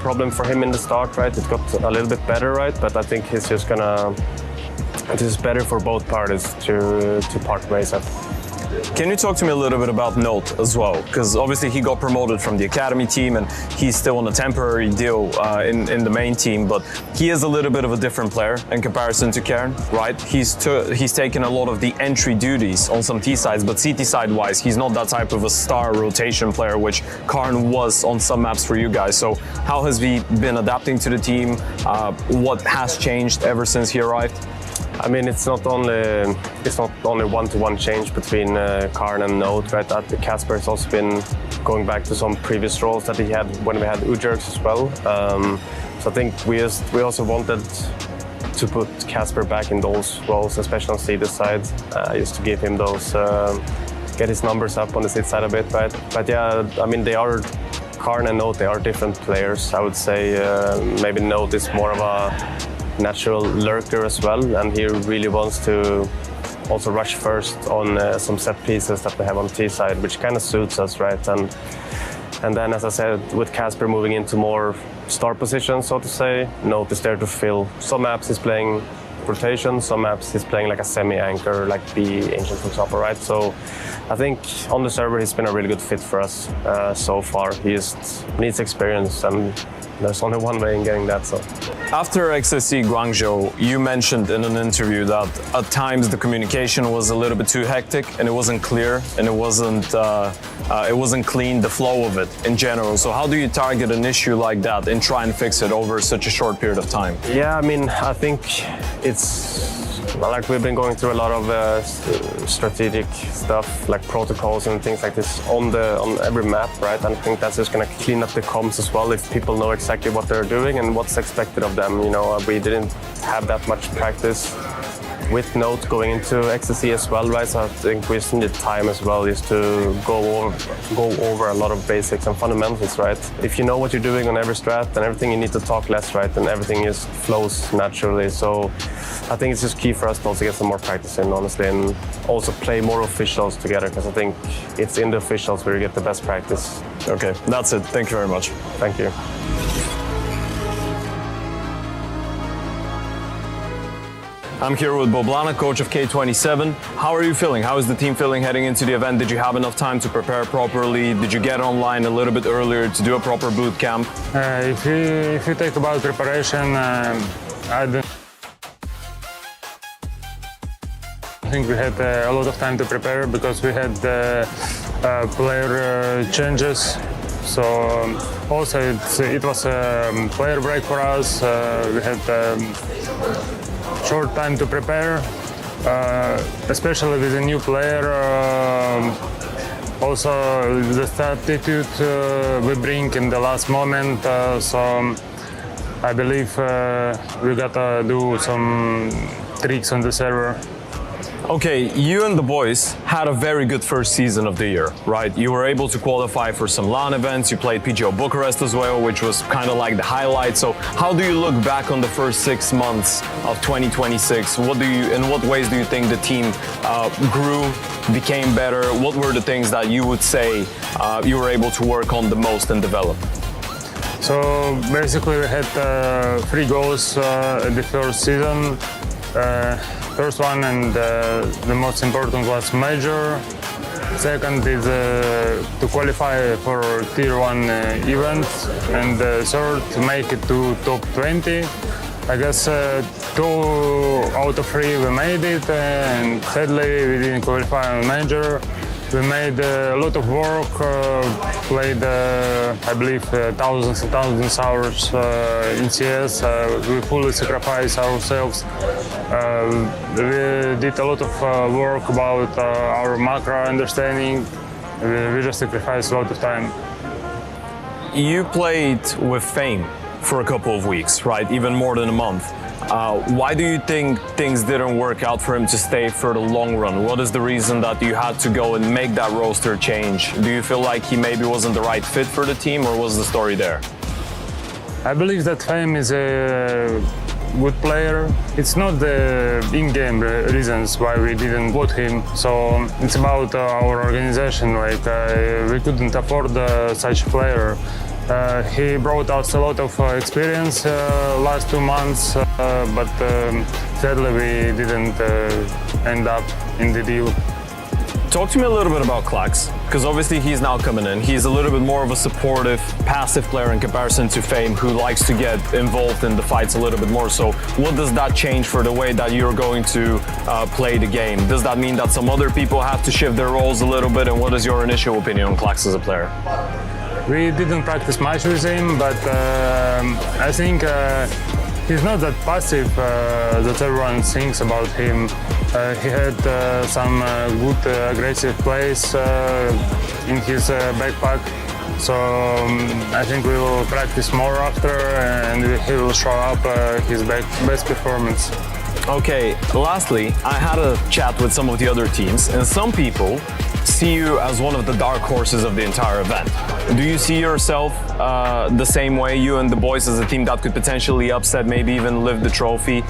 problem for him in the start, right? It got a little bit better, right? But I think he's just gonna. It is better for both parties to part ways. Can you talk to me a little bit about Note as well? Because obviously he got promoted from the academy team and he's still on a temporary deal in the main team, but he is a little bit of a different player in comparison to Karen, right? He's taken a lot of the entry duties on some T sides, but CT side wise, he's not that type of a star rotation player, which Karen was on some maps for you guys. So how has he been adapting to the team? What has changed ever since he arrived? I mean, it's not only one-to-one change between Karn and Note, right? Casper has also been going back to some previous roles that he had when we had Ujerks as well. So I think we also wanted to put Casper back in those roles, especially on Cedar side, just to give him those, get his numbers up on the Cid side a bit, right? But yeah, I mean, Karn and Note, they are different players. I would say maybe Note is more of a natural lurker as well, and he really wants to also rush first on some set pieces that we have on T side, which kind of suits us, right? And then, as I said, with Casper moving into more star positions, so to say, Note is there to fill. Some maps he's playing rotation, some maps he's playing like a semi-anchor, like B Ancient, for example, right? So I think on the server he's been a really good fit for us so far. He just needs experience, and there's only one way in getting that. So after XSC Guangzhou, you mentioned in an interview that at times the communication was a little bit too hectic and it wasn't clear and it wasn't clean, the flow of it in general. So how do you target an issue like that and try and fix it over such a short period of time? Yeah, I mean, I think it's like we've been going through a lot of strategic stuff, like protocols and things like this on every map, right? And I think that's just going to clean up the comms as well if people know exactly what they're doing and what's expected of them. You know, we didn't have that much practice with Note going into XSC as well, right? So I think we just needed time as well just to go over a lot of basics and fundamentals, right? If you know what you're doing on every strat and everything, you need to talk less, right? And everything just flows naturally. So I think it's just key for us to also get some more practice in, honestly, and also play more officials together, because I think it's in the officials where you get the best practice. Okay, that's it. Thank you very much. Thank you. I'm here with Boblana, coach of K27. How are you feeling? How is the team feeling heading into the event? Did you have enough time to prepare properly? Did you get online a little bit earlier to do a proper boot camp? If you take about preparation, I think we had a lot of time to prepare because we had player changes. So also it was a player break for us. We had short time to prepare, especially with a new player. Also the attitude we bring in the last moment. So I believe we gotta do some tricks on the server. Okay, you and the boys had a very good first season of the year, right? You were able to qualify for some LAN events, you played PGO Bucharest as well, which was kind of like the highlight. So how do you look back on the first 6 months of 2026? In what ways do you think the team grew, became better? What were the things that you would say you were able to work on the most and develop? So basically we had 3 goals at the first season. First one and the most important was major. Second is to qualify for tier 1 events, and third to make it to top 20. I guess 2 out of 3 we made it, and sadly we didn't qualify on major. We made a lot of work, played I believe thousands and thousands of hours in CS. We fully sacrificed ourselves. We did a lot of work about our macro understanding. We just sacrificed a lot of time. You played with Fame for a couple of weeks, right? Even more than a month. Why do you think things didn't work out for him to stay for the long run? What is the reason that you had to go and make that roster change? Do you feel like he maybe wasn't the right fit for the team, or was the story there? I believe that Fame is a good player. It's not the in-game reasons why we didn't vote him. So it's about our organization. Like we couldn't afford such a player. He brought us a lot of experience last 2 months, but sadly we didn't end up in the deal. Talk to me a little bit about Klax, because obviously he's now coming in. He's a little bit more of a supportive, passive player in comparison to Fame, who likes to get involved in the fights a little bit more. So what does that change for the way that you're going to play the game? Does that mean that some other people have to shift their roles a little bit? And what is your initial opinion on Klax as a player? We didn't practice much with him, but I think he's not that passive that everyone thinks about him. He had some good aggressive plays in his backpack, so I think we will practice more after and he will show up his best performance. Okay, lastly, I had a chat with some of the other teams, and some people see you as one of the dark horses of the entire event. Do you see yourself the same way, you and the boys, as a team that could potentially upset, maybe even lift the trophy,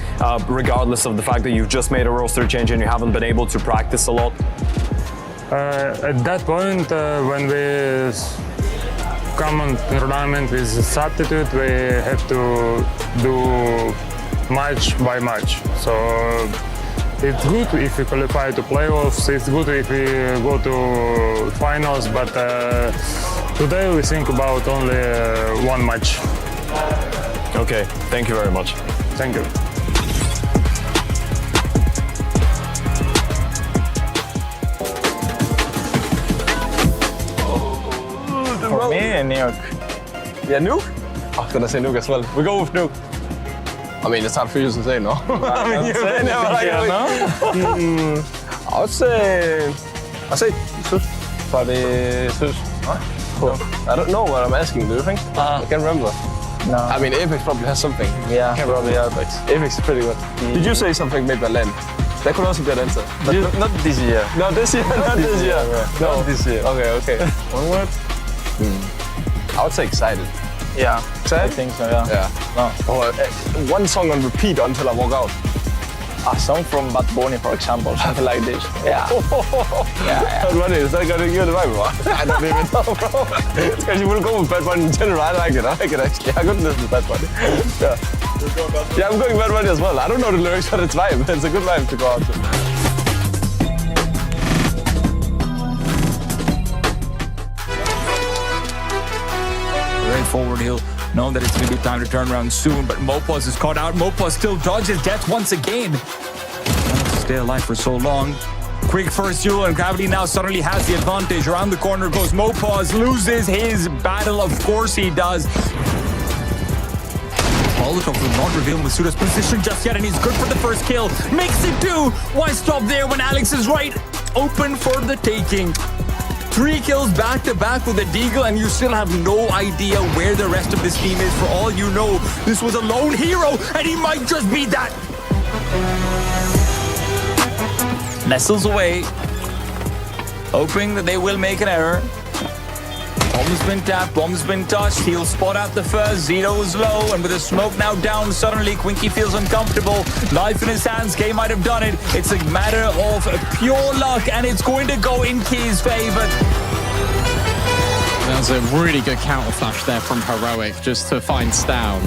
regardless of the fact that you've just made a roster change and you haven't been able to practice a lot? At that point, when we come on tournament with substitute, we have to do match by match. So it's good if we qualify to playoffs, it's good if we go to finals, but today we think about only one match. Okay, thank you very much. Thank you. For me, Nuke. Yeah, Nuke? I was gonna say Nuke as well. We go with Nuke. I mean, it's hard for you to say, no? I mean, you've been there, I would say Sus. Probably Sus. Cool. I don't know what I'm asking. Do you think? I can't remember. No. I mean, Apex probably has something. Yeah, probably Apex. Apex is pretty good. Did you say something maybe LAN? That could also be an answer. But not this year. No, this year. Not this year. No, not this year. Okay. One word? I would say excited. Yeah, Excited? I think so, yeah. Yeah. No. Or one song on repeat until I walk out. A song from Bad Bunny, for example, something like this. Yeah. Yeah. Bad Bunny, is that gonna give you the vibe, bro? I don't even know, bro. It's because you wouldn't go with Bad Bunny in general. I like it actually. I could listen to Bad Bunny. Yeah, I'm going Bad Bunny as well. I don't know the lyrics, but it's vibe. It's a good vibe to go out to. Forward, he'll know that it's going to be time to turn around soon, but Mopaz is caught out. Mopaz still dodges death once again. Managed to stay alive for so long. Quick first duel, and Gravity now suddenly has the advantage. Around the corner goes Mopaz, loses his battle, of course he does. Molotov will not reveal Masuda's position just yet, and he's good for the first kill. Makes it 2. Why stop there when Alex is right open for the taking? 3 kills back-to-back with a Deagle, and you still have no idea where the rest of this team is. For all you know, this was a lone hero, and he might just be that. Nestles away, hoping that they will make an error. Bomb's been tapped, bomb's been touched. He'll spot out the first. Zito is low, and with the smoke now down, suddenly Quinky feels uncomfortable. Life in his hands, K might have done it. It's a matter of pure luck, and it's going to go in K's favor. That was a really good counter flash there from Heroic, just to find Stown.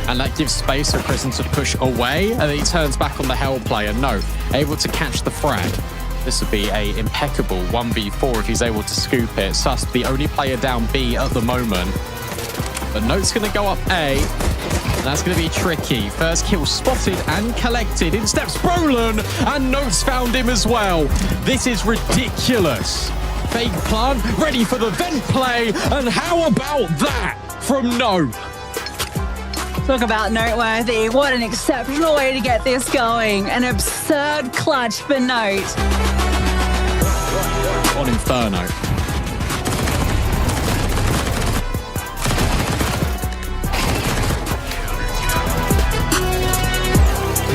And that gives space for Prison to push away, and then he turns back on the Hell player. No, able to catch the frag. This would be a impeccable 1v4 if he's able to scoop it. Sus, the only player down B at the moment. But Note's going to go up A, and that's going to be tricky. First kill spotted and collected. In steps Brolin, and Note's found him as well. This is ridiculous. Fake plant, ready for the vent play, and how about that from Note? Talk about noteworthy. What an exceptional way to get this going. An absurd clutch for Note. On Inferno.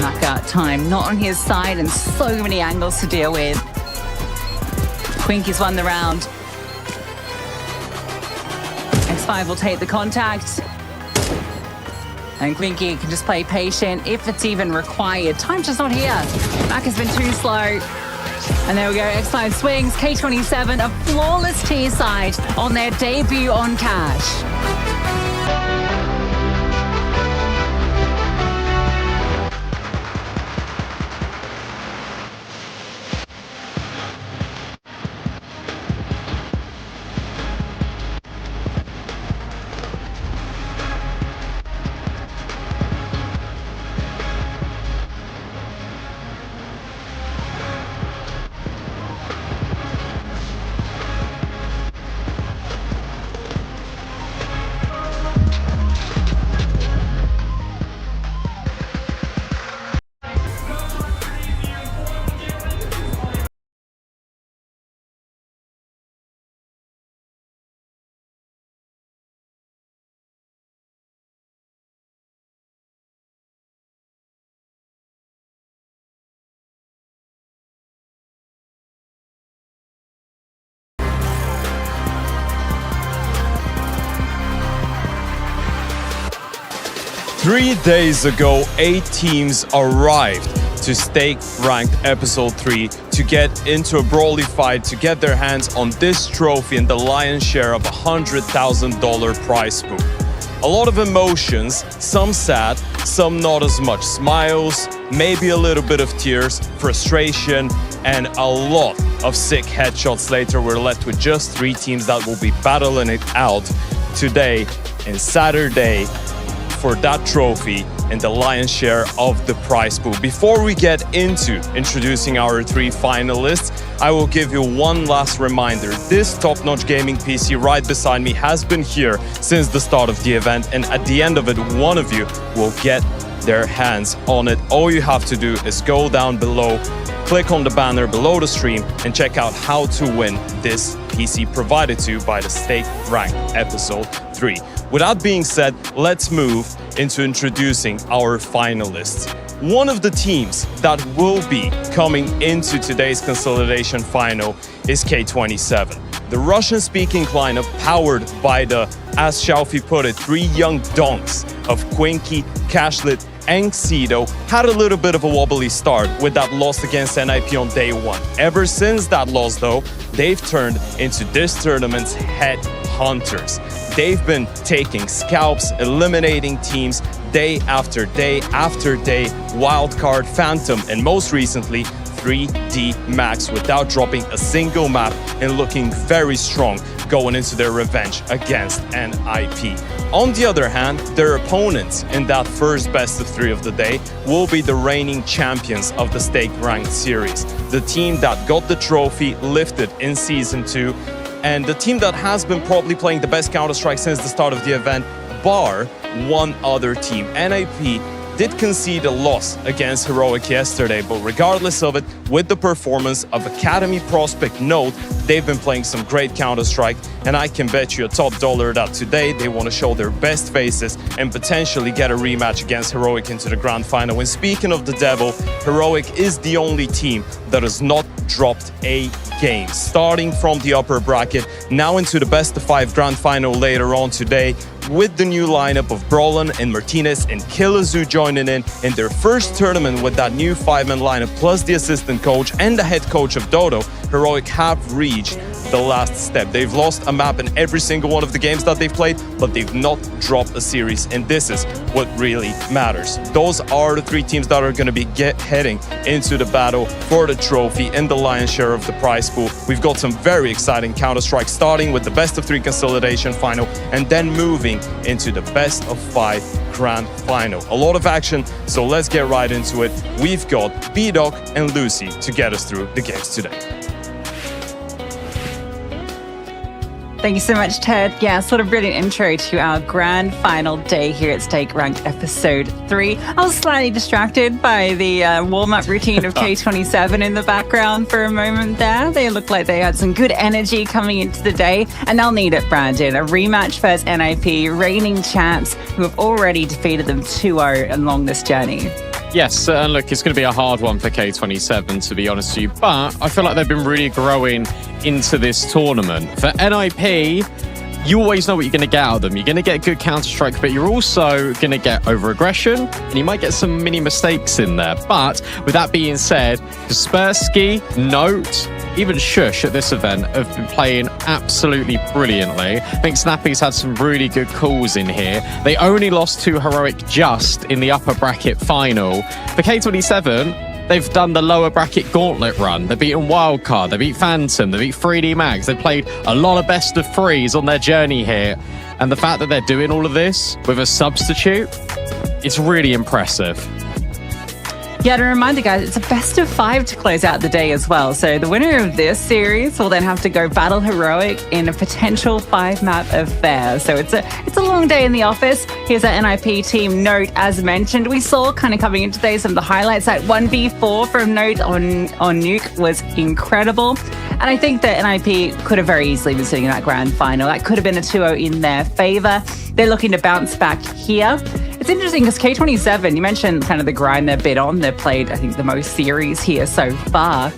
Knockout time not on his side, and so many angles to deal with. Quinky's won the round. X5 will take the contact. And Quinky can just play patient if it's even required. Time's just not here. Mac has been too slow. And there we go, X5 swings, K27, a flawless T-side on their debut on Cash. 3 days ago, 8 teams arrived to Stake Ranked Episode 3 to get into a brawly fight to get their hands on this trophy and the lion's share of $100,000 prize pool. A lot of emotions, some sad, some not as much. Smiles, maybe a little bit of tears, frustration, and a lot of sick headshots later. We're left with just 3 teams that will be battling it out today and Saturday for that trophy and the lion's share of the prize pool. Before we get into introducing our 3 finalists, I will give you one last reminder. This top-notch gaming PC right beside me has been here since the start of the event, and at the end of it, one of you will get their hands on it. All you have to do is go down below, click on the banner below the stream, and check out how to win this PC provided to you by the Stake Ranked Episode 3. With that being said, let's move into introducing our finalists. One of the teams that will be coming into today's consolidation final is K27. The Russian-speaking lineup powered by the, as Xiaofi put it, 3 young donks of Quinky, Cashlit, and Cedo had a little bit of a wobbly start with that loss against NIP on day 1. Ever since that loss though, they've turned into this tournament's head hunters. They've been taking scalps, eliminating teams day after day after day, wildcard, phantom, and most recently 3D Max without dropping a single map and looking very strong going into their revenge against NIP. On the other hand, their opponents in that first best of 3 of the day will be the reigning champions of the Stake Ranked series, the team that got the trophy lifted in Season 2, and the team that has been probably playing the best Counter-Strike since the start of the event, bar one other team. NIP did concede a loss against Heroic yesterday, but regardless of it, with the performance of Academy prospect Note, they've been playing some great Counter-Strike, and I can bet you a top dollar that today they want to show their best faces and potentially get a rematch against Heroic into the grand final. And speaking of the devil, Heroic is the only team that has not dropped a game. Starting from the upper bracket, now into the best of 5 grand final later on today, with the new lineup of Brolin and Martinez and Killazoo joining in their first tournament with that new 5-man lineup, plus the assistant coach and the head coach of Dodo, Heroic have reached the last step. They've lost a map in every single one of the games that they've played, but they've not dropped a series, and this is what really matters. Those are the 3 teams that are going to be heading into the battle for the trophy and the lion's share of the prize pool. We've got some very exciting Counter-Strike, starting with the best of 3 consolidation final and then moving into the best of 5 grand final. A lot of action, so let's get right into it. We've got B-Doc and Lucy to get us through the games today. Thank you so much, Ted. Yeah, sort of brilliant intro to our grand final day here at Stake Ranked Episode 3. I was slightly distracted by the warm-up routine of K27 in the background for a moment there. They looked like they had some good energy coming into the day, and they'll need it, Brandon. A rematch versus NIP, reigning champs who have already defeated them 2-0 along this journey. Yes, and look, it's going to be a hard one for K27, to be honest with you, but I feel like they've been really growing into this tournament. For NIP, you always know what you're going to get out of them. You're going to get good Counter-Strike, but you're also going to get over-aggression, and you might get some mini mistakes in there. But with that being said, Kaspersky, Note, even Shush at this event have been playing absolutely brilliantly. I think Snappy's had some really good calls in here. They only lost to Heroic just in the upper bracket final. For K27, they've done the lower bracket gauntlet run. They've beaten Wildcard, they beat Phantom, they beat 3D Mags. They've played a lot of best of threes on their journey here. And the fact that they're doing all of this with a substitute, it's really impressive. Yeah, to remind you guys, it's a best of 5 to close out the day as well. So the winner of this series will then have to go battle Heroic in a potential 5-map affair. So it's a long day in the office. Here's our NIP team. Note, as mentioned, we saw kind of coming into today some of the highlights. That 1v4 from Note on Nuke was incredible. And I think that NIP could have very easily been sitting in that grand final. That could have been a 2-0 in their favor. They're looking to bounce back here. It's interesting because K27, you mentioned kind of the grind they've been on. They've played, I think, the most series here so far.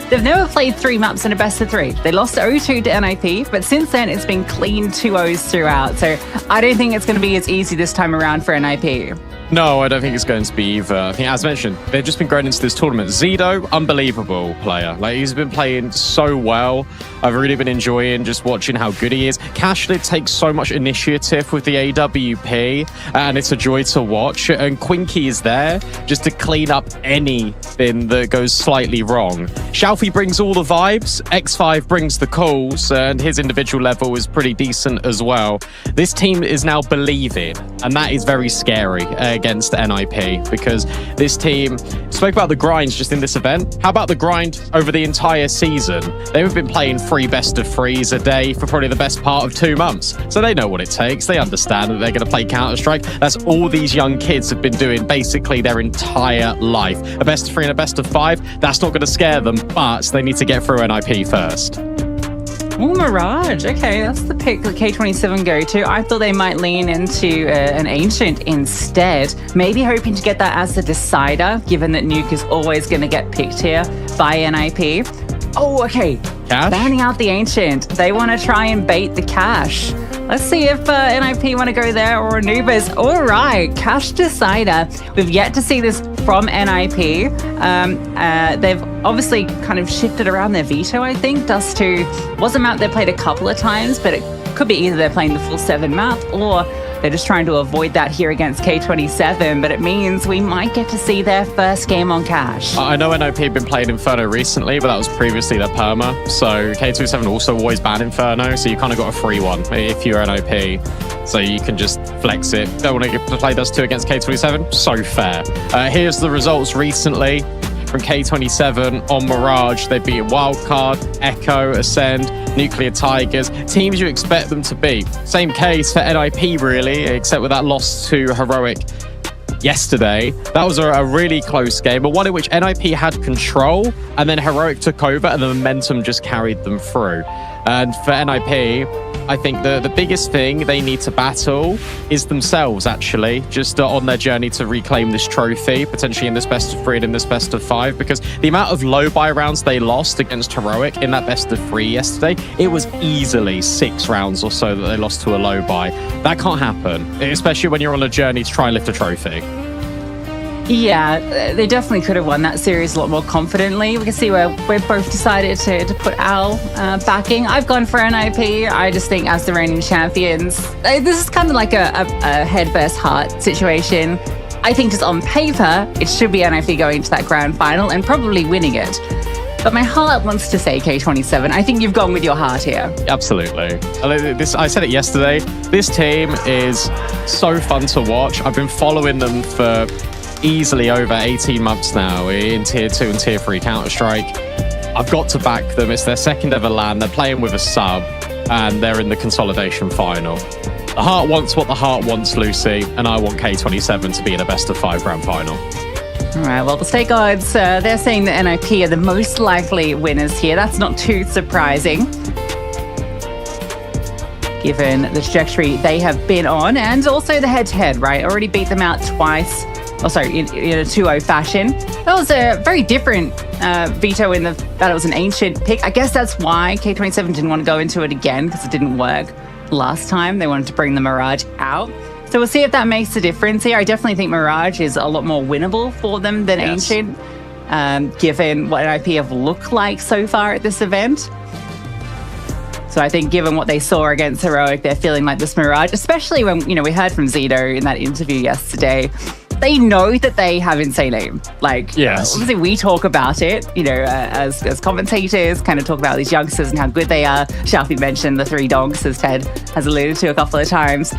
They've never played 3 maps in a best of 3. They lost 0-2 to NIP, but since then it's been clean 2-0s throughout. So I don't think it's going to be as easy this time around for NIP. No, I don't think it's going to be either. I think, as mentioned, they've just been growing into this tournament. Zido, unbelievable player. Like, he's been playing so well. I've really been enjoying just watching how good he is. Cashlid takes so much initiative with the AWP, and it's a joy to watch. And Quinky is there just to clean up anything that goes slightly wrong. Shalfie brings all the vibes. X5 brings the calls, and his individual level is pretty decent as well. This team is now believing, and that is very scary against NIP, because this team spoke about the grinds just in this event. How about the grind over the entire season? They've been playing 3 best of 3s a day for probably the best part of 2 months. So they know what it takes. They understand that they're going to play Counter-Strike. That's all these young kids have been doing basically their entire life. A best of 3 and a best of 5, that's not going to scare them, but they need to get through NIP first. Oh, Mirage. Okay, that's the pick that K27 go to. I thought they might lean into an Ancient instead. Maybe hoping to get that as the decider, given that Nuke is always going to get picked here by NIP. Oh, okay. Cash? Banning out the Ancient. They want to try and bait the Cash. Let's see if NIP want to go there or Anubis. All right, Cash decider. We've yet to see this from NIP. They've obviously kind of shifted around their veto, I think. Dust 2 was a map they played a couple of times, but it could be either they're playing the full 7 map or they're just trying to avoid that here against K27, but it means we might get to see their first game on Cash. I know NIP have been playing Inferno recently, but that was previously their perma. So K27 also always ban Inferno, so you kind of got a free one if you're NIP. So you can just flex it. Don't want to play Dust 2 against K27? So fair. Here's the results recently from K27 on Mirage. They beat Wildcard, Echo, Ascend, Nuclear Tigers, teams you expect them to beat. Same case for NIP really, except with that loss to Heroic yesterday. That was a really close game, but one in which NIP had control and then Heroic took over and the momentum just carried them through. And for NIP, I think the biggest thing they need to battle is themselves, actually, just on their journey to reclaim this trophy, potentially in this best of 3 and in this best of 5, because the amount of low buy rounds they lost against Heroic in that best of 3 yesterday, it was easily 6 rounds or so that they lost to a low buy. That can't happen, especially when you're on a journey to try and lift a trophy. Yeah, they definitely could have won that series a lot more confidently. We can see where we've both decided to put our backing. I've gone for NIP. I just think as the reigning champions, this is kind of like a head versus heart situation. I think just on paper, it should be NIP going to that grand final and probably winning it. But my heart wants to say K27. I think you've gone with your heart here. Absolutely. I said it yesterday. This team is so fun to watch. I've been following them for easily over 18 months now in Tier 2 and Tier 3 Counter-Strike. I've got to back them. It's their second ever LAN. They're playing with a sub, and they're in the consolidation final. The heart wants what the heart wants, Lucy, and I want K27 to be in a best of 5 grand final. All right, well, the state odds, they're saying that NIP are the most likely winners here. That's not too surprising, given the trajectory they have been on, and also the head-to-head, right? Already beat them out twice. Oh, sorry, in a 2-0 fashion. That was a very different veto in that it was an Ancient pick. I guess that's why K27 didn't want to go into it again, because it didn't work. last time. They wanted to bring the Mirage out. So we'll see if that makes a difference here. I definitely think Mirage is a lot more winnable for them than Ancient, given what NIP have looked like so far at this event. So I think given what they saw against Heroic, they're feeling like this Mirage, especially when, we heard from Zito in that interview yesterday, they know that they have insane aim. Like, obviously we talk about it, as commentators, kind of talk about these youngsters and how good they are. Sharpie mentioned the 3 donks, as Ted has alluded to a couple of times.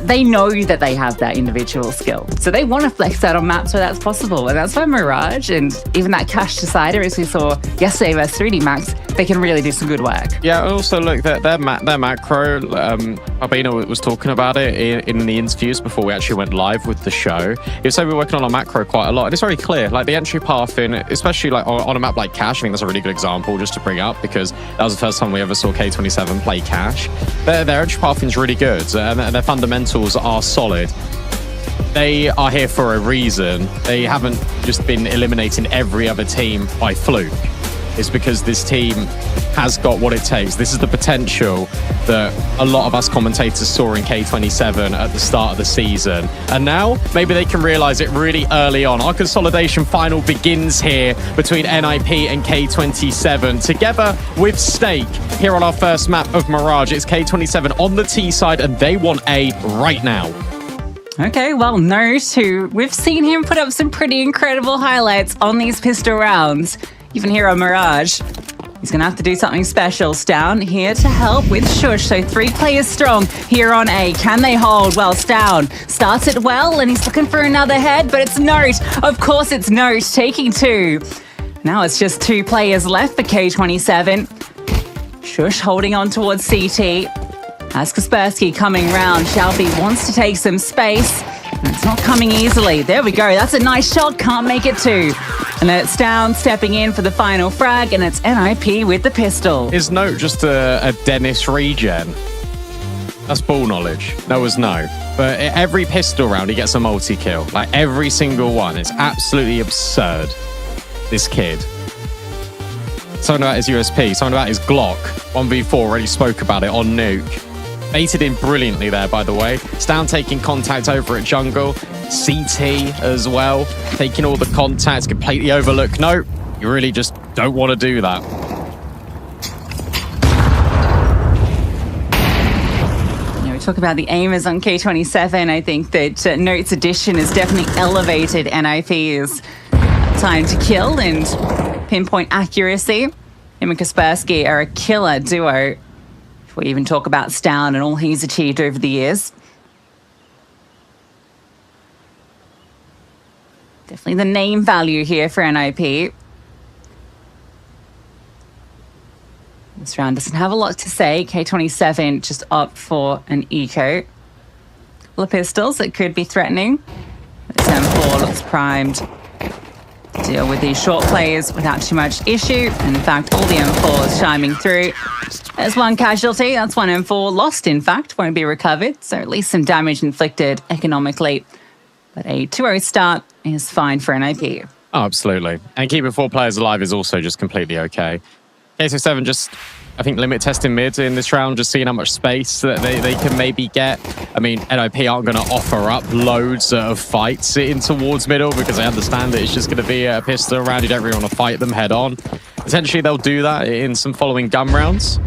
They know that they have that individual skill. So they want to flex that on maps where that's possible. And that's why Mirage and even that Cash Decider, as we saw yesterday versus 3D Max, they can really do some good work. Yeah, also look, their macro, Albino was talking about it in the interviews before we actually went live with the show. He was saying we're working on our macro quite a lot, and it's very clear. Like the entry path in, especially like on a map like Cash, I think that's a really good example just to bring up because that was the first time we ever saw K27 play Cash. Their entry path is really good, and their fundamentals are solid. They are here for a reason. They haven't just been eliminating every other team by fluke. It's because this team has got what it takes. This is the potential that a lot of us commentators saw in K27 at the start of the season. And now, maybe they can realize it really early on. Our consolidation final begins here between NIP and K27, together with Stake here on our first map of Mirage. It's K27 on the T side, and they want A right now. Okay, well, Note, who we've seen him put up some pretty incredible highlights on these pistol rounds. Even here on Mirage, he's going to have to do something special. Stown here to help with Shush. So 3 players strong here on A. Can they hold? Well, Stown starts it well, and he's looking for another head, but it's Note. Of course, it's Note taking 2. Now it's just 2 players left for K27. Shush holding on towards CT. As Kaspersky coming round, Shelby wants to take some space. And it's not coming easily. There we go. That's a nice shot. Can't make it 2. And then it's Stown stepping in for the final frag, and it's NIP with the pistol. Is Note just a Dennis regen? That's ball knowledge. Noah's no. But every pistol round, he gets a multi-kill. Like every single one. It's absolutely absurd. This kid. Something about his USP. Something about his Glock. 1v4, already spoke about it on Nuke. Baited in brilliantly there, by the way. Stown taking contact over at jungle. CT as well. Taking all the contacts, completely overlook. No, you really just don't want to do that. We talk about the aimers on K27. I think that Note's addition has definitely elevated NIP's time to kill and pinpoint accuracy. Him and Kaspersky are a killer duo. We even talk about Stown and all he's achieved over the years. Definitely the name value here for NIP. This round doesn't have a lot to say. K27 just opt for an eco. Couple of pistols that could be threatening. This M4 looks primed to deal with these short players without too much issue. In fact, all the M4s chiming through. There's 1 casualty. That's 1 M4 lost, in fact. Won't be recovered. So at least some damage inflicted economically. But a 2-0 start is fine for NIP. Oh, absolutely. And keeping 4 players alive is also just completely okay. K27 just, I think, limit testing mid in this round, just seeing how much space that they can maybe get. I mean, NIP aren't going to offer up loads of fights in towards middle because they understand that it's just going to be a pistol round. You don't really want to fight them head on. Potentially, they'll do that in some following gun rounds.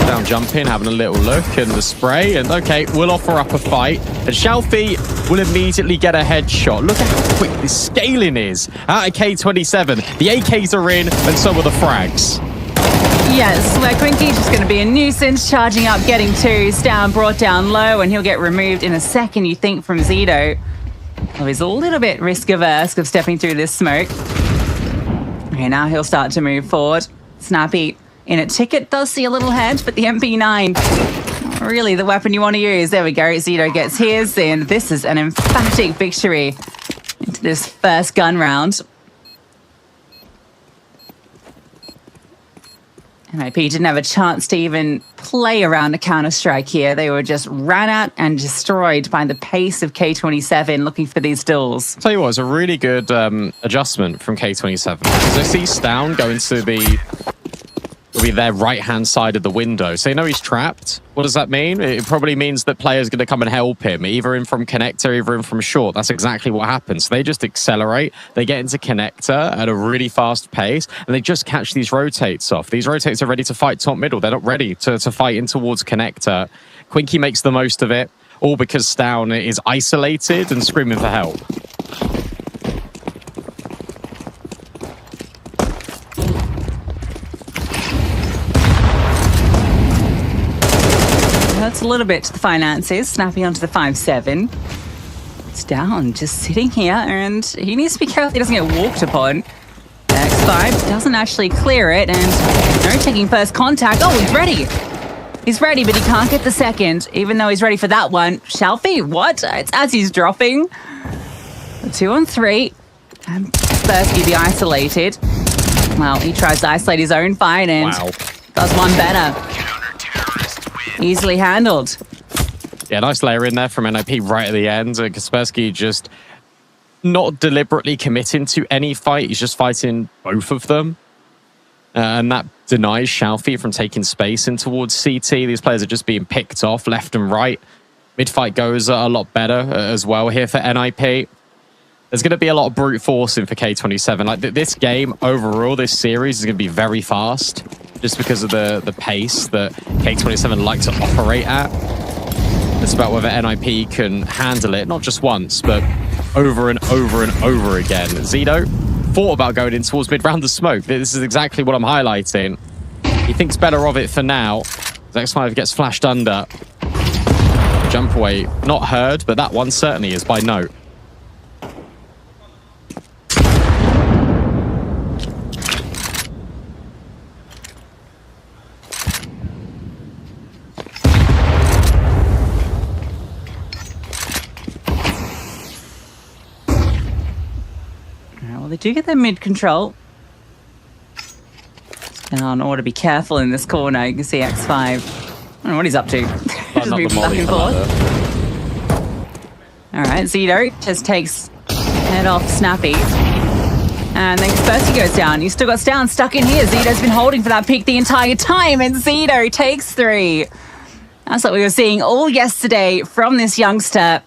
Down jumping, having a little look, and the spray, and okay, we'll offer up a fight. And Shalfie will immediately get a headshot. Look at how quick this scaling is out of K27. The AKs are in, and so are the frags. Yes, where Quinky's just going to be a nuisance, charging up, getting 2, Stown brought down low, and he'll get removed in a second, you think, from Zito. Oh, he's a little bit risk-averse of stepping through this smoke. Okay, now he'll start to move forward. Snappy in a ticket does see a little head, but the MP9, not really the weapon you want to use. There we go. Zito gets his, and this is an emphatic victory into this first gun round. NIP didn't have a chance to even play around a counter-strike here. They were just ran out and destroyed by the pace of K27 looking for these duels. Tell you what, it's a really good adjustment from K27. Because I see Stown go into the will be their right-hand side of the window. So you know he's trapped. What does that mean? It probably means that players going to come and help him, either in from connector, either in from short. That's exactly what happens. They just accelerate. They get into connector at a really fast pace, and they just catch these rotates off. These rotates are ready to fight top middle. They're not ready to fight in towards connector. Quinky makes the most of it, all because Stown is isolated and screaming for help. Hurts a little bit to the finances, snapping onto the 5-7. It's down, just sitting here, and he needs to be careful he doesn't get walked upon. X5 doesn't actually clear it, and no taking first contact. Oh, he's ready. He's ready, but he can't get the second, even though he's ready for that one. Shelfie, what? It's as he's dropping. 2-on-3, and Kaspersky be isolated. Well, he tries to isolate his own fight, and does one better. Easily handled. Yeah, nice layer in there from NIP right at the end. Kaspersky just not deliberately committing to any fight. He's just fighting both of them. And that denies Shelfie from taking space in towards CT. These players are just being picked off left and right. Mid-fight goes a lot better as well here for NIP. There's going to be a lot of brute forcing for K27. Like this game overall, this series is going to be very fast, just because of the pace that K27 like to operate at. It's about whether NIP can handle it, not just once, but over and over and over again. Zido thought about going in towards mid-round the smoke. This is exactly what I'm highlighting. He thinks better of it for now. X5 gets flashed under. Jump away, not heard, but that one certainly is by note. Well, they do get their mid control. And ought to be careful in this corner. You can see X5. I don't know what he's up to. Just moving back and forth. All right, Zido just takes head off Snappy. And then Kaspersky goes down. He's still got Stown stuck in here. Zido's been holding for that pick the entire time, and Zido takes 3. That's what we were seeing all yesterday from this youngster.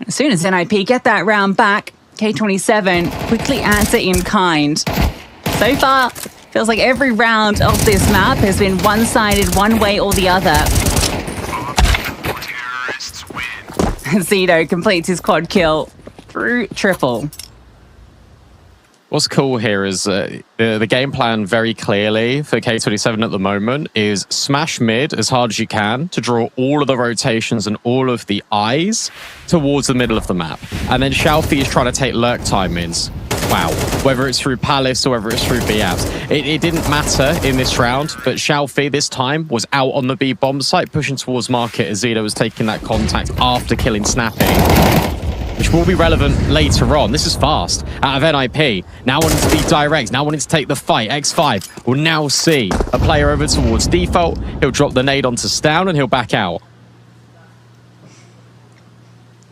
As soon as NIP get that round back, K27 quickly answer in kind. So far, feels like every round of this map has been one-sided, one way or the other. Zido completes his quad kill through triple. What's cool here is the game plan very clearly for K27 at the moment is smash mid as hard as you can to draw all of the rotations and all of the eyes towards the middle of the map. And then Shelfie is trying to take lurk timings. Wow. Whether it's through Palace or whether it's through B-Abs. It didn't matter in this round, but Shelfie this time was out on the B bomb site pushing towards market as Zido was taking that contact after killing Snappy, which will be relevant later on. This is fast out of NIP. Now wanting to be direct, now wanting to take the fight. X5 will now see a player over towards default. He'll drop the nade onto Stown and he'll back out.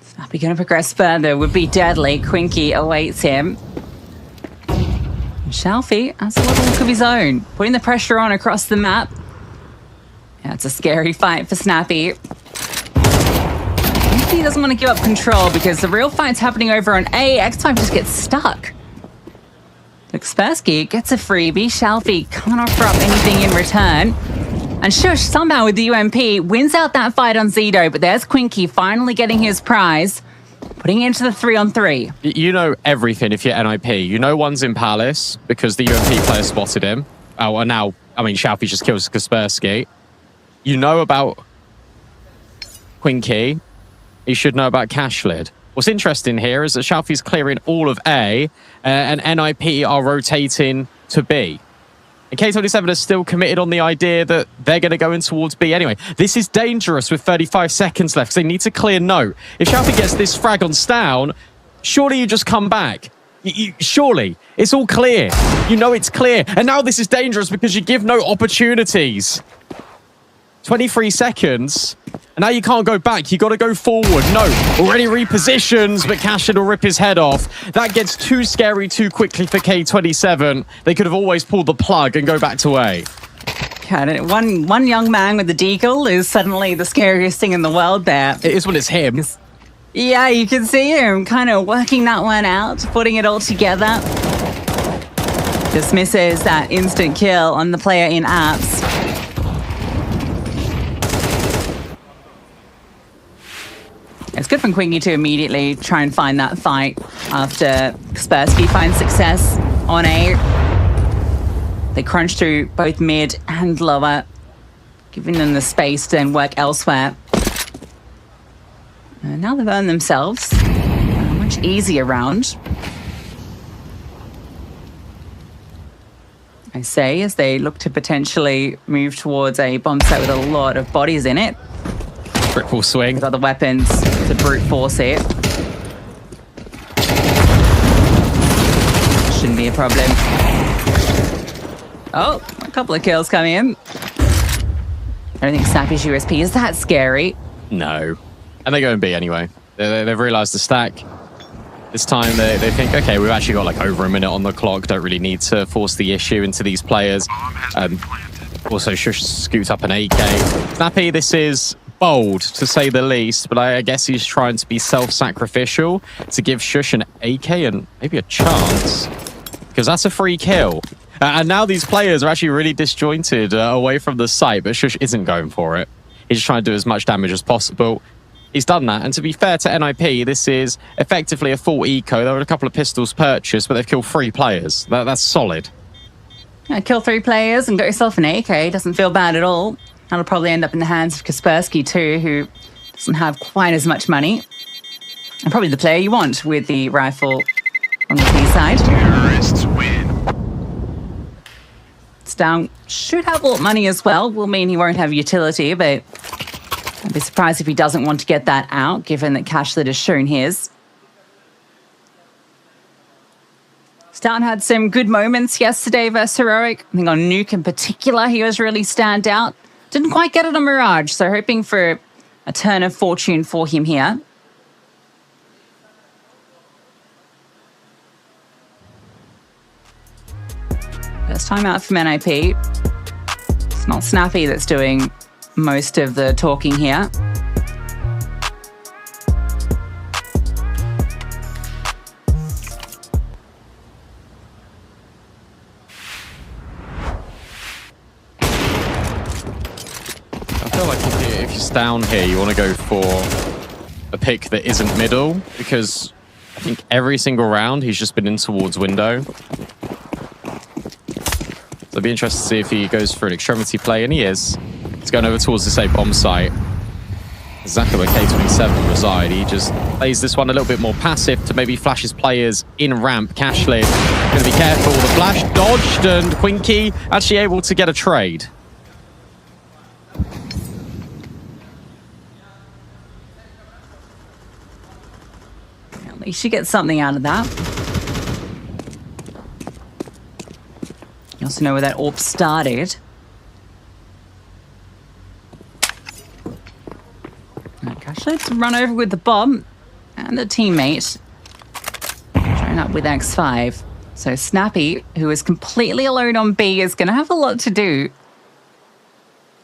Snappy going to progress further, would be deadly. Quinky awaits him. Shelfie has a little look of his own, putting the pressure on across the map. Yeah, it's a scary fight for Snappy. He doesn't want to give up control because the real fight's happening over on A. X5 just gets stuck. Kaspersky gets a freebie. Shelfie can't offer up anything in return. And Shush, somehow with the UMP, wins out that fight on Zido. But there's Quinky finally getting his prize, putting it into the 3-on-3. You know everything if you're NIP. You know one's in Palace because the UMP player spotted him. Oh, and now, I mean, Shelfie just kills Kaspersky. You know about Quinky. You should know about Cashlid. What's interesting here is that Shelfie's clearing all of A and NIP are rotating to B. And K27 is still committed on the idea that they're going to go in towards B anyway. This is dangerous with 35 seconds left because they need to clear no. If Shelfie gets this frag on Stown, surely you just come back. Surely. It's all clear. You know it's clear. And now this is dangerous because you give no opportunities. 23 seconds. And now you can't go back. You got to go forward. No, already repositions, but Cashin will rip his head off. That gets too scary too quickly for K27. They could have always pulled the plug and go back to A. One young man with the deagle is suddenly the scariest thing in the world there. It is when it's him. Yeah, you can see him kind of working that one out, putting it all together. Just misses that instant kill on the player in apps. It's good from Quingy to immediately try and find that fight after Kaspersky finds success on A. They crunch through both mid and lower, giving them the space to then work elsewhere. And now they've earned themselves a much easier round. I say, as they look to potentially move towards a bomb site with a lot of bodies in it. Triple swing. With other weapons to brute force it. Shouldn't be a problem. Oh, a couple of kills coming in. I don't think Snappy's USP is that scary. No. And they go and B anyway. They've realized the stack. This time they think, okay, we've actually got like over a minute on the clock. Don't really need to force the issue into these players. Also, Shush scoots up an AK. Snappy, this is bold to say the least, but I guess he's trying to be self-sacrificial to give Shush an AK and maybe a chance. Because that's a free kill. And now these players are actually really disjointed away from the site, but Shush isn't going for it. He's just trying to do as much damage as possible. He's done that, and to be fair to NIP, this is effectively a full eco. There were a couple of pistols purchased, but they've killed 3 players. That's solid. Kill 3 players and got yourself an AK. Doesn't feel bad at all. That'll probably end up in the hands of Kaspersky too, who doesn't have quite as much money. And probably the player you want with the rifle on the B side. Terrorists win. It's down. Should have alt money as well. Will mean he won't have utility, but I'd be surprised if he doesn't want to get that out, given that Cashlet has shown his. Stan had some good moments yesterday versus Heroic. I think on Nuke in particular, he was really stand out. Didn't quite get it on Mirage, so hoping for a turn of fortune for him here. First time out from NIP. It's not Snappy that's doing most of the talking here. I feel like if you're down here, you want to go for a pick that isn't middle, because I think every single round he's just been in towards window. So I'd be interested to see if he goes for an extremity play, and he is. He's going over towards this A bomb site. Exactly where K27 reside. He just plays this one a little bit more passive to maybe flash his players in ramp. Cashley going to be careful. The flash dodged, and Quinky actually able to get a trade. At least you get something out of that. You also know where that AWP started. Let's run over with the bomb and the teammate. Join up with X5. So Snappy, who is completely alone on B, is going to have a lot to do.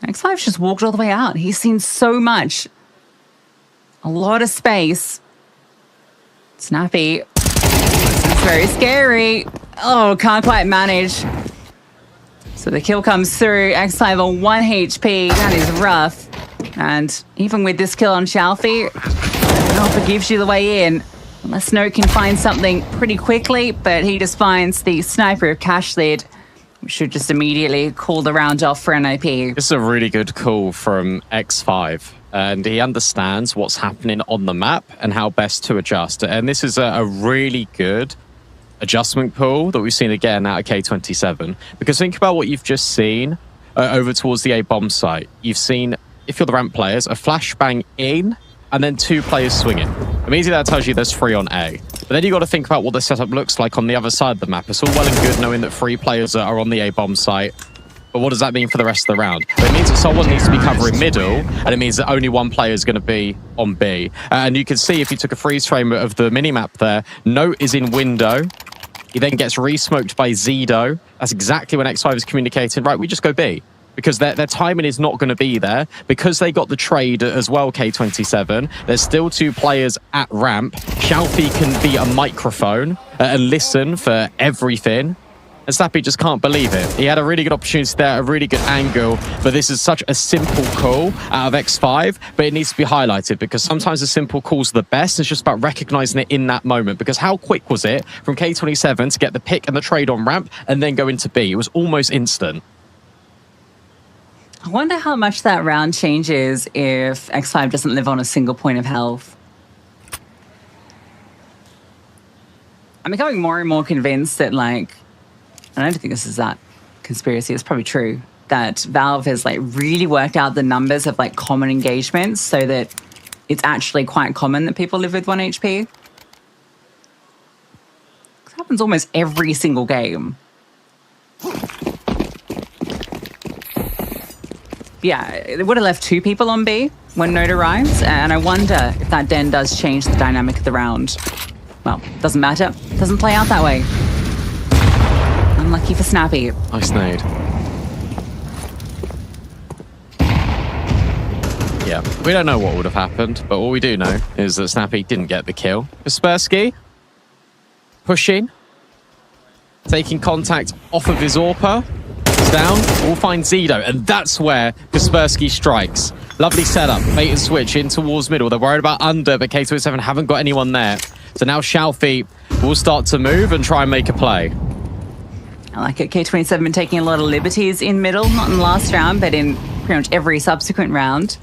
X5's just walked all the way out. He's seen so much. A lot of space. Snappy. It's very scary. Oh, can't quite manage. So the kill comes through. X5 on 1 HP. That is rough. And even with this kill on Shalfie, Alpha gives you the way in. Unless Snow can find something pretty quickly, but he just finds the sniper of Cashlid, which should just immediately call the round off for NIP. This is a really good call from X5. And he understands what's happening on the map and how best to adjust. And this is a really good adjustment pool that we've seen again out of K27. Because think about what you've just seen over towards the A bomb site. You've seen, if you're the ramp players, a flashbang in and then 2 players swinging. Immediately that tells you there's 3 on A. But then you've got to think about what the setup looks like on the other side of the map. It's all well and good knowing that 3 players are on the A bomb site. But what does that mean for the rest of the round? It means that someone needs to be covering middle, and it means that only one player is going to be on B. And you can see if you took a freeze frame of the minimap there, Note is in window. He then gets re-smoked by Zido. That's exactly when X5 is communicating, right, we just go B. Because their timing is not going to be there. Because they got the trade as well, K27, there's still 2 players at ramp. Shalfie can be a microphone and listen for everything. And Snappy just can't believe it. He had a really good opportunity there, a really good angle, but this is such a simple call out of X5, but it needs to be highlighted because sometimes the simple calls are the best. It's just about recognizing it in that moment because how quick was it from K27 to get the pick and the trade on ramp and then go into B? It was almost instant. I wonder how much that round changes if X5 doesn't live on a single point of health. I'm becoming more and more convinced that, like, I don't think this is that conspiracy, it's probably true, that Valve has, like, really worked out the numbers of, like, common engagements so that it's actually quite common that people live with 1 HP. It happens almost every single game. Yeah, it would have left 2 people on B when Note arrives, and I wonder if that then does change the dynamic of the round. Well, doesn't matter. Doesn't play out that way. Unlucky for Snappy. Nice nade. Yeah, we don't know what would have happened, but all we do know is that Snappy didn't get the kill. Kaspersky pushing, taking contact off of his AWPer. Down, we'll find Zido, and that's where Kaspersky strikes. Lovely setup, bait and switch in towards middle. They're worried about under, but K27 haven't got anyone there. So now Shalfie will start to move and try and make a play. I like it. K27 been taking a lot of liberties in middle, not in the last round, but in pretty much every subsequent round.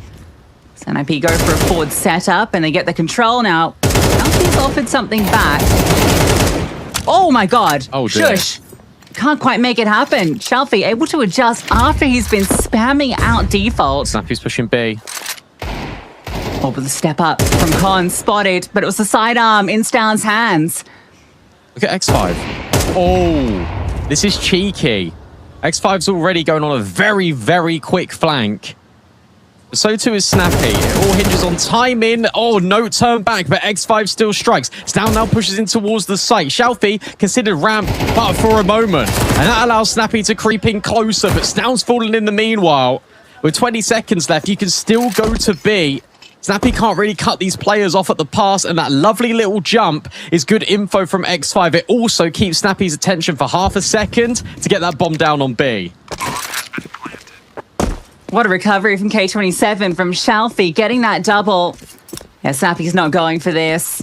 So NIP go for a forward setup, and they get the control now. Shalfie's offered something back. Oh my God! Oh dear. Shush! Can't quite make it happen. Shalfie able to adjust after he's been spamming out default. Snappy's pushing B. Oh, but the step up from Con spotted, but it was the sidearm in Stown's hands. Look at X5. Oh, this is cheeky. X5's already going on a very, very quick flank. So too is Snappy. It all hinges on timing. Oh, no turn back, but X5 still strikes. Stown now pushes in towards the site. Shalfie considered ramp, but for a moment. And that allows Snappy to creep in closer, but Stown's fallen in the meanwhile. With 20 seconds left, you can still go to B. Snappy can't really cut these players off at the pass, and that lovely little jump is good info from X5. It also keeps Snappy's attention for half a second to get that bomb down on B. What a recovery from K27 from Shalfie, getting that double. Yeah, Snappy's not going for this.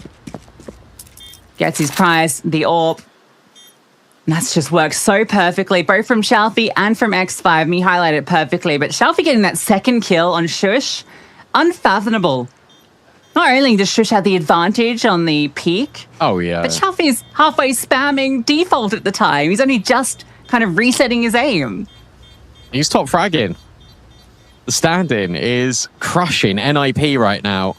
Gets his prize, the AWP. And that's just worked so perfectly, both from Shalfie and from X5. Me highlighted it perfectly, but Shalfie getting that second kill on Shush, unfathomable. Not only does Shush have the advantage on the peak, oh yeah, but Shalfie's halfway spamming default at the time. He's only just kind of resetting his aim. He's top fragging. The stand-in is crushing NIP right now.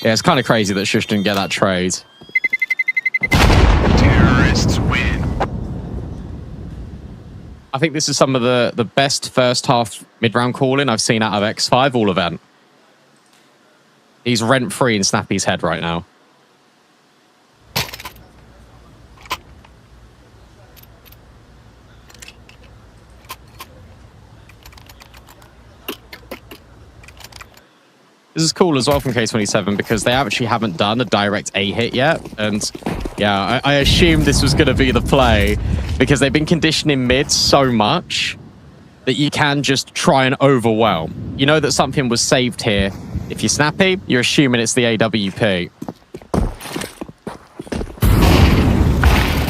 Yeah, it's kind of crazy that Shush didn't get that trade. Terrorists win. I think this is some of the best first half mid-round calling I've seen out of X5 all event. He's rent-free in Snappy's head right now. This is cool as well from K27 because they actually haven't done a direct A hit yet. And yeah, I assumed this was going to be the play because they've been conditioning mid so much that you can just try and overwhelm. You know that something was saved here. If you're Snappy, you're assuming it's the AWP.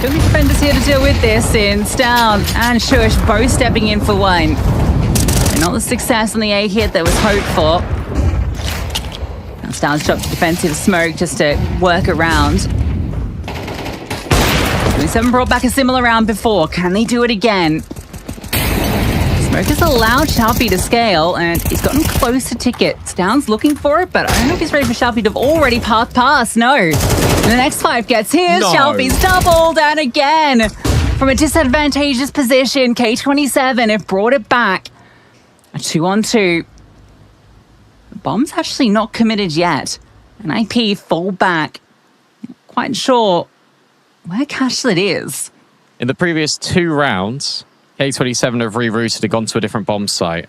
Two defenders here to deal with this in Stown and Shush both stepping in for one. And not the success on the A hit that was hoped for. Stown's dropped defensive smoke just to work around. 27 brought back a similar round before. Can they do it again? Smoke has allowed Shalfie to scale, and he's gotten close to ticket. Stown's looking for it, but I don't know if he's ready for Shalfie to have already passed past. No. And the next 5 gets his. No. Shalfie's doubled, and again. from a disadvantageous position. K27 have brought it back. A 2-on-2. The bomb's actually not committed yet. An IP fall back. Quite sure where Cashlet is. In the previous 2 rounds, K27 have rerouted and gone to a different bomb site.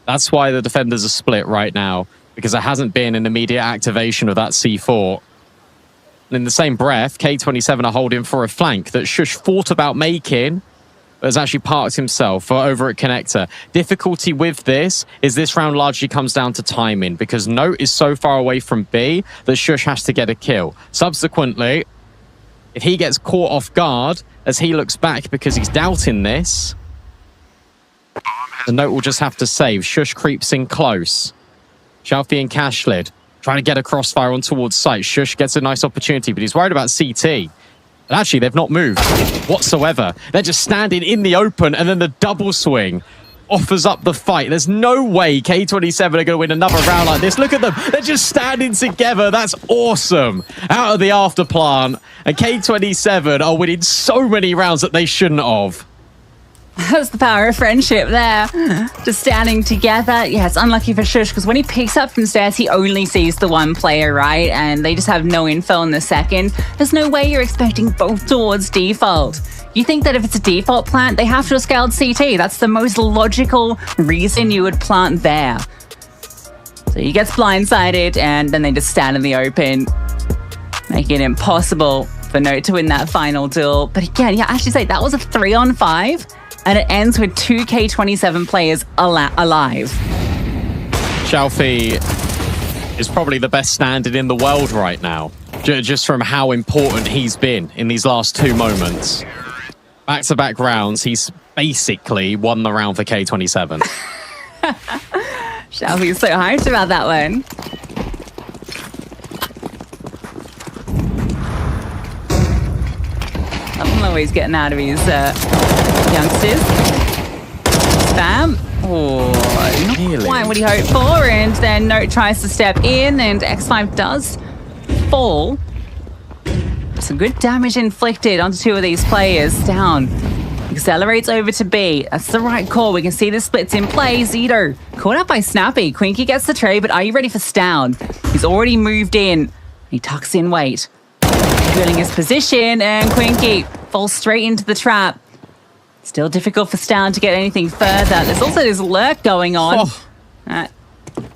That's why the defenders are split right now, because there hasn't been an immediate activation of that C4. And in the same breath, K27 are holding for a flank that Shush thought about making, but has actually parked himself over at Connector. Difficulty with this is this round largely comes down to timing, because Note is so far away from B that Shush has to get a kill. Subsequently, if he gets caught off guard as he looks back because he's doubting this, the Note will just have to save. Shush creeps in close. Xiaofi and Cashlid trying to get a crossfire on towards site. Shush gets a nice opportunity, but he's worried about CT. And actually, they've not moved whatsoever. They're just standing in the open, and then the double swing offers up the fight. There's no way K27 are going to win another round like this. Look at them. They're just standing together. That's awesome. Out of the after plant. And K27 are winning so many rounds that they shouldn't have. That's the power of friendship there. Just standing together. Yeah, it's unlucky for Shush because when he picks up from stairs, he only sees the one player, right? And they just have no info on the second. There's no way you're expecting both towards default. You think that if it's a default plant, they have to have scaled CT. That's the most logical reason you would plant there. So he gets blindsided and then they just stand in the open, making it impossible for Note to win that final duel. But again, yeah, I should say that was a 3-on-5. And it ends with 2 K27 players alive. Xiaofi is probably the best standard in the world right now, just from how important he's been in these last 2 moments. Back-to-back rounds, he's basically won the round for K27. Xiaofi's so hyped about that one. I'm always getting out of his youngsters. Spam. Oh, not quite what he hoped for. And then Note tries to step in and X5 does fall. Some good damage inflicted onto 2 of these players. Down. Accelerates over to B. That's the right call. We can see the splits in play. Zito caught up by Snappy. Quinky gets the trade, but are you ready for Stown? He's already moved in. He tucks in weight. Feeling his position, and Quinky falls straight into the trap. Still difficult for Stown to get anything further. There's also this lurk going on. Oh.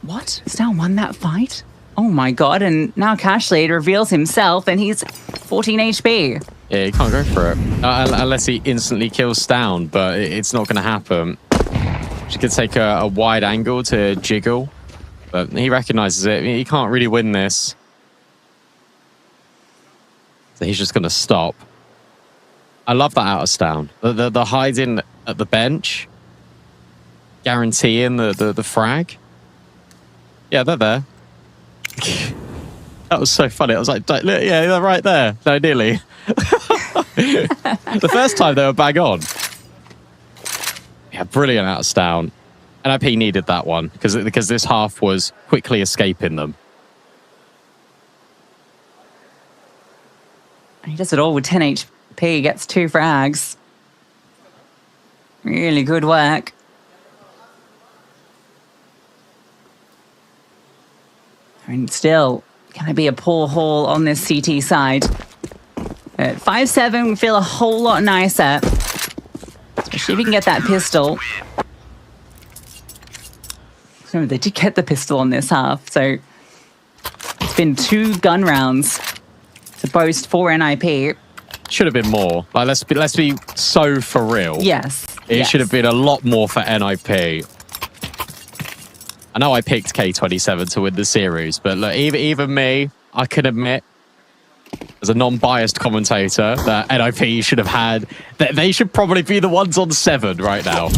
What? Stown won that fight? Oh my god, and now Cashlid reveals himself, and he's 14 HP. Yeah, he can't go for it. Unless he instantly kills Stown, but it's not going to happen. She could take a wide angle to jiggle, but he recognizes it. He can't really win this. So he's just going to stop. I love that out of Stown. The hiding at the bench, guaranteeing the frag. Yeah, they're there. That was so funny. I was like, yeah, they're right there. No, nearly. The first time they were bang on. Yeah, brilliant out of Stown. NIP needed that one because this half was quickly escaping them. He does it all with 10 HP, gets 2 frags. Really good work. And still, gonna be a poor haul on this CT side. At 5-7, we feel a whole lot nicer. Especially if you can get that pistol. So they did get the pistol on this half, so it's been 2 gun rounds to boast for NIP. Should have been more. Like, let's be so for real. Yes. It should have been a lot more for NIP. I know I picked K27 to win the series, but look, even me, I can admit, as a non-biased commentator, that NIP should have had... They should probably be the ones on 7 right now.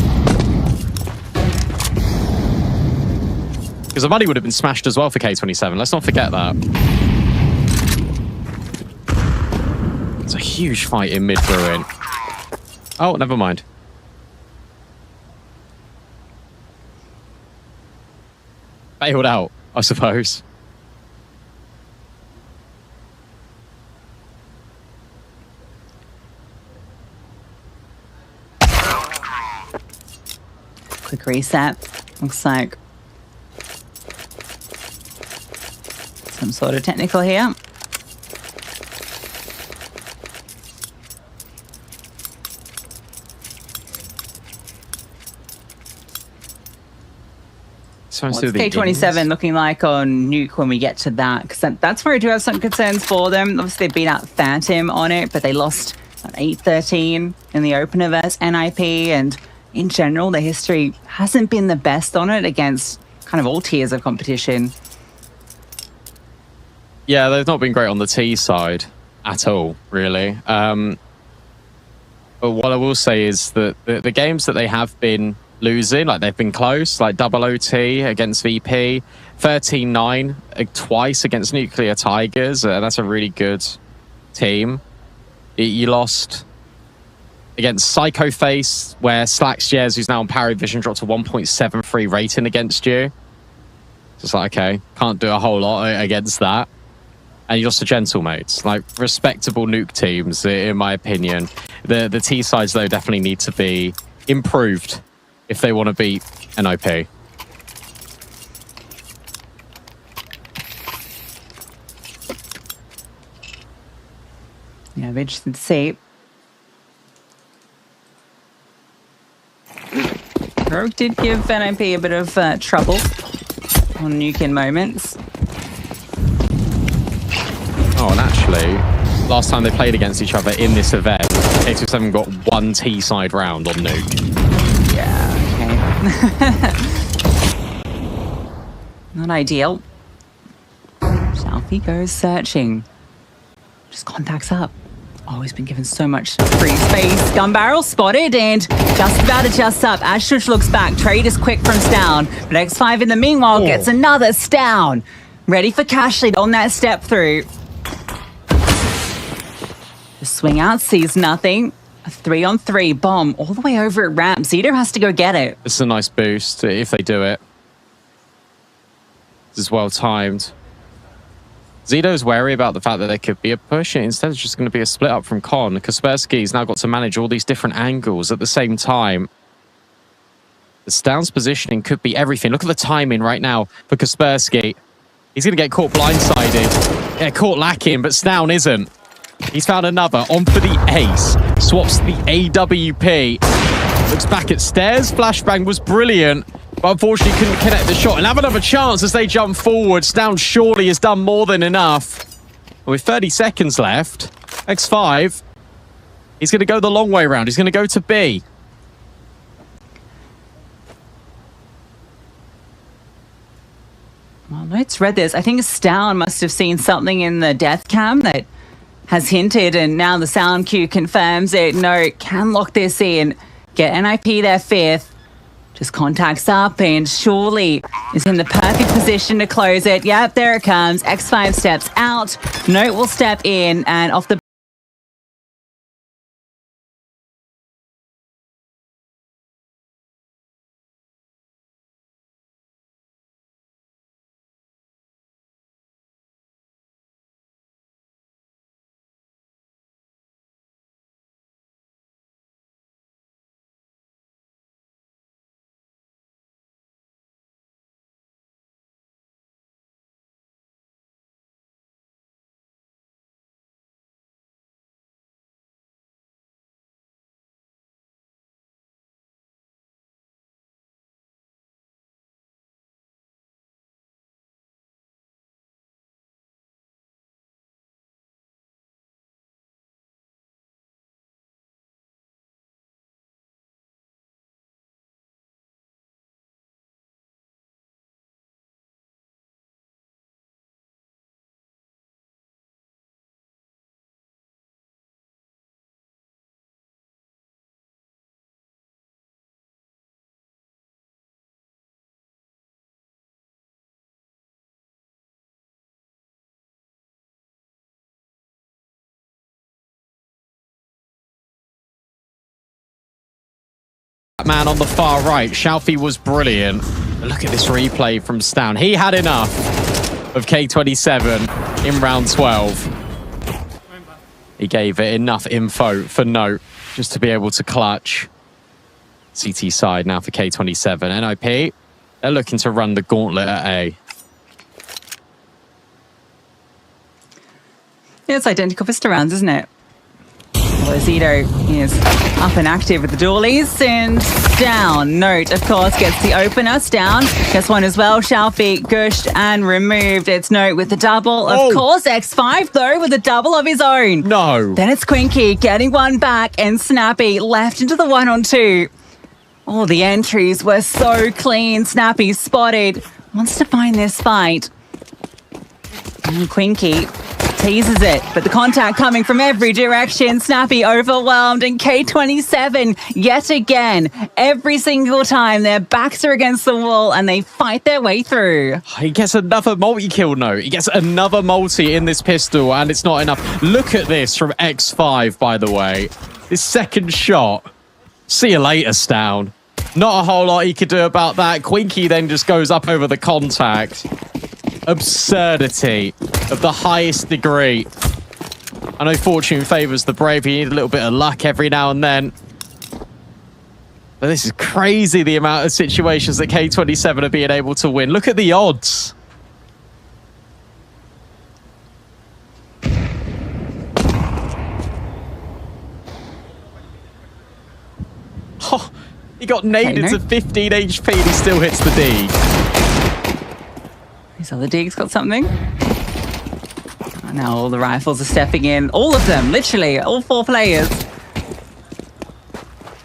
Because the money would have been smashed as well for K27. Let's not forget that. It's a huge fight in mid-ruin. Oh, never mind. Bailed out, I suppose. Quick reset. Looks like some sort of technical here. What's K27 looking like on Nuke when we get to that? Because that's where I do have some concerns for them. Obviously, they beat out Phantom on it, but they lost 8-13 in the opener versus NIP. And in general, their history hasn't been the best on it against kind of all tiers of competition. Yeah, they've not been great on the T side at all, really. But what I will say is that the games that they have been losing, like they've been close, like double OT against VP, 13-9 twice against Nuclear Tigers. That's a really good team. You lost against Psycho Face, where Slack's who's now on Parry Vision, dropped to 1.73 rating against you. Just like, okay, can't do a whole lot against that. And you lost to Gentlemates, like respectable nuke teams, in my opinion. The T sides, though, definitely need to be improved if they want to beat NOP. Yeah, I'm interested to see. Rogue did give NIP a bit of trouble on nuke in moments. Oh, and actually, last time they played against each other in this event, K27 got one T-side round on nuke. Yeah, okay. Not ideal. Southie goes searching. Just contacts up. Oh, he's been given so much free space. Gun barrel spotted and just about adjusts up. Ashush looks back. Trade is quick from Stown. But X5 in the meanwhile gets another Stown. Ready for cash lead on that step through. The swing out sees nothing. A 3-on-3 bomb all the way over at ramp. Zito has to go get it. This is a nice boost if they do it. This is well timed. Zito's wary about the fact that there could be a push. Instead, it's just going to be a split up from Con. Kaspersky's now got to manage all these different angles at the same time. The Stown's positioning could be everything. Look at the timing right now for Kaspersky. He's going to get caught blindsided. Yeah, caught lacking, but Stown isn't. He's found another. On for the ace. Swaps the AWP. Looks back at stairs. Flashbang was brilliant, but unfortunately couldn't connect the shot. And have another chance as they jump forward. Stown surely has done more than enough. With 30 seconds left, X5, he's going to go the long way round. He's going to go to B. Well, let's read this. I think Stown must have seen something in the death cam that has hinted, and now the sound cue confirms it. No, can lock this in. Get NIP their fifth. Just contacts up and surely is in the perfect position to close it. Yep, there it comes. X5 steps out. Note will step in and off the man on the far right, Shalfie was brilliant. Look at this replay from Stown. He had enough of K27 in round 12. He gave it enough info for Note just to be able to clutch. CT side now for K27. NIP, they're looking to run the gauntlet at A. Yeah, it's identical for rounds, isn't it? Although Zito is up and active with the dualies and down. Note, of course, gets the opener. Down. Gets one as well. Shalfie gushed and removed. It's Note with the double. Of course, X5, though, with a double of his own. No. Then it's Quinky getting one back and Snappy left into the 1-on-2. Oh, the entries were so clean. Snappy spotted. Wants to find this fight. And Quinky teases it, but the contact coming from every direction. Snappy overwhelmed, and K27 yet again. Every single time their backs are against the wall and they fight their way through. He gets another multi-kill note. He gets another multi in this pistol, and it's not enough. Look at this from X5, by the way. His second shot. See you later, Stown. Not a whole lot he could do about that. Quinky then just goes up over the contact. Absurdity of the highest degree. I know fortune favors the brave. You need a little bit of luck every now and then. But this is crazy, the amount of situations that K27 are being able to win. Look at the odds. Oh, he got naded to 15 HP and he still hits the D. These other digs got something. Now all the rifles are stepping in. All of them, literally, all 4 players.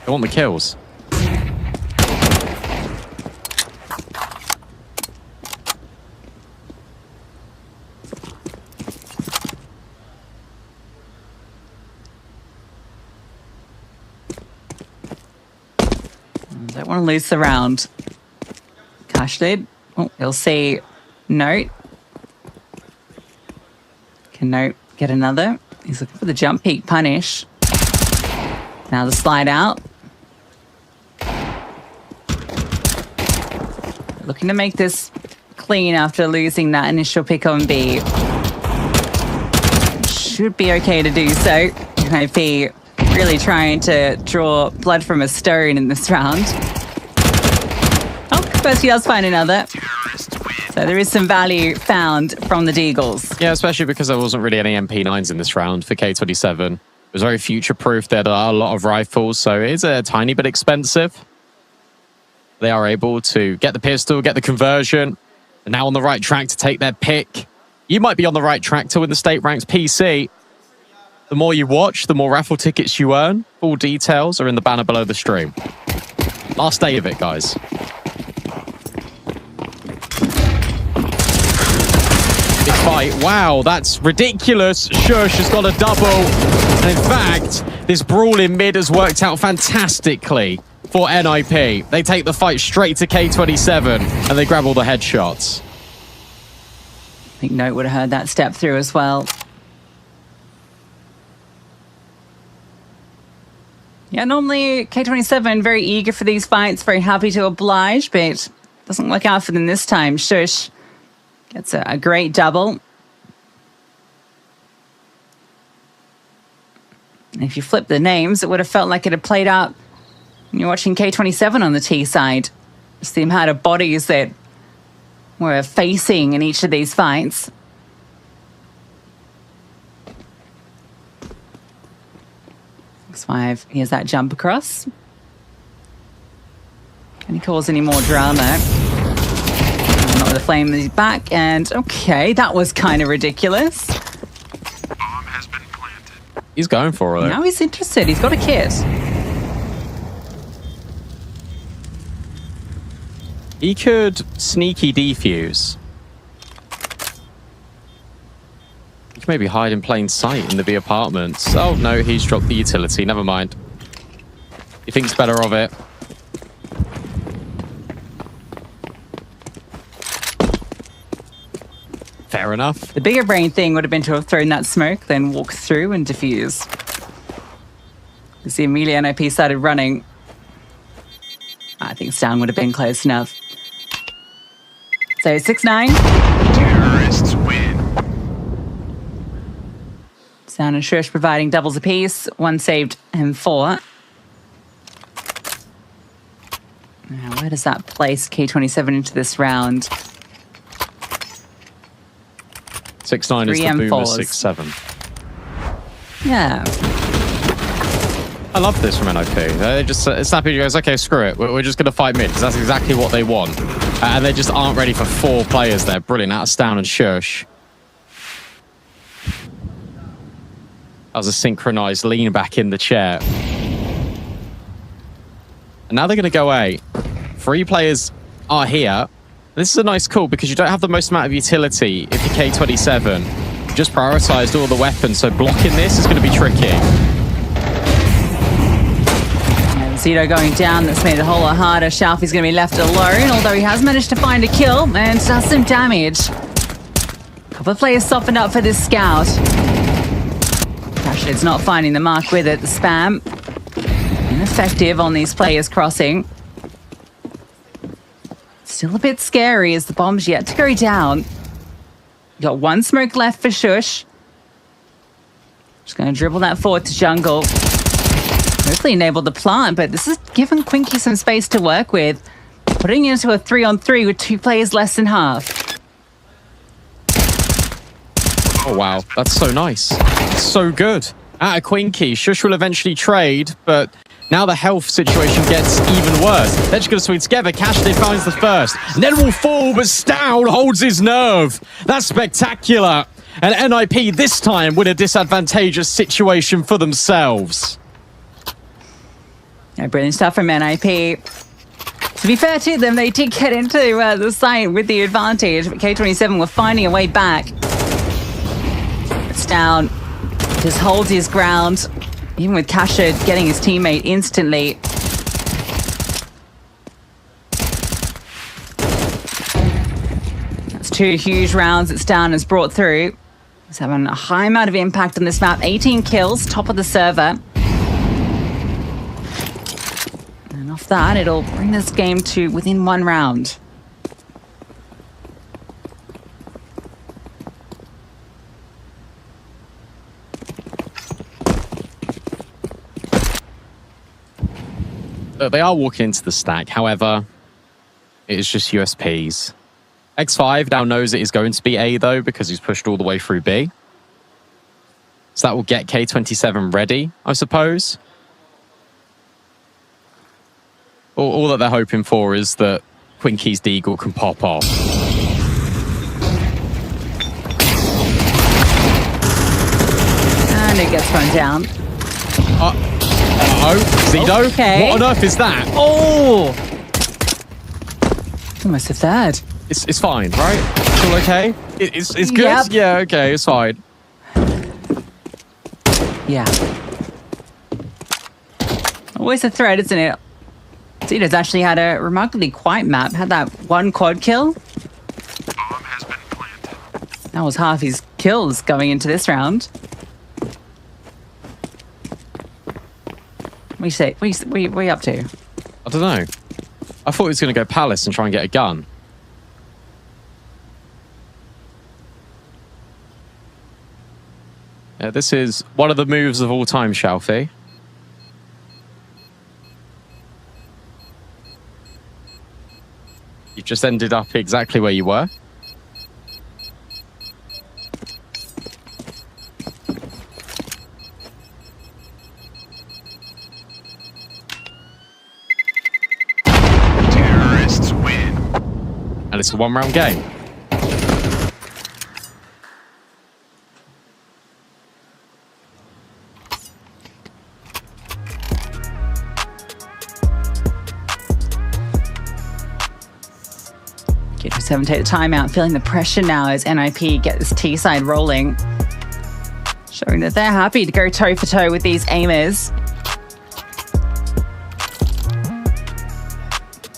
They want the kills. Don't want to lose the round. Cash did. Oh, you'll see Note. Can Note get another? He's looking for the jump peak punish. Now the slide out. Looking to make this clean after losing that initial pick on B. Should be okay to do so. IP really trying to draw blood from a stone in this round. Oh, first he does find another. So there is some value found from the Deagles. Yeah, especially because there wasn't really any MP9s in this round for K27. It was very future-proof. There are a lot of rifles, so it is a tiny bit expensive. They are able to get the pistol, get the conversion, and now on the right track to take their pick. You might be on the right track to win the state ranks PC. The more you watch, the more raffle tickets you earn. Full details are in the banner below the stream. Last day of it, guys. Big fight. Wow, that's ridiculous. Shush has got a double. And in fact, this brawl in mid has worked out fantastically for NIP. They take the fight straight to K27 and they grab all the headshots. I think Note would have heard that step through as well. Yeah, normally K27 very eager for these fights, very happy to oblige, but doesn't work out for them this time. Shush gets a great double. And if you flip the names, it would have felt like it had played out when you're watching K27 on the T side. Just the amount of bodies that were facing in each of these fights. X5, here's that jump across. Can he cause any more drama? Not with the flame in his back, and okay, that was kind of ridiculous. Bomb has been planted. He's going for it. Now he's interested, he's got a kit. He could sneaky defuse. He could maybe hide in plain sight in the B apartments. Oh no, he's dropped the utility. Never mind. He thinks better of it. Fair enough. The bigger brain thing would have been to have thrown that smoke, then walk through and defuse. You see, immediately NIP started running. I think Stan would have been close enough. So 6-9. Terrorists win. Stan and Shush providing doubles apiece. One saved and 4. Now, where does that place K27 into this round? 6-9 is the 3 boomer, M4s. 6-7. Yeah. I love this from NIP. They just Snappy goes, okay, screw it. We're just going to fight mid because that's exactly what they want. And they just aren't ready for 4 players there. Brilliant. Out of Stown and Shush. That was a synchronized lean back in the chair. And now they're going to go A. 3 players are here. This is a nice call because you don't have the most amount of utility if you're K27. You just prioritized all the weapons, so blocking this is going to be tricky. And Zito going down, that's made it a whole lot harder. Shalfie's going to be left alone, although he has managed to find a kill and does some damage. A couple of players softened up for this scout. Rashid's not finding the mark with it. The spam ineffective on these players crossing. Still a bit scary as the bomb's yet to go down. Got 1 smoke left for Shush. Just going to dribble that forward to jungle. Hopefully enable the plant, but this is giving Quinky some space to work with. Putting into a 3-on-3 with 2 players less than half. Oh, wow. That's so nice. So good. Out of Quinky, Shush will eventually trade, but now the health situation gets even worse. They're just going to swing together. Cashday finds the first. Ned will fall, but Stown holds his nerve. That's spectacular. And NIP this time with a disadvantageous situation for themselves. Yeah, brilliant stuff from NIP. To be fair to them, they did get into the site with the advantage, but K27 were finding a way back. Stown just holds his ground. Even with Kasha getting his teammate instantly. That's 2 huge rounds that Stown has brought through. He's having a high amount of impact on this map. 18 kills, top of the server. And off that, it'll bring this game to within 1 round. They are walking into the stack. However, it is just USPs. X5 now knows it is going to be A, though, because he's pushed all the way through B. So that will get K27 ready, I suppose. All that they're hoping for is that Quinky's Deagle can pop off. And it gets run down. Uh-oh, Zito? Okay. What on earth is that? Oh! Almost a third. It's fine, right? It's all okay? It's good? Yep. Yeah, okay, it's fine. Yeah. Always a threat, isn't it? Zito's actually had a remarkably quiet map. Had that 1 quad kill. Bomb has been planted. That was half his kills going into this round. What do you say? What are you up to? I don't know. I thought he was going to go Palace and try and get a gun. Yeah, this is one of the moves of all time, Shalfie. You've just ended up exactly where you were. Terrorists win. And it's a 1-round game. K27 take the timeout, feeling the pressure now as NIP get this T side rolling. Showing that they're happy to go toe for toe with these aimers.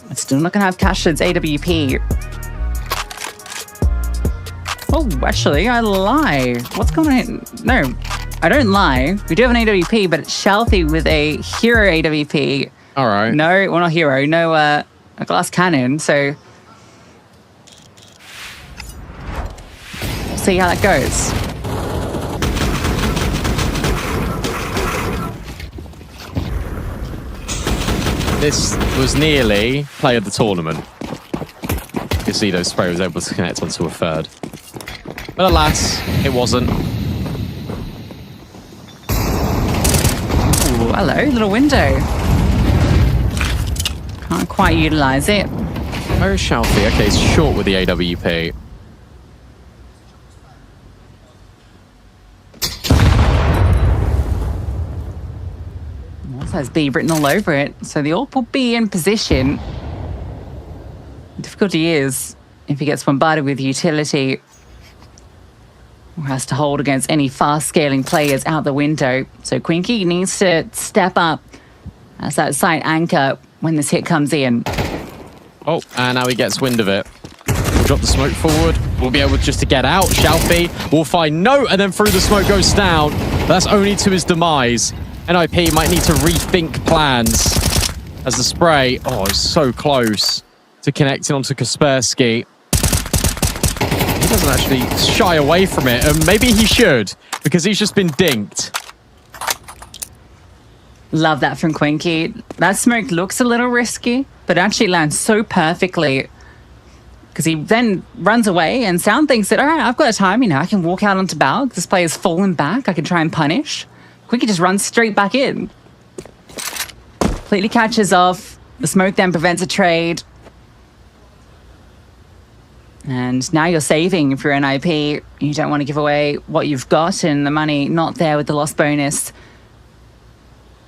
But still not going to have Kashid's AWP. Oh, actually, I lie. What's going on? No, I don't lie. We do have an AWP, but it's Shalfie with a hero AWP. All right. No, well, not hero. No, a glass cannon. So we'll see how that goes. this was nearly play of the tournament. Zedo's spray was able to connect onto a third. But alas, it wasn't. Ooh, hello, little window. Can't quite utilize it. Where is Shalfie? Okay, he's short with the AWP. Also has B written all over it, so the AWP will be in position. The difficulty is if he gets bombarded with utility or has to hold against any fast scaling players out the window. So Quinky needs to step up as that site anchor when this hit comes in. Oh, and now he gets wind of it. We'll drop the smoke forward. We'll be able just to get out. Shalfie will find no, and then through the smoke goes down. That's only to his demise. NIP might need to rethink plans as the spray, oh, is so close to connecting onto Kaspersky. He doesn't actually shy away from it, and maybe he should, because he's just been dinked. Love that from Quinky. That smoke looks a little risky, but actually lands so perfectly because he then runs away and Sound thinks that, all right, I've got time, I can walk out onto Balg. This player's fallen back. I can try and punish. Quinky just runs straight back in. Completely catches off. The smoke then prevents a trade. And now you're saving if you're NIP. You don't want to give away what you've got and the money not there with the loss bonus.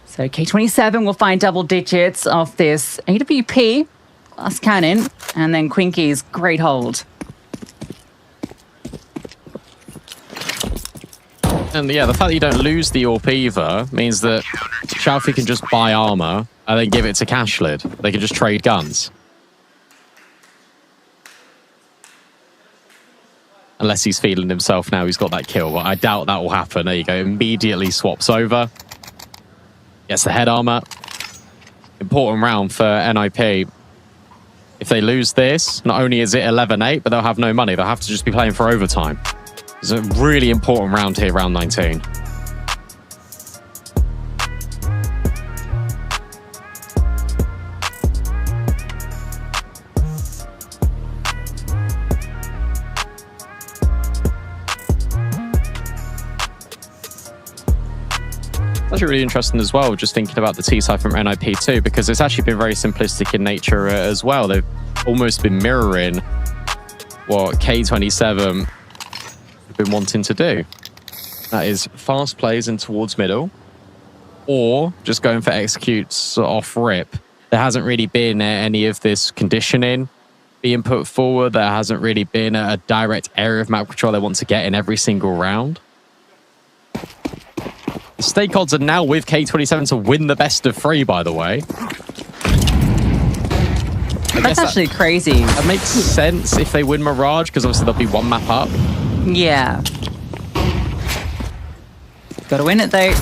So K27 will find double digits off this AWP, glass cannon, and then Quinky's great hold. And yeah, the fact that you don't lose the AWP either means that Shalfie can just buy armor and then give it to Cashlid. They can just trade guns. Unless he's feeling himself now, he's got that kill, but I doubt that will happen. There you go, immediately swaps over. Gets the head armor. Important round for NIP. If they lose this, not only is it 11-8, but they'll have no money. They'll have to just be playing for overtime. It's a really important round here, round 19. That's really interesting as well, just thinking about the T-side from NIP too, because it's actually been very simplistic in nature as well. They've almost been mirroring what K27 have been wanting to do. That is fast plays in towards middle, or just going for executes off rip. There hasn't really been any of this conditioning being put forward. There hasn't really been a direct area of map control they want to get in every single round. The stake odds are now with K27 to win the best of 3, by the way. That's actually crazy. That makes sense if they win Mirage, because obviously there'll be one map up. Yeah. Gotta win it, though.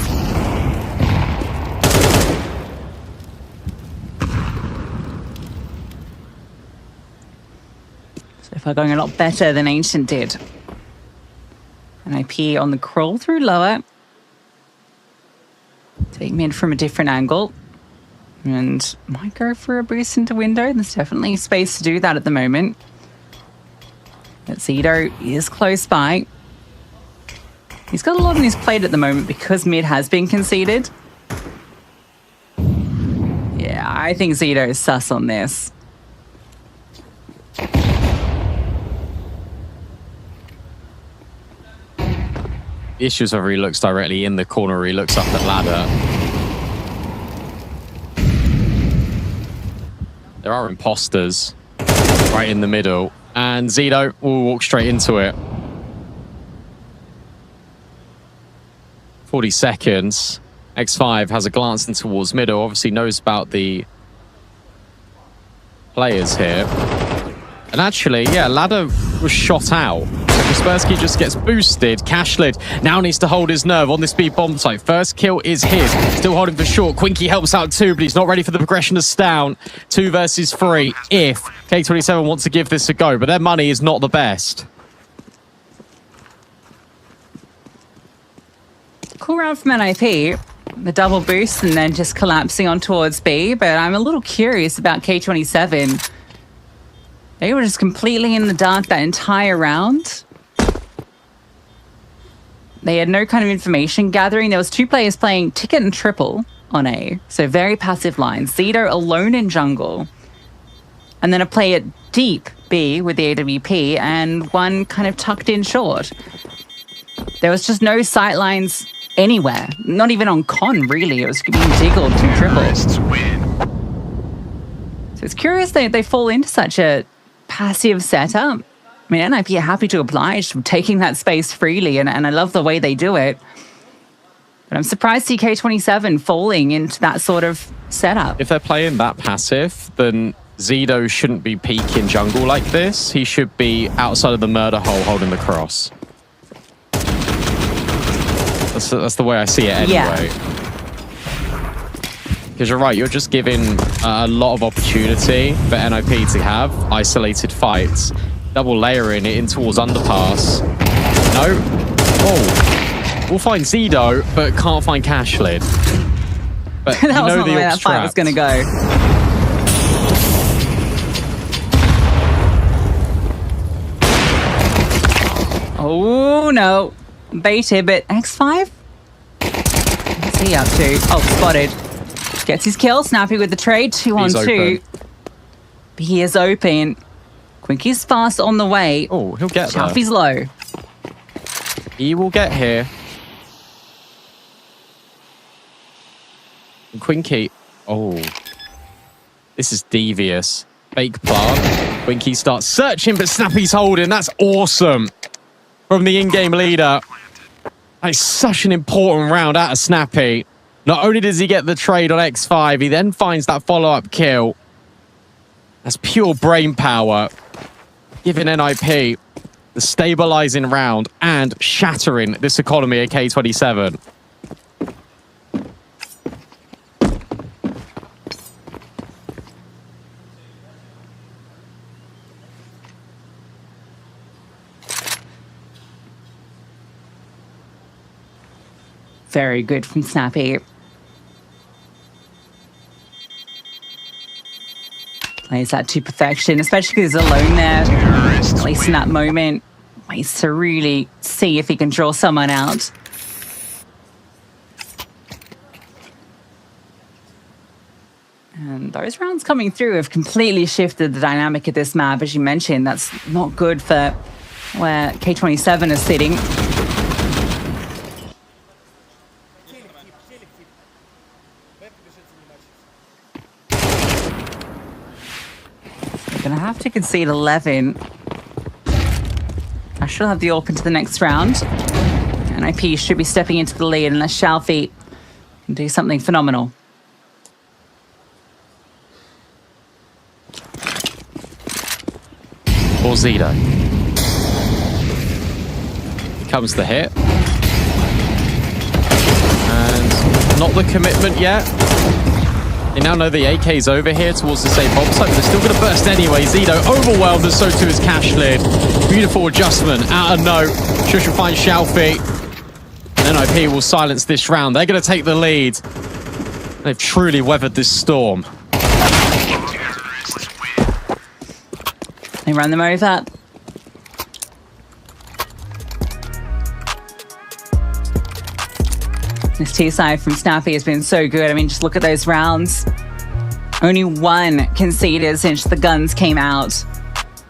So far going a lot better than Ancient did. NIP on the crawl through lower. Take mid from a different angle. And might go for a boost into window. There's definitely space to do that at the moment. But Zedo is close by. He's got a lot on his plate at the moment because mid has been conceded. Yeah, I think Zedo is sus on this. The issue is whether he looks directly in the corner or he looks up the ladder. There are imposters right in the middle, and Zedo will walk straight into it. 40 seconds. X5 has a glance in towards middle, obviously knows about the players here. And actually, yeah, ladder was shot out. Kaspersky just gets boosted. Cashlid now needs to hold his nerve on this speed bomb site. First kill is his. Still holding for short. Quinky helps out too, but he's not ready for the progression to Stown. 2 versus 3 if K27 wants to give this a go, but their money is not the best. Cool round from NIP. the double boost and then just collapsing on towards B. But I'm a little curious about K27. They were just completely in the dark that entire round. They had no kind of information gathering. There was 2 players playing ticket and triple on A. So very passive lines. Zito alone in jungle. And then a player deep B with the AWP and one kind of tucked in short. There was just no sight lines anywhere. Not even on con, really. It was being diggled from triple. So it's curious they fall into such a passive setup. I mean, NIP are happy to oblige, taking that space freely, and I love the way they do it. But I'm surprised to see K27 falling into that sort of setup. If they're playing that passive, then Zito shouldn't be peeking jungle like this. He should be outside of the murder hole holding the cross. That's the way I see it anyway. Because you're right, you're just giving a lot of opportunity for NIP to have isolated fights. Double layering it in towards underpass. No. Oh. We'll find Zito, but can't find Cashlid. But that was not the way that fight was going to go. Oh, no. Baited, but X5? What's he up to? Oh, spotted. Gets his kill. Snappy with the trade. 2 on 2. But he is open. Quinky's fast on the way. Oh, he'll get there. Chaffy's low. He will get here. And Quinky. Oh. This is devious. Fake plant. Quinky starts searching, but Snappy's holding. That's awesome. From the in-game leader. That's such an important round out of Snappy. Not only does he get the trade on X5, he then finds that follow-up kill. That's pure brain power. Giving NIP the stabilizing round and shattering this economy at K27. Very good from Snappy. Plays that to perfection, especially because he's alone there. At least in that moment, waits to really see if he can draw someone out. And those rounds coming through have completely shifted the dynamic of this map. As you mentioned, that's not good for where K27 is sitting. Gonna have to concede 11. I should have the AWP into the next round. NIP should be stepping into the lead unless Shalfie can do something phenomenal. Or Zito. Here comes the hit. And not the commitment yet. They now know the AK's over here towards the same bomb site, but they're still going to burst anyway. Zito overwhelmed, and so too is Cashlid. Beautiful adjustment out of no. Shush will find Shalfie. And NIP will silence this round. They're going to take the lead. They've truly weathered this storm. They run them over. This T-side from Snappy has been so good. I mean, just look at those rounds. Only one conceded since the guns came out.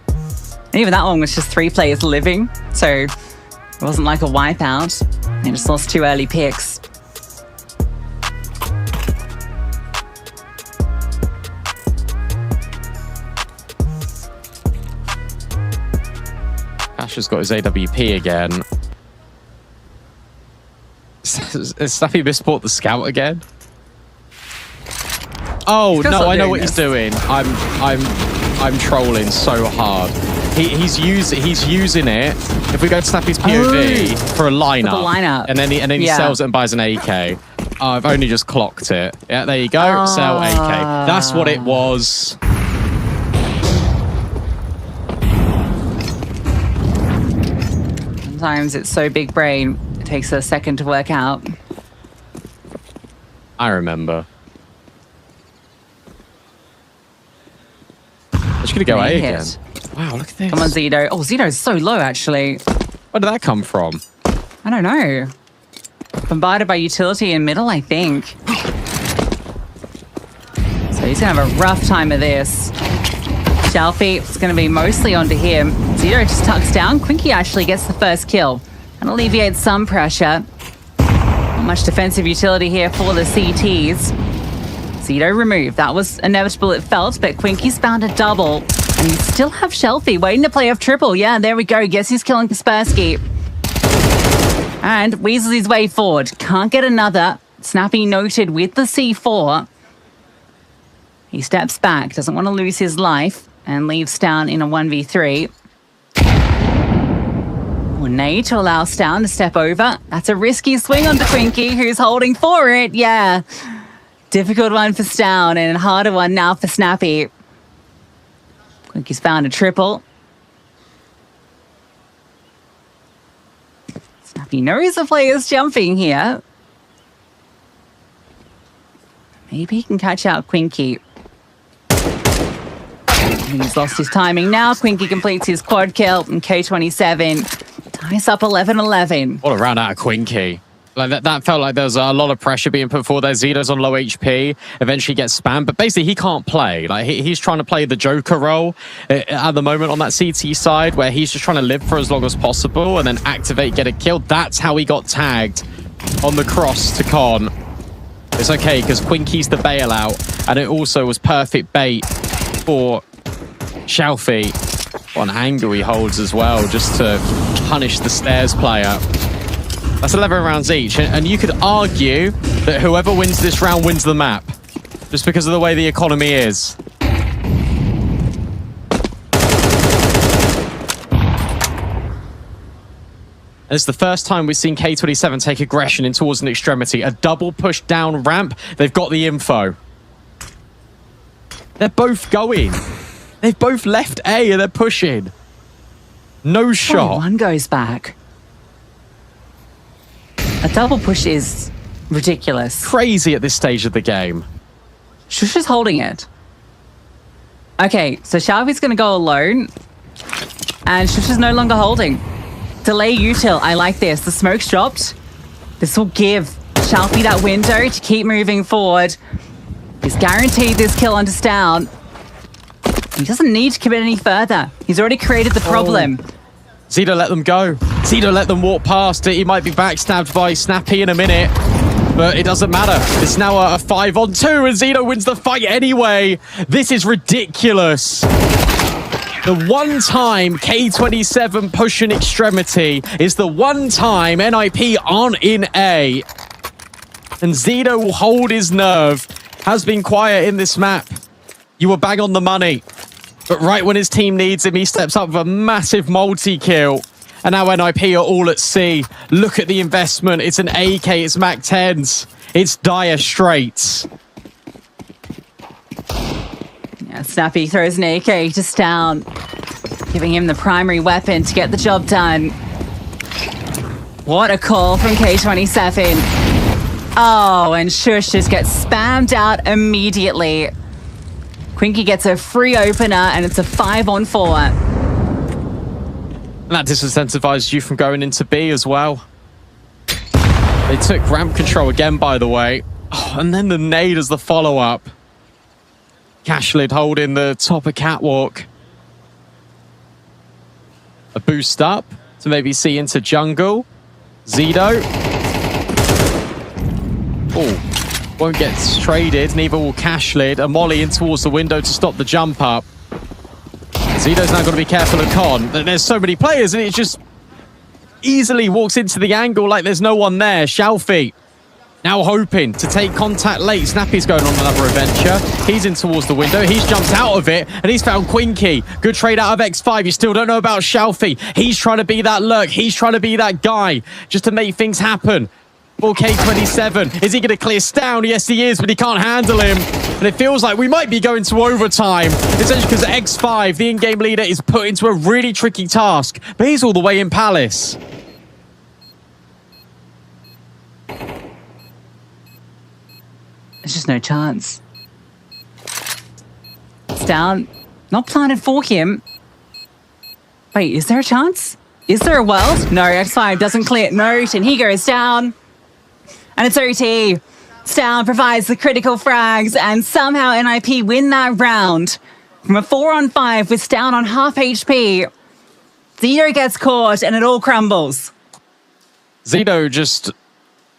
And even that one was just 3 players living. So it wasn't like a wipeout. They just lost 2 early picks. Ash has got his AWP again. Is Snappy misport the scout again? Oh no, I know what he's doing. I'm trolling so hard. He's using it. If we go to Snappy's POV for a lineup, and then he sells it and buys an AK. Oh, I've only just clocked it. Yeah, there you go. Sell AK. That's what it was. Sometimes it's so big brain, it takes a second to work out. I remember. I'm just going to go A again. Wow, look at this. Come on, Zito. Oh, Zito's so low, actually. Where did that come from? I don't know. Bombarded by utility in middle, I think. So he's going to have a rough time of this. Shelfie is going to be mostly onto him. Zito just tucks down. Quinky actually gets the first kill and alleviates some pressure. Not much defensive utility here for the CTs. Zito removed. That was inevitable, it felt, but Quinky's found a double. And you still have Shelfie waiting to play off triple. Yeah, there we go. Guess who's killing Kaspersky? And weasels his way forward. Can't get another. Snappy noted with the C4. He steps back, doesn't want to lose his life, and leaves Stown in a 1v3. Nade to allow Stown to step over. That's a risky swing onto Quinky, who's holding for it. Yeah. Difficult one for Stown and a harder one now for Snappy. Quinky's found a triple. Snappy knows the player's jumping here. Maybe he can catch out Quinky. He's lost his timing now. Quinky completes his quad kill, and K27 ties up 11-11. What a round out of Quinky. Like that felt like there was a lot of pressure being put forward there. Zito's on low HP, eventually gets spammed, but basically he can't play. Like he's trying to play the Joker role at the moment on that CT side, where he's just trying to live for as long as possible and then activate, get a kill. That's how he got tagged on the cross to Con. It's okay, because Quinky's the bailout, and it also was perfect bait for Shelfie. What an angle he holds as well, just to punish the stairs player. That's 11 rounds each, and you could argue that whoever wins this round wins the map, just because of the way the economy is. And it's the first time we've seen K27 take aggression in towards an extremity. A double push down ramp. They've got the info. They're both going. They've both left A and they're pushing. No shot. One goes back. A double push is ridiculous. Crazy at this stage of the game. Shush is holding it. Okay, so Shelfie's going to go alone. And Shush is no longer holding. Delay util. I like this. The smoke's dropped. This will give Shelfie that window to keep moving forward. He's guaranteed this kill onto Stown. He doesn't need to commit any further. He's already created the problem. Zito let them go. Zito let them walk past it. He might be backstabbed by Snappy in a minute, but it doesn't matter. It's now a 5-on-2 and Zito wins the fight anyway. This is ridiculous. The one time K27 push an extremity is the one time NIP aren't in A. And Zito will hold his nerve. Has been quiet in this map. You were bang on the money. But right when his team needs him, he steps up with a massive multi-kill. And now NIP are all at C. Look at the investment. It's an AK, it's Mac 10s. It's dire straits. Yeah, Snappy throws an AK to Stown, giving him the primary weapon to get the job done. What a call from K27. Oh, and Shush just gets spammed out immediately. Quinky gets a free opener, and it's a 5-on-4. And that disincentivized you from going into B as well. They took ramp control again, by the way. Oh, and then the nade as the follow-up. Cashlid holding the top of Catwalk. A boost up to maybe see into jungle. Zito. Oh, won't get traded. Neither will Cashlid. A molly in towards the window to stop the jump up. Zito's now got to be careful of Con. There's so many players and it just easily walks into the angle like there's no one there. Shelfie now hoping to take contact late. Snappy's going on another adventure. He's in towards the window. He's jumped out of it and he's found Quinky. Good trade out of X5. You still don't know about Shelfie. He's trying to be that lurk. He's trying to be that guy just to make things happen. For K27, is he going to clear Stown? Yes, he is, but he can't handle him. And it feels like we might be going to overtime. Essentially because X5, the in-game leader, is put into a really tricky task. But he's all the way in Palace. There's just no chance. It's down. Not planted for him. Wait, is there a chance? Is there a world? No, X5 doesn't clear note, and he goes down. And it's OT. Stown provides the critical frags, and somehow NIP win that round. From a 4-on-5 with Stown on half HP, Zito gets caught, and it all crumbles. Zito just...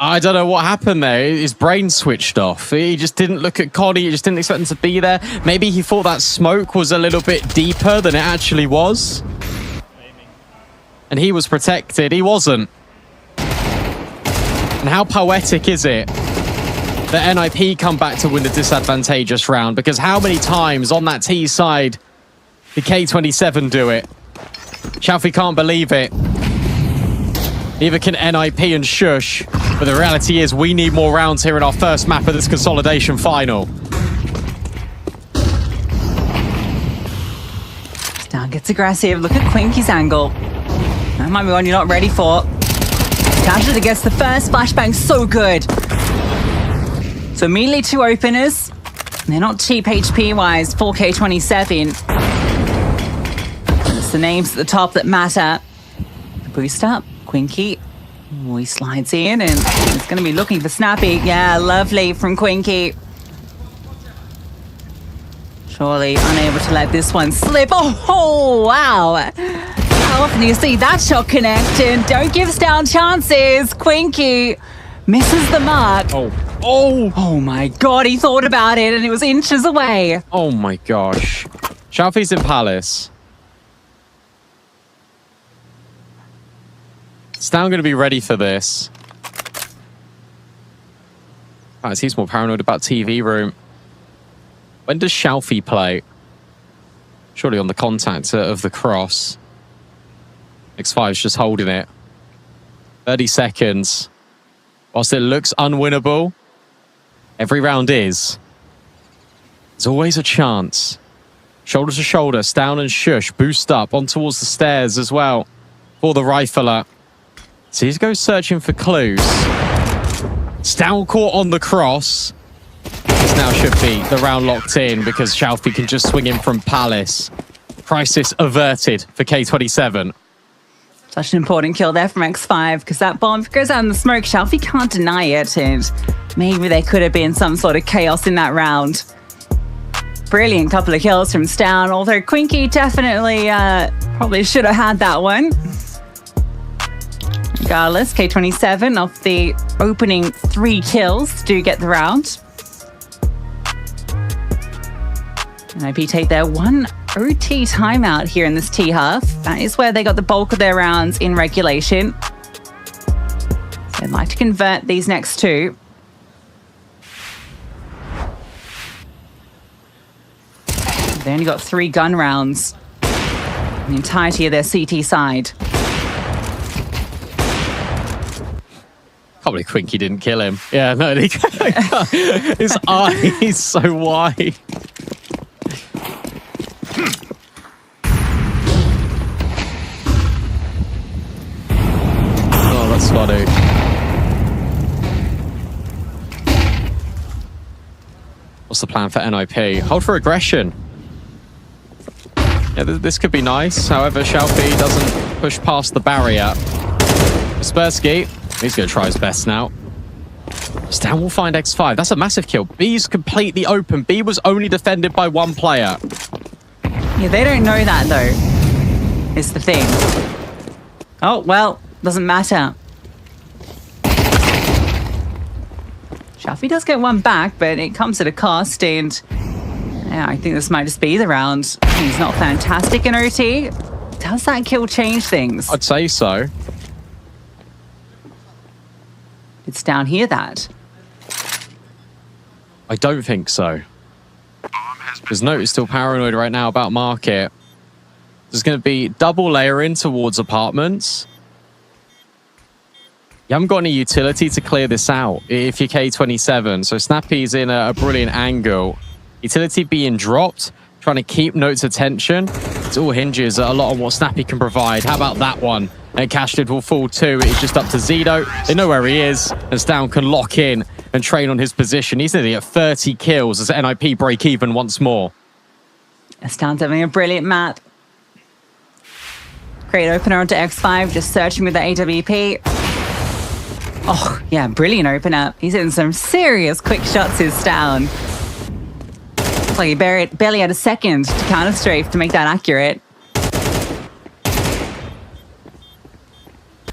I don't know what happened there. His brain switched off. He just didn't look at Connie. He just didn't expect him to be there. Maybe he thought that smoke was a little bit deeper than it actually was. And he was protected. He wasn't. And how poetic is it that NIP come back to win the disadvantageous round? Because how many times on that T side did K27 do it? Xiaofi can't believe it. Neither can NIP and Shush. But the reality is we need more rounds here in our first map of this consolidation final. Stown gets aggressive. Look at Quinky's angle. That might be one you're not ready for. Casualty gets the first flashbang, so good. So immediately 2 openers. They're not cheap HP-wise, 4K27. It's the names at the top that matter. The boost up, Quinky. Oh, he slides in and he's going to be looking for Snappy. Yeah, lovely from Quinky. Surely unable to let this one slip. Oh, wow. How often do you see that shot connect? And don't give Stown chances. Quinky misses the mark. Oh my God, he thought about it and it was inches away. Oh my gosh. Xiaofi's in Palace. Stown going to be ready for this. He's more paranoid about TV room. When does Xiaofi play? Surely on the contact of the cross. X5's just holding it. 30 seconds. Whilst it looks unwinnable, every round is. There's always a chance. Shoulder to shoulder, Stown and Shush boost up on towards the stairs as well for the rifler. So he goes searching for clues. Stown caught on the cross. This now should be the round locked in because Xiaofi can just swing in from Palace. Crisis averted for K27. Such an important kill there from X5 because that bomb goes out in the smoke. Xiaofi can't deny it, and maybe there could have been some sort of chaos in that round. Brilliant couple of kills from Stown, although Quinky definitely probably should have had that one. Regardless, K27 off the opening 3 kills do get the round. NIP take their 1 OT timeout here in this T-half. That is where they got the bulk of their rounds in regulation. So they'd like to convert these next 2. They only got 3 gun rounds in the entirety of their CT side. Probably Quinky didn't kill him. Yeah, no, his eye is so wide. Oh, that's funny. What's the plan for NIP? Hold for aggression. Yeah, this could be nice. However, Xiaofi doesn't push past the barrier. Kaspersky, he's going to try his best now. Stan will find X5. That's a massive kill. B's completely open. B was only defended by 1 player. Yeah, they don't know that, though, is the thing. Oh, well, doesn't matter. Xiaofi does get 1 back, but it comes at a cost, and yeah, I think this might just be the round. He's not fantastic in OT. Does that kill change things? I'd say so. It's down here that. I don't think so. Because Note is still paranoid right now about market. There's going to be double layering towards apartments. You haven't got any utility to clear this out if you're K27. So Snappy's in a brilliant angle. Utility being dropped, trying to keep Note's attention. It all hinges a lot on what Snappy can provide. How about that one? And Cashtid will fall too. It's just up to Zito. They know where he is, and Stown can lock in and train on his position. He's nearly at 30 kills as NIP break even once more. Stan's having a brilliant map. Great opener onto X5, just searching with the AWP. Oh, yeah, brilliant opener. He's hitting some serious quick shots, his Stan. Looks like he barely had a second to counter strafe to make that accurate.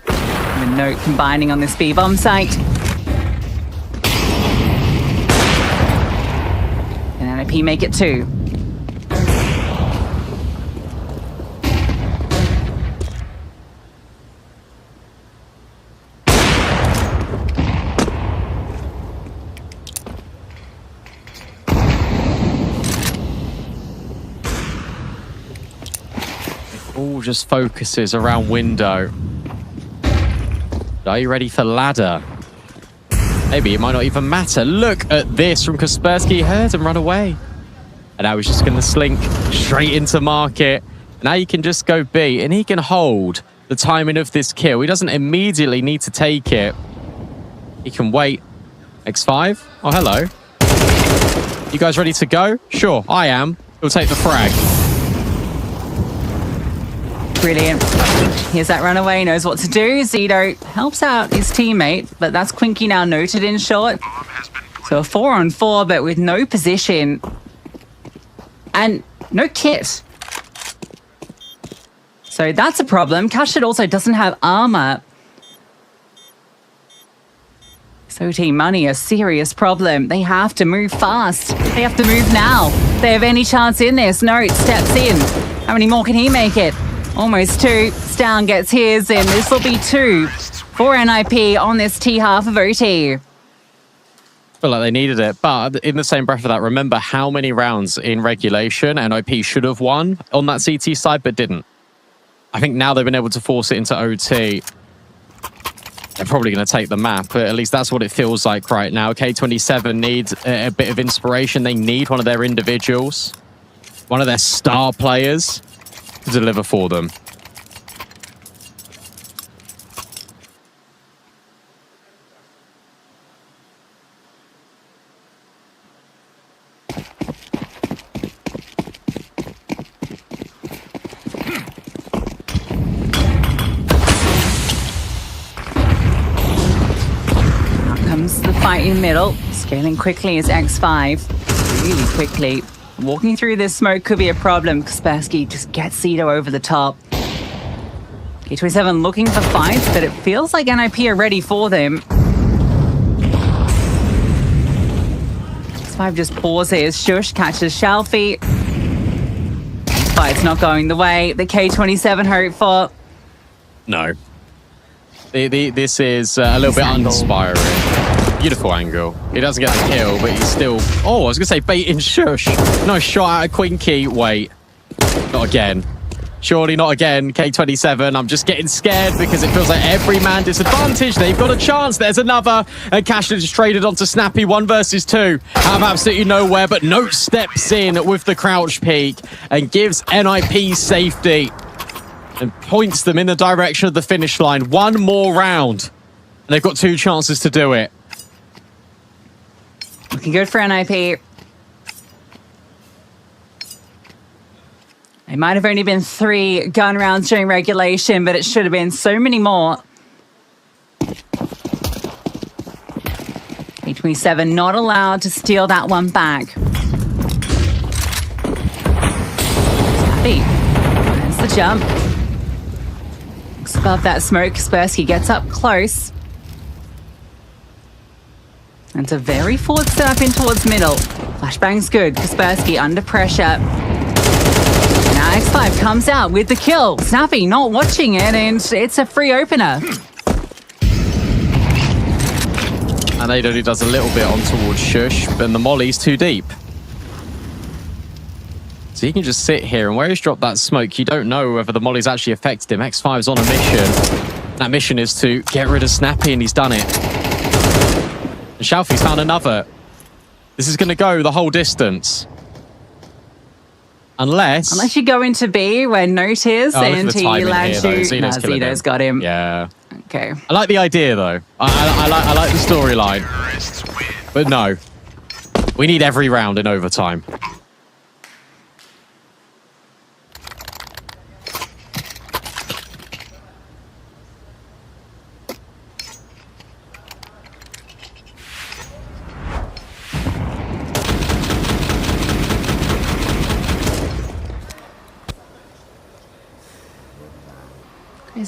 The note combining on this B-bomb site. And NIP make it 2. All just focuses around window. Are you ready for ladder? Maybe it might not even matter. Look at this from Kaspersky. He heard him run away. And now he's just going to slink straight into market. Now you can just go B, and he can hold the timing of this kill. He doesn't immediately need to take it. He can wait. X5? Oh, hello. You guys ready to go? Sure, I am. He'll take the frag. Brilliant. Here's that runaway, knows what to do. Zito helps out his teammate, but that's Quinky now noted in short. So a 4-on-4, but with no position and no kit. So that's a problem. Cashit also doesn't have armor. So Team Money, a serious problem. They have to move fast. They have to move now. They have any chance in this. Note steps in. How many more can he make it? Almost 2. Stan gets his, and this will be 2 for NIP on this T half of OT. I feel like they needed it, but in the same breath of that, remember how many rounds in regulation NIP should have won on that CT side, but didn't. I think now they've been able to force it into OT. They're probably going to take the map, but at least that's what it feels like right now. K27 needs a bit of inspiration. They need one of their individuals, one of their star players to deliver for them. The fight in middle, scaling quickly is X5, really quickly. Walking through this smoke could be a problem. Kaspersky just gets Zito over the top. K27 looking for fights, but it feels like NIP are ready for them. X5 just pauses. Shush catches Shalfie. Fight's not going the way the K27 hoped for. No. This is a little bit uninspiring. Beautiful angle. He doesn't get the kill, but he's still... Oh, I was going to say baiting Shush. Nice shot out of Quinky. Wait. Not again. Surely not again, K27. I'm just getting scared because it feels like every man disadvantaged. They've got a chance. There's another. And Cashlet is traded onto Snappy. 1 versus 2. Out of absolutely nowhere, but Note steps in with the crouch peek and gives NIP safety and points them in the direction of the finish line. 1 more round. And they've got 2 chances to do it. Looking good for NIP. It might have only been 3 gun rounds during regulation, but it should have been so many more. K27 not allowed to steal that one back. Snappy. There's the jump. Looks above that smoke. Kaspersky gets up close. And it's a very forward setup in towards middle. Flashbang's good. Kaspersky under pressure. Now X5 comes out with the kill. Snappy not watching it, and it's a free opener. And Adoni does a little bit on towards Shush, but the molly's too deep. So he can just sit here, and where he's dropped that smoke, you don't know whether the molly's actually affected him. X5's on a mission. That mission is to get rid of Snappy, and he's done it. And Shalfie's found another. This is going to go the whole distance. Unless you go into B where Note is, and he lands you. Zito's got him. Yeah. Okay. I like the idea, though. I like the storyline. But no. We need every round in overtime.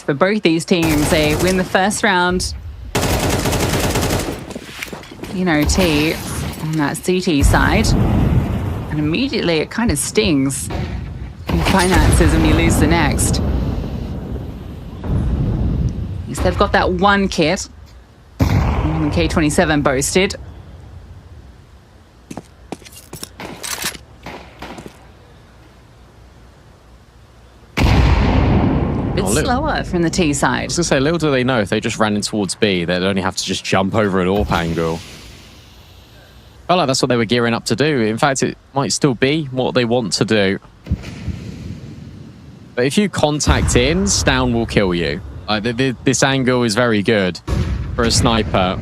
For both these teams, they win the first round in OT on that CT side. And immediately it kind of stings in finances when you lose the next. At least they've got that one kit. And K27 boasted. Slower from the T side. I was going to say, little do they know, if they just ran in towards B, they'd only have to just jump over an AWP angle. Felt like that's what they were gearing up to do. In fact, it might still be what they want to do. But if you contact in, Stown will kill you. Like, this angle is very good for a sniper.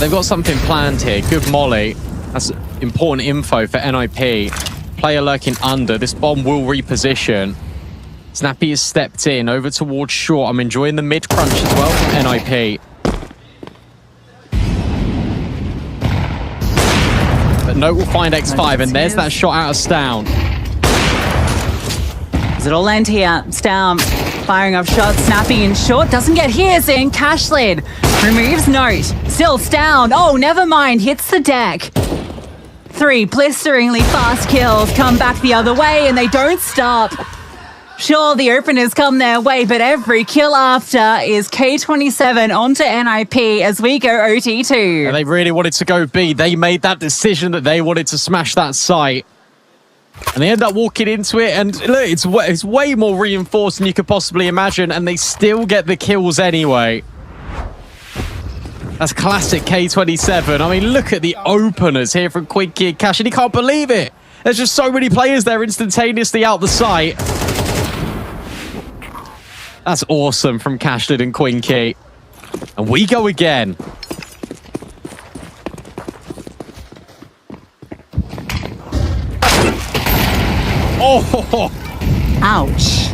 They've got something planned here. Good molly. That's important info for NIP. Player lurking under. This bomb will reposition. Snappy has stepped in over towards short. I'm enjoying the mid crunch as well from NIP. But Note will find X5, and there's that shot out of Stown. Does it all end here? Stown firing off shots. Snappy in short. Doesn't get his in. Cash lid. Removes Note. Still Stown. Oh, never mind. Hits the deck. 3 blisteringly fast kills come back the other way, and they don't stop. Sure, the openers come their way, but every kill after is K27 onto NIP as we go OT2. And they really wanted to go B. They made that decision that they wanted to smash that site. And they end up walking into it, and look, it's way more reinforced than you could possibly imagine, and they still get the kills anyway. That's classic K27. I mean, look at the openers here from Quinky and Cash, and he can't believe it. There's just so many players there instantaneously out the site. That's awesome from Cashlid and Quinky. And we go again. Oh! Ouch.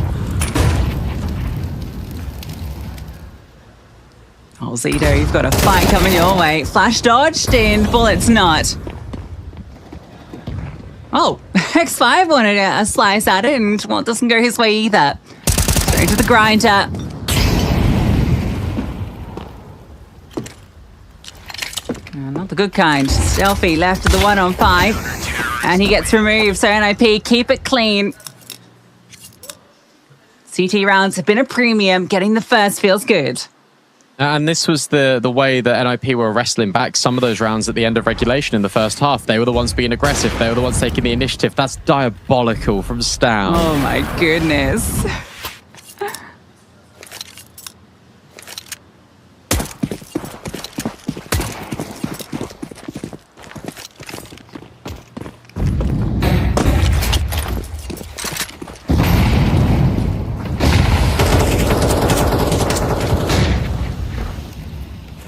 Oh, Zito, you've got a fight coming your way. Flash dodged and bullets not. Oh, X5 wanted a slice at it, and well, it doesn't go his way either. Straight to the grinder. Not the good kind. Stealthy left to the 1-on-5. And he gets removed, so NIP keep it clean. CT rounds have been a premium. Getting the first feels good. And this was the way that NIP were wrestling back some of those rounds at the end of regulation in the first half. They were the ones being aggressive. They were the ones taking the initiative. That's diabolical from Stown. Oh my goodness.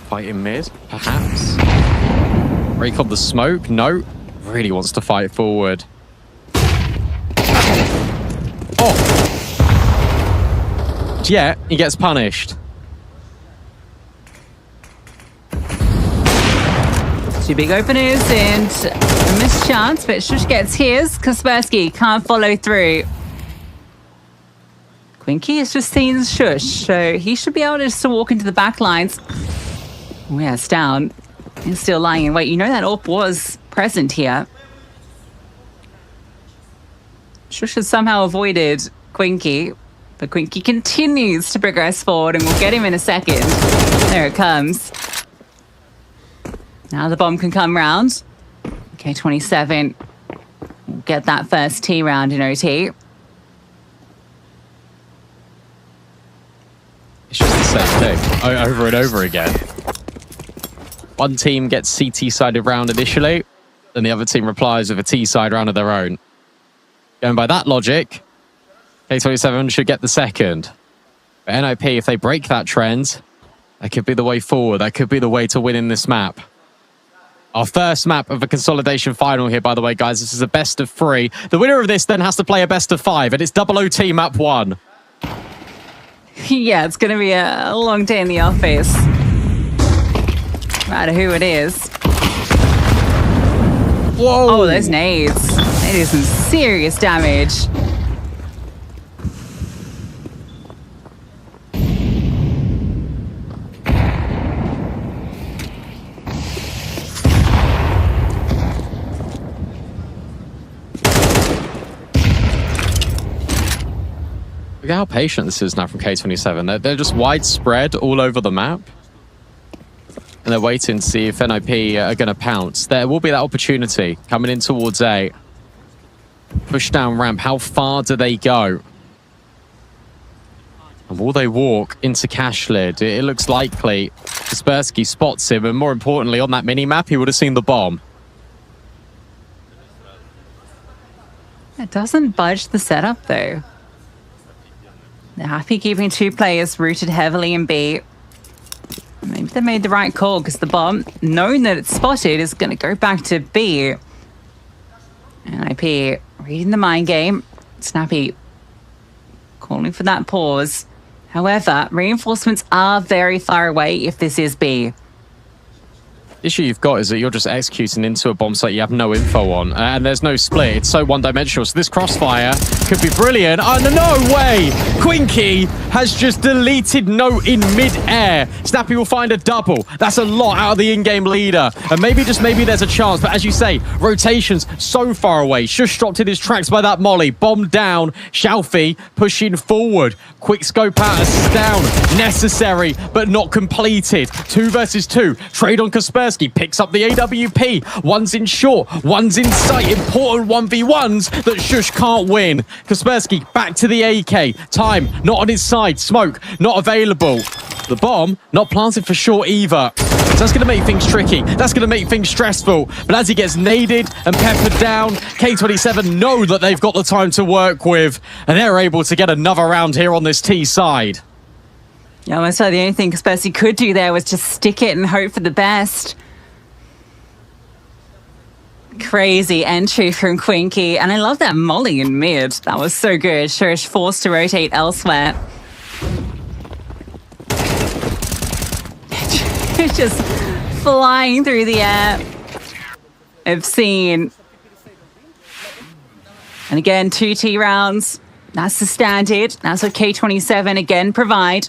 Fighting mid, perhaps. Break on the smoke. No. Really wants to fight forward. Oh! Yeah, he gets punished. 2 big openers and a missed chance, but Shush gets his. Kaspersky can't follow through. Quinky has just seen Shush, so he should be able to just walk into the back lines. Oh yeah, Stown is still lying in wait. You know that AWP was present here. Shush has somehow avoided Quinky, but Quinky continues to progress forward, and we'll get him in a second. There it comes. Now the bomb can come round. K27 will get that first T round in OT. It's just the same thing over and over again. One team gets CT-sided round initially, then the other team replies with a T-side round of their own. Going by that logic, K27 should get the second. But NIP, if they break that trend, That could be the way forward. That could be the way to win in this map. Our first map of a consolidation final here, by the way, guys. This is a best of 3. The winner of this then has to play a best of 5, and it's OOT map 1. Yeah, it's going to be a long day in the office. No matter who it is. Whoa! Oh, those nades. They do some serious damage. Look at how patient this is now from K27. They're just widespread all over the map. And they're waiting to see if NIP are going to pounce. There will be that opportunity coming in towards A. Push down ramp. How far do they go? And will they walk into cash lid? It looks likely. Kaspersky spots him. And more importantly, on that mini-map, he would have seen the bomb. It doesn't budge the setup, though. They're happy keeping 2 players rooted heavily in B. Maybe they made the right call because the bomb, knowing that it's spotted, is going to go back to B. NIP reading the mind game. Snappy calling for that pause. However, reinforcements are very far away if this is B. The issue you've got is that you're just executing into a bomb site you have no info on, and there's no split. It's so one-dimensional. So this crossfire could be brilliant. Oh, no way! Quinky has just deleted Note in mid-air. Snappy will find a double. That's a lot out of the in-game leader. And maybe, just maybe, there's a chance. But as you say, rotations so far away. Shush dropped in his tracks by that molly. Bomb down. Shalfie pushing forward. Quick scope out as down. Necessary, but not completed. 2 versus 2. Trade on Kaspersky. Picks up the AWP. One's in short, one's in sight. Important 1v1s that Shush can't win. Kaspersky back to the AK. Time not on his side. Smoke not available. The bomb not planted for short either. So that's going to make things tricky. That's going to make things stressful. But as he gets naded and peppered down, K27 know that they've got the time to work with. And they're able to get another round here on this T side. Yeah, almost like the only thing Kaspersky could do there was just stick it and hope for the best. Crazy entry from Quinky. And I love that molly in mid. That was so good. Shush forced to rotate elsewhere. Just flying through the air. I've seen. And again, 2 T rounds. That's the standard. That's what K27 again provide.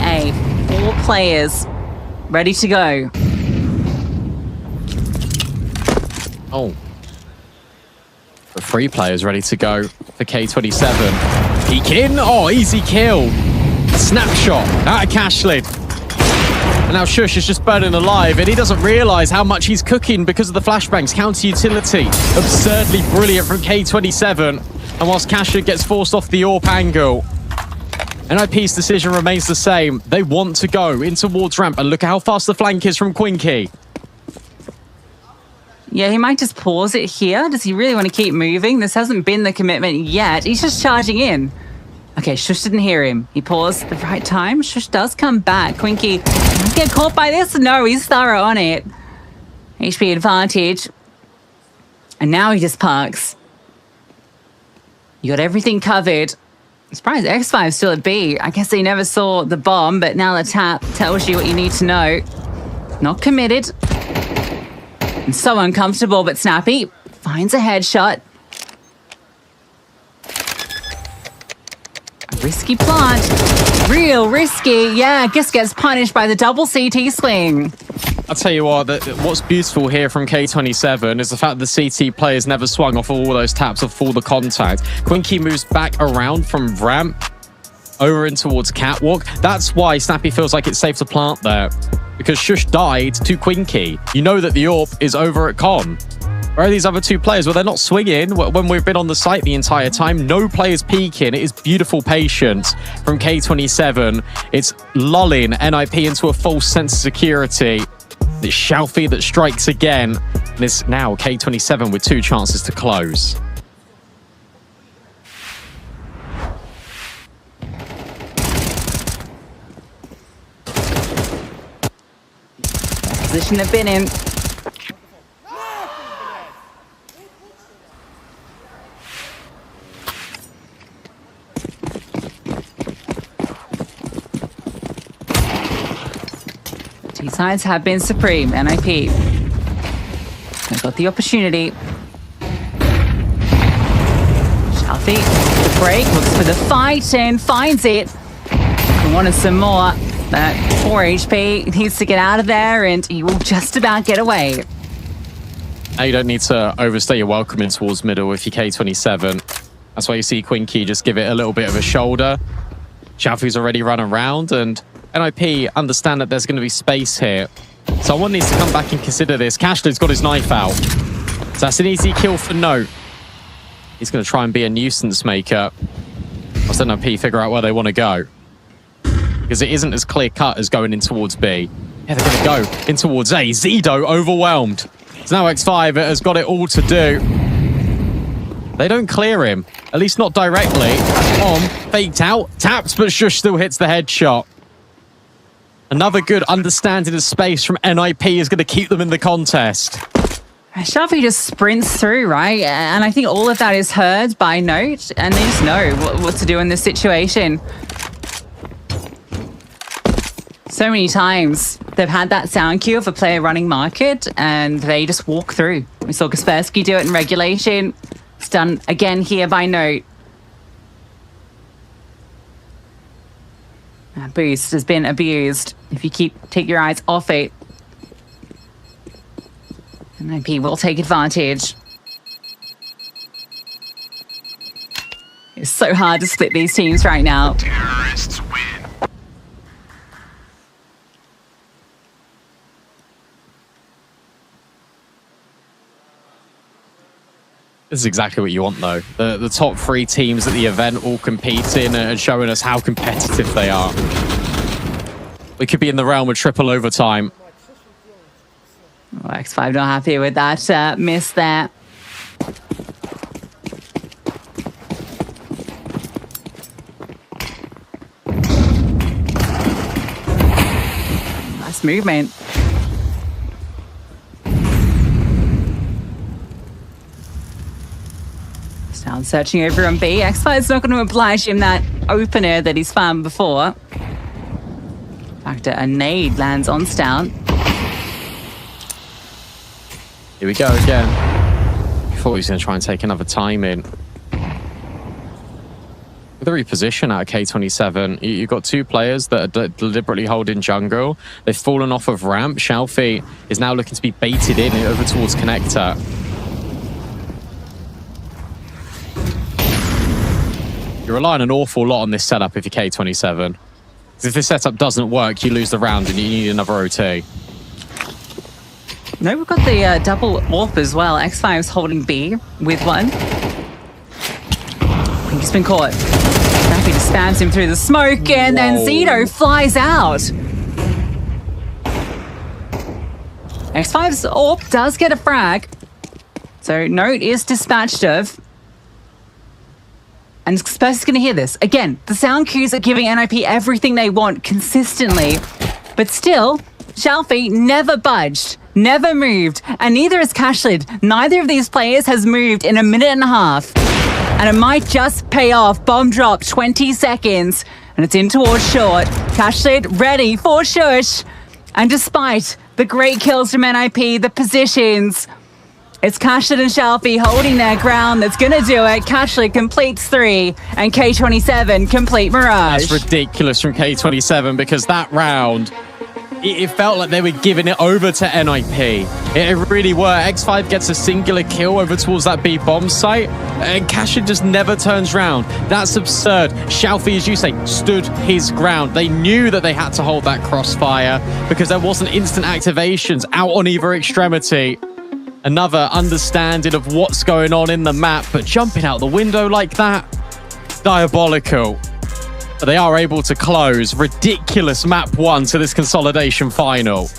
A. 4 players ready to go. Oh. The 3 players ready to go for K27. Peek in. Oh, easy kill. Snapshot out of cash lid. And now Shush is just burning alive, and he doesn't realize how much he's cooking because of the flashbangs. Counter utility. Absurdly brilliant from K27. And whilst Cashlid gets forced off the AWP angle, NIP's decision remains the same. They want to go in towards ramp, and look at how fast the flank is from Quinky. Yeah, he might just pause it here. Does he really want to keep moving? This hasn't been the commitment yet. He's just charging in. Okay, Shush didn't hear him. He paused at the right time. Shush does come back. Quinky might get caught by this. No, he's thorough on it. HP advantage. And now he just parks. You got everything covered. I'm surprised X5's still at B. I guess they never saw the bomb, but now the tap tells you what you need to know. Not committed. And so uncomfortable, but Snappy finds a headshot. A risky plant. Real risky. Yeah, I guess gets punished by the double CT swing. I'll tell you what, what's beautiful here from K27 is the fact that the CT players never swung off all those taps of all the contact. Quinky moves back around from ramp over in towards catwalk. That's why Snappy feels like it's safe to plant there, because Shush died to Quinky. You know that the AWP is over at con. Where are these other 2 players? Well, they're not swinging when we've been on the site the entire time. No players peeking. It is beautiful patience from K27. It's lulling NIP into a false sense of security. It's Shalfie that strikes again. And it's now K27 with 2 chances to close. Position they've been in. Two sides have been supreme. NIP. They've got the opportunity. Shelfie, the break, looks for the fight and finds it. He wanted some more. That 4 HP needs to get out of there, and he will just about get away. Now you don't need to overstay your welcome in towards middle if you're K27. That's why you see Quinky just give it a little bit of a shoulder. Shelfie's already run around, and NIP understand that there's going to be space here. Someone needs to come back and consider this. Cashler's got his knife out. So that's an easy kill for Note. He's going to try and be a nuisance maker. I'll NIP figure out where they want to go. Because it isn't as clear-cut as going in towards B. Yeah, they're going to go in towards A. Zido overwhelmed. So now X5 has got it all to do. They don't clear him. At least not directly. Bomb faked out. Taps, but Shush still hits the headshot. Another good understanding of space from NIP is going to keep them in the contest. Shelfie just sprints through, right? And I think all of that is heard by Note, and they just know what to do in this situation. So many times they've had that sound cue of a player running market, and they just walk through. We saw Kaspersky do it in regulation. It's done again here by Note. That boost has been abused. If you take your eyes off it, NIP will take advantage. It's so hard to split these teams right now. Terrorists win. This is exactly what you want, though. The top 3 teams at the event all competing and showing us how competitive they are. We could be in the realm of triple overtime. Oh, X5 not happy with that miss there. Nice movement. Down searching over on B. X5 is not going to oblige him that opener that he's found before. In fact, a nade lands on Stout. Here we go again. I thought he was going to try and take another time in. With the reposition out of K27, you've got 2 players that are deliberately holding jungle. They've fallen off of ramp. Shelfie is now looking to be baited in over towards connector. You rely on an awful lot on this setup if you're K27. If this setup doesn't work, you lose the round and you need another OT. No, we've got the double AWP as well. X5's holding B with one. He's been caught. Happy to spams him through the smoke, and then Zito flies out. X5's AWP does get a frag. So Note is dispatched of. And Spurs is going to hear this. Again, the sound cues are giving NIP everything they want consistently. But still, Shelfie never budged, never moved, and neither has Cashlid. Neither of these players has moved in a minute and a half. And it might just pay off. Bomb drop, 20 seconds. And it's in towards short. Cashlid ready for Shush. And despite the great kills from NIP, the positions, it's Cashlid and Shelfie holding their ground. That's going to do it. Cashlid completes 3, and K27 complete Mirage. That's ridiculous from K27 because that round, it felt like they were giving it over to NIP. It really were. X5 gets a singular kill over towards that B bomb site, and Cashlid just never turns round. That's absurd. Shelfie, as you say, stood his ground. They knew that they had to hold that crossfire because there wasn't instant activations out on either extremity. Another understanding of what's going on in the map, but jumping out the window like that, diabolical. But they are able to close. Ridiculous map 1 to this consolidation final.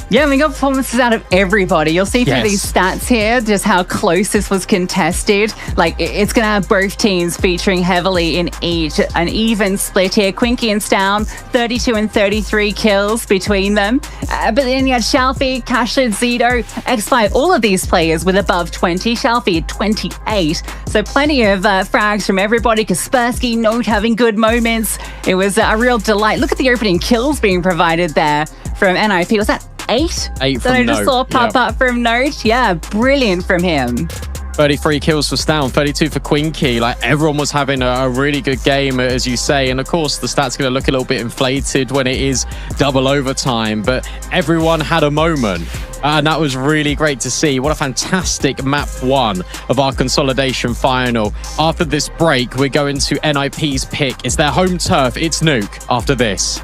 Yeah, we got performances out of everybody. You'll see through these stats here just how close this was contested. Like, it's going to have both teams featuring heavily in each. An even split here. Quinky and Stown, 32 and 33 kills between them. But then you had Shalfie, Cashlid, Zito, X5, all of these players with above 20. Shalfie at 28. So plenty of frags from everybody. Kaspersky, Note having good moments. It was a real delight. Look at the opening kills being provided there from NIP. Was that 8? 8 that I from just Note. saw pop up from Note. Yeah, brilliant from him. 33 kills for Stown, 32 for Quinky. Like, everyone was having a really good game, as you say. And of course, the stats going to look a little bit inflated when it is double overtime. But everyone had a moment. And that was really great to see. What a fantastic map 1 of our consolidation final. After this break, we're going to NIP's pick. It's their home turf. It's Nuke after this.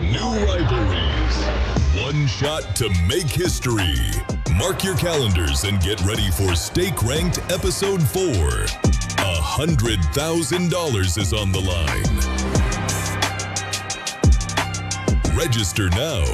New rivalries. One shot to make history. Mark your calendars and get ready for Stake Ranked Episode 4. $100,000 is on the line. Register now.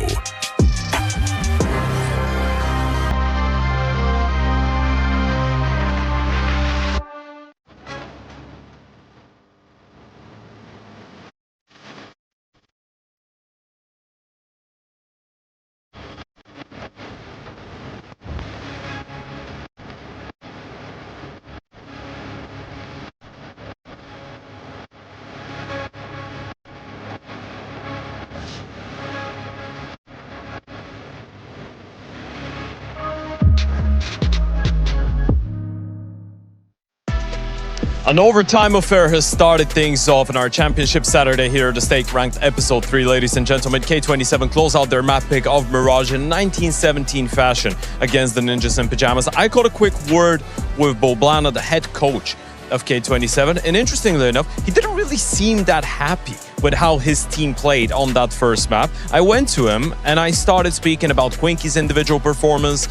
An overtime affair has started things off in our championship Saturday here at the Stake Ranked Episode 3, ladies and gentlemen. K27 close out their map pick of Mirage in 1917 fashion against the Ninjas in Pajamas. I caught a quick word with Boblana, the head coach of K27, and interestingly enough, he didn't really seem that happy with how his team played on that first map. I went to him and I started speaking about Quinky's individual performance,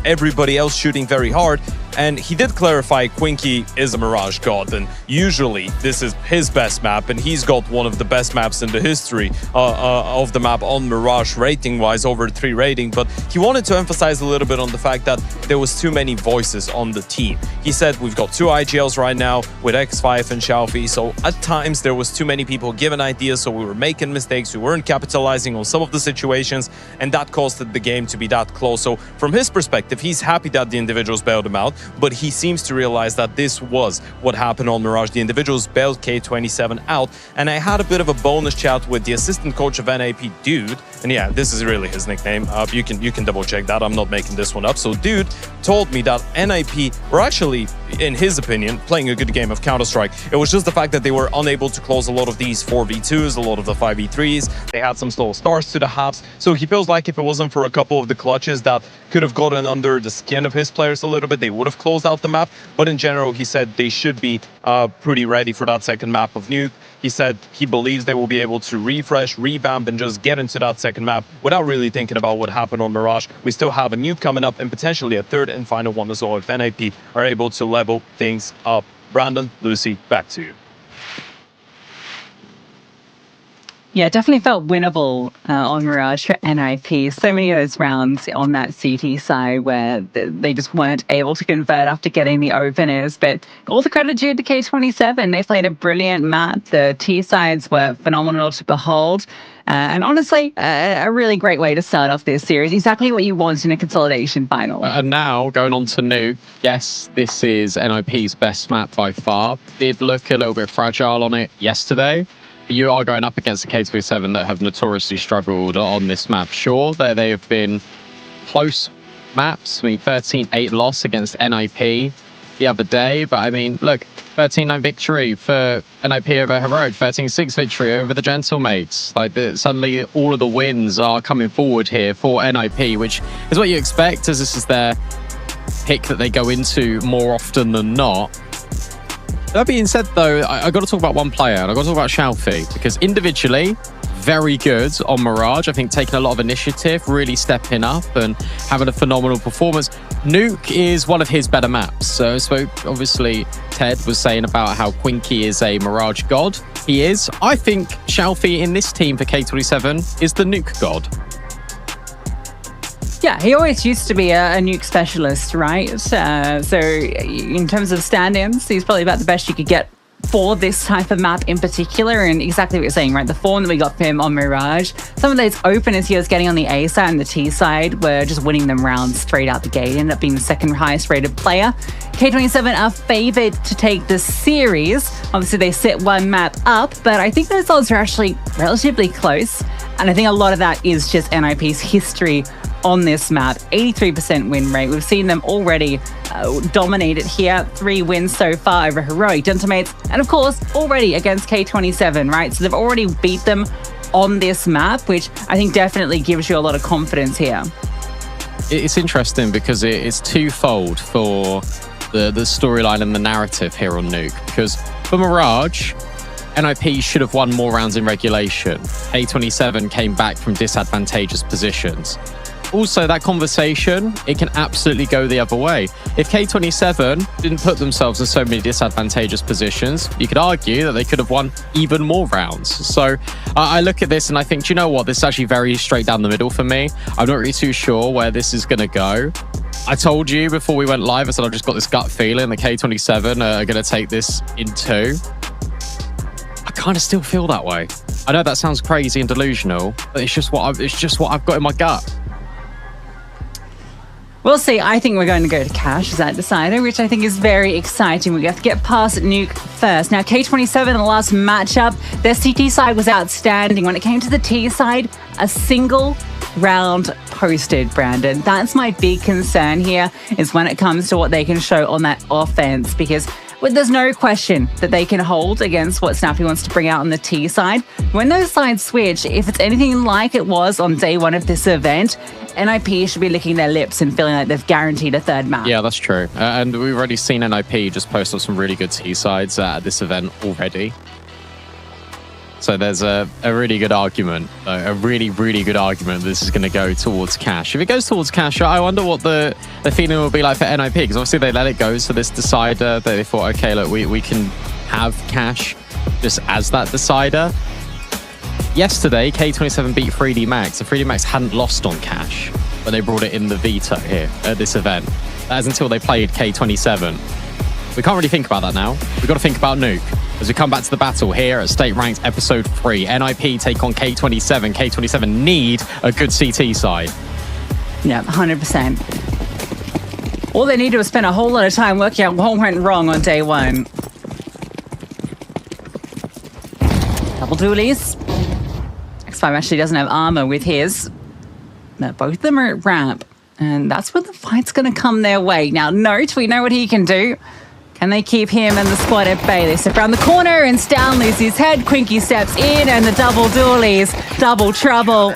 everybody else shooting very hard, and he did clarify Quinky is a Mirage god, and usually this is his best map, and he's got one of the best maps in the history of the map on Mirage rating-wise, over 3 rating, but he wanted to emphasize a little bit on the fact that there was too many voices on the team. He said we've got 2 IGLs right now with X5 and Xiaofi, so at times there was too many people giving ideas, so we were making mistakes, we weren't capitalizing on some of the situations, and that caused the game to be that close. So from his perspective, he's happy that the individuals bailed him out, but he seems to realize that this was what happened on Mirage. The individuals bailed K27 out, and I had a bit of a bonus chat with the assistant coach of NAP, Dude, and yeah, this is really his nickname. You can double check that, I'm not making this one up. So Dude told me that NIP were actually, in his opinion, playing a good game of Counter-Strike. It was just the fact that they were unable to close a lot of these 4v2s, a lot of the 5v3s. They had some slow starts to the halves. So he feels like if it wasn't for a couple of the clutches that could have gotten under the skin of his players a little bit, they would have closed out the map. But in general, he said they should be pretty ready for that second map of Nuke. He said he believes they will be able to refresh, revamp, and just get into that second map without really thinking about what happened on Mirage. We still have a Nuke coming up and potentially a third and final one as well if NIP are able to level things up. Brandon, Lucy, back to you. Yeah, definitely felt winnable on Mirage for NIP. So many of those rounds on that CT side where they just weren't able to convert after getting the openers. But all the credit due to K27. They played a brilliant map. The T sides were phenomenal to behold. And honestly, a really great way to start off this series. Exactly what you want in a consolidation final. And now, going on to Nuke, yes, this is NIP's best map by far. Did look a little bit fragile on it yesterday. You are going up against the K27 that have notoriously struggled on this map. Sure, they have been close maps. I mean, 13-8 loss against NIP the other day. But I mean, look, 13-9 victory for NIP over Heroic, 13-6 victory over the Gentlemates. Like, suddenly all of the wins are coming forward here for NIP, which is what you expect, as this is their pick that they go into more often than not. That being said, though, I got to talk about one player, and I got to talk about Xiaofi, because individually, very good on Mirage. I think taking a lot of initiative, really stepping up and having a phenomenal performance. Nuke is one of his better maps. So obviously, Ted was saying about how Quinky is a Mirage god. He is. I think Xiaofi in this team for K27 is the Nuke god. Yeah, he always used to be a Nuke specialist, right? So in terms of stand-ins, he's probably about the best you could get for this type of map in particular. And exactly what you're saying, right? The form that we got for him on Mirage, some of those openers he was getting on the A side and the T side were just winning them rounds straight out the gate. He ended up being the second highest rated player. K27 are favored to take the series. Obviously, they sit one map up, but I think those odds are actually relatively close. And I think a lot of that is just NIP's history on this map. 83% win rate. We've seen them already dominate it here. 3 wins so far over Heroic, Gentlemates, and of course, already against K27, right? So they've already beat them on this map, which I think definitely gives you a lot of confidence here. It's interesting because it's twofold for the storyline and the narrative here on Nuke. Because for Mirage, NIP should have won more rounds in regulation. K27 came back from disadvantageous positions. Also, that conversation, it can absolutely go the other way. If K27 didn't put themselves in so many disadvantageous positions, you could argue that they could have won even more rounds. So I look at this and I think, do you know what? This is actually very straight down the middle for me. I'm not really too sure where this is going to go. I told you before we went live, I said I've just got this gut feeling that K27 are going to take this in 2. I kind of still feel that way. I know that sounds crazy and delusional, but it's just what I've got in my gut. We'll see. I think we're going to go to Cash as that decider, which I think is very exciting. We have to get past Nuke first. Now, K27 in the last matchup, their CT side was outstanding. When it came to the T side, a single round posted, Brandon. That's my big concern here, is when it comes to what they can show on that offense, because there's no question that they can hold against what Snappy wants to bring out on the T side. When those sides switch, if it's anything like it was on day 1 of this event, NIP should be licking their lips and feeling like they've guaranteed a third map. Yeah, that's true. And we've already seen NIP just post up some really good T sides at this event already. So there's a really good argument, a really, really good argument this is going to go towards Cash. If it goes towards Cash, I wonder what the feeling will be like for NIP, because obviously they let it go to this decider. They thought, okay, look, we can have Cash just as that decider. Yesterday, K27 beat 3D Max, and 3D Max hadn't lost on Cash, but they brought it in the veto here at this event. That is until they played K27. We can't really think about that now. We've got to think about Nuke. As we come back to the battle here at State Ranked Episode 3, NIP take on K27. K27 need a good CT side. Yeah, 100%. All they need to was spend a whole lot of time working out what went wrong on day 1. Double dualies. X5 actually doesn't have armor with his. Now, both of them are at ramp, and that's where the fight's going to come their way. Now, Note, we know what he can do. Can they keep him and the squad at bay? They step around the corner and Stown loses his head. Quinky steps in and the double dualies. Double trouble.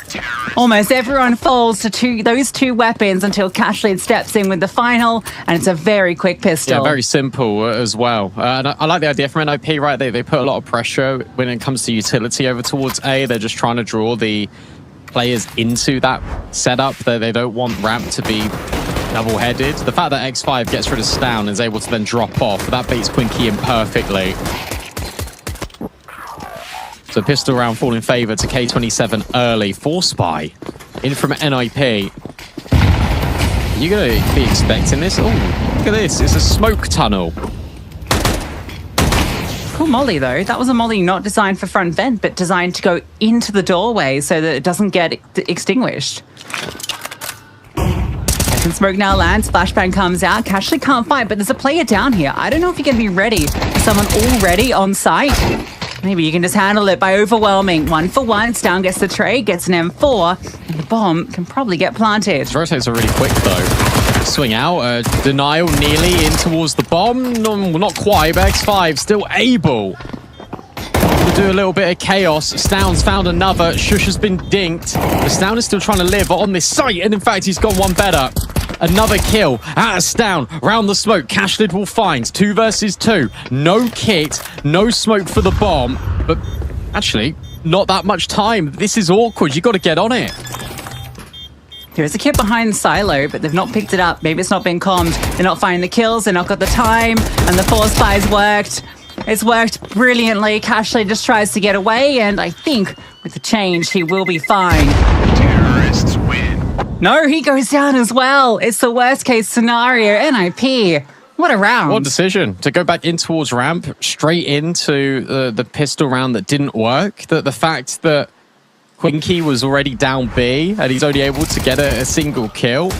Almost everyone falls to those two weapons until Cashlead steps in with the final, and it's a very quick pistol. Yeah, very simple as well. And I like the idea from NIP, right? They put a lot of pressure when it comes to utility over towards A. They're just trying to draw the players into that setup. They don't want ramp to be double-headed. The fact that X5 gets rid of Stown and is able to then drop off, that beats Quinky in perfectly. So pistol round fall in favour to K27 early. 4 Spy in from NIP. You're going to be expecting this? Oh, look at this. It's a smoke tunnel. Cool molly, though. That was a molly not designed for front vent, but designed to go into the doorway so that it doesn't get extinguished. Second smoke now lands. Flashbang comes out. Cashley can't fight, but there's a player down here. I don't know if you're going to be ready. Someone already on site. Maybe you can just handle it by overwhelming. 1 for 1. Stown gets the trade, gets an M4, and the bomb can probably get planted. His rotates are really quick, though. Swing out. Denial nearly in towards the bomb. No, not quite, but X5 still able to do a little bit of chaos. Stown's found another. Shush has been dinked. But Stown is still trying to live on this site, and in fact, he's got one better. Another kill out of Stown. Round the smoke, Cashlid will find 2 versus 2. No kit, no smoke for the bomb. But actually, not that much time. This is awkward. You got to get on it. There is a kit behind Silo, but they've not picked it up. Maybe it's not been commed. They're not finding the kills. They're not got the time. And the 4 Spies worked. It's worked brilliantly. Cashley just tries to get away. And I think with the change, he will be fine. Terrorists win. No, he goes down as well. It's the worst case scenario. NIP. What a round. What decision to go back in towards ramp, straight into the pistol round that didn't work. The fact that Quinky was already down B and he's only able to get a single kill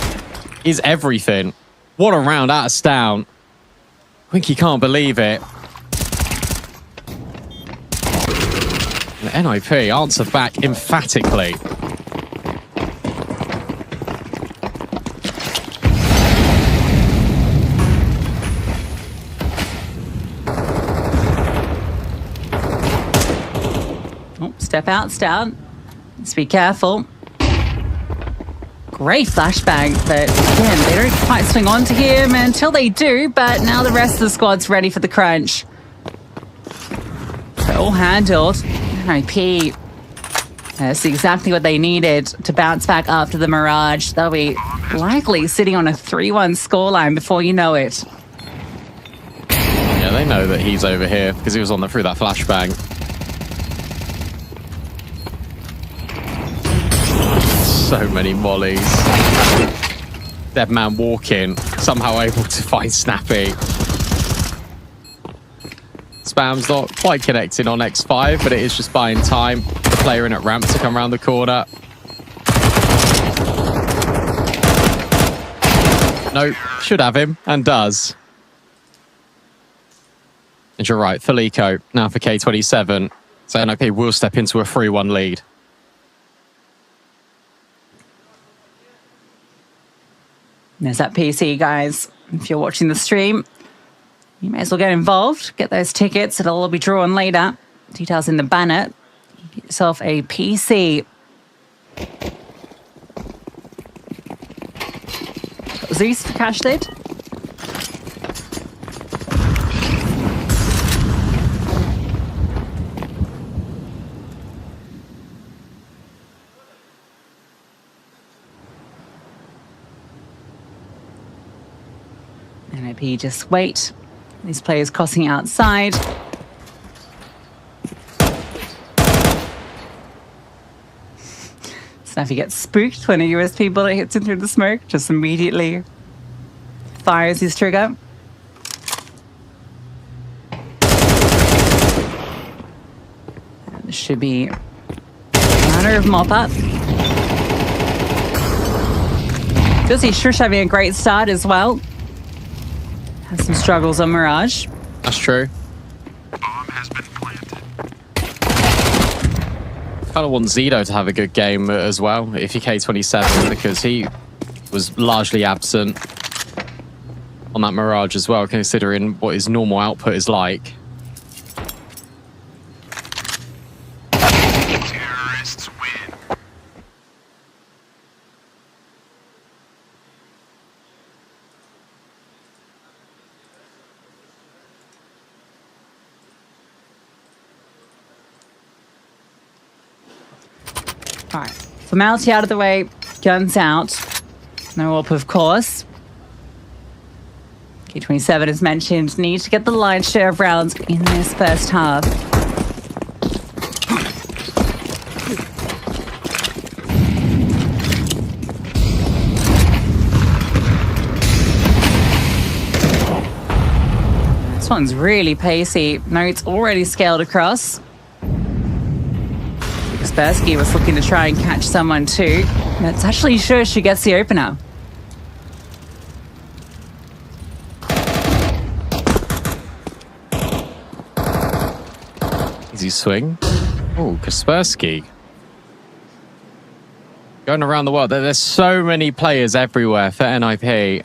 is everything. What a round out of Stown. Quinky can't believe it. And NIP answer back emphatically. Oh, step out, Stown. Let's be careful. Great flashbang, but again, they don't quite swing onto him until they do, but now the rest of the squad's ready for the crunch. So all handled. NIP. That's exactly what they needed to bounce back after the Mirage. They'll be likely sitting on a 3-1 scoreline before you know it. Yeah, they know that he's over here because he was on through that flashbang. So many mollies. Dead man walking, somehow able to find Snappy. Spam's not quite connecting on X5, but it is just buying time for the player in at ramp to come around the corner. Nope, should have him, and does. And you're right, Felico now for K27. So NIP will step into a 3-1 lead. There's that PC, guys. If you're watching the stream, you may as well get involved. Get those tickets. It'll all be drawn later. Details in the banner. Get yourself a PC. Zeus for cash lid. NIP just wait. These players crossing outside. Snappy gets spooked when a USP bullet hits him through the smoke. Just immediately fires his trigger. And this should be a matter of mop up. Feels he's Shush having a great start as well. Has some struggles on Mirage. That's true. Bomb has been planted. Kind of want Zido to have a good game as well, if he K27, because he was largely absent on that Mirage as well, considering what his normal output is like. Terrorists win. All right, formality out of the way, guns out. No AWP, of course. K27, as mentioned, need to get the lion's share of rounds in this first half. This one's really pacey. Notes already scaled across. Kaspersky was looking to try and catch someone too. That's actually Shush who gets the opener. Easy swing. Oh, Kaspersky. Going around the world. There's so many players everywhere for NIP.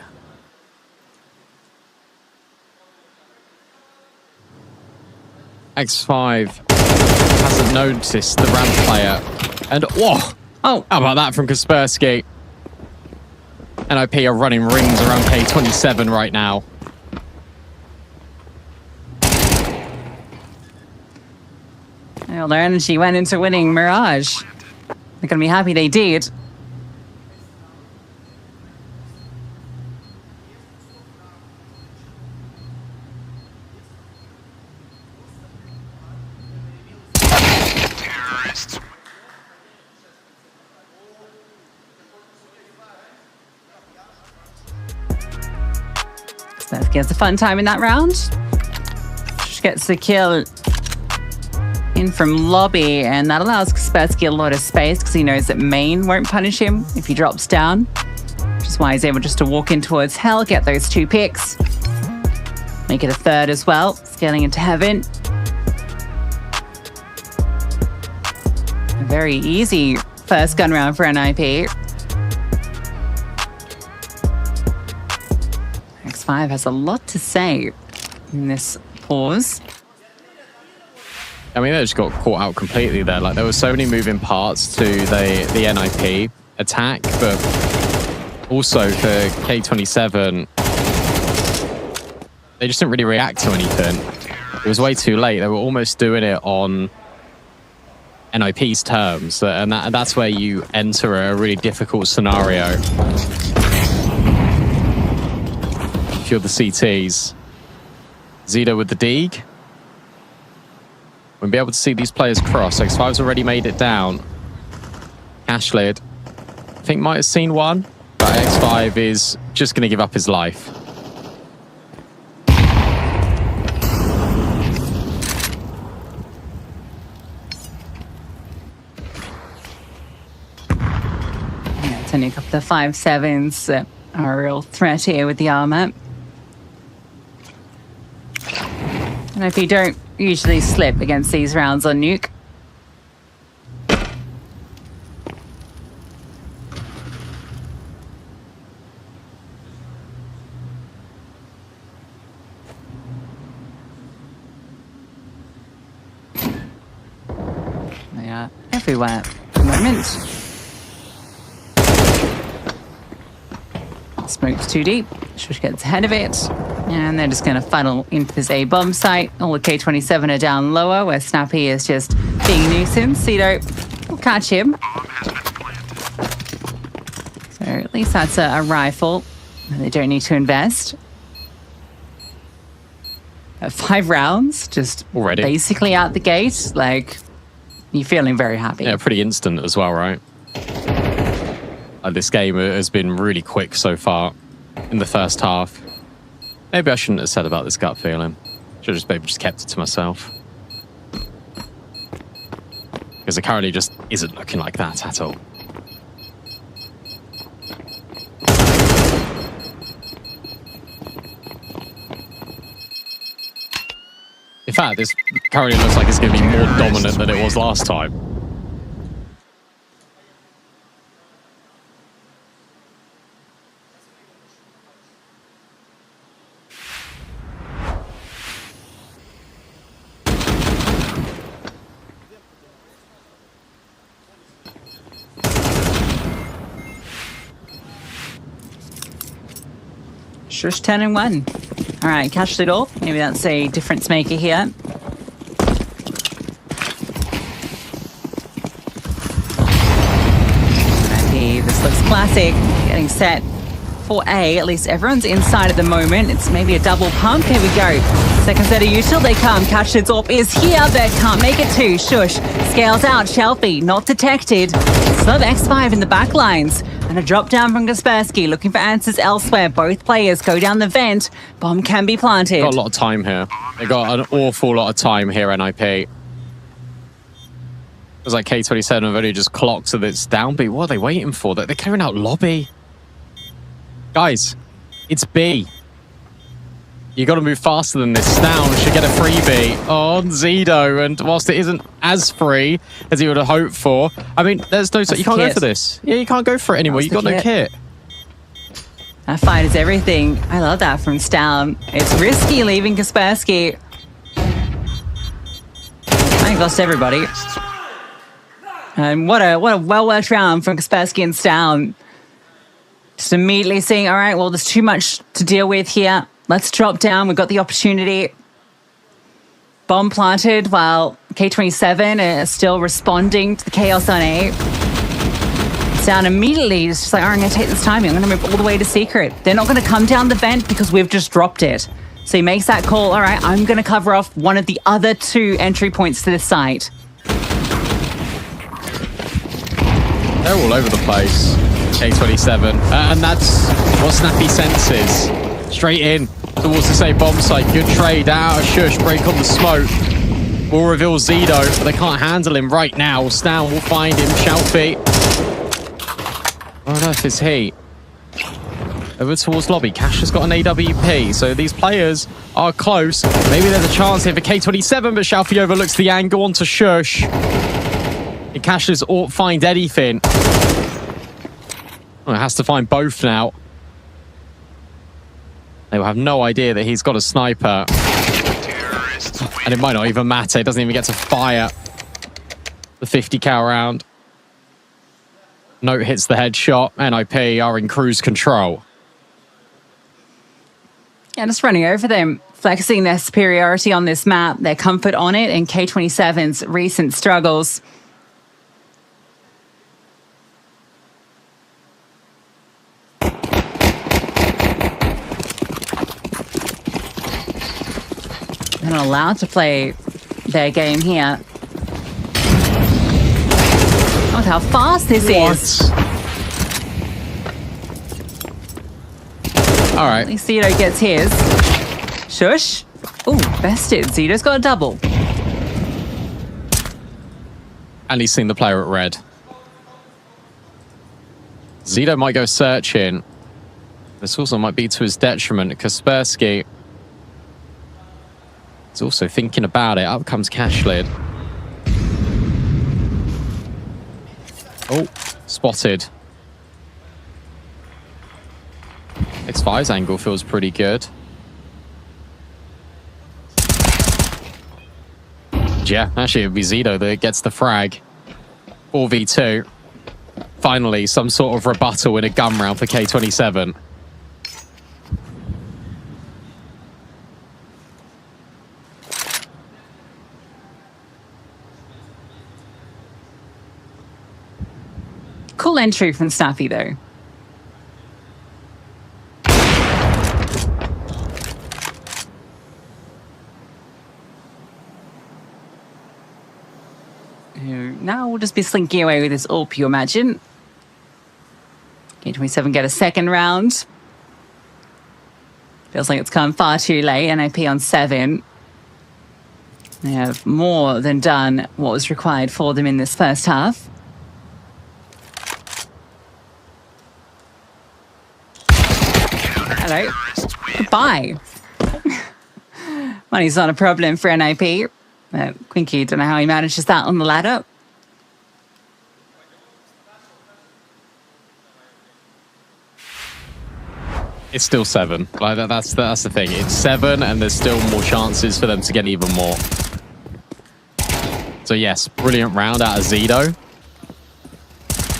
X5 hasn't noticed the ramp player. And whoa! Oh, how about that from Kaspersky? NIP are running rings around K27 right now. Well, their energy went into winning Mirage. They're going to be happy they did. Terrorists win. So gets a fun time in that round. Just gets the kill in from lobby, and that allows Kaspersky a lot of space because he knows that main won't punish him if he drops down, which is why he's able just to walk in towards hell, get those 2 picks, make it a third as well, scaling into heaven. A very easy first gun round for NIP. X5 has a lot to say in this pause. I mean, they just got caught out completely there. Like, there were so many moving parts to the NIP attack, but also for K27, they just didn't really react to anything. It was way too late. They were almost doing it on NIP's terms, and that's where you enter a really difficult scenario. If you're the CTs. Zito with the Deeg. We'll be able to see these players cross. X5's already made it down. Cashlid, I think, might have seen one, but X5 is just going to give up his life. Yeah, it's only a couple of 5-7s that are a real threat here with the armor. And if you don't usually slip against these rounds on Nuke. They are everywhere at the moment. Smoke's too deep. Shush gets ahead of it. And they're just going to funnel into this A bomb site. All the K27 are down lower, where Snappy is just being nuisance. Zito will catch him. So at least that's a rifle. They don't need to invest. 5 rounds, just already basically out the gate. Like, you're feeling very happy. Yeah, pretty instant as well, right? This game has been really quick so far in the first half. Maybe I shouldn't have said about this gut feeling. Should have maybe just kept it to myself. Because it currently just isn't looking like that at all. In fact, this currently looks like it's going to be more dominant than it was last time. Shush 10 and 1. All right, catch it all. Maybe that's a difference maker here. This looks classic. Getting set for A. At least everyone's inside at the moment. It's maybe a double pump. Here we go. Second set of util. They come. Catch it up is here. They can't make it to. Shush scales out. Shelfie not detected. Sub X5 in the back lines. And a drop down from Kaspersky, looking for answers elsewhere. Both players go down the vent. Bomb can be planted. Got a lot of time here. They got an awful lot of time here, NIP. It was like K27 have only just clocked that it's down B. What are they waiting for? They're clearing out lobby. Guys, it's B. You got to move faster than this. Down should get a freebie on Zito, and whilst it isn't as free as he would have hoped for, I mean, there's no. You can't go for this. Yeah, you can't go for it anymore. You got no kit. That fight is everything. I love that from Stalin. It's risky leaving Kaspersky. I think lost everybody. And what a well-worked round from Kaspersky and Stalin. Just immediately saying, all right, well, there's too much to deal with here. Let's drop down. We've got the opportunity. Bomb planted while K27 is still responding to the chaos on A. Down immediately. It's just like, all right, I'm going to take this timing. I'm going to move all the way to secret. They're not going to come down the vent because we've just dropped it. So he makes that call. All right, I'm going to cover off one of the other 2 entry points to the site. They're all over the place. K27. And that's what Snappy senses. Straight in towards the same bomb site. Good trade out of Shush. Break on the smoke. Will reveal Zito, but they can't handle him right now. Stan will find him. Shelfie. Where on earth is he? Over towards lobby. Cash has got an AWP, so these players are close. Maybe there's a chance here for K27, but Shelfie overlooks the angle onto Shush. And Cash doesn't find anything. Well, it has to find both now. They will have no idea that he's got a sniper. And it might not even matter. It doesn't even get to fire the 50 cal round. Note hits the headshot. NIP are in cruise control. Yeah, just running over them, flexing their superiority on this map, their comfort on it, and K27's recent struggles. They're not allowed to play their game here. Look how fast this is. All right. At least Zito gets his. Shush. Ooh, bested. Zito's got a double. And he's seen the player at red. Zito might go searching. This also might be to his detriment. Kaspersky is also thinking about it. Up comes Cashlid. Oh, spotted. X5's angle feels pretty good. Yeah, actually it'd be Zito that gets the frag. 4v2. Finally, some sort of rebuttal in a gun round for K27. Cool entry from Staffy, though. Now we'll just be slinking away with this AWP, you imagine. K27 get a second round. Feels like it's come far too late. NIP on 7. They have more than done what was required for them in this first half. Hello. Goodbye. Money's not a problem for NIP. Quinky, don't know how he manages that on the ladder. It's still 7. Like that's the thing. It's 7, and there's still more chances for them to get even more. So yes, brilliant round out of Zito.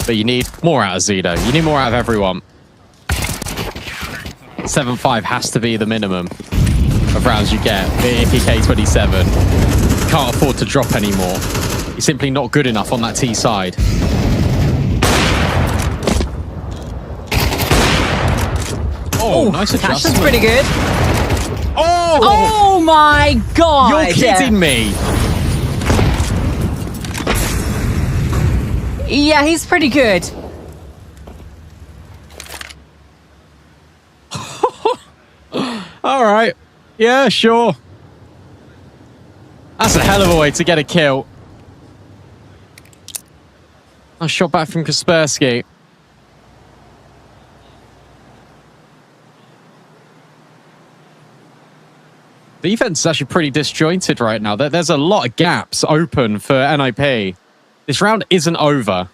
But you need more out of Zito. You need more out of everyone. 7-5 has to be the minimum of rounds you get if you're K27. You can't afford to drop anymore. You're simply not good enough on that T side. Oh, nice adjustment. That's pretty good. Oh! Oh my God! You're kidding me. Yeah, he's pretty good. All right. Yeah, sure. That's a hell of a way to get a kill. Nice shot back from Kaspersky. Defense is actually pretty disjointed right now. There's a lot of gaps open for NIP. This round isn't over.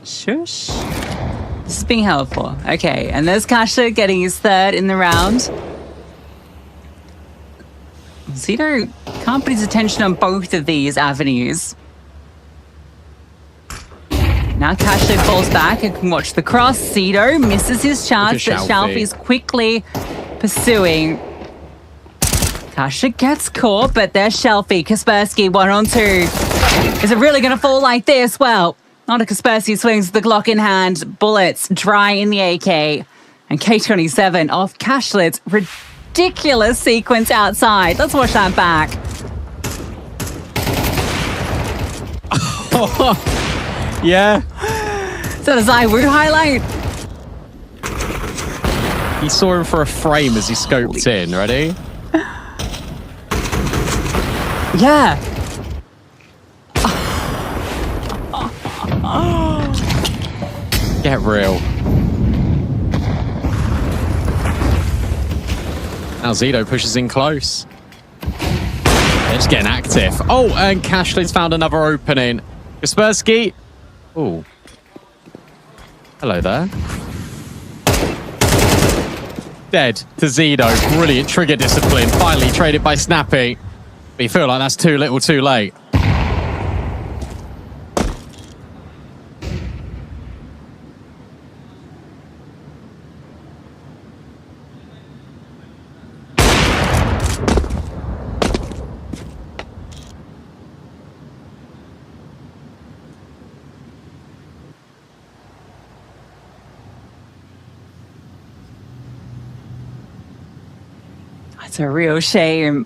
Shush. This is being held for. Okay, and there's Kasha getting his third in the round. Zito can't put his attention on both of these avenues. Now Kasha falls back and can watch the cross. Zito misses his chance, but Shalfie's quickly pursuing. Kasha gets caught, but there's Shelfie. Kaspersky 1-on-2. Is it really going to fall like this? Well, not a Kaspersky swings the Glock in hand. Bullets dry in the AK. And K27 off Cashlid's ridiculous sequence outside. Let's watch that back. Yeah. Is that a Zywood highlight? He saw him for a frame as he scoped in. Ready? Yeah. Get real. Now Zito pushes in close. They're just getting active. Oh, and Cashley's found another opening. Kaspersky. Oh. Hello there. dead to Zido. Brilliant trigger discipline. Finally traded by Snappy. But you feel like that's too little too late. It's a real shame.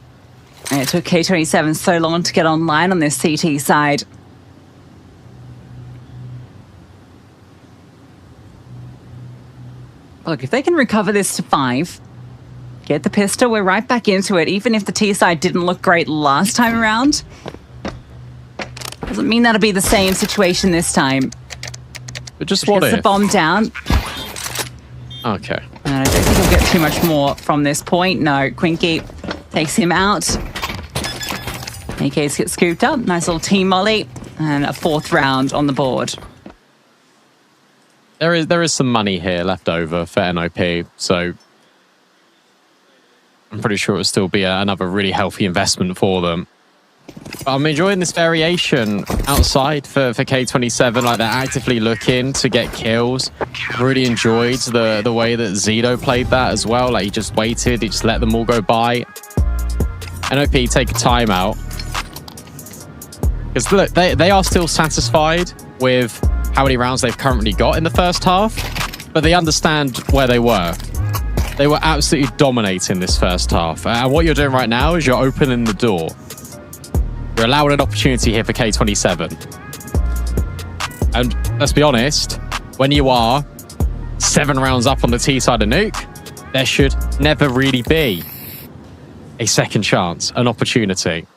And it took K27 so long to get online on this CT side. Look, if they can recover this to 5, get the pistol, we're right back into it. Even if the T side didn't look great last time around, doesn't mean that'll be the same situation this time. But just what if? The bomb down. Okay. And I don't think he'll get too much more from this point. No, Quinky takes him out. AKs get scooped up. Nice little team molly. And a 4th round on the board. There is some money here left over for NOP. So I'm pretty sure it'll still be another really healthy investment for them. But I'm enjoying this variation outside for K27. Like, they're actively looking to get kills. Really enjoyed the way that Zido played that as well. Like, he just waited, he just let them all go by. NOP take a timeout. Because look, they are still satisfied with how many rounds they've currently got in the first half, but they understand where they were. They were absolutely dominating this first half. And what you're doing right now is you're opening the door. You're allowing an opportunity here for K27. And let's be honest, when you are 7 rounds up on the T side of Nuke, there should never really be a second chance, an opportunity.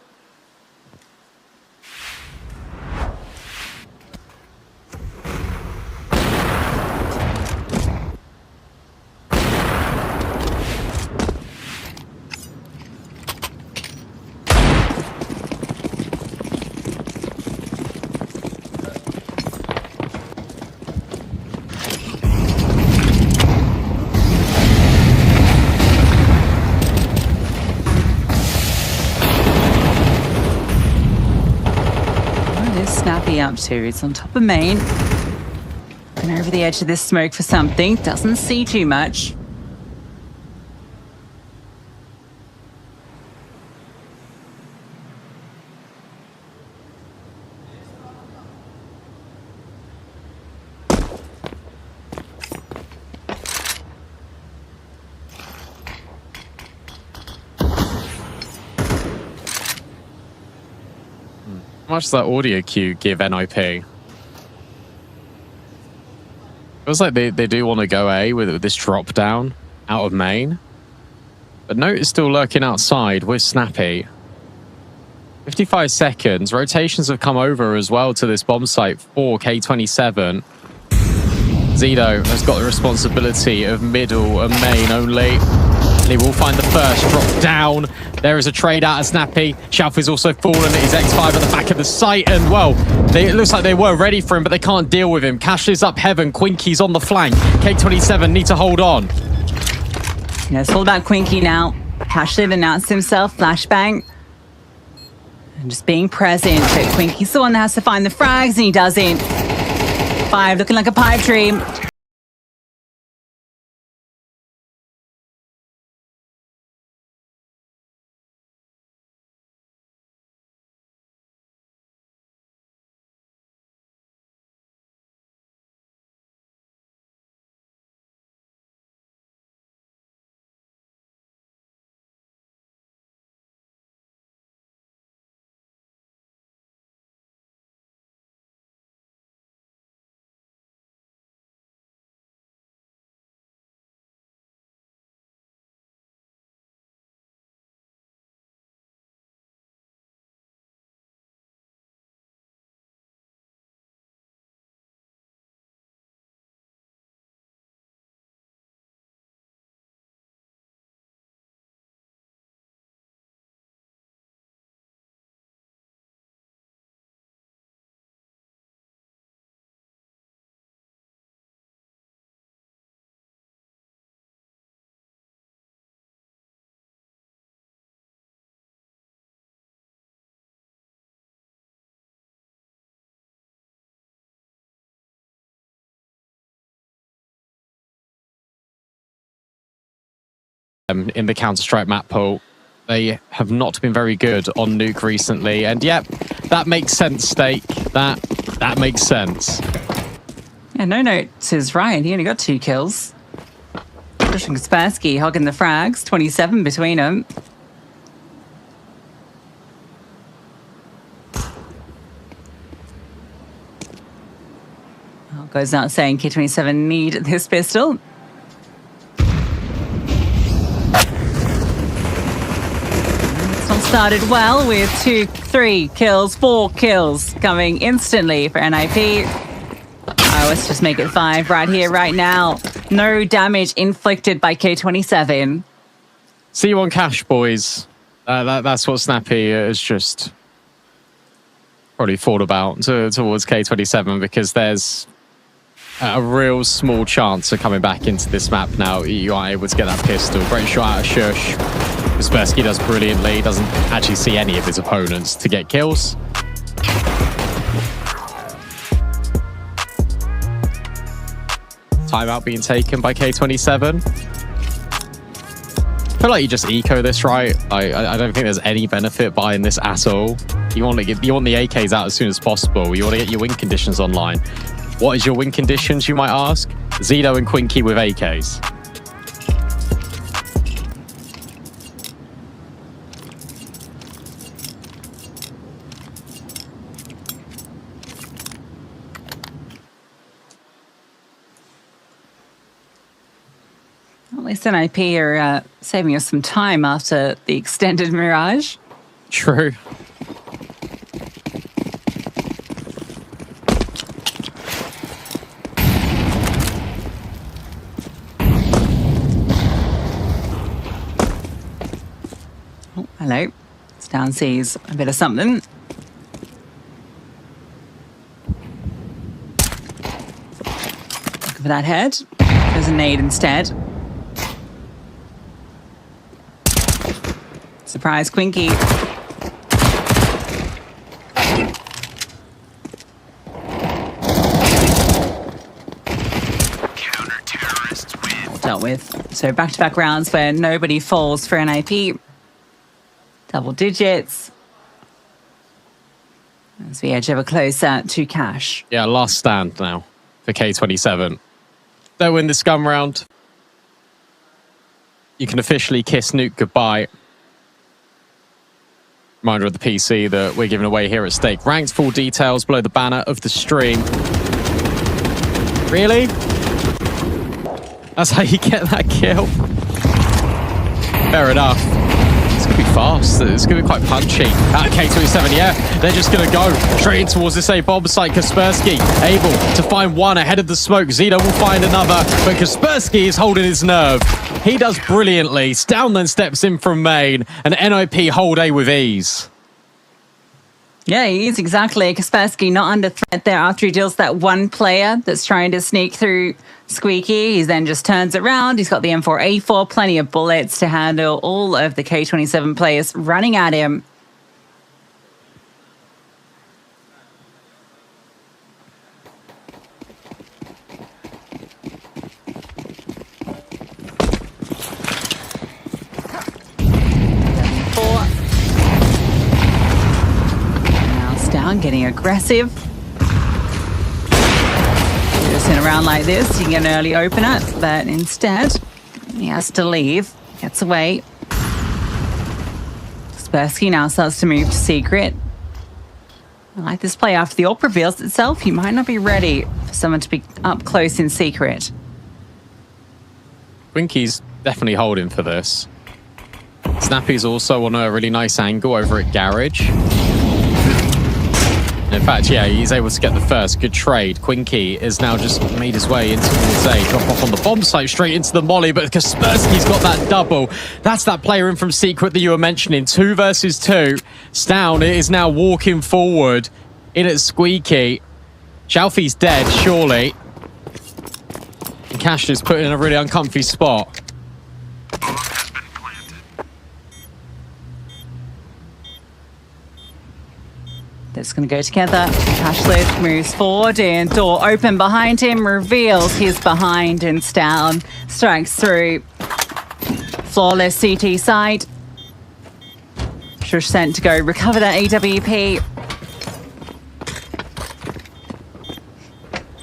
Snappy up to. It's on top of main. And over the edge of this smoke for something. Doesn't see too much. How much does that audio cue give NOP? Feels like they do want to go A with this drop down out of main. But Note is still lurking outside with Snappy. 55 seconds. Rotations have come over as well to this bomb site for K27. Zido has got the responsibility of middle and main only. He will find the first drop down. There is a trade out of Snappy. Shalfie's also fallen at his X5 at the back of the site. And, well, it looks like they were ready for him, but they can't deal with him. Cash is up heaven. Quinky's on the flank. K27 need to hold on. Yeah, it's all about Quinky now. Cashlid announced himself. Flashbang. And just being present. But Quinky's the one that has to find the frags, and he doesn't. 5 looking like a pipe dream. in the Counter-Strike map pool. They have not been very good on Nuke recently. And yep, that makes sense, Steak. That makes sense. Yeah, no notes is right. He only got 2 kills. Josh and Kaspersky hogging the frags, 27 between them. Goes out saying K27 need this pistol. It's not started well with 2, 3 kills, 4 kills coming instantly for NIP. Let's just make it 5 right here, right now. No damage inflicted by K27. See you on cash, boys. That's what Snappy has just probably thought about towards K27, because there's a real small chance of coming back into this map now. You are able to get that pistol. Great shot out of Shush. Kaspersky does brilliantly. Doesn't actually see any of his opponents to get kills. Timeout being taken by K27. I feel like you just eco this, right? I don't think there's any benefit buying this at all. You want the AKs out as soon as possible. You want to get your win conditions online. What is your win conditions, you might ask? Zito and Quinky with AKs. At least NIP are saving us some time after the extended Mirage. True. Oh, hello. It's down seas a bit of something. Looking for that head. There's a nade instead. Surprise, Quinky. Counter-terrorists win. Dealt with. So back-to-back rounds where nobody falls for NIP. Double digits. As we edge ever closer to cash. Yeah, last stand now for K27. They'll win the scum round. You can officially kiss Nuke goodbye. Reminder of the PC that we're giving away here at Stake. Ranked, full details below the banner of the stream. Really? That's how you get that kill? Fair enough. It's going to be fast. It's going to be quite punchy. K27, yeah. They're just going to go straight in towards this A bomb site. Kaspersky able to find one ahead of the smoke. Zito will find another, but Kaspersky is holding his nerve. He does brilliantly. Down then steps in from main, and NIP hold A with ease. Yeah, he is exactly. Kaspersky not under threat there after he deals that one player that's trying to sneak through Squeaky. He then just turns around. He's got the M4A4, plenty of bullets to handle all of the K27 players running at him. Down, getting aggressive. Just in a round like this, you can get an early opener, but instead, he has to leave. Gets away. Kaspersky now starts to move to secret. I like this play. After the ult reveals itself, you might not be ready for someone to be up close in secret. Quinky's definitely holding for this. Snappy's also on a really nice angle over at Garage. In fact, yeah, he's able to get the first. Good trade. Quinky is now just made his way into towards A. Drop off on the bomb site, straight into the molly, but Kaspersky's got that double. That's that player in from Secret that you were mentioning. 2 versus 2. Stown is now walking forward in at Squeaky. Chalfie's dead, surely. And Cash is put in a really uncomfy spot. That's going to go together. Cashlet moves forward and door open behind him, reveals he's behind and Stown strikes through. Flawless CT side. Shush sent to go recover that AWP.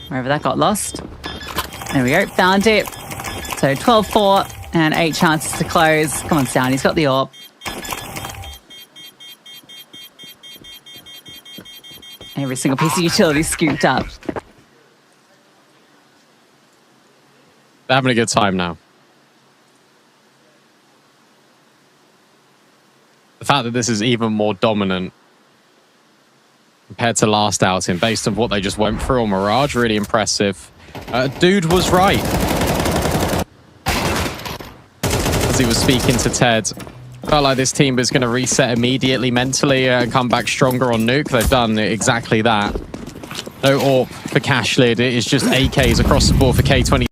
Wherever that got lost. There we go, found it. So 12-4 and 8 chances to close. Come on, Sound, he's got the AWP. Every single piece of utility scooped up. They're having a good time now. The fact that this is even more dominant compared to last outing, based on what they just went through on Mirage, really impressive. Dude was right. As he was speaking to Ted, felt like this team was going to reset immediately mentally and come back stronger on Nuke. They've done exactly that. No AWP for Cashlid. It is just AKs across the board for K27.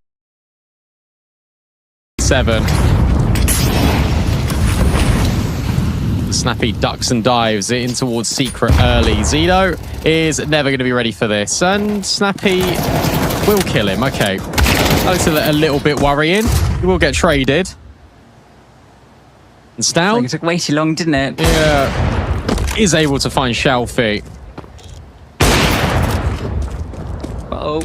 Snappy ducks and dives in towards Secret early. Zito is never going to be ready for this, and Snappy will kill him. Okay, that's a little bit worrying. He will get traded. And Stown, It took way too long, didn't it? yeah, is able to find Shelfie. Oh,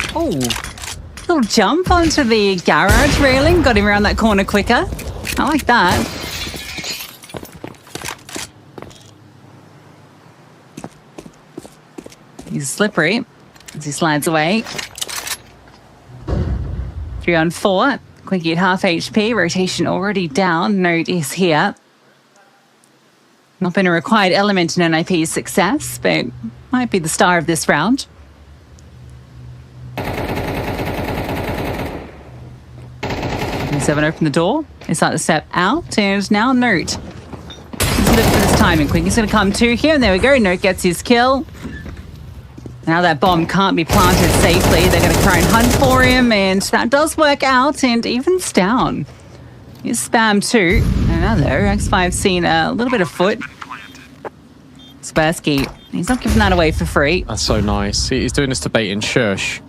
little jump onto the garage railing. Got him around that corner quicker. I like that. He's slippery as he slides away. 3 on 4. Quickie at half HP. Rotation already down. Note is here. Not been a required element in NIP's success, but might be the star of this round. K27 open the door. They start to step out, and now Note. Let's look for this timing. Quickie's going to come to here, and there we go. Note gets his kill. Now that bomb can't be planted safely. They're going to try and hunt for him, and that does work out, and evens down. Here's Spam 2. And now though, X5's seen a little bit of foot. Spersky, he's not giving that away for free. That's so nice. He's doing this to bait in Shush.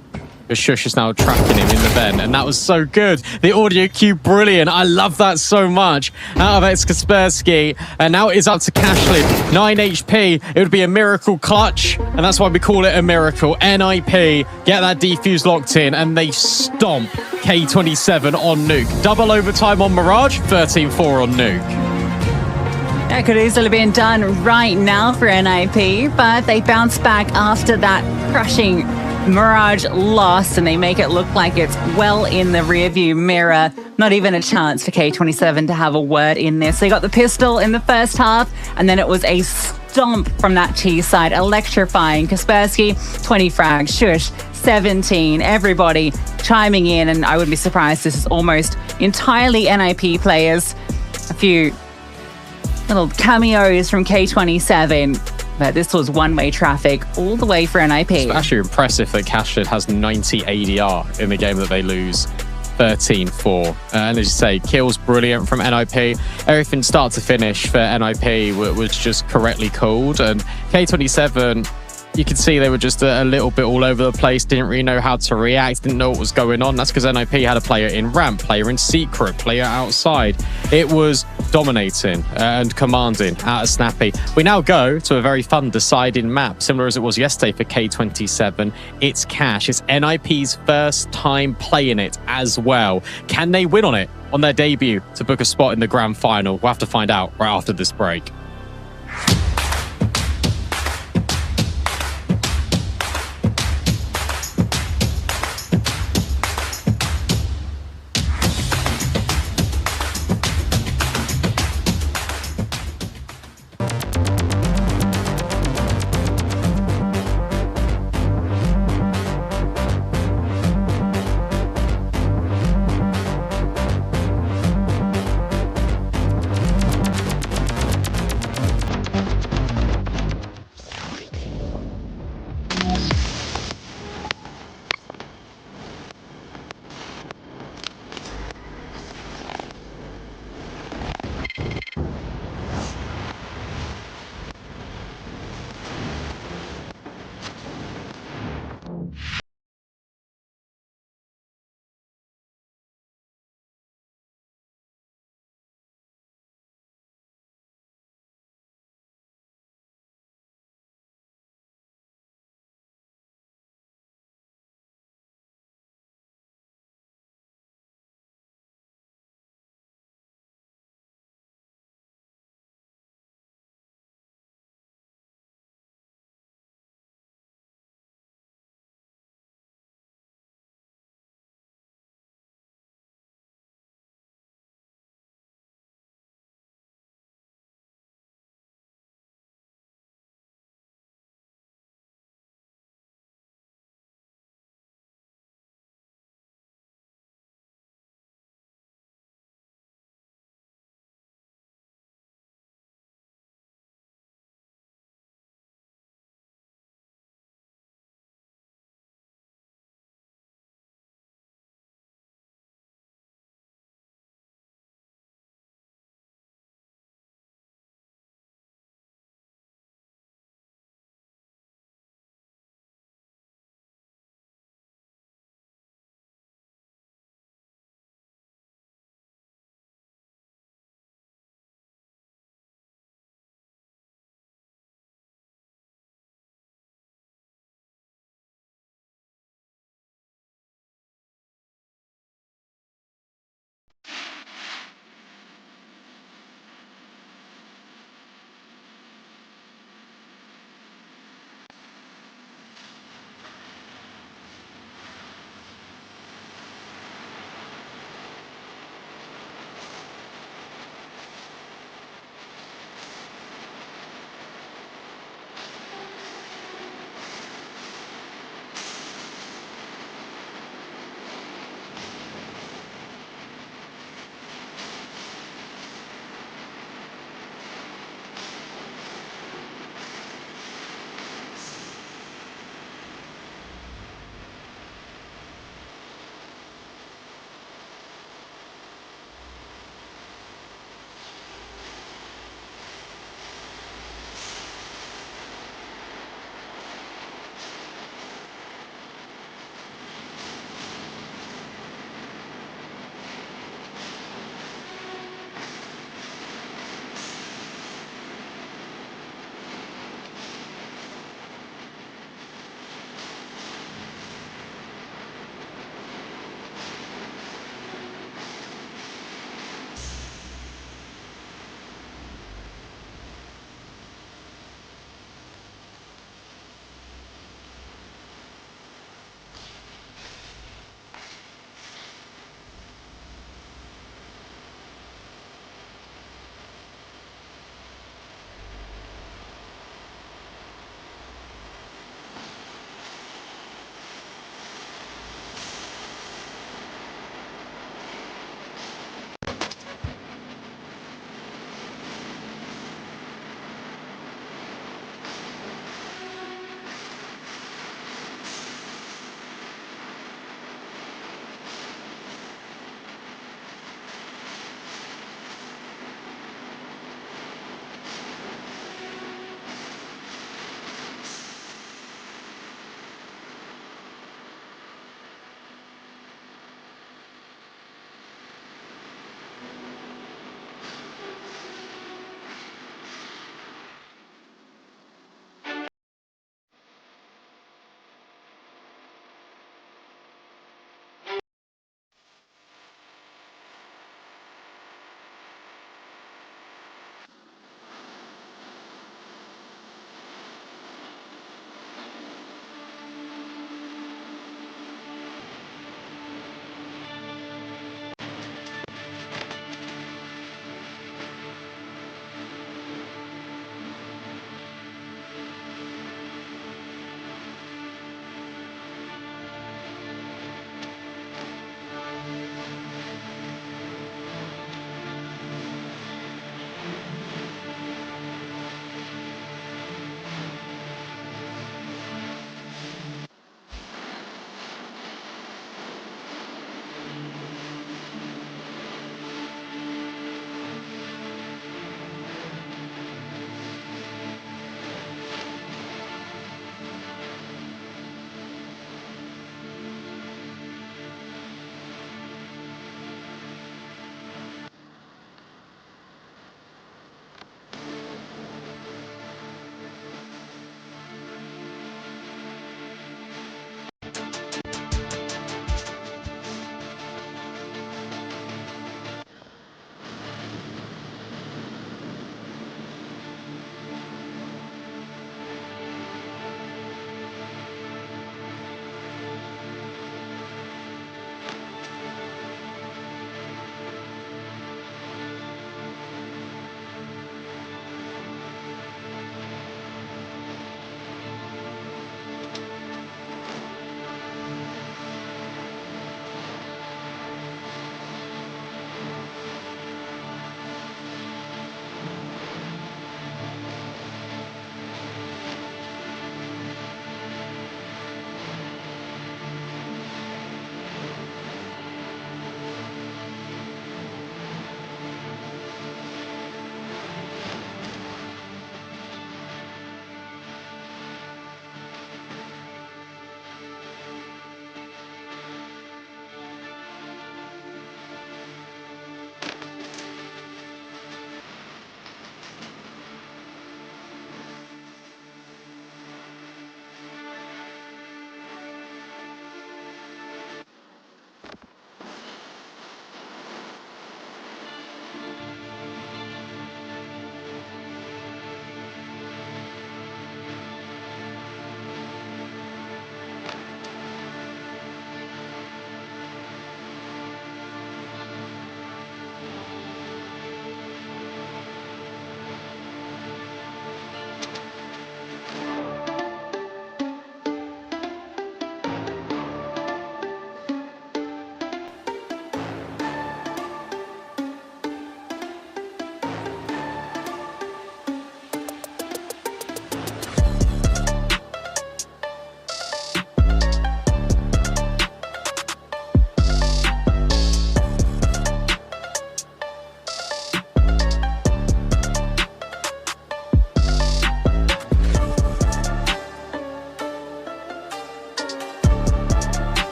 But Shush is now tracking him in the vent, and that was so good. The audio cue, brilliant. I love that so much. Out of Kaspersky, and now it is up to Cashlid. 9 HP. It would be a miracle clutch, and that's why we call it a miracle. NIP get that defuse locked in, and they stomp K27 on Nuke. Double overtime on Mirage, 13-4 on Nuke. That could easily been done right now for NIP, but they bounce back after that crushing Mirage loss, and they make it look like it's well in the rearview mirror. Not even a chance for K27 to have a word in this. They got the pistol in the first half, and then it was a stomp from that T side, electrifying. Kaspersky, 20 frags. Shush, 17. Everybody chiming in, and I wouldn't be surprised this is almost entirely NIP players. A few little cameos from K27. But this was one-way traffic all the way for NIP. It's actually impressive that Cashlid has 90 ADR in the game that they lose. 13-4. And as you say, kills brilliant from NIP. Everything start to finish for NIP was just correctly called. And K27, you could see they were just a little bit all over the place, didn't really know how to react, didn't know what was going on. That's because NIP had a player in ramp, player in secret, player outside. It was dominating and commanding out of Snappy. We now go to a very fun deciding map, similar as it was yesterday for K27. It's Cash. It's NIP's first time playing it as well. Can they win on it on their debut to book a spot in the grand final? We'll have to find out right after this break.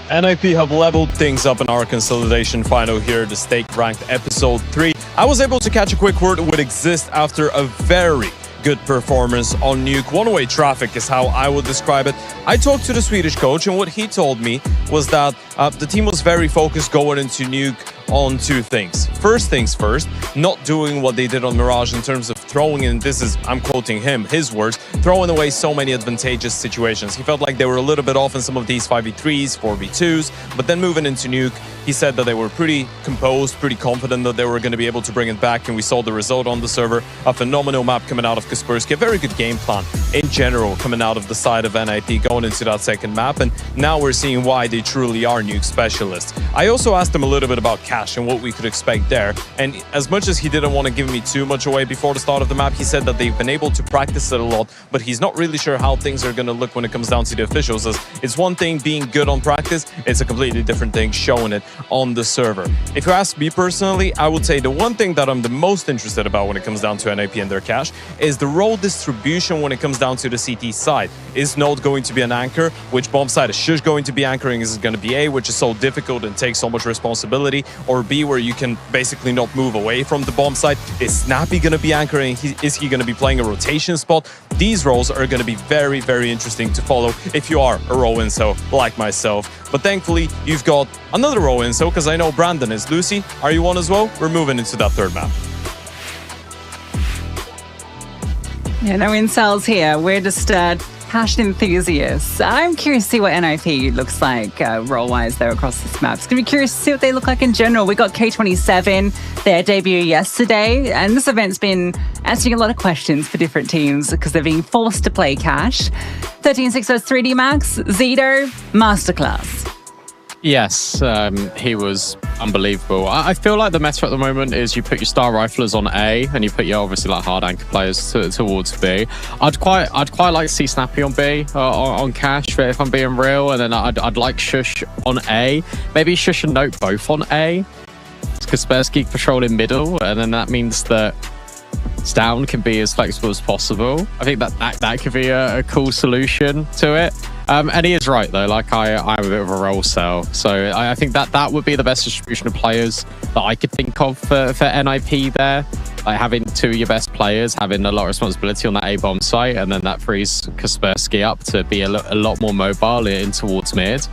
NIP have leveled things up in our consolidation final here, the Stake Ranked Episode 3. I was able to catch a quick word with Exist after a very good performance on Nuke. One-way traffic is how I would describe it. I talked to the Swedish coach, and what he told me was that the team was very focused going into Nuke on two things. First things first, not doing what they did on Mirage in terms of throwing in, this is, I'm quoting him, his words, throwing away so many advantageous situations. He felt like they were a little bit off in some of these 5v3s, 4v2s, but then moving into Nuke, he said that they were pretty composed, pretty confident that they were going to be able to bring it back, and we saw the result on the server. A phenomenal map coming out of Kaspersky, a very good game plan in general coming out of the side of NIP going into that second map, and now we're seeing why they truly are Nuke specialists. I also asked him a little bit about Cash and what we could expect there, and as much as he didn't want to give me too much away before the start of the map, he said that they've been able to practice it a lot, but he's not really sure how things are going to look when it comes down to the officials, as it's one thing being good on practice, it's a completely different thing showing it on the server. If you ask me personally, I would say the one thing that I'm the most interested about when it comes down to NIP and their Cash is the role distribution when it comes down to the CT side. Is Node going to be an anchor? Which bomb side is Shush going to be anchoring? Is it going to be A, which is so difficult and takes so much responsibility, or B, where you can basically not move away from the bomb side? Is Snappy going to be anchoring? Is he going to be playing a rotation spot? These roles are going to be very, very interesting to follow if you are a row inso like myself. But thankfully, you've got another row inso, because I know Brandon is. Lucy, are you on as well? We're moving into that third map. Yeah, no incels here. We're just passion enthusiasts. I'm curious to see what NIP looks like role-wise there across this map. It's going to be curious to see what they look like in general. We got K27, their debut yesterday, and this event's been answering a lot of questions for different teams because they're being forced to play Cash. 13-6 versus 3D Max, Zito, masterclass. Yes, he was unbelievable. I feel like the meta at the moment is you put your star riflers on A and you put your obviously like hard anchor players towards B. I'd quite like to see Snappy on B on Cash if I'm being real, and then I'd like Shush on A. Maybe Shush and Note both on A. Kaspersky patrolling middle, and then that means that Down can be as flexible as possible. I think that could be a cool solution to it. And he is right though, like I'm a bit of a role cell. So I think that would be the best distribution of players that I could think of for NIP there. Like having two of your best players, having a lot of responsibility on that A-bomb site, and then that frees Kaspersky up to be a lot more mobile in towards mid.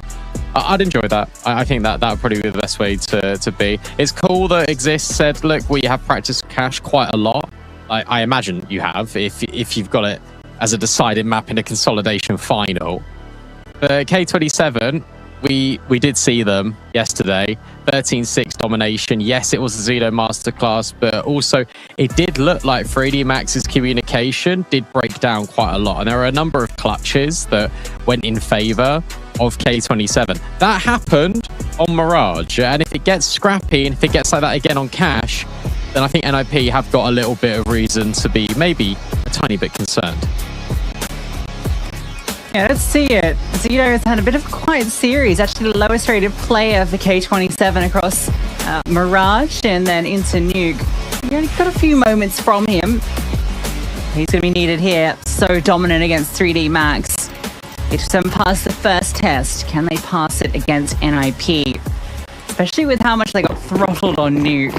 I'd enjoy that. I think that would probably be the best way to be. It's cool that Exist said, look, we have practiced Cash quite a lot. I imagine you have, if you've got it as a decided map in a consolidation final. But K27, we did see them yesterday. 13-6 domination. Yes, it was a Zito masterclass, but also it did look like 3D Max's communication did break down quite a lot. And there are a number of clutches that went in favor of K27. That happened on Mirage. And if it gets scrappy and if it gets like that again on Cash, then I think NIP have got a little bit of reason to be maybe a tiny bit concerned. Yeah, let's see it. Zito has had a bit of a quiet series, actually the lowest rated player for K27 across Mirage and then into Nuke. We only got a few moments from him. He's going to be needed here. So dominant against 3D Max. K27 passed the first test. Can they pass it against NIP? Especially with how much they got throttled on Nuke.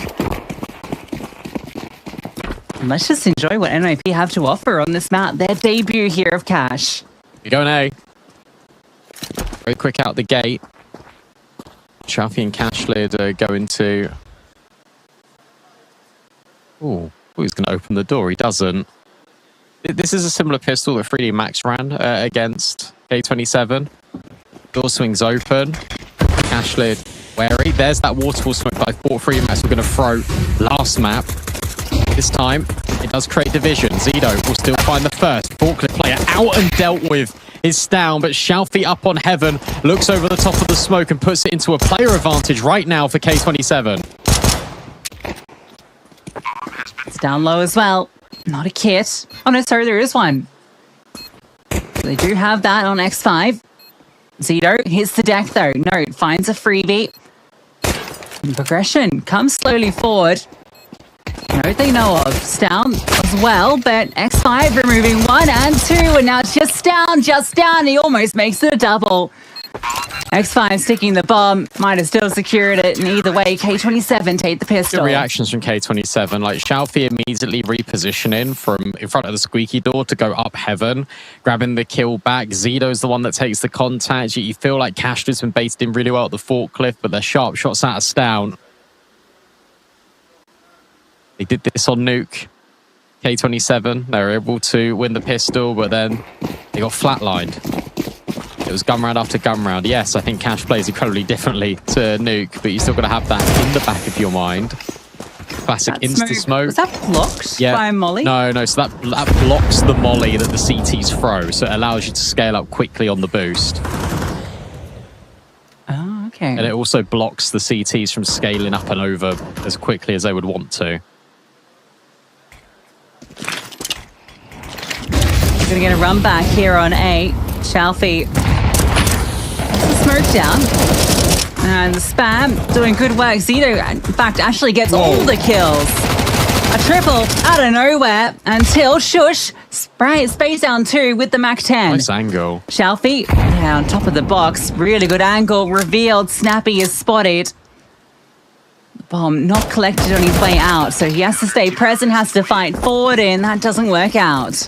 And let's just enjoy what NIP have to offer on this map. Their debut here of Cash. You're going A. Very quick out the gate. Chaffee and Cashlid go into... Oh, he's going to open the door. He doesn't. This is a similar pistol that 3D Max ran against K27. Door swings open. Cashlid wary. There's that waterfall smoke that I thought 3D Max were going to throw last map. This time, it does create division. Zito will still find the first. Forklift player out and dealt with is down, but Shalfie up on Heaven looks over the top of the smoke and puts it into a player advantage right now for K27. It's down low as well. Not a kit. Oh no, sorry, there is one. They do have that on X5. Zito hits the deck though. Note finds a freebie. And progression comes slowly forward. Note they know of. Down as well, but X5 removing 1 and 2, and now just down. He almost makes it a double. X5 sticking the bomb, might have still secured it, and either way, K27 take the pistol. Good reactions from K27. Like, Xiaofi immediately repositioning from in front of the squeaky door to go up heaven, grabbing the kill back. Zito's the one that takes the contact. You feel like Cashler's been based in really well at the forklift, but they're sharp shots out of Stown. They did this on Nuke. K27, they were able to win the pistol, but then they got flatlined. It was gun round after gun round. Yes, I think Cash plays incredibly differently to Nuke, but you still got to have that in the back of your mind. Classic insta-smoke. Was that blocked by a molly? No. So that blocks the molly that the CTs throw, so it allows you to scale up quickly on the boost. Oh, okay. And it also blocks the CTs from scaling up and over as quickly as they would want to. We're going to get a run back here on A. Xiaofi. Smoke down. And the spam doing good work. Zito, in fact, actually gets all the kills. A triple out of nowhere until Shush space down 2 with the Mac-10. Nice angle. Xiaofi on top of the box. Really good angle. Revealed. Snappy is spotted. Bomb not collected on his way out, so he has to stay present, has to fight forward, and that doesn't work out.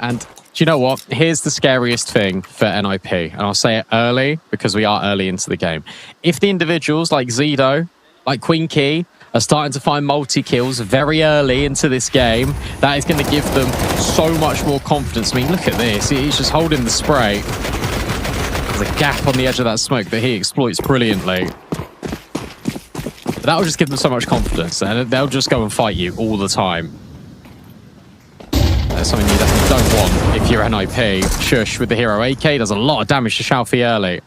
And do you know what? Here's the scariest thing for NIP, and I'll say it early because we are early into the game. If the individuals like Zito, like Queen Key, are starting to find multi-kills very early into this game, that is going to give them so much more confidence. I mean, look at this. He's just holding the spray. There's a gap on the edge of that smoke that he exploits brilliantly. That'll just give them so much confidence, and they'll just go and fight you all the time. That's something you definitely don't want if you're NIP. Shush with the hero AK does a lot of damage to Xiaofi early.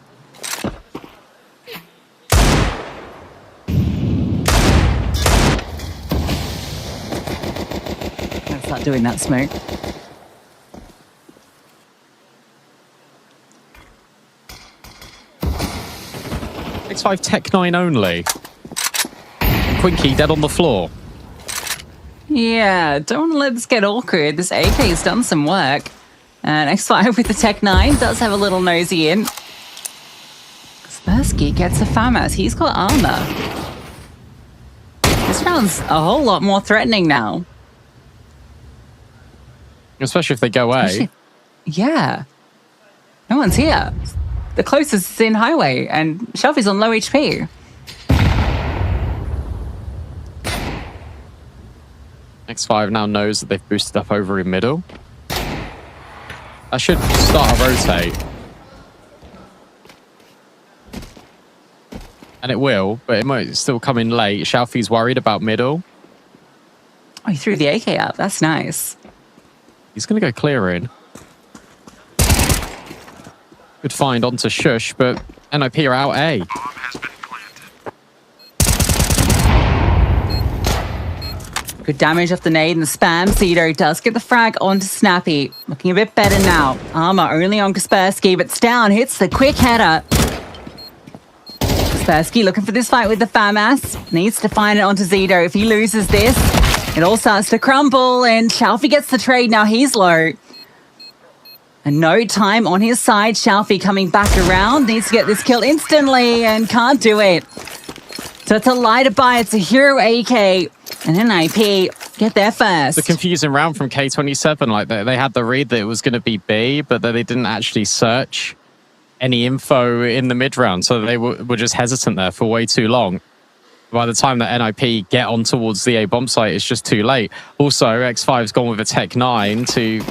Let's start doing that smoke. X5 Tech 9 only. Quinky dead on the floor. Yeah, don't want to let this get awkward. This AK has done some work. And X5 with the Tech 9 does have a little nosy in. Kaspersky gets a FAMAS. He's got armor. This round's a whole lot more threatening now. Especially if they go away. Yeah. No one's here. The closest is in highway, and Xiaofi's on low HP. X5 now knows that they've boosted up over in middle. That should start a rotate. And it will, but it might still come in late. Xiaofi's worried about middle. Oh, he threw the AK up. That's nice. He's going to go clear in. Good find onto Shush, but NIP are out A. Good damage off the nade and the spam. Zito does get the frag onto Snappy. Looking a bit better now. Armor only on Kaspersky, but Stown hits the quick header. Kaspersky looking for this fight with the FAMAS. Needs to find it onto Zito. If he loses this, it all starts to crumble, and Xiaofi gets the trade. Now he's low. And no time on his side. Xiaofi coming back around. Needs to get this kill instantly and can't do it. So it's a lie to buy. It's a hero AK. And NIP get there first. It's a confusing round from K27. Like they had the read that it was going to be B, but they didn't actually search any info in the mid round. So they were just hesitant there for way too long. By the time that NIP get on towards the A bomb site, it's just too late. Also, X5's gone with a Tech 9 to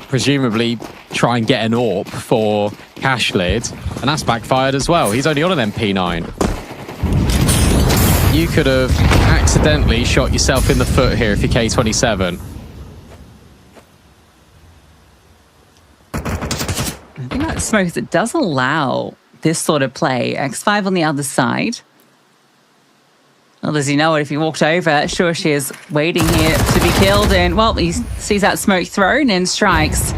presumably try and get an AWP for Cash Lid, and that's backfired as well. He's only on an MP9. You could have accidentally shot yourself in the foot here if you're K27. I think that smoke that does allow this sort of play. X5 on the other side. Well, does he know it if he walked over? Sure, she is waiting here to be killed. And, well, he sees that smoke thrown and strikes.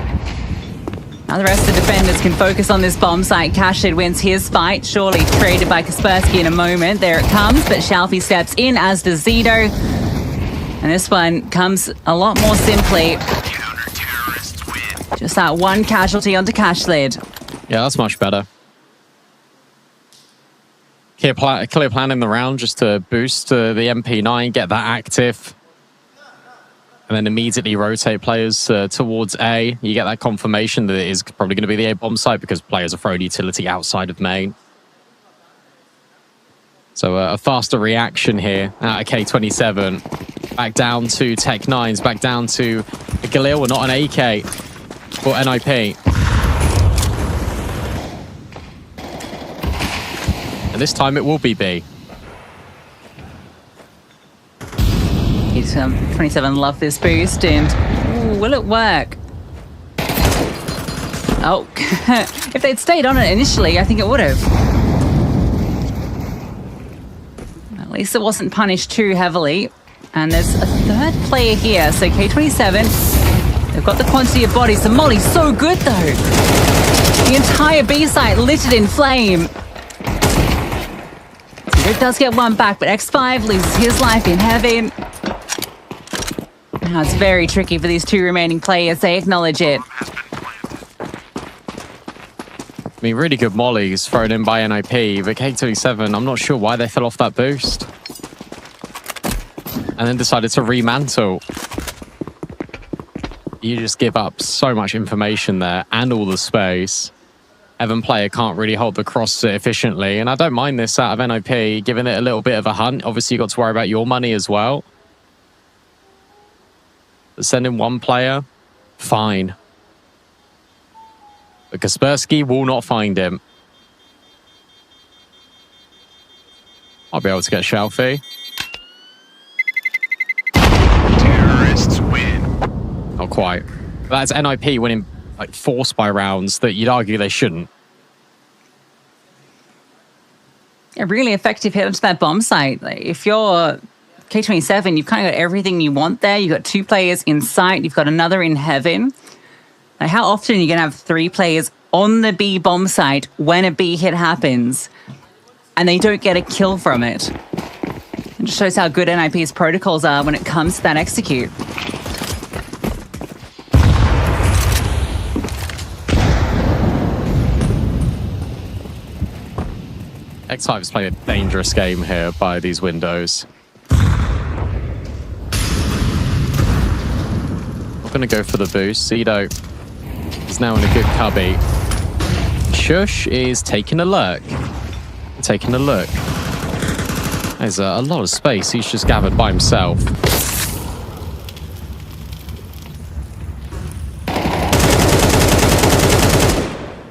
Now the rest of the defenders can focus on this bomb site. Cashid wins his fight, surely traded by Kaspersky in a moment. There it comes, but Xiaofi steps in, as does Zito. And this one comes a lot more simply. Just that one casualty onto Cashlid. Yeah, that's much better. clear plan in the round just to boost the MP9, get that active, and then immediately rotate players towards A. You get that confirmation that it is probably going to be the A bomb site because players are throwing utility outside of main. So a faster reaction here out of K27. Back down to Tech9s, back down to Galil, not an AK for NIP. And this time it will be B. K27 love this boost, and ooh, will it work? Oh, if they'd stayed on it initially, I think it would have. At least it wasn't punished too heavily. And there's a third player here, so K27, they've got the quantity of bodies. The molly's so good, though. The entire B site littered in flame. It does get one back, but X5 loses his life in heaven. Now it's very tricky for these two remaining players. They acknowledge it. I mean, really good mollies thrown in by NIP, but K27, I'm not sure why they fell off that boost. And then decided to remantle. You just give up so much information there and all the space. Heaven player can't really hold the cross efficiently, and I don't mind this out of NIP, giving it a little bit of a hunt. Obviously, you've got to worry about your money as well. But sending one player, fine. But Kaspersky will not find him. I'll be able to get Shelfie. Terrorists win. Not quite. That's NIP winning like 4 spy rounds that you'd argue they shouldn't. A really effective hit onto that bomb site. Like, if you're K27, you've kind of got everything you want there. You've got 2 players in sight. You've got another in heaven. Like, how often are you going to have 3 players on the B bomb site when a B hit happens and they don't get a kill from it? It just shows how good NIP's protocols are when it comes to that execute. X5 is playing a dangerous game here by these windows. Not going to go for the boost. Zedo is now in a good cubby. Shush is taking a look. Taking a look. There's a lot of space he's just gathered by himself.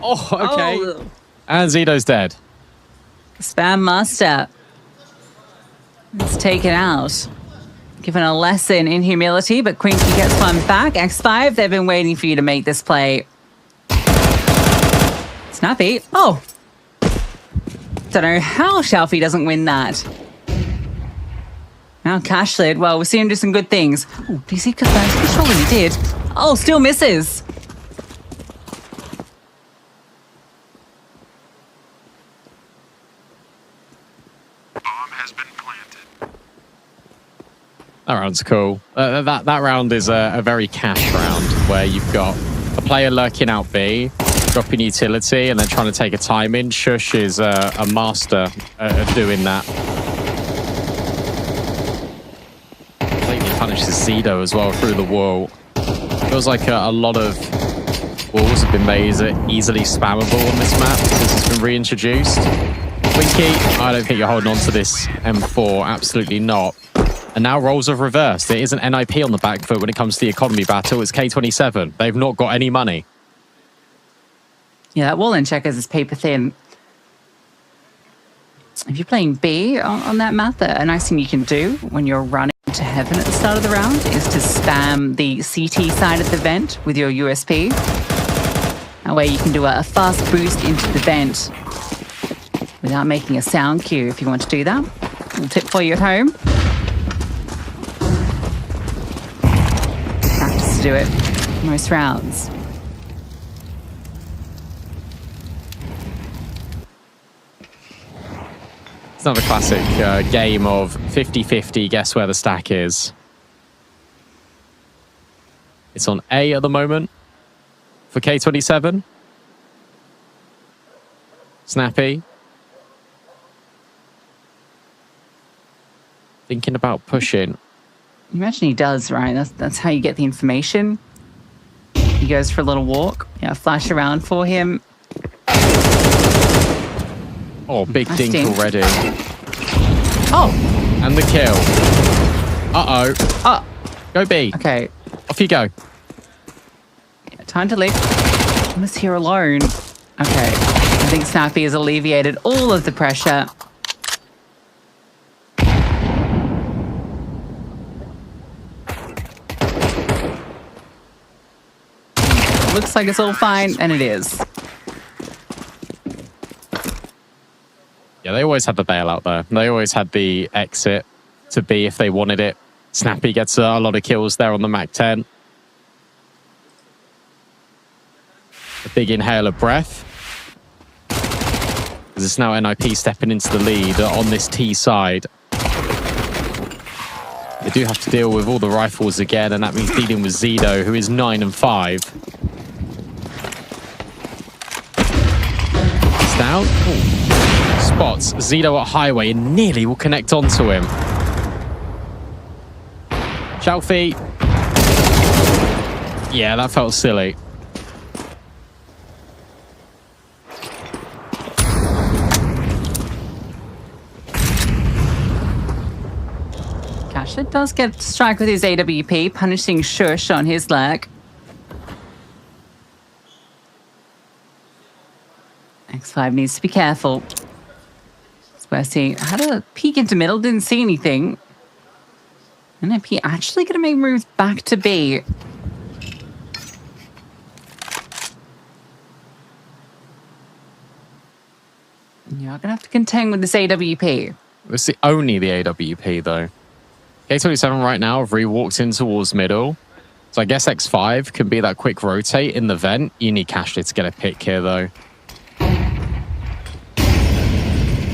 Oh, okay. Oh. And Zedo's dead. Spam master. It's taken out. Given a lesson in humility, but Quinky gets one back. X5, they've been waiting for you to make this play. Snappy. Oh. Don't know how Shelfie doesn't win that. Now Cashlid, well, we've seen him do some good things. Oh, do you see Kaspersky? Surely he did. Oh, still misses. That round's cool. That round is a very cash round where you've got a player lurking out B, dropping utility, and then trying to take a time in. Shush is a master at doing that. Completely punishes Zedo as well through the wall. Feels like a lot of walls have been made easily spammable on this map because it's been reintroduced. Winky, I don't think you're holding on to this M4. Absolutely not. And now roles have reversed. It isn't NIP on the back foot when it comes to the economy battle. It's K27. They've not got any money. Yeah, that wall in checkers is paper thin. If you're playing B on that map, a nice thing you can do when you're running to heaven at the start of the round is to spam the CT side of the vent with your USP. That way you can do a fast boost into the vent without making a sound cue if you want to do that. A little tip for you at home. Practice to do it most rounds. It's not a classic game of 50-50, guess where the stack is. It's on A at the moment for K27. Snappy. Thinking about pushing. Imagine he does, right? That's how you get the information. He goes for a little walk. Yeah, flash around for him. Oh, big Nice dink dink. already. Oh, And the kill. Uh-oh. oh, Go B. okay. Off you go. Yeah, time to leave. I'm just here alone. Okay. I think Snappy has alleviated all of the pressure. Looks like it's all fine, and it is. Yeah, they always had the bailout there. They always had the exit to B if they wanted it. Snappy gets a lot of kills there on the Mac-10. A big inhale of breath. Because it's now NIP stepping into the lead on this T side. They do have to deal with all the rifles again, and that means dealing with Zido, who is 9 and 5. It's down. Ooh. Spots Zido at highway and nearly will connect onto him. Chalfie. Yeah, that felt silly. Kasha does get to strike with his AWP, punishing Shush on his leg. X5 needs to be careful. Spursy had a peek into middle, didn't see anything. NIP actually going to make moves back to B. You're going to have to contend with this AWP. It's only the AWP, though. K27 right now have re-walked in towards middle. So I guess X5 can be that quick rotate in the vent. You need Cashley to get a pick here, though.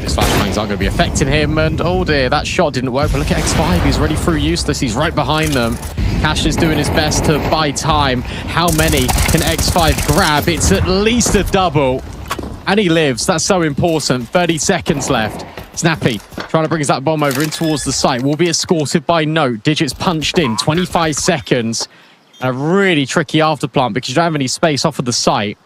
His flashbangs aren't going to be affecting him, and oh dear, that shot didn't work. But look at X5, he's ready through Useless. He's right behind them. Cash is doing his best to buy time. How many can X5 grab? It's at least a double. And he lives. That's so important. 30 seconds left. Snappy trying to bring that bomb over in towards the site. Will be escorted by Note. Digits punched in. 25 seconds. A really tricky afterplant because you don't have any space off of the site.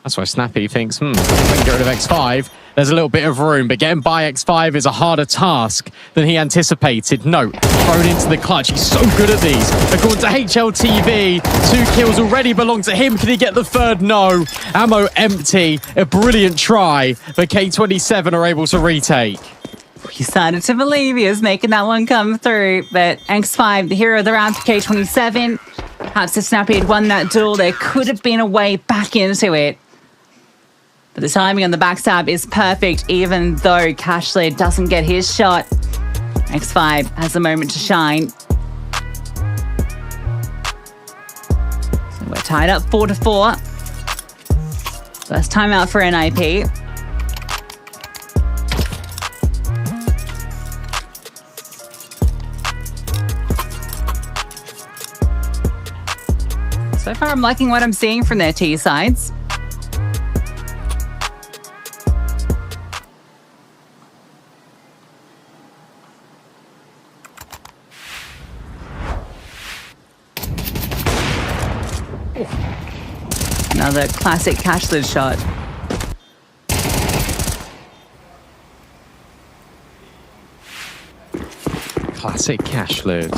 That's why Snappy thinks, we can get rid of X5. There's a little bit of room, but getting by X5 is a harder task than he anticipated. Note thrown into the clutch. He's so good at these. According to HLTV, 2 kills already belong to him. Can he get the third? No. Ammo empty. A brilliant try, but K27 are able to retake. We started to believe he was making that one come through, but X5, the hero of the round for K27. Perhaps if Snappy had won that duel, there could have been a way back into it. But the timing on the backstab is perfect, even though Cashley doesn't get his shot. X5 has a moment to shine. So we're tied up 4-4. First timeout for NIP. So far, I'm liking what I'm seeing from their T sides. Another classic cashless shot. Classic cashless.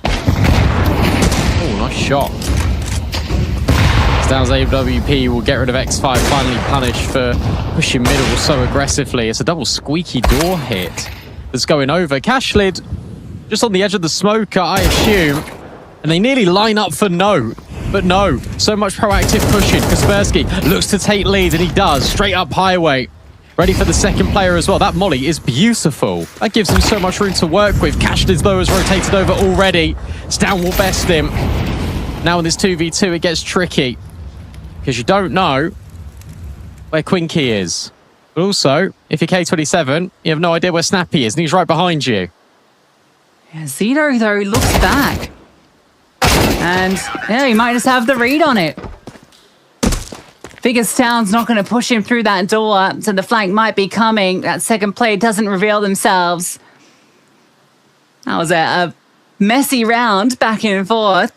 Oh, nice shot. Styles AWP will get rid of X5, finally punished for pushing middle so aggressively. It's a double squeaky door hit that's going over. Cashlid just on the edge of the smoker, I assume. And they nearly line up for Note. But no, so much proactive pushing. Kaspersky looks to take lead, and he does. Straight up highway. Ready for the second player as well. That molly is beautiful. That gives him so much room to work with. Cashlid, though, has rotated over already. Stan will best him. Now in this 2v2, it gets tricky. Because you don't know where Quinky is. But also, if you're K27, you have no idea where Snappy is, and he's right behind you. Yeah, Zido, though, looks back. And, yeah, he might just have the read on it. Figures Sound's not going to push him through that door, so the flank might be coming. That second play doesn't reveal themselves. That was a messy round back and forth.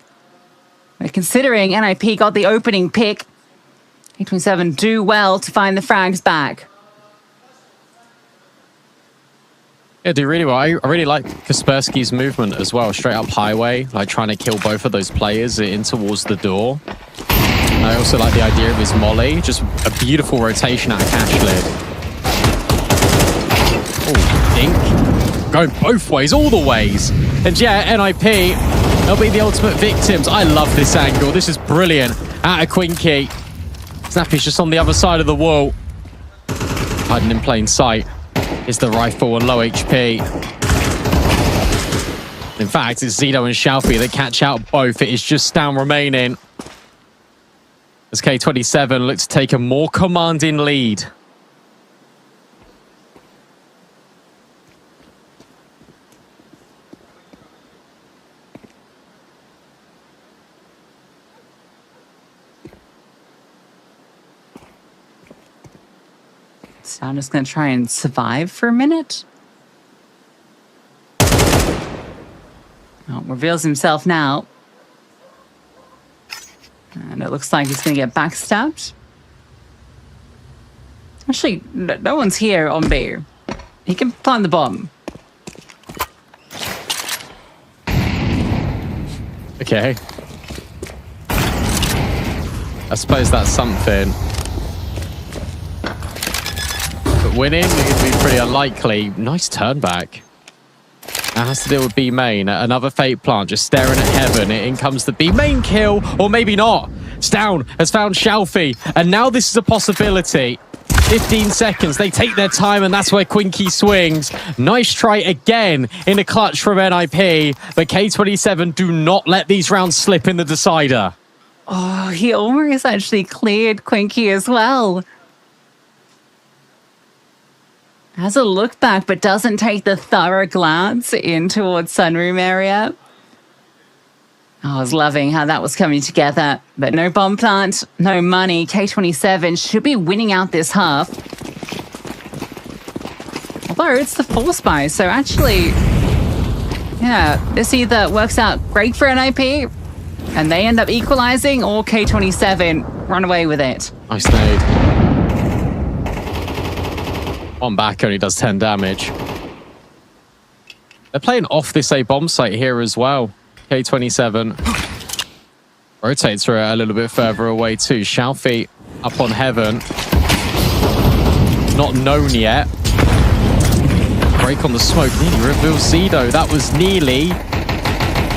But considering NIP got the opening pick, K27 do well to find the frags back. Yeah, do really well. I really like Kaspersky's movement as well. Straight up highway, like trying to kill both of those players in towards the door. I also like the idea of his molly. Just a beautiful rotation out of cash lid. Oh, dink. Going both ways, all the ways. And yeah, NIP, they'll be the ultimate victims. I love this angle. This is brilliant. Out of Quinky. Snappy's just on the other side of the wall. Hiding in plain sight. Is the rifle and low HP. In fact, it's Zido and Shalfie that catch out both. It is just Down remaining. As K27 looks to take a more commanding lead. So I'm just going to try and survive for a minute. Oh, reveals himself now. And it looks like he's going to get backstabbed. Actually, no one's here on B. He can plant the bomb. Okay. I suppose that's something. But winning is going to be pretty unlikely. Nice turn back. That has to deal with B main. Another fate plant just staring at heaven. In comes the B main kill, or maybe not. Stown has found Shalfie, and now this is a possibility. 15 seconds, they take their time, and that's where Quinky swings. Nice try again in a clutch from NIP, but K27 do not let these rounds slip in the decider. Oh, he almost actually cleared Quinky as well. Has a look back, but doesn't take the thorough glance in towards sunroom area. I was loving how that was coming together, but no bomb plant, no money. K27 should be winning out this half. Although it's the force buy, so actually, yeah, this either works out great for NIP and they end up equalizing, or K27 run away with it. Nice nade. One back only does 10 damage. They're playing off this A bomb site here as well. K27 rotates her a little bit further away too. Shalfie up on heaven. Not known yet. Break on the smoke. Nearly reveals Zido. That was nearly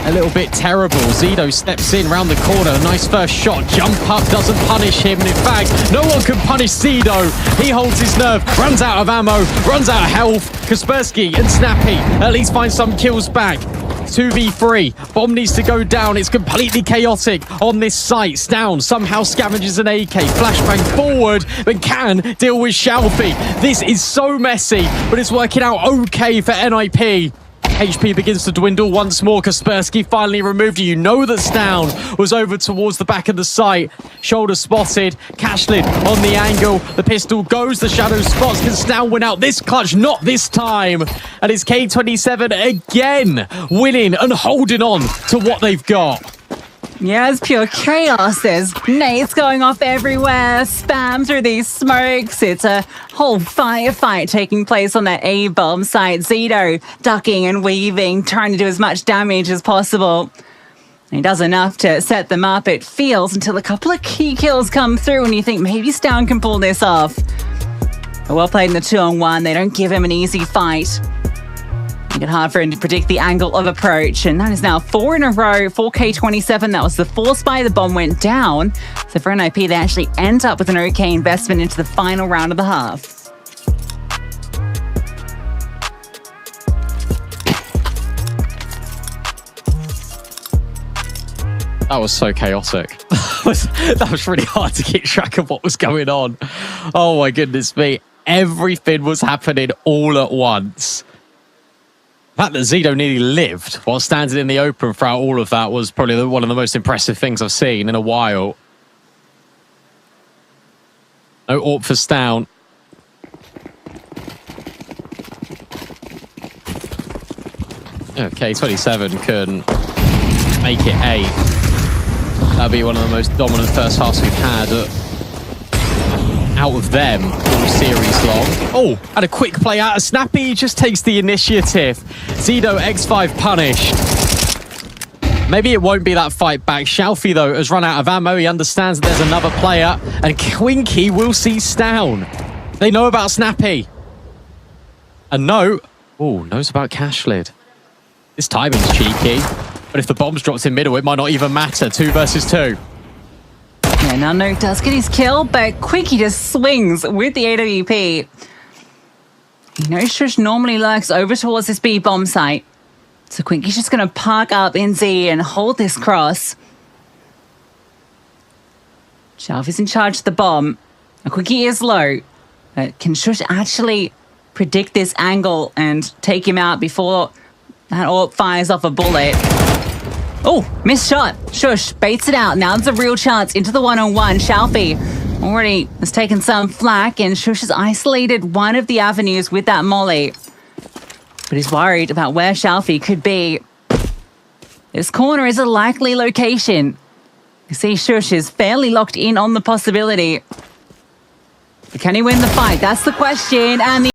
a little bit terrible. Zido steps in round the corner. Nice first shot. Jump up doesn't punish him. And in fact, no one can punish Zido. He holds his nerve. Runs out of ammo. Runs out of health. Kaspersky and Snappy at least find some kills back. 2v3. Bomb needs to go down. It's completely chaotic on this site. Stown somehow scavenges an AK. Flashbang forward, but can deal with Shalfie. This is so messy, but it's working out okay for NIP. HP begins to dwindle once more. Kaspersky finally removed. You know that Stown was over towards the back of the site. Shoulder spotted. Cashlid on the angle. The pistol goes. The shadow spots. Can Stown win out this clutch? Not this time. And it's K27 again winning and holding on to what they've got. Yeah, it's pure chaos. There's nades going off everywhere, spam through these smokes. It's a whole firefight taking place on that A-bomb site. Zido ducking and weaving, trying to do as much damage as possible. And he does enough to set them up, it feels, until a couple of key kills come through and you think maybe Stown can pull this off. But well played in the 2-on-1. They don't give him an easy fight. Make it hard for him to predict the angle of approach. And that is now 4 in a row for K27. That was the force buy. The bomb went down. So for NIP, they actually end up with an okay investment into the final round of the half. That was so chaotic. That was really hard to keep track of what was going on. Oh my goodness me. Everything was happening all at once. The fact that Zido nearly lived while standing in the open throughout all of that was probably one of the most impressive things I've seen in a while. No AWP for Stout. Yeah, K27 couldn't make it 8. That'd be one of the most dominant first halves we've had out of them all series long. Oh, and a quick play out of Snappy. Just takes the initiative. Zido X5 punished. Maybe it won't be that fight back. Shalfie, though, has run out of ammo. He understands that there's another player. And Quinky will see Stown. They know about Snappy. And knows about Cashlid. This timing's cheeky. But if the bomb's dropped in middle, it might not even matter. 2 versus 2. Yeah, now Note does get his kill, but Quinky just swings with the AWP. You know, Shush normally lurks over towards this B bomb site. So Quinky's just going to park up in Z and hold this cross. Shelf is in charge of the bomb. Now, Quinky is low. But can Shush actually predict this angle and take him out before that AWP fires off a bullet? Oh, missed shot. Shush baits it out. Now there's a real chance into the one-on-one. Shalfie already has taken some flack, and Shush has isolated one of the avenues with that molly. But he's worried about where Shalfie could be. This corner is a likely location. You see Shush is fairly locked in on the possibility. But can he win the fight? That's the question. And the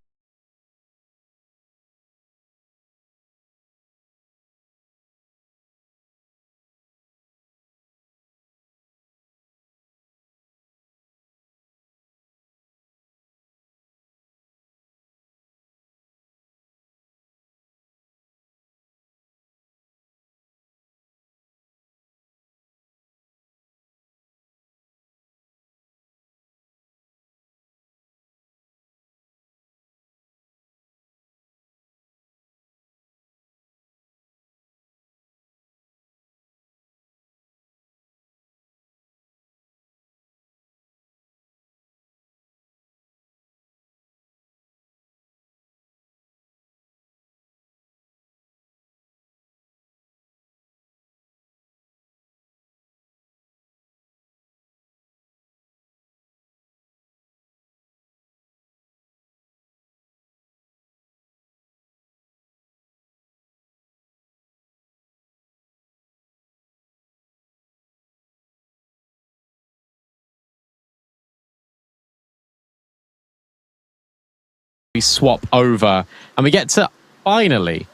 we swap over and we get to finally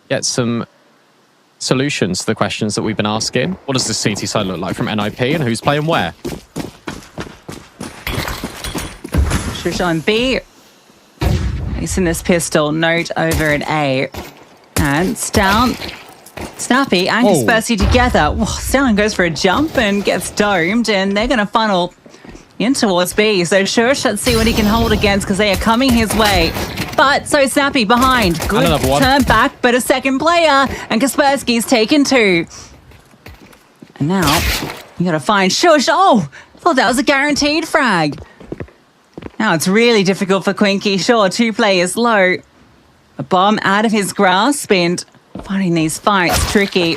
get some solutions to the questions that we've been asking. What does this CT side look like from NIP and who's playing where? Shush on B. He's in this pistol. Note over at A. And Stown, Snappy and Kaspersky together. Whoa, Stown goes for a jump and gets domed, and they're going to funnel in towards B. So Shush, let's see what he can hold against, because they are coming his way. But so Snappy behind. Good turn back, but a second player, and Kaspersky's taken 2. And now you got to find Shush. Oh, thought that was a guaranteed frag. Now it's really difficult for Quinky. Sure, 2 players low. A bomb out of his grasp, and finding these fights tricky.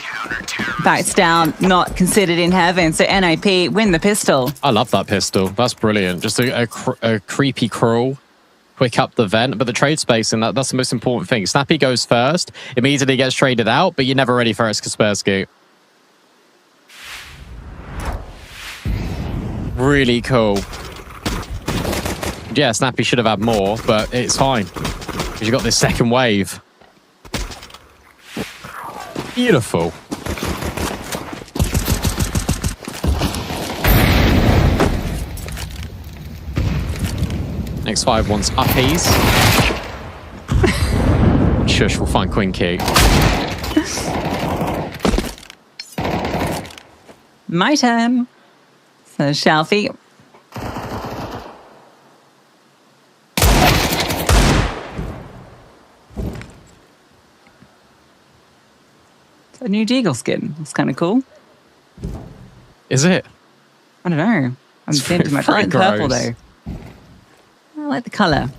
Backs down, not considered in heaven. So NIP win the pistol. I love that pistol. That's brilliant. Just a creepy crawl. Quick up the vent, but the trade space, and that's the most important thing. Snappy goes first, immediately gets traded out, but you're never ready for Kaspersky. Really cool. Yeah, Snappy should have had more, but it's fine. Because you got this second wave. Beautiful. Next 5 wants uppies. Shush will find Quinky. My turn. So Shalfie. It's a new Deagle skin. It's kind of cool. Is it? I don't know. I'm seeing too much. I like the purple though. I like the colour.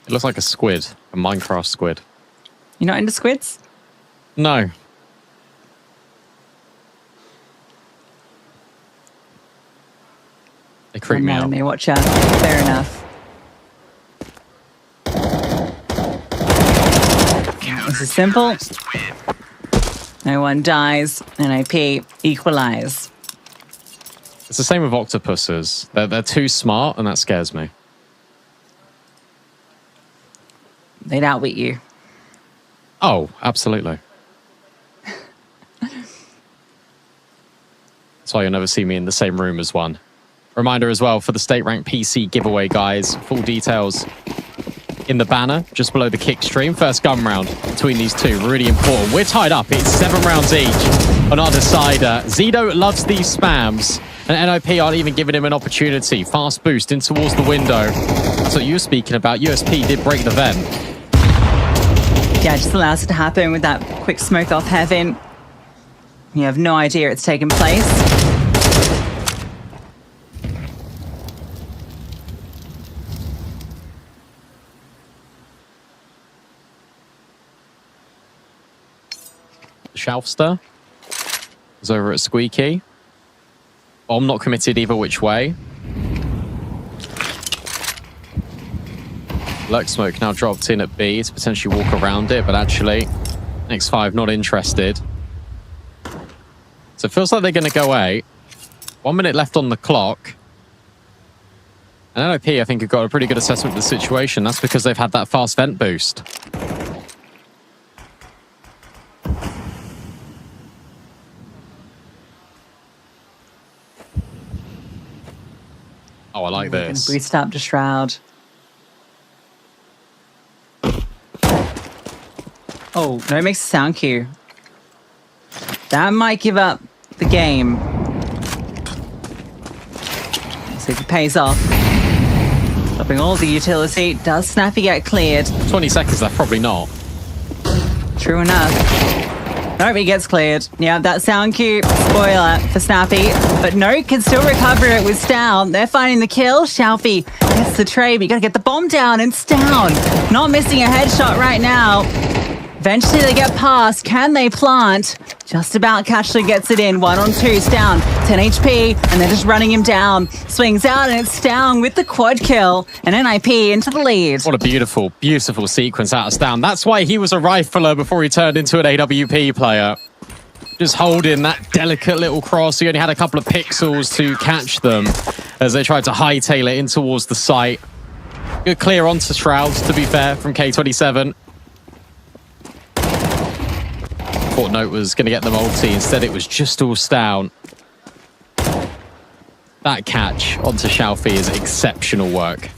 It looks like a squid, a Minecraft squid. You're not into squids? No. They creep me out. May watch out. Fair enough. This is simple. No one dies. NIP equalize. It's the same with octopuses. They're too smart, and that scares me. They'd outwit you. Oh, absolutely. That's why you'll never see me in the same room as one. Reminder as well for the state rank PC giveaway, guys. Full details in the banner just below the kick stream. First gun round between these two, really important. We're tied up. It's 7 rounds each on our decider. Zido loves these spams, and NOP aren't even giving him an opportunity. Fast boost in towards the window. That's what you were speaking about. USP did break the vent. Yeah, it just allows it to happen with that quick smoke off heaven. You have no idea it's taken place. Shelfster is over at Squeaky. Bomb not committed either which way. Lurk smoke now dropped in at B to potentially walk around it, but actually X5 not interested. So it feels like they're going to go A. 1 minute left on the clock. And NOP, I think, have got a pretty good assessment of the situation. That's because they've had that fast vent boost. Oh, I like this. Boost up to Shroud. Oh, no, it makes a sound cue. That might give up the game. Let's see if it pays off. Stopping all the utility. Does Snappy get cleared? 20 seconds left, probably not. True enough. Nope, he gets cleared. Yeah, that sound cue, spoiler for Snappy. But no, can still recover it with Stown. They're finding the kill. Shalfie gets the trade, but you gotta get the bomb down, and Stown not missing a headshot right now. Eventually they get past. Can they plant? Just about Catchley gets it in. 1 on 2. Stown, 10 HP, and they're just running him down. Swings out, and it's Stown with the quad kill. And NIP into the lead. What a beautiful, beautiful sequence out of Stown. That's why he was a rifler before he turned into an AWP player. Just holding that delicate little cross. He only had a couple of pixels to catch them as they tried to hightail it in towards the site. Good clear onto Shrouds, to be fair, from K27. Thought Note was going to get the multi. Instead, it was just all Stown. That catch onto Shalfie is exceptional work.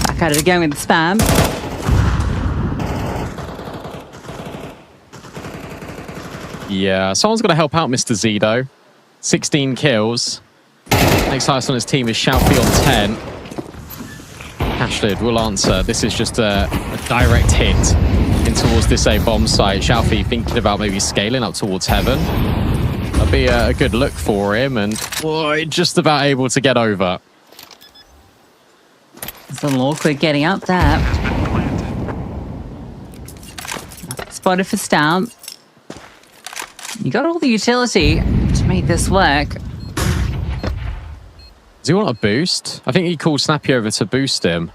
Back at it again with the spam. Yeah, someone's got to help out Mr. Zido. 16 kills. Next highest on his team is Shalfie on 10. Ashlid will answer. This is just a direct hit in towards this A bomb site. Shalfie thinking about maybe scaling up towards heaven. That'll be a good look for him, and boy, just about able to get over. It's a little awkward getting up there. Spotted for Stown. You got all the utility to make this work. Does he want a boost? I think he called Snappy over to boost him.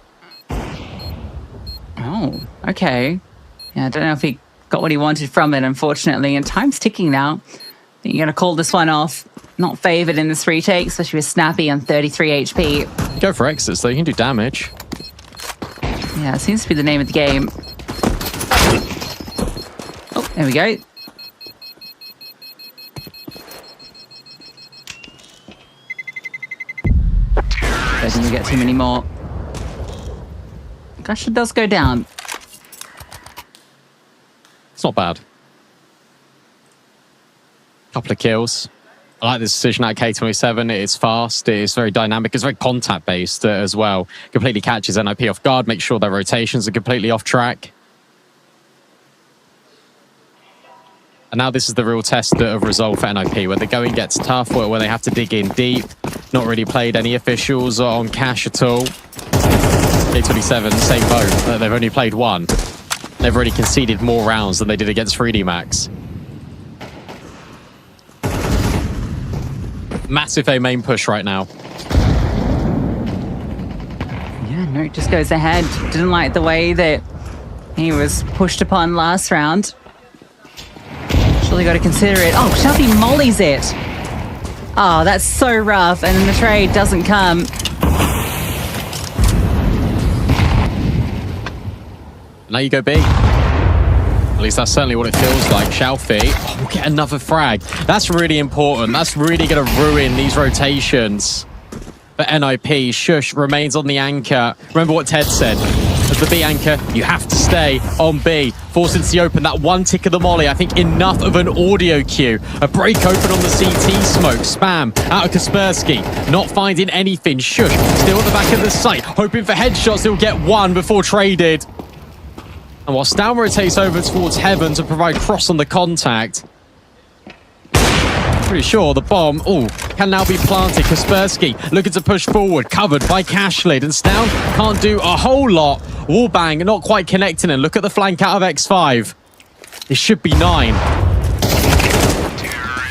Oh, okay. Yeah, I don't know if he got what he wanted from it, unfortunately. And time's ticking now. I think you're going to call this one off. Not favoured in this retake, especially with Snappy on 33 HP. Go for exits, though. You can do damage. Yeah, it seems to be the name of the game. Oh, there we go. Doesn't we get too many more. Gosh, it does go down. It's not bad. Couple of kills. I like this decision at K27. It is fast. It is very dynamic. It's very contact-based as well. Completely catches NIP off guard. Makes sure their rotations are completely off track. And now this is the real test of resolve for NIP, where the going gets tough, where they have to dig in deep. Not really played any officials on cash at all. K27, same boat. They've only played one. They've already conceded more rounds than they did against 3D Max. Massive A main push right now. Yeah, Note just goes ahead. Didn't like the way that he was pushed upon last round. Surely got to consider it. Oh, Shelby mollies it. Oh, that's so rough. And then the trade doesn't come. Now you go B. At least that's certainly what it feels like. Shalfie, oh, we'll get another frag. That's really important. That's really going to ruin these rotations. But NIP, Shush remains on the anchor. Remember what Ted said. As the B anchor, you have to stay on B. Force into the open, that one tick of the molly. I think enough of an audio cue. A break open on the CT smoke. Spam out of Kaspersky. Not finding anything. Shush still at the back of the site. Hoping for headshots. He'll get one before traded. And while Stan rotates over towards Heaven to provide cross on the contact, pretty sure the bomb, can now be planted. Kaspersky looking to push forward, covered by Cashlid, and Stan can't do a whole lot. Wallbang not quite connecting, and look at the flank out of X5. It should be 9.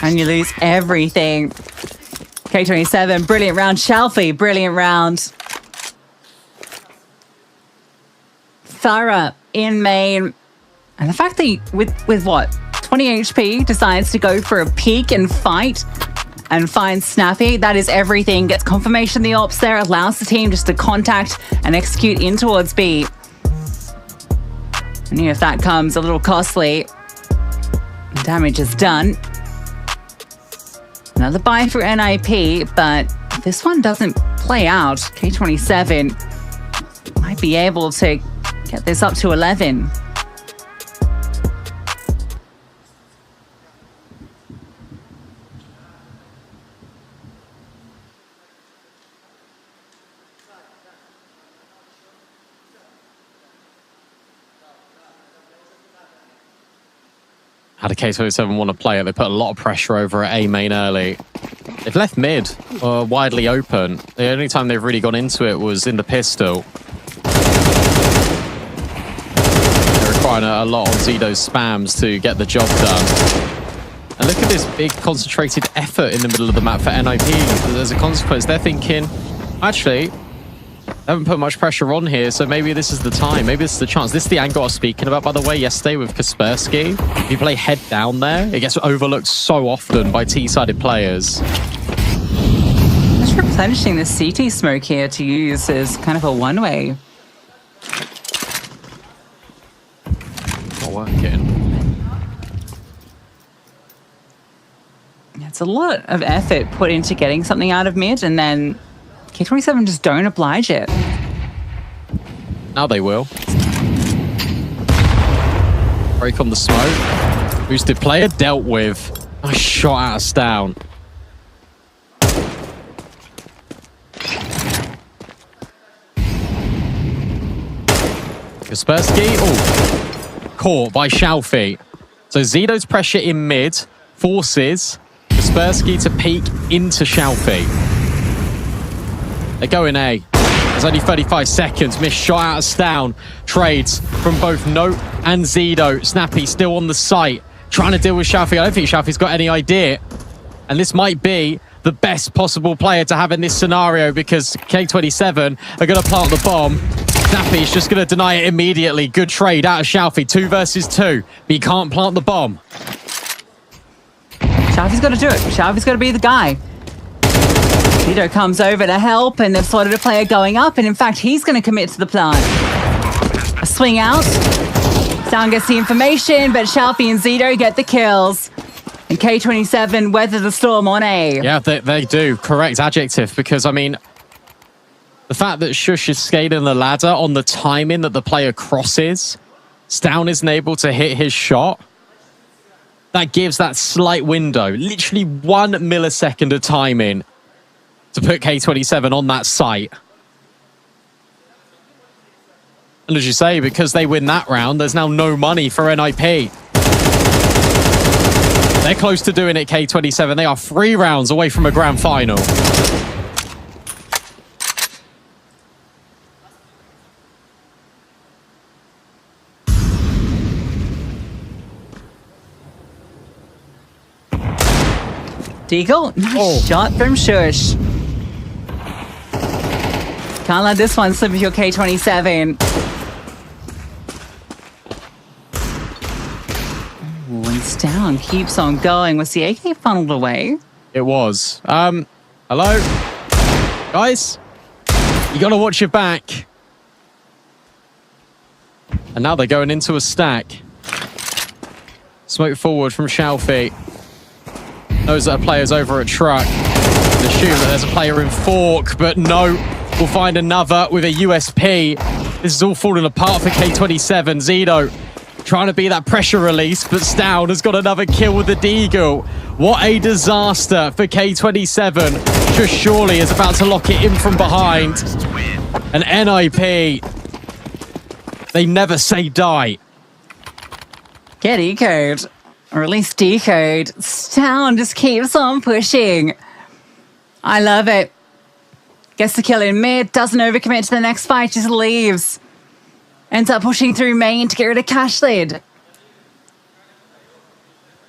And you lose everything. K27, brilliant round. Shalfie, brilliant round. Thara in main. And the fact that he, with what? 20 HP, decides to go for a peek and fight and find Snappy. That is everything. Gets confirmation of the ops there, allows the team just to contact and execute in towards B. And if that comes a little costly, damage is done. Another buy for NIP, but this one doesn't play out. K27 might be able to get this up to 11. How do K27 want to play it? They put a lot of pressure over at A main early. They've left mid widely open. The only time they've really gone into it was in the pistol. They're requiring a lot on Zido's spams to get the job done. And look at this big concentrated effort in the middle of the map for NIP. As a consequence, they're thinking, actually, they haven't put much pressure on here, so maybe this is the time. Maybe this is the chance. This is the angle I was speaking about, by the way, yesterday with Kaspersky. If you play head down there, it gets overlooked so often by T-sided players. Just replenishing the CT smoke here to use as kind of a one-way. Not working. It's a lot of effort put into getting something out of mid, and then K27 just don't oblige it. Now they will. Break on the smoke. Boosted player dealt with. Nice shot out of Stown. Kaspersky. Caught by Shalfie. So Zido's pressure in mid forces Kaspersky to peek into Shalfie. They're going A. There's only 35 seconds. Missed shot out of Stown. Trades from both Note and Zido. Snappy still on the site, trying to deal with Shalfie. I don't think Shalfie's got any idea. And this might be the best possible player to have in this scenario, because K27 are going to plant the bomb. Snappy's just going to deny it immediately. Good trade out of Shalfie. 2 versus 2. But he can't plant the bomb. Shalfie's got to do it. Shalfie's got to be the guy. Zido comes over to help, and they've spotted a player going up, and in fact, he's going to commit to the plant. A swing out. Sound gets the information, but Shalfie and Zido get the kills. And K27 weather the storm on A. Yeah, they do. Correct adjective, because, I mean, the fact that Shush is scaling the ladder on the timing that the player crosses, Stown isn't able to hit his shot. That gives that slight window, literally 1 millisecond of timing, to put K27 on that site. And as you say, because they win that round, there's now no money for NIP. They're close to doing it, K27. They are 3 rounds away from a grand final. Deagle, nice shot from Shush. Can't let this one slip with your K27. Ooh, and Stown keeps on going. Was the AK funneled away? It was. Hello? Guys? You gotta watch your back. And now they're going into a stack. Smoke forward from Shalfie. Those that are players over at Truck. Assume that there's a player in Fork, but no. We'll find another with a USP. This is all falling apart for K27. Zito trying to be that pressure release, but Stown has got another kill with the Deagle. What a disaster for K27. Just surely is about to lock it in from behind. And NIP, they never say die. Get ecoed. Or at least decode. Stown just keeps on pushing. I love it. Gets the kill in mid, doesn't overcommit to the next fight, just leaves. Ends up pushing through main to get rid of Cash Lid.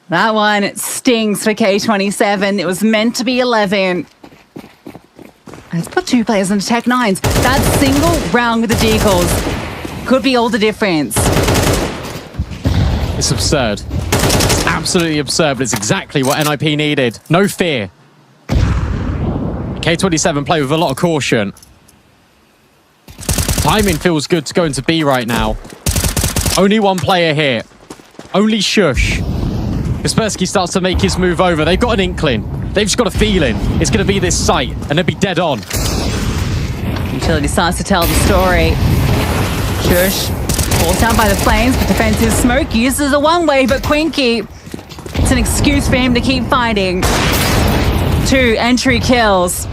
That one stings for K27. It was meant to be 11. Let's put 2 players into Tech 9s. That single round with the Deagles could be all the difference. It's absurd. It's absolutely absurd, but it's exactly what NIP needed. No fear. K27 play with a lot of caution. Timing feels good to go into B right now. Only one player here. Only Shush. Kaspersky starts to make his move over. They've got an inkling. They've just got a feeling. It's going to be this site, and they'll be dead on. Utility starts to tell the story. Shush falls down by the flames, but defensive smoke uses a one-way, but Quinky, it's an excuse for him to keep fighting. 2 entry kills.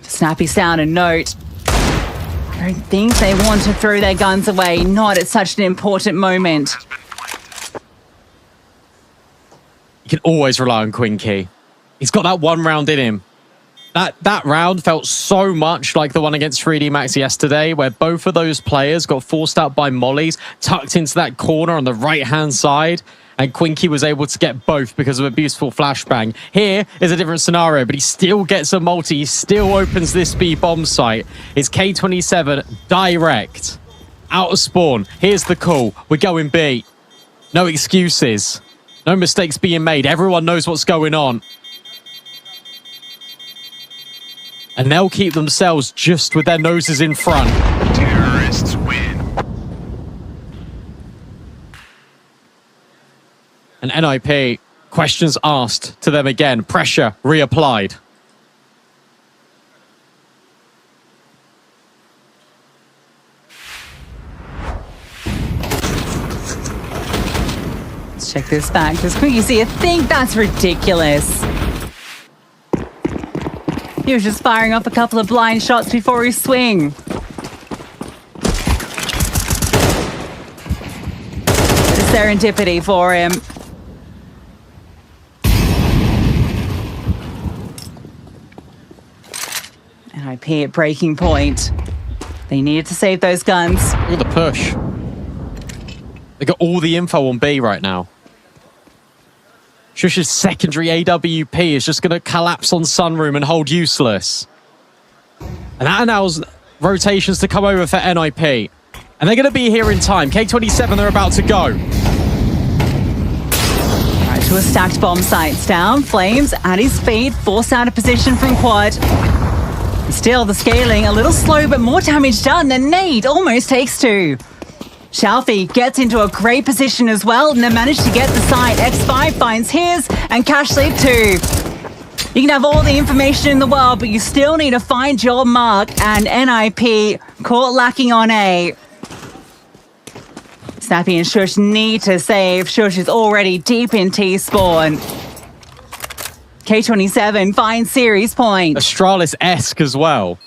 Snappy sound and note. I don't think they want to throw their guns away, not at such an important moment. You can always rely on Quinky. He's got that 1 round in him. That round felt so much like the one against 3D Max yesterday, where both of those players got forced out by mollies, tucked into that corner on the right-hand side, and Quinky was able to get both because of a beautiful flashbang. Here is a different scenario, but he still gets a multi. He still opens this B bomb site. It's K27 direct. Out of spawn. Here's the call. We're going B. No excuses. No mistakes being made. Everyone knows what's going on. And they'll keep themselves just with their noses in front. Terrorists win. And NIP, questions asked to them again. Pressure reapplied. Let's check this back. Just quick, you see, I think that's ridiculous. He was just firing off a couple of blind shots before he swing. Bit of serendipity for him. NIP at breaking point. They needed to save those guns. Look at the push. They got all the info on B right now. Shush's secondary AWP is just going to collapse on Sunroom and hold useless. And that allows rotations to come over for NIP. And they're going to be here in time. K27, they're about to go. Right, to a stacked bomb site. Down, Flames at his feet, forced out of position from Quad. Still, the scaling a little slow, but more damage done. And Nade almost takes 2. Shalfie gets into a great position as well, and they managed to get the site. X5 finds his, and Cash Lead 2. You can have all the information in the world, but you still need to find your mark, and NIP caught lacking on A. Snappy and Shush need to save. Shush is already deep in T-spawn. K27 finds series point. Astralis-esque as well.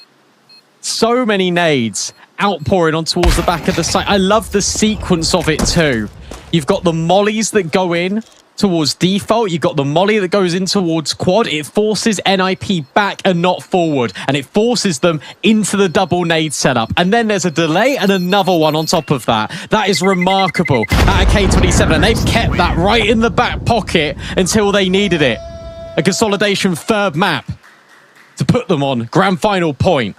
So many nades outpouring on towards the back of the site. I love the sequence of it too. You've got the mollies that go in towards default. You've got the molly that goes in towards quad. It forces NIP back and not forward. And it forces them into the double nade setup. And then there's a delay and another one on top of that. That is remarkable at a K27. And they've kept that right in the back pocket until they needed it. A consolidation third map to put them on grand final point.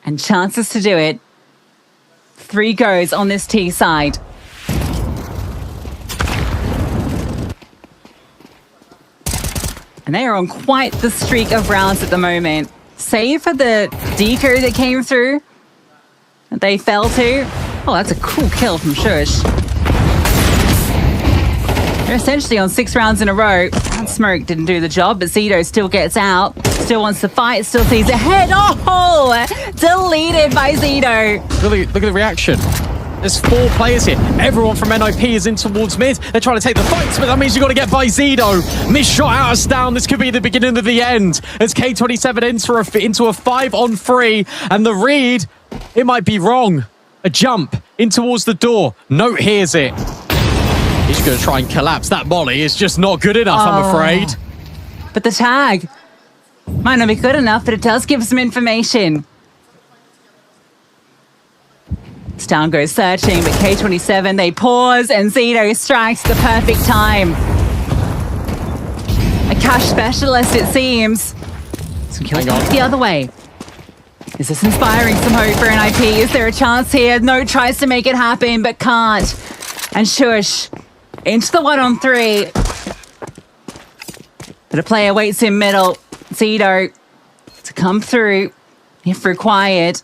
And chances to do it. 3 goes on this T side. And they are on quite the streak of rounds at the moment. Save for the deco that came through. That they fell to. Oh, that's a cool kill from Shush. They're essentially on 6 rounds in a row. That smoke didn't do the job, but Zito still gets out. Still wants to fight, still sees ahead. Oh, deleted by Zito. Look at the reaction. There's 4 players here. Everyone from NIP is in towards mid. They're trying to take the fights, but that means you've got to get by Zito. Missed shot out of Stown. This could be the beginning of the end. As K27 enter into a 5-on-3, and the read, it might be wrong. A jump in towards the door. Note hears it. He's going to try and collapse. That molly is just not good enough, I'm afraid. But the tag might not be good enough, but it does give some information. Stown goes searching, but K27, they pause, and Zito strikes the perfect time. A cash specialist, it seems. Some kills the other way. Is this inspiring some hope for NIP? Is there a chance here? No, tries to make it happen, but can't. And Shush into the 1-on-3. But a player waits in middle. Zito to come through if required.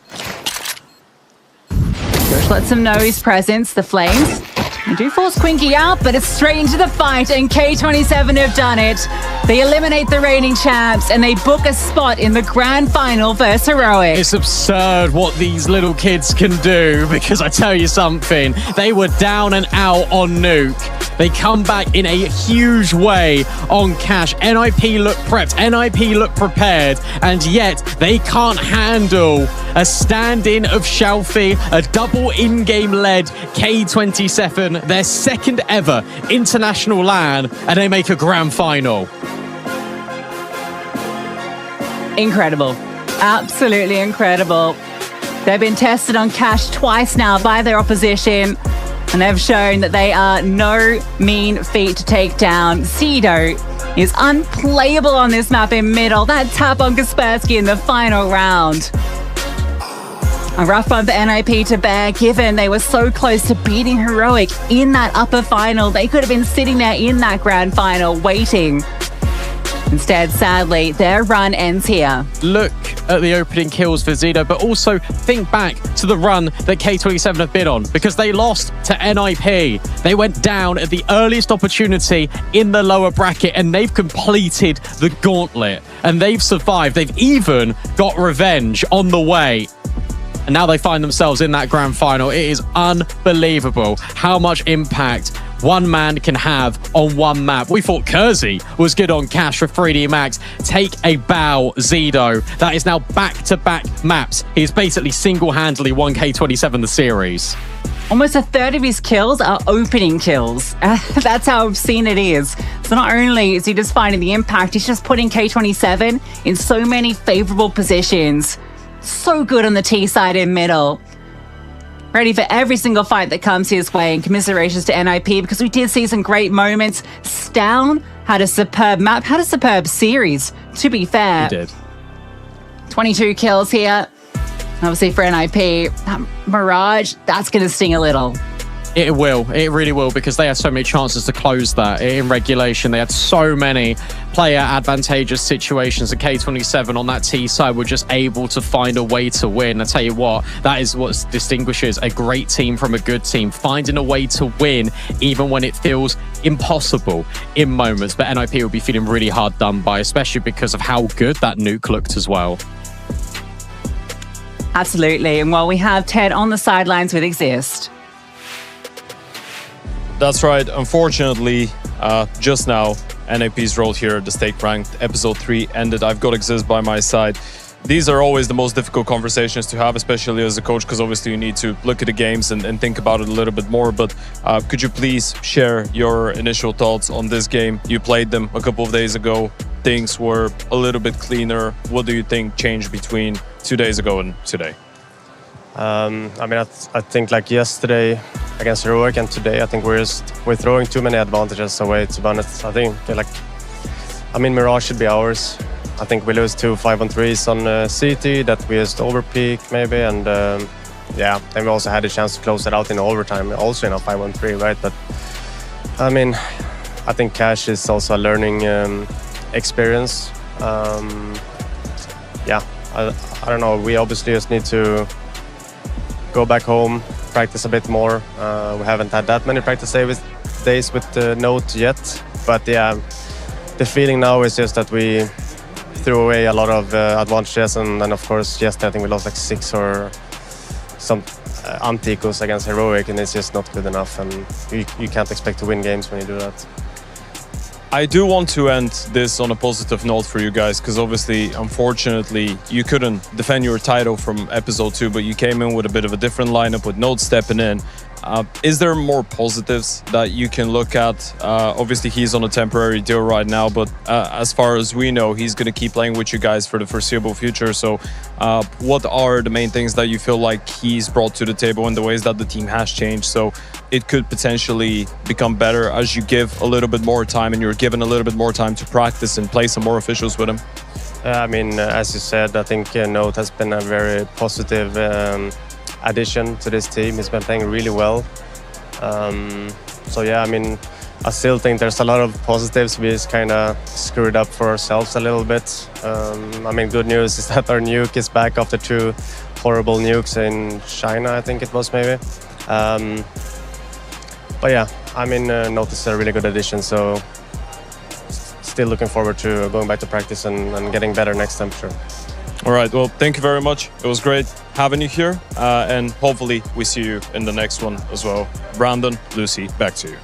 Shush lets him know his presence. The Flames they do force Quinky out, but it's straight into the fight, and K27 have done it. They eliminate the reigning champs, and they book a spot in the grand final versus Heroic. It's absurd what these little kids can do, because I tell you something, they were down and out on Nuke. They come back in a huge way on Cash. NIP look prepped, NIP look prepared, and yet they can't handle a stand-in of Shalfie, a double in-game led K27, their second ever international LAN, and they make a grand final. Incredible. Absolutely incredible. They've been tested on Cash twice now by their opposition, and they've shown that they are no mean feat to take down. Zito is unplayable on this map in middle. That tap on Kaspersky in the final round. A rough one for NIP to bear, given they were so close to beating Heroic in that upper final. They could have been sitting there in that grand final waiting. Instead, sadly, their run ends here. Look at the opening kills for Zito, but also think back to the run that K27 have been on, because they lost to NIP. They went down at the earliest opportunity in the lower bracket, and they've completed the gauntlet, and they've survived. They've even got revenge on the way. And now they find themselves in that grand final. It is unbelievable how much impact one man can have on one map. We thought Kersey was good on Cash for 3D Max. Take a bow, Zito. That is now back-to-back maps. He's basically single-handedly won K27 the series. Almost a third of his kills are opening kills. That's how obscene it is. So not only is he just finding the impact, he's just putting K27 in so many favorable positions. So good on the T side in middle. Ready for every single fight that comes his way, and commiserations to NIP, because we did see some great moments. Stown had a superb map, had a superb series, to be fair. He did. 22 kills here. Obviously for NIP, that Mirage, that's going to sting a little. It will. It really will, because they had so many chances to close that in regulation. They had so many player advantageous situations. The K27 on that T side were just able to find a way to win. I tell you what, that is what distinguishes a great team from a good team. Finding a way to win, even when it feels impossible in moments. But NIP will be feeling really hard done by, especially because of how good that nuke looked as well. Absolutely. And while we have Ted on the sidelines with Exist. That's right. Unfortunately, just now, NIP's role here at the State Ranked Episode 3 ended. I've got Exist by my side. these are always the most difficult conversations to have, especially as a coach, because obviously you need to look at the games and think about it a little bit more. But could you please share your initial thoughts on this game? You played them a couple of days ago. Things were a little bit cleaner. What do you think changed between 2 days ago and today? I mean, I think like yesterday against Heroic and today, I think we're throwing too many advantages away, to be honest. I think Mirage should be ours. I think we lose 2 5-on-3s on CT that we just overpeak maybe, and yeah, then we also had a chance to close it out in overtime, also in a 5-on-3, right? But I mean, I think Cash is also a learning experience. Yeah, I don't know. We obviously just need to go back home, practice a bit more. We haven't had that many practice days with the Note yet, but yeah, the feeling now is just that we threw away a lot of advantages, and of course yesterday I think we lost like 6 or some anticos against Heroic, and it's just not good enough, and you can't expect to win games when you do that. I do want to end this on a positive note for you guys, because obviously, unfortunately, you couldn't defend your title from episode 2, but you came in with a bit of a different lineup with Note stepping in. Is there more positives that you can look at? Obviously, he's on a temporary deal right now, but as far as we know, he's going to keep playing with you guys for the foreseeable future. So what are the main things that you feel like he's brought to the table and the ways that the team has changed? So it could potentially become better as you give a little bit more time and you're given a little bit more time to practice and play some more officials with him. I mean, as you said, I think Note has been a very positive addition to this team. He's been playing really well. So yeah, I mean, I still think there's a lot of positives. We just kind of screwed up for ourselves a little bit. I mean, good news is that our nuke is back after 2 horrible nukes in China, I think it was maybe. But yeah, I mean, Note is a really good addition, so still looking forward to going back to practice and getting better next time, sure. All right, well, thank you very much. It was great having you here, and hopefully we see you in the next one as well. Brandon, Lucy, back to you.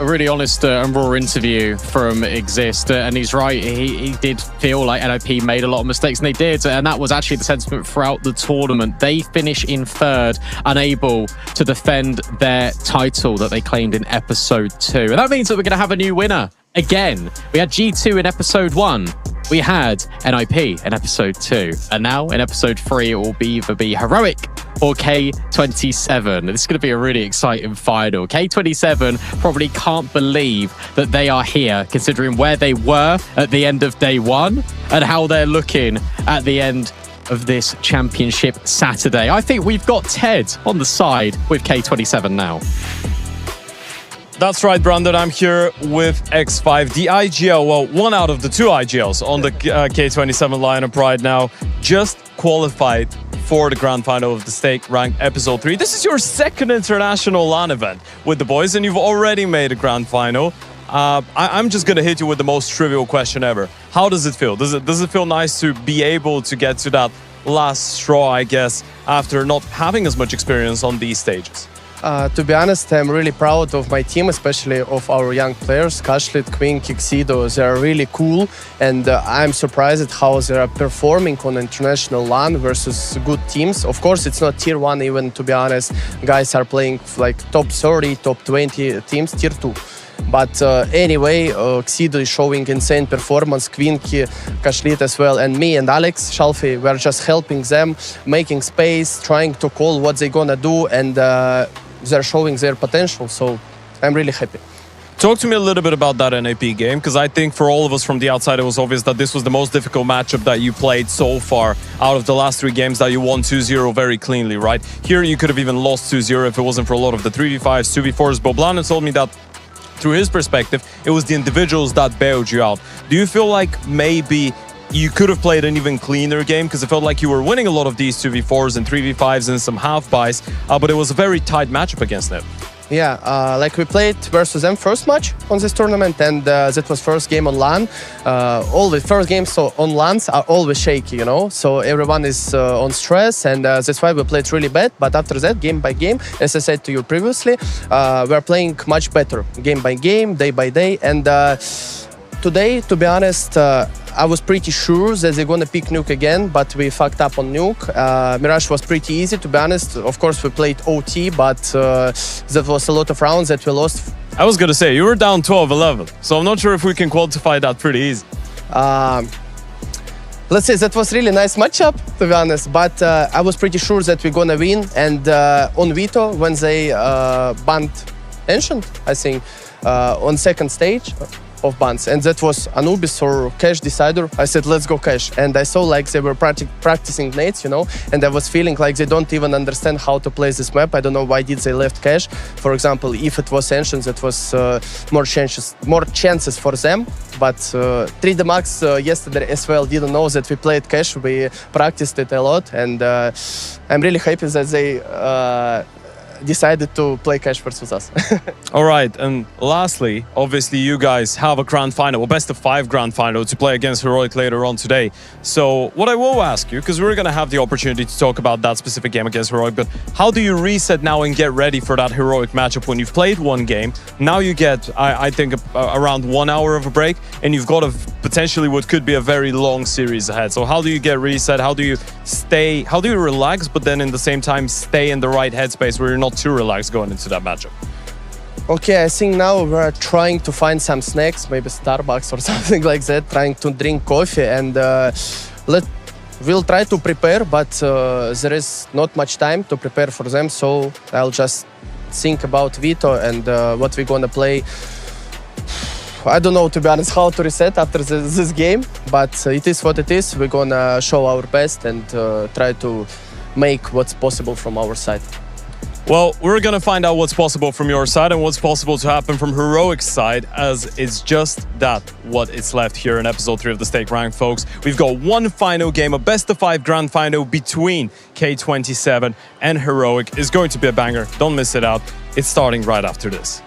A really honest and raw interview from Exist, and he's right, he did feel like NIP made a lot of mistakes, and they did, and that was actually the sentiment throughout the tournament. They finish in 3rd, unable to defend their title that they claimed in episode 2, and that means that we're going to have a new winner again. We had G2 in episode 1. We had NIP in episode 2, and now in episode 3 it will either be Heroic or K27. This is going to be a really exciting final. K27 probably can't believe that they are here, considering where they were at the end of day 1 and how they're looking at the end of this championship Saturday. I think we've got Ted on the side with K27 now. That's right, Brandon. I'm here with X5, the IGL, well, one out of the 2 IGLs on the K27 lineup right now, just qualified for the grand final of the Stake Ranked Episode 3. This is your 2nd international LAN event with the boys, and you've already made a grand final. I'm just going to hit you with the most trivial question ever. How does it feel? Does it feel nice to be able to get to that last straw, I guess, after not having as much experience on these stages? To be honest, I'm really proud of my team, especially of our young players, Kashlit, Queen, Kixido. They are really cool, and I'm surprised at how they are performing on international LAN versus good teams. Of course, it's not tier 1 even, to be honest. Guys are playing like top 30, top 20 teams, tier 2. But anyway, Xido is showing insane performance, Quinky, Kashlit as well, and me and Alex Shalfi, we're just helping them, making space, trying to call what they're gonna do, and they're showing their potential, so I'm really happy. Talk to me a little bit about that NAP game, because I think for all of us from the outside, it was obvious that this was the most difficult matchup that you played so far out of the last 3 games that you won 2-0 very cleanly, right? Here you could have even lost 2-0 if it wasn't for a lot of the 3v5s, 2v4s, but Blanen told me that through his perspective, it was the individuals that bailed you out. Do you feel like maybe you could have played an even cleaner game, because it felt like you were winning a lot of these 2v4s and 3v5s and some half-buys, but it was a very tight matchup against them? Yeah, like we played versus them first match on this tournament, and that was first game on LAN. Always first games on LANs are always shaky, you know, so everyone is on stress, and that's why we played really bad. But after that, game by game, as I said to you previously, we're playing much better game by game, day by day, and today, to be honest, I was pretty sure that they're gonna pick Nuke again, but we fucked up on Nuke. Mirage was pretty easy, to be honest. Of course, we played OT, but that was a lot of rounds that we lost. I was gonna say, you were down 12-11, so I'm not sure if we can quantify that pretty easy. Let's say that was really nice matchup, to be honest, but I was pretty sure that we're gonna win. And on Vito, when they banned Ancient, I think, on second stage of bans, and that was Anubis or Cash decider, I said, let's go Cash. And I saw like they were practicing nades, you know, and I was feeling like they don't even understand how to play this map. I don't know why did they left Cash. For example, if it was Ancient, that was more chances for them. But 3D Max yesterday as well didn't know that we played Cash. We practiced it a lot, and I'm really happy that they decided to play Cash versus us. All right, and lastly, obviously you guys have a grand final, or best of 5 grand final to play against Heroic later on today. So what I will ask you, because we're going to have the opportunity to talk about that specific game against Heroic, but how do you reset now and get ready for that Heroic matchup when you've played one game? Now you get, I think, around 1 hour of a break, and you've got potentially what could be a very long series ahead. So how do you get reset? How do you relax, but then in the same time stay in the right headspace where you're not too relaxed going into that matchup? Okay, I think now we're trying to find some snacks, maybe Starbucks or something like that, trying to drink coffee, and we'll try to prepare, but there is not much time to prepare for them, so I'll just think about Vito and what we're gonna play. I don't know, to be honest, how to reset after this game, but it is what it is. We're gonna show our best and try to make what's possible from our side. Well, we're gonna find out what's possible from your side and what's possible to happen from Heroic's side, as it's just that what is left here in episode 3 of the Stake Rank, folks. We've got one final game, a best of 5 grand final between K27 and Heroic. Is going to be a banger. Don't miss it out. It's starting right after this.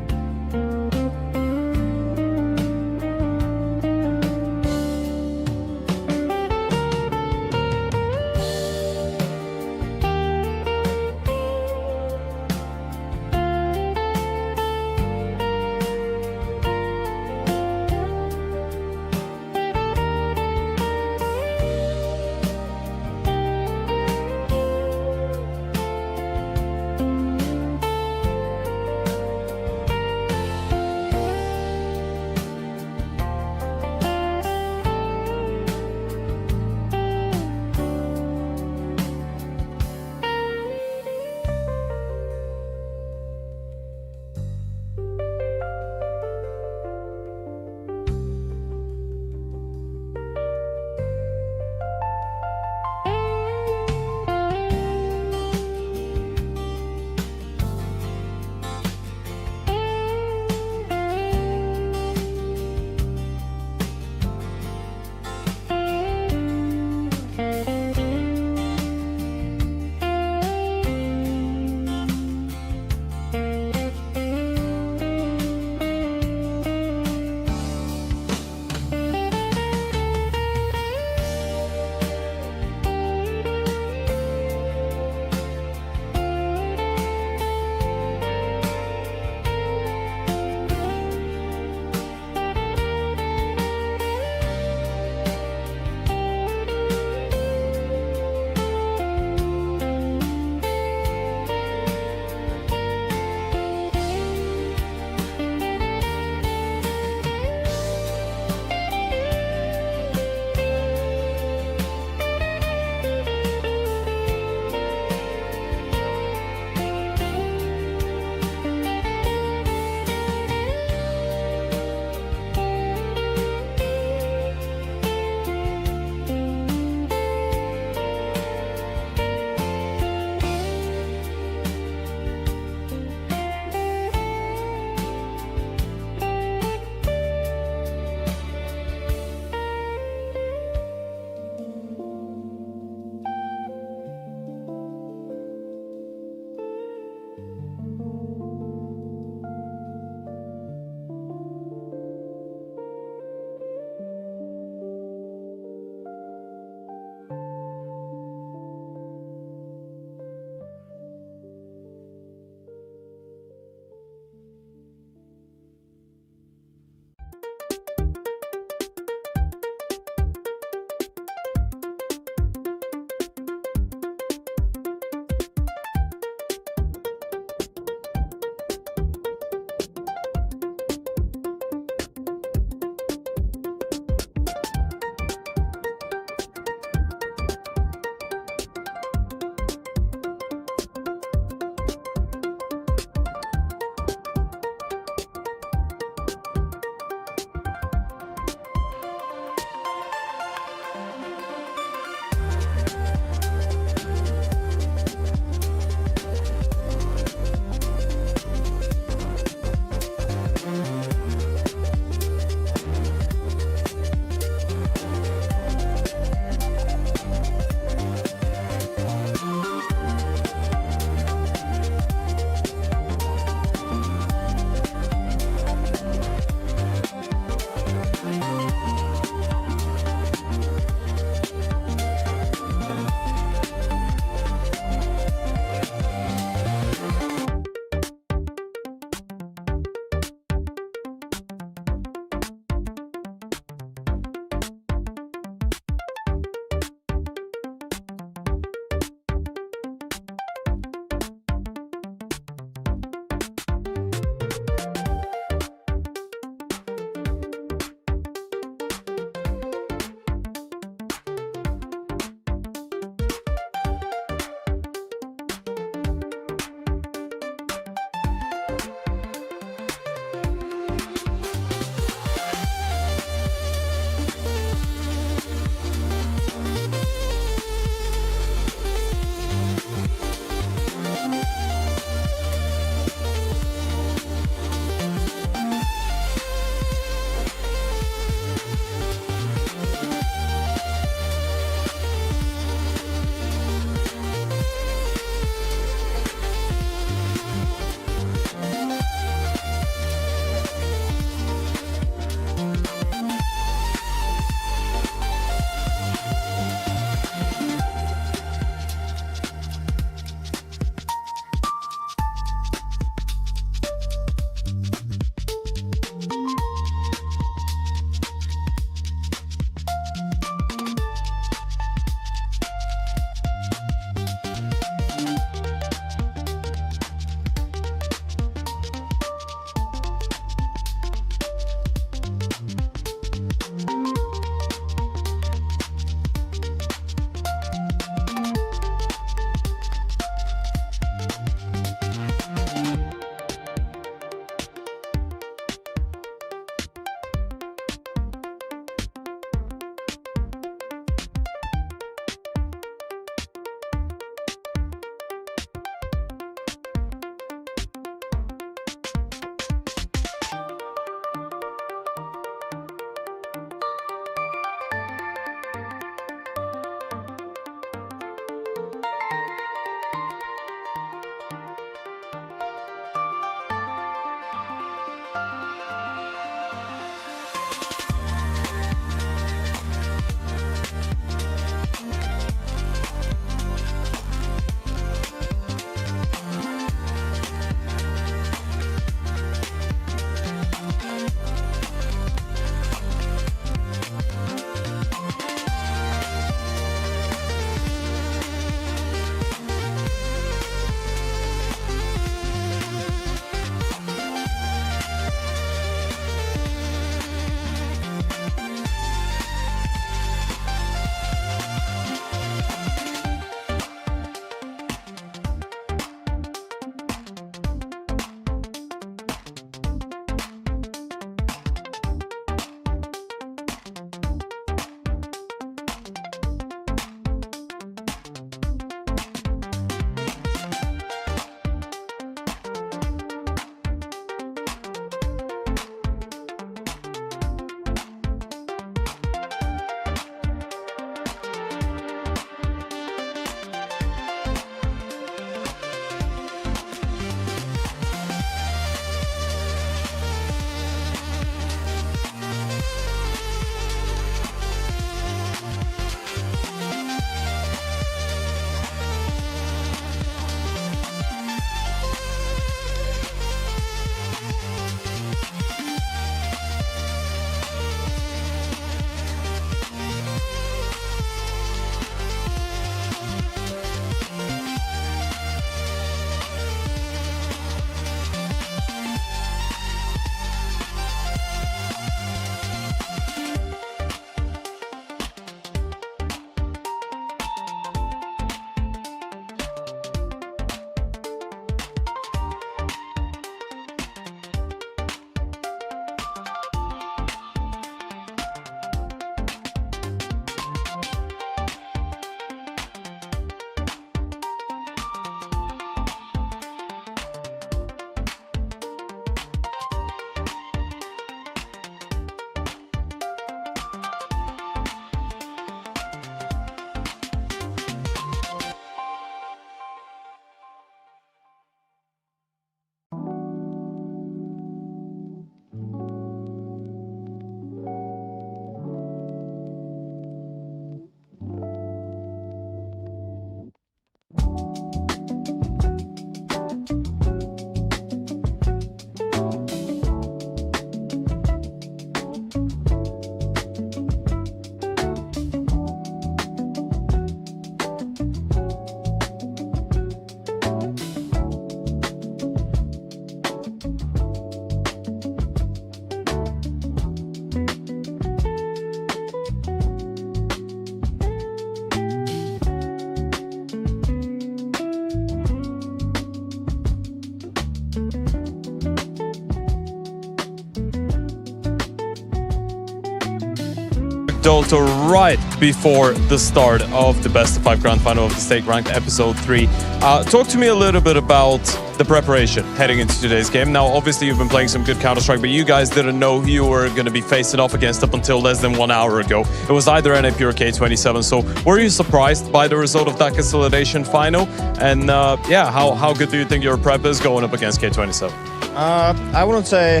Dota right before the start of the Best of 5 Grand Final of the Stake Ranked Episode 3. Talk to me a little bit about the preparation heading into today's game. Now, obviously, you've been playing some good Counter-Strike, but you guys didn't know who you were going to be facing off against up until less than 1 hour ago. It was either NIP or K27. So were you surprised by the result of that consolidation final? And yeah, how good do you think your prep is going up against K27? I wouldn't say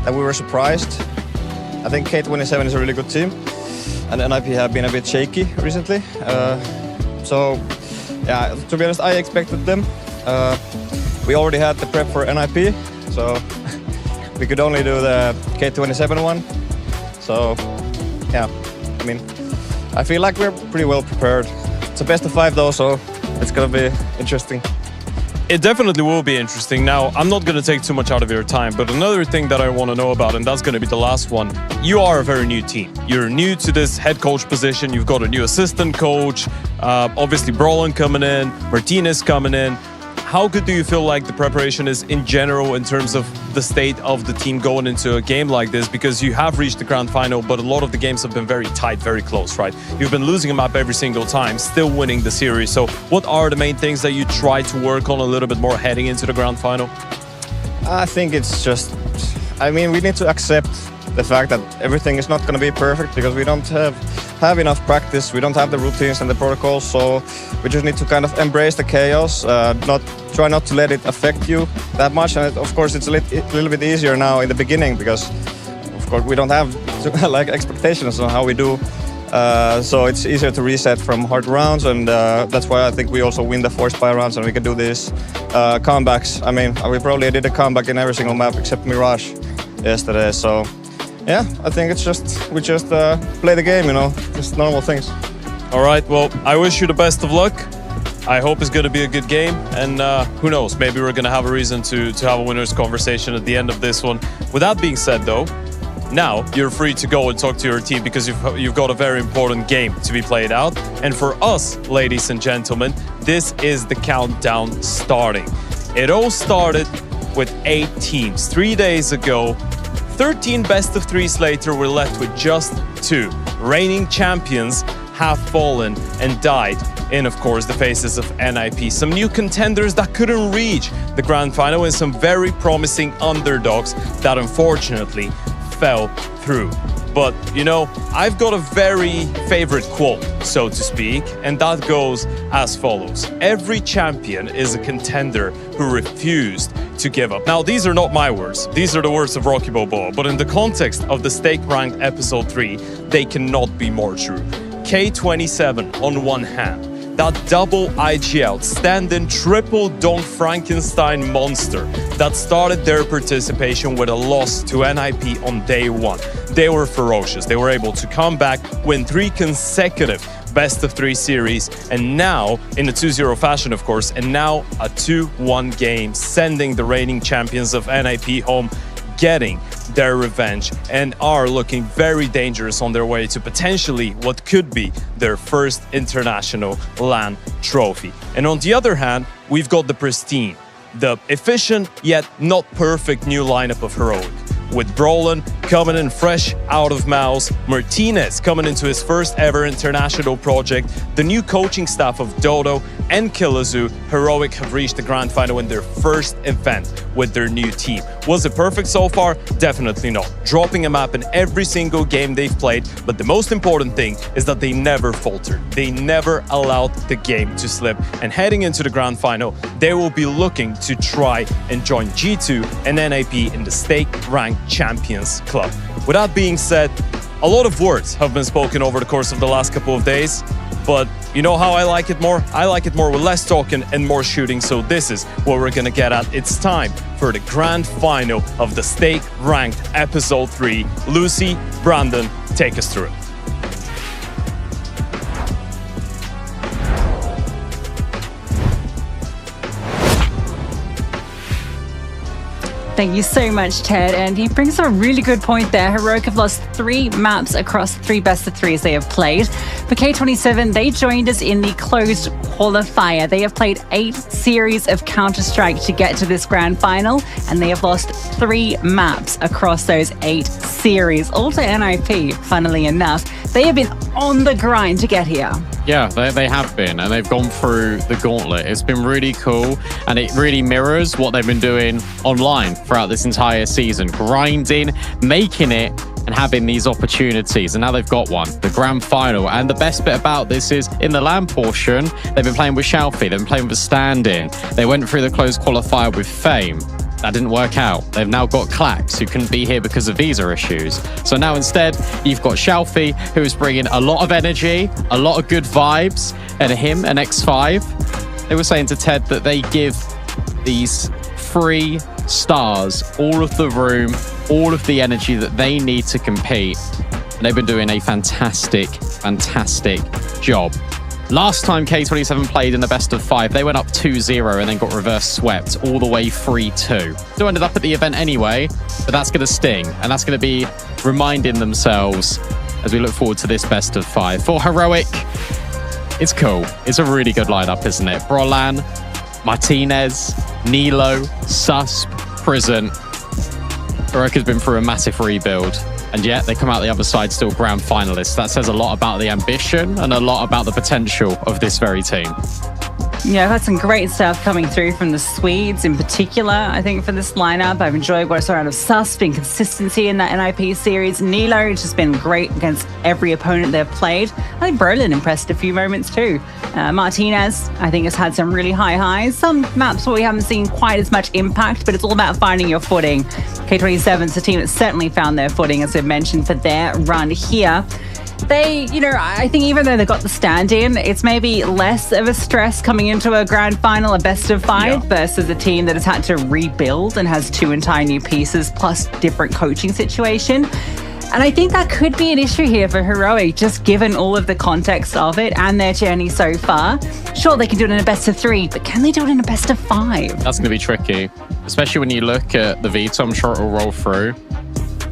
that we were surprised. I think K27 is a really good team, and NIP have been a bit shaky recently. So, yeah, to be honest, I expected them. We already had the prep for NIP, so we could only do the K27 one. So, yeah, I mean, I feel like we're pretty well prepared. It's a best of 5 though, so it's gonna be interesting. It definitely will be interesting. Now, I'm not going to take too much out of your time, but another thing that I want to know about, and that's going to be the last one, you are a very new team. You're new to this head coach position. You've got a new assistant coach, obviously Brolin coming in, Martinez coming in. How good do you feel like the preparation is in general in terms of the state of the team going into a game like this? Because you have reached the grand final, but a lot of the games have been very tight, very close, right? You've been losing a map every single time, still winning the series. So what are the main things that you try to work on a little bit more heading into the grand final? I think it's just, I mean, we need to accept the fact that everything is not going to be perfect because we don't have enough practice, we don't have the routines and the protocols, so we just need to kind of embrace the chaos, try not to let it affect you that much. And of course it's a little bit easier now in the beginning because of course we don't have like expectations on how we do, so it's easier to reset from hard rounds, and that's why I think we also win the forced buy rounds and we can do these comebacks. I mean, we probably did a comeback in every single map except Mirage yesterday, so yeah, I think it's just, we just play the game, you know, just normal things. All right, well, I wish you the best of luck. I hope it's going to be a good game, and who knows, maybe we're going to have a reason to have a winner's conversation at the end of this one. With that being said, though, now you're free to go and talk to your team because you've got a very important game to be played out. And for us, ladies and gentlemen, this is the countdown starting. It all started with 8 teams 3 days ago. 13 best of 3s later, we're left with just 2. Reigning champions have fallen and died in, of course, the faces of NIP. Some new contenders that couldn't reach the grand final and some very promising underdogs that unfortunately fell through. But, you know, I've got a very favorite quote, so to speak, and that goes as follows. Every champion is a contender who refused to give up. Now, these are not my words. These are the words of Rocky Balboa. But in the context of the Stake Ranked Episode 3, they cannot be more true. K27 on one hand. That double IG outstanding triple Don Frankenstein monster that started their participation with a loss to NIP on day 1. They were ferocious. They were able to come back, win 3 consecutive best of 3 series, and now in a 2-0 fashion, of course, and now a 2-1 game, sending the reigning champions of NIP home, getting their revenge, and are looking very dangerous on their way to potentially what could be their first international LAN trophy. And on the other hand, we've got the pristine, the efficient yet not perfect new lineup of Heroic, with Brolin coming in fresh out of Mouse, Martinez coming into his first ever international project, the new coaching staff of Dodo and Killazu. Heroic have reached the grand final in their first event with their new team. Was it perfect so far? Definitely not. Dropping a map in every single game they've played, but the most important thing is that they never faltered. They never allowed the game to slip, and heading into the grand final, they will be looking to try and join G2 and NIP in the Stake Ranked Champions Club. With that being said, a lot of words have been spoken over the course of the last couple of days, but you know how I like it more? I like it more with less talking and more shooting, so this is what we're gonna get at. It's time for the grand final of the Stake Ranked Episode 3. Lucy, Brandon, take us through it. Thank you so much, Ted. And he brings up a really good point there. Heroic have lost 3 maps across 3 best of 3s they have played. For K27, they joined us in the closed qualifier. They have played 8 series of Counter-Strike to get to this grand final, and they have lost 3 maps across those 8 series. All to NIP, funnily enough. They have been on the grind to get here. Yeah, they have been, and they've gone through the gauntlet. It's been really cool, and it really mirrors what they've been doing online throughout this entire season. Grinding, making it, and having these opportunities. And now they've got one, the grand final. And the best bit about this is, in the LAN portion, they've been playing with Shalfie, they've been playing with Stand-In. They went through the closed qualifier with Fame. That didn't work out. They've now got Clax, who couldn't be here because of visa issues. So now instead, you've got Shalfie, who is bringing a lot of energy, a lot of good vibes, and him and X5. They were saying to Ted that they give these 3 stars all of the room, all of the energy that they need to compete. And they've been doing a fantastic, fantastic job. Last time K27 played in the best of 5, they went up 2-0 and then got reverse swept all the way 3-2. Still ended up at the event anyway, but that's going to sting. And that's going to be reminding themselves as we look forward to this best of 5. For Heroic, it's cool. It's a really good lineup, isn't it? Brolan, Martinez, Nilo, Susp, Prison. Heroic has been through a massive rebuild. And yet they come out the other side still grand finalists. That says a lot about the ambition and a lot about the potential of this very team. Yeah, I've had some great stuff coming through from the Swedes in particular, I think, for this lineup. I've enjoyed what I saw out of Sus, being consistency in that NIP series. Nilo has just been great against every opponent they've played. I think Berlin impressed a few moments too. Martinez, I think, has had some really high highs. Some maps where we haven't seen quite as much impact, but it's all about finding your footing. K27's a team that certainly found their footing, as I mentioned, for their run here. They, I think even though they got the stand-in, it's maybe less of a stress coming into a grand final, a best of 5, versus a team that has had to rebuild and has 2 entire new pieces plus different coaching situation. And I think that could be an issue here for Heroic, just given all of the context of it and their journey so far. Sure, they can do it in a best of 3, but can they do it in a best of 5? That's going to be tricky, especially when you look at the veto. I'm sure it will roll through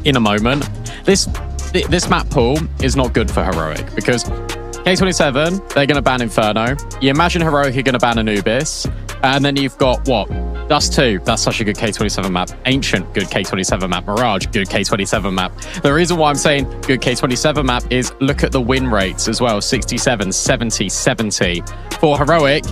in a moment. This map pool is not good for Heroic because K27, they're going to ban Inferno. You imagine Heroic are going to ban Anubis. And then you've got, what? Dust 2. That's such a good K27 map. Ancient, good K27 map. Mirage, good K27 map. The reason why I'm saying good K27 map is look at the win rates as well. 67, 70, 70. For Heroic,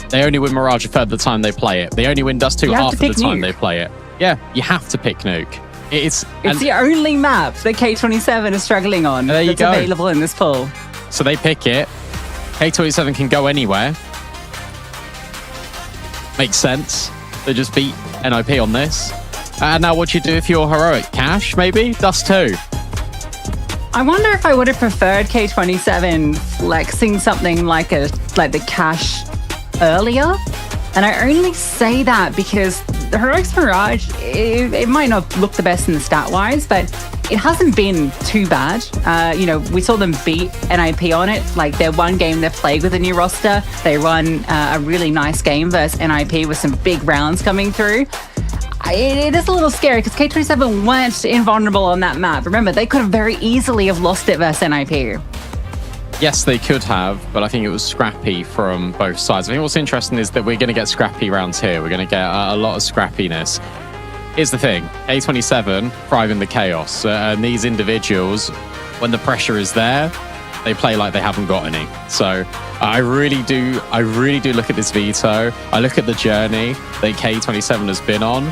they only win Mirage a third of the time they play it. They only win Dust 2 half of the time they play it. Yeah, you have to pick Nuke. It's the only map that K27 is struggling on that's available in this pool. So they pick it. K27 can go anywhere. Makes sense. They just beat NIP on this. And now what do you do if you're Heroic? Cash, maybe? Dust 2. I wonder if I would have preferred K27 flexing something like the Cash earlier. And I only say that because the Heroic's Mirage, it might not look the best in the stat-wise, but it hasn't been too bad. We saw them beat NIP on it. Like, their one game they've played with the new roster, they run a really nice game versus NIP with some big rounds coming through. It is a little scary because K27 weren't invulnerable on that map. Remember, they could have very easily have lost it versus NIP. Yes, they could have, but I think it was scrappy from both sides. I think what's interesting is that we're going to get scrappy rounds here. We're going to get a lot of scrappiness. Here's the thing, A27 thrive in the chaos, and these individuals, when the pressure is there, they play like they haven't got any. So I really do look at this veto. I look at the journey that K27 has been on,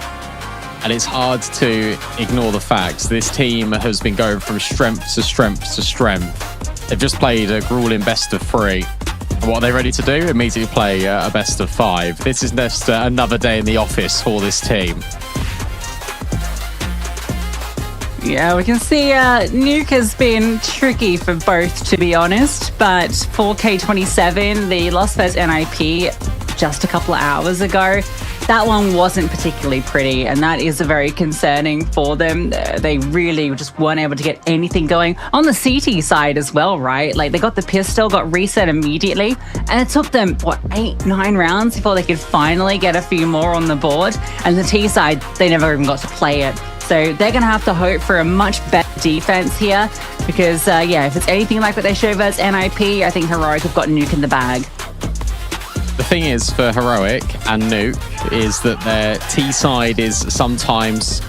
and it's hard to ignore the facts. This team has been going from strength to strength to strength. They've just played a grueling best of 3. And what are they ready to do? Immediately play a best of 5. This is just another day in the office for this team. Yeah, we can see Nuke has been tricky for both, to be honest. But for K27, they lost versus NIP just a couple of hours ago. That one wasn't particularly pretty, and that is very concerning for them. They really just weren't able to get anything going. On the CT side as well, right? Like, they got the pistol, got reset immediately, and it took them, 8-9 rounds before they could finally get a few more on the board. And the T side, they never even got to play it. So they're going to have to hope for a much better defense here because, if it's anything like what they show versus NIP, I think Heroic have got Nuke in the bag. The thing is for Heroic and Nuke is that their T side is sometimes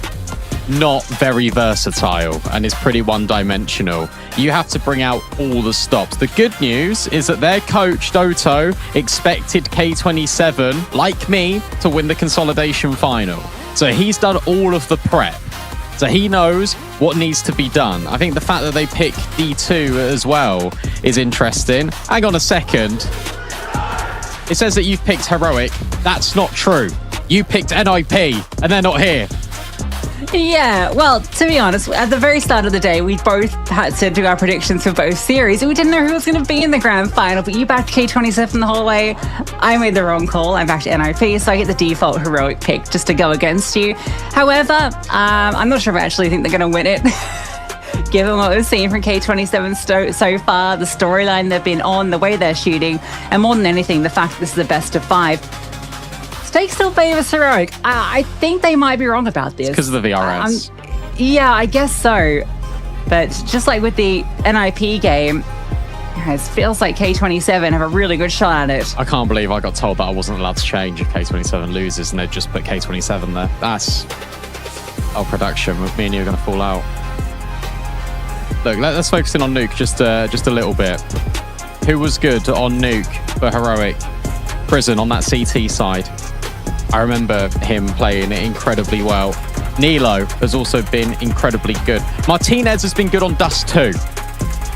not very versatile and is pretty one-dimensional. You have to bring out all the stops. The good news is that their coach, Doto, expected K27, like me, to win the consolidation final. So he's done all of the prep. So he knows what needs to be done. I think the fact that they pick D2 as well is interesting. Hang on a second. It says that you've picked Heroic. That's not true. You picked NIP and they're not here. Yeah, well, to be honest, at the very start of the day, we both had to do our predictions for both series. We didn't know who was going to be in the grand final, but you backed K27 the whole way. I made the wrong call. I backed NIP, so I get the default Heroic pick just to go against you. However, I'm not sure if I actually think they're going to win it. Given what we've seen from K27 so far, the storyline they've been on, the way they're shooting, and more than anything, the fact that this is the best of 5. Stake still favors Heroic. I think they might be wrong about this. Because of the VRS. Yeah, I guess so. But just like with the NIP game, it feels like K27 have a really good shot at it. I can't believe I got told that I wasn't allowed to change if K27 loses and they just put K27 there. That's... Oh, production. Me and you are going to fall out. Look, let's focus in on Nuke just a little bit. Who was good on Nuke for Heroic? Prison on that CT side. I remember him playing incredibly well. Nilo has also been incredibly good. Martinez has been good on Dust too.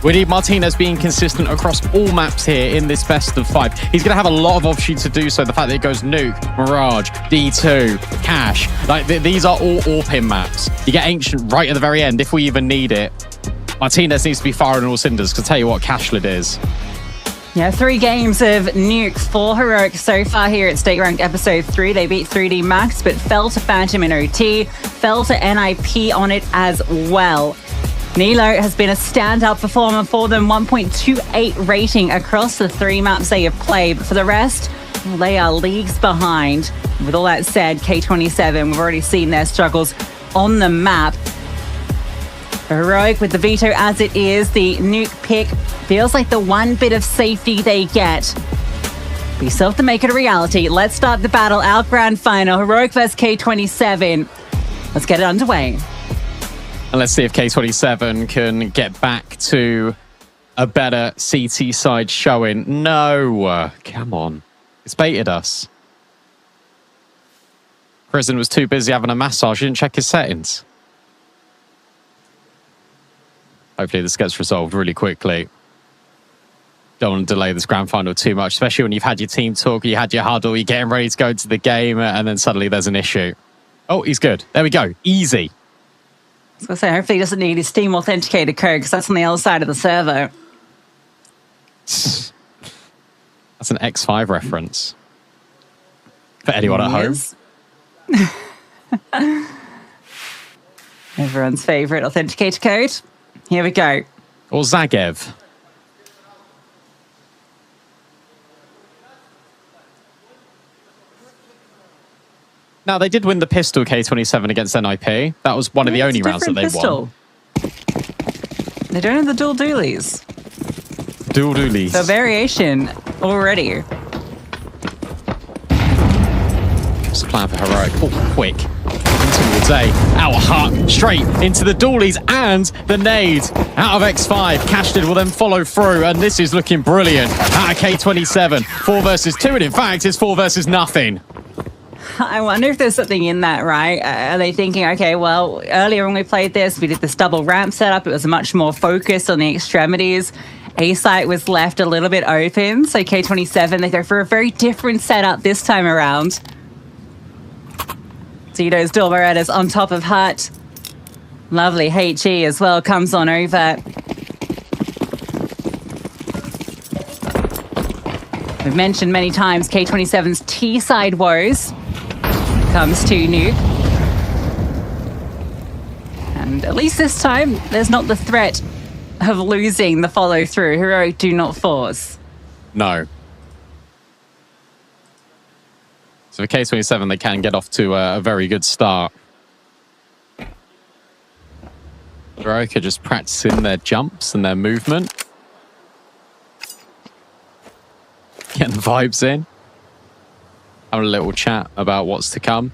We need Martinez being consistent across all maps here in this best of 5. He's going to have a lot of options to do so. The fact that it goes Nuke, Mirage, D2, Cash. Like these are all AWP maps. You get Ancient right at the very end if we even need it. Martinez needs to be firing all cylinders because tell you what, Cashlet is. Yeah, 3 games of Nuke for Heroic so far here at State Ranked Episode 3. They beat 3D Max, but fell to Phantom in OT, fell to NIP on it as well. Nilo has been a standout performer for them, 1.28 rating across the 3 maps they have played. But for the rest, well, they are leagues behind. With all that said, K27, we've already seen their struggles on the map. Heroic with the veto as it is, the Nuke pick feels like the one bit of safety they get. We still have to make it a reality. Let's start the battle, our grand final, Heroic vs K27. Let's get it underway. And let's see if K27 can get back to a better CT side showing. No, come on. It's baited us. Prison was too busy having a massage. He didn't check his settings. Hopefully this gets resolved really quickly. Don't want to delay this grand final too much, especially when you've had your team talk, you had your huddle, you're getting ready to go into the game, and then suddenly there's an issue. Oh, he's good. There we go. Easy. I was going to say, hopefully he doesn't need his Steam Authenticator code because that's on the other side of the server. That's an X5 reference. For anyone at home. Everyone's favorite authenticator code. Here we go. Or Zagev. Now, they did win the pistol K27 against NIP. That was one of the only rounds that they won. They don't have the dual dualies. Dual dualies. So variation already. What's the plan for Heroic? Oh, quick. Towards A. Our Huck straight into the dualies and the nade out of X5. Cashed will then follow through, and this is looking brilliant. Out of K27. 4 versus 2, and in fact, it's 4 versus nothing. I wonder if there's something in that, right? Are they thinking, okay, well, earlier when we played this, we did this double ramp setup. It was much more focused on the extremities. A site was left a little bit open. So K27, they go for a very different setup this time around. Zito's dual Berettas on top of Hut. Lovely HE as well comes on over. We've mentioned many times K27's T-side woes. Comes to Nuke. And at least this time, there's not the threat of losing the follow-through. Heroic do not force. No. So for K27, they can get off to a very good start. Heroic are just practicing their jumps and their movement. Getting the vibes in. having a little chat about what's to come.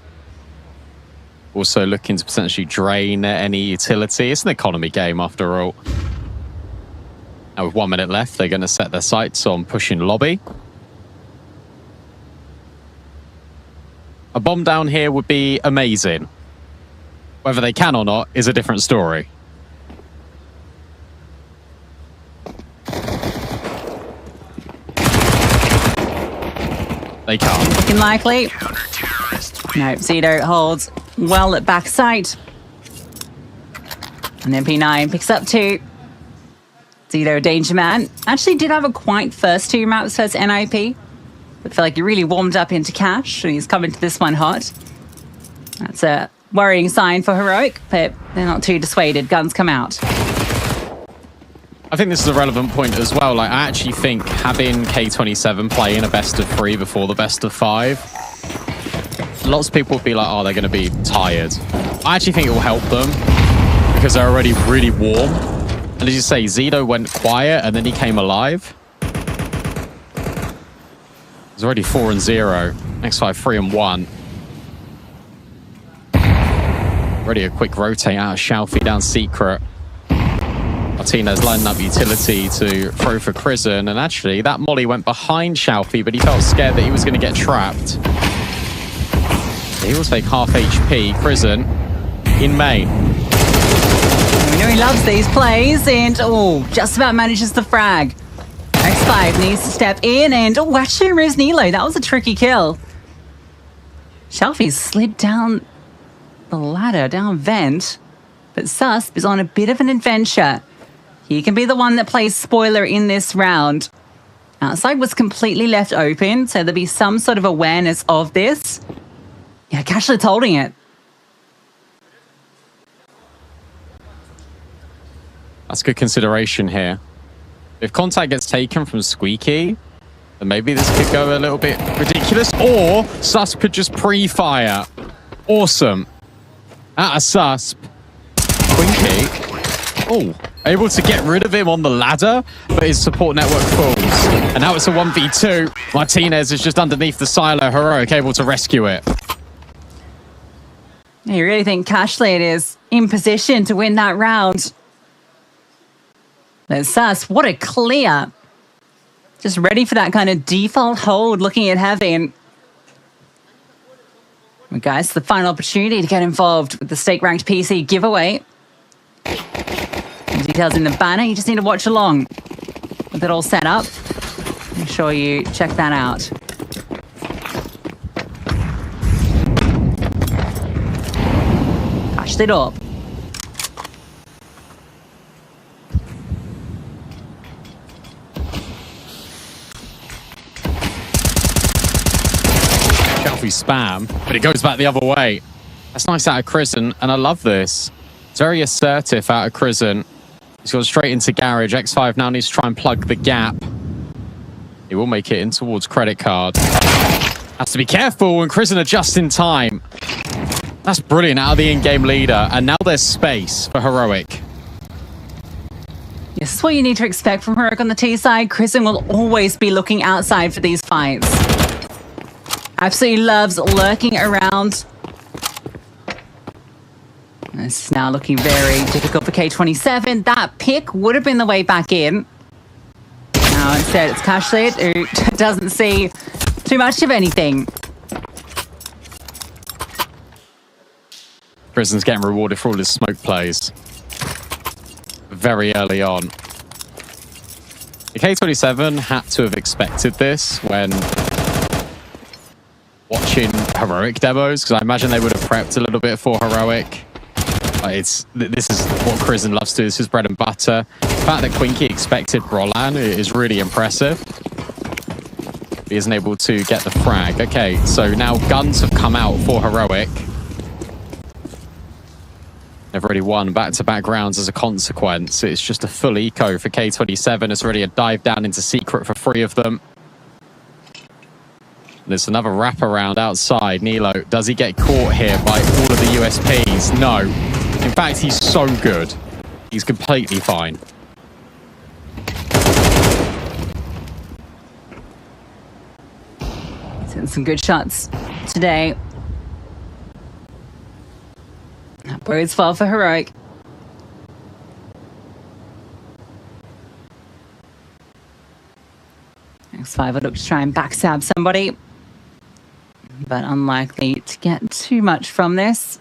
Also looking to potentially drain any utility. It's an economy game after all. Now with 1 minute left, they're going to set their sights on pushing lobby. A bomb down here would be amazing. Whether they can or not is a different story. They can't. Looking likely. No, Zito holds well at backside. And MP9 picks up 2. Zito, Danger Man. Actually did have a quite first 2 maps versus NIP. But felt like he really warmed up into Cash, and he's coming to this one hot. That's a worrying sign for Heroic, but they're not too dissuaded. Guns come out. I think this is a relevant point as well. Like, I actually think having K27 play in a best of 3 before the best of 5, lots of people would be like, oh, they're going to be tired. I actually think it will help them because they're already really warm. And as you say, Zito went quiet and then he came alive. He's already 4-0. Next 5, 3-1. Already a quick rotate out of Shalfie down Secret. Martinez lining up utility to throw for Krisen, and actually that molly went behind Shalfie, but he felt scared that he was going to get trapped. He will take half HP. Krisen in main. We know he loves these plays, and just about manages the frag. X5 needs to step in, and actually removes Nilo. That was a tricky kill. Shalfie slid down the ladder, down vent, but Susp is on a bit of an adventure. He can be the one that plays spoiler in this round. Outside was completely left open, so there'll be some sort of awareness of this. Yeah, Cashlet's holding it. That's good consideration here. If contact gets taken from Squeaky, then maybe this could go a little bit ridiculous, or Susp could just pre-fire. Awesome. Out of Susp. Quinky. Able to get rid of him on the ladder, but his support network falls. And now it's a 1v2. Martinez is just underneath the silo. Heroic able to rescue it. You really think Cashlet is in position to win that round? There's Sus. What a clear. Just ready for that kind of default hold, looking at Heaven. Well, guys, the final opportunity to get involved with the Stake Ranked PC giveaway. Details in the banner. You just need to watch along with it all set up. Make sure you check that out. Cashed it up. Shelfie spam, but it goes back the other way. That's nice out of Krisen, and I love this. It's very assertive out of Krisen. He's gone straight into garage. X5 now needs to try and plug the gap. He will make it in towards credit card. Has to be careful, and Krisen are just in time. That's brilliant out of the in-game leader, and now there's space for Heroic. This is what you need to expect from Heroic on the T side. Krisen will always be looking outside for these fights. Absolutely loves lurking around. This is now looking very difficult for K27. That pick would have been the way back in. Now instead it's Cashlet, who doesn't see too much of anything. Krisen's getting rewarded for all his smoke plays. Very early on. The K27 had to have expected this when watching Heroic demos, because I imagine they would have prepped a little bit for Heroic. This is what Krisen loves to do. This is bread and butter. The fact that Quinky expected Brolan is really impressive. He isn't able to get the frag. Okay, so now guns have come out for Heroic. They've already won back-to-back rounds as a consequence. It's just a full eco for K27. It's already a dive down into Secret for 3 of them. There's another wraparound outside. Nilo, does he get caught here by all of the USPs? No. In fact, he's so good. He's completely fine. So And some good shots today. That bodes well for Heroic. X5 will look to try and backstab somebody, but unlikely to get too much from this.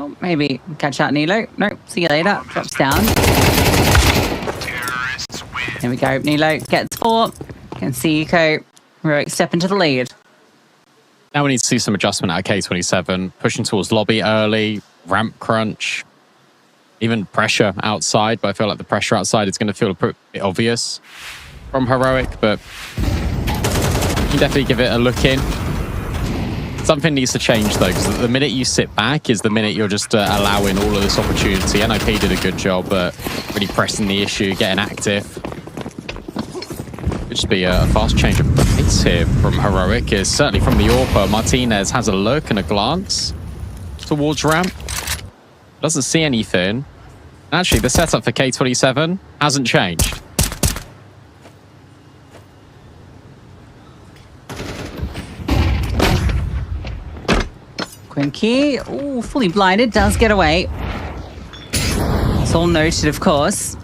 Oh, maybe catch out Nilo. Nope, see you later. Drops down. There we go. Nilo gets 4. Can see Eco. Heroic step into the lead. Now we need to see some adjustment at K27. Pushing towards lobby early, ramp crunch, even pressure outside. But I feel like the pressure outside is going to feel a bit obvious from Heroic. But you can definitely give it a look in. Something needs to change though, because the minute you sit back is the minute you're just allowing all of this opportunity. NIP did a good job, but really pressing the issue, getting active. Could just be a fast change of pace here from Heroic. Is certainly from the AWP. Martinez has a look and a glance towards ramp. Doesn't see anything. Actually, the setup for K27 hasn't changed. Quinky, ooh, fully blinded, does get away. It's all noted, of course.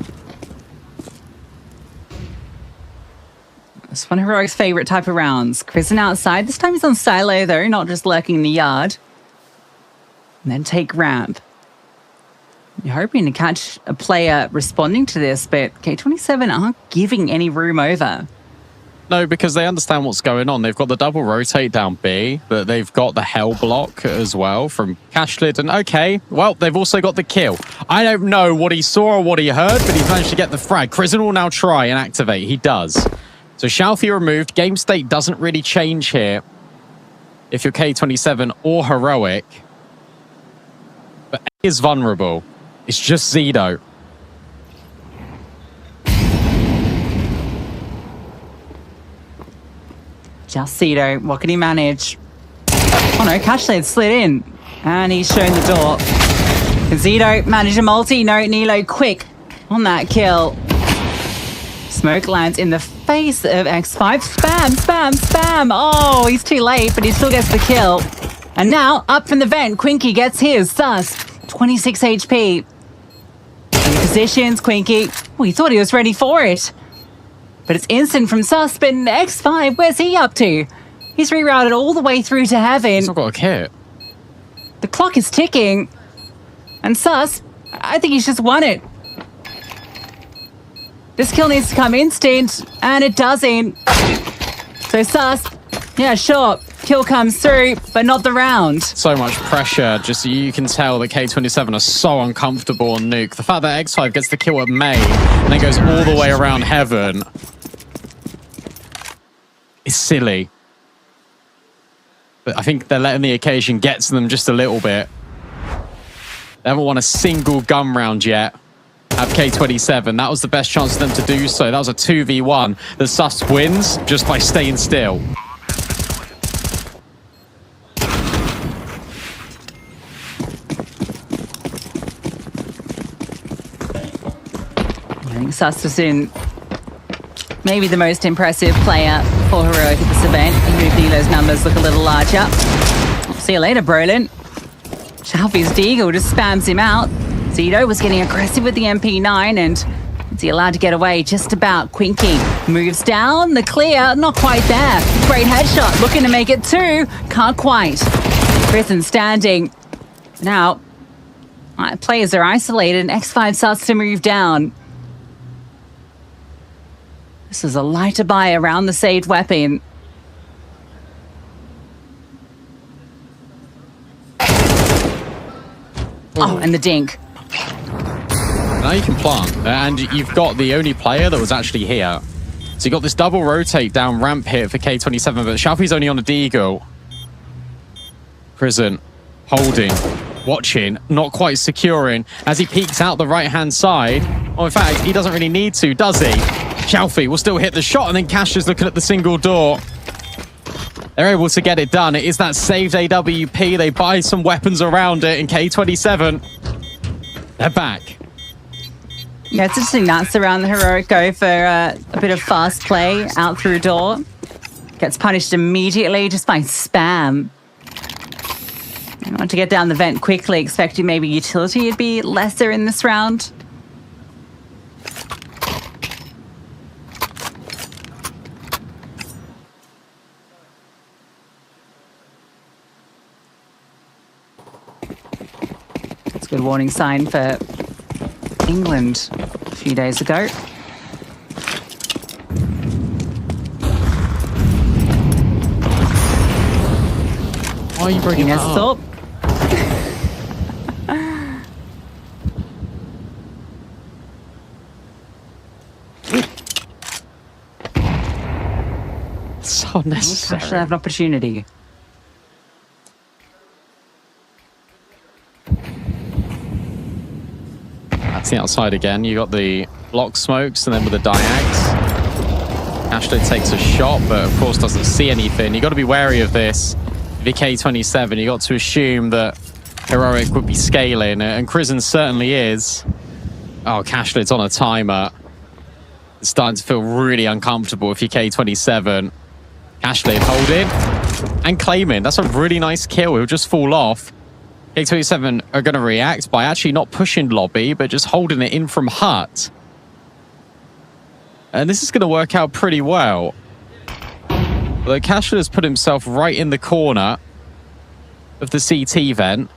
It's one of Heroic's favorite type of rounds. Kristen outside. This time he's on silo, though, not just lurking in the yard. And then take ramp. You're hoping to catch a player responding to this, but K27 aren't giving any room over. No, because they understand what's going on. They've got the double rotate down B, but they've got the hell block as well from Cashlid. And okay, well, they've also got the kill. I don't know what he saw or what he heard, but he's managed to get the frag. Kristen will now try and activate. He does. So Shalfie removed. Game state doesn't really change here if you're K27 or Heroic. But A is vulnerable. It's just Zido. Just Zido. What can he manage? Oh no, Cashlid slid in. And he's shown the door. Can Zido manage a multi? No, Nilo quick on that kill. Smoke lands in the face of X5. Spam, spam, spam. Oh, he's too late, but he still gets the kill. And now, up from the vent, Quinky gets his. Sus, 26 HP. In positions, Quinky. Oh, he thought he was ready for it. But it's instant from Sus, but X5, where's he up to? He's rerouted all the way through to heaven. He's not got a kit. The clock is ticking. And Sus, I think he's just won it. This kill needs to come instant, and it doesn't. So Sus, yeah, sure, kill comes through, but not the round. So much pressure. Just you can tell that K27 are so uncomfortable on Nuke. The fact that X5 gets the kill at main and then goes all the way around heaven is silly. But I think they're letting the occasion get to them just a little bit. They haven't won a single gun round yet at K27. That was the best chance for them to do so. That was a 2v1. The Sus wins just by staying still. I think Sus was in maybe the most impressive player for Heroic at this event. He moved Nilo's numbers look a little larger. See you later, Brolin. Shalfie's Deagle just spams him out. Zido was getting aggressive with the MP9, and is he allowed to get away? Just about. Quinky moves down. The clear, not quite there. Great headshot, looking to make it 2. Can't quite. Prison standing. Now, players are isolated, and X5 starts to move down. This is a lighter buy around the saved weapon. Oh, and the dink. Now you can plant, and you've got the only player that was actually here. So you got this double rotate down ramp here for K27, but Shalfie's only on a deagle. Prison, holding, watching, not quite securing, as he peeks out the right-hand side. Oh, in fact, he doesn't really need to, does he? Shalfie will still hit the shot, and then Cash is looking at the single door. They're able to get it done. It is that saved AWP. They buy some weapons around it, and K27, they're back. Yeah, it's interesting. That's around the Heroic go for a bit of fast play out through door. Gets punished immediately just by spam. I want to get down the vent quickly, expecting maybe utility would be lesser in this round. That's a good warning sign for England a few days ago. Why are you bringing that up? So unnecessary. Should have an opportunity. That's the outside again. You got the block smokes, and then with the diags, Ashley takes a shot, but of course doesn't see anything. You got to be wary of this. The K27, you got to assume that Heroic would be scaling, and Crizzen certainly is. Oh, Cashlid's on a timer. It's starting to feel really uncomfortable if you're K27. Cashlid holding and claiming. That's a really nice kill. He'll just fall off. K27 are going to react by actually not pushing lobby, but just holding it in from hut. And this is going to work out pretty well. Although Cashlid has put himself right in the corner of the CT vent.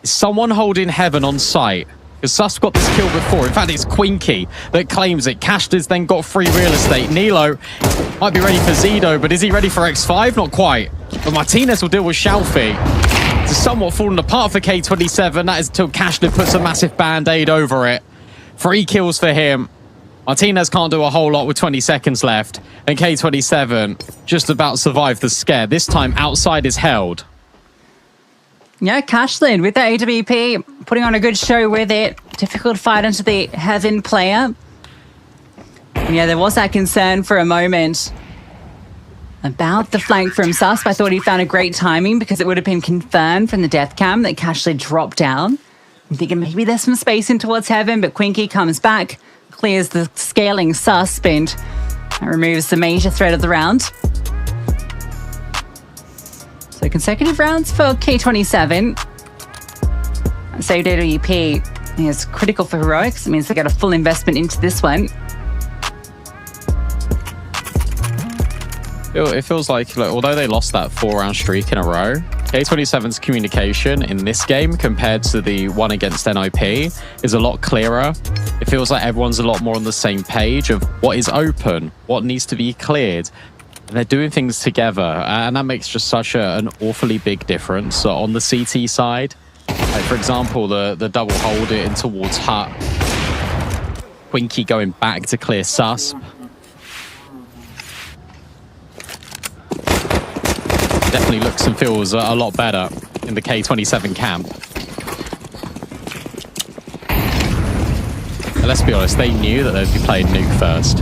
Is someone holding heaven on site? Because Sus got this kill before. In fact, it's Quinky that claims it. Cashlid's then got free real estate. Nilo might be ready for Zido, but is he ready for X5? Not quite. But Martinez will deal with Shalfie. It's somewhat falling apart for K27. That is until Cashlid puts a massive band-aid over it. 3 kills for him. Martinez can't do a whole lot with 20 seconds left. And K27 just about survived the scare. This time, outside is held. Yeah, Cashlid with the AWP, putting on a good show with it. Difficult fight into the Heaven player. And yeah, there was that concern for a moment about the flank from Sus. I thought he found a great timing because it would have been confirmed from the death cam that Cashlid dropped down. I'm thinking maybe there's some space in towards Heaven, but Quinky comes back, clears the scaling Sus, and that removes the major threat of the round. So consecutive rounds for K27. Saved AWP is critical for Heroics. It means they get a full investment into this one. It feels like although they lost that 4-round streak in a row, K27's communication in this game compared to the one against NOP is a lot clearer. It feels like everyone's a lot more on the same page of what is open, what needs to be cleared. And they're doing things together, and that makes just such an awfully big difference. So on the CT side, like for example, the double hold it in towards hut. Quinky going back to clear Susp. Definitely looks and feels a lot better in the K27 camp. And let's be honest, they knew that they'd be playing Nuke first.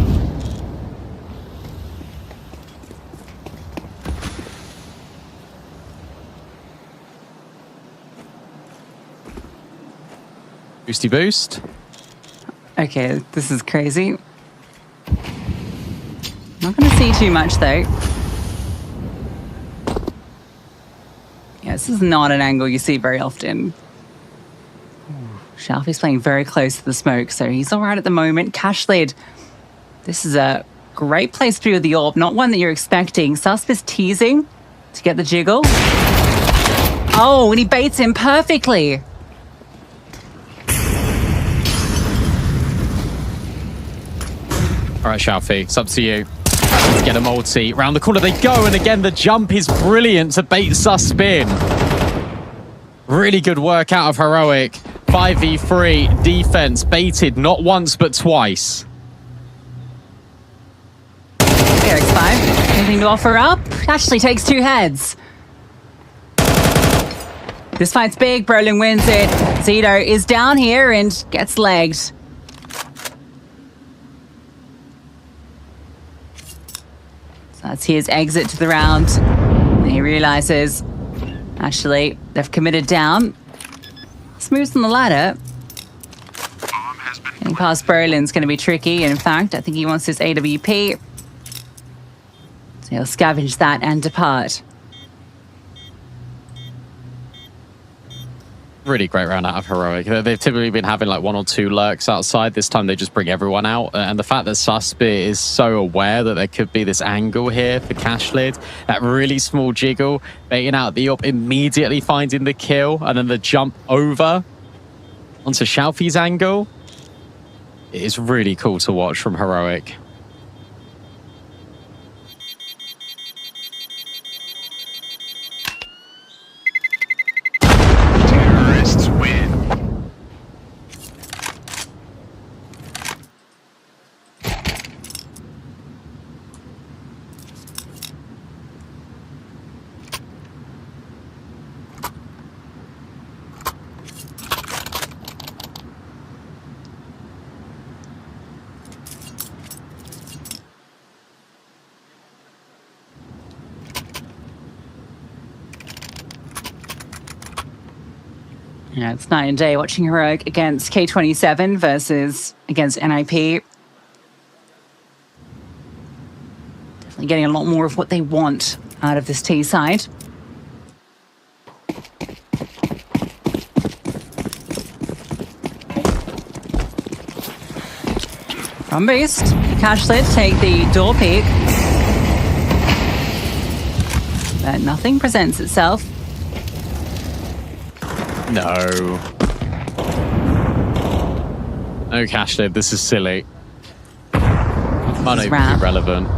Boosty boost. Okay, this is crazy. Not going to see too much though. Yeah, this is not an angle you see very often. Shalfie's playing very close to the smoke, so he's all right at the moment. Cashlid, this is a great place to be with the AWP, not one that you're expecting. Susp is teasing to get the jiggle. Oh, and he baits him perfectly. All right, Shalfie, it's up to you. Let's get a multi. Round the corner they go, and again, the jump is brilliant to bait Susp in. Really good work out of Heroic. 5v3 defense, baited not once, but twice. Here, X5. Anything to offer up? Ashley takes 2 heads. This fight's big. Brolin wins it. Zito is down here and gets legged. So that's his exit to the round. he realizes, actually, they've committed down. Smooth on the ladder. Getting past Brolin's going to be tricky. In fact, I think he wants his AWP. So he'll scavenge that and depart. Really great round out of Heroic. They've typically been having like 1 or 2 lurks outside. This time they just bring everyone out. And the fact that Suspit is so aware that there could be this angle here for Cashlid, that really small jiggle, baiting out the up, immediately finding the kill, and then the jump over onto Shalfi's angle. It is really cool to watch from Heroic. Terrorists win. Yeah, it's night and day watching Heroic against K27 versus against NIP. Definitely getting a lot more of what they want out of this T side. From boost, Cashlid take the door peek. But nothing presents itself. No. No Cashlid, this is silly. Might not even be relevant.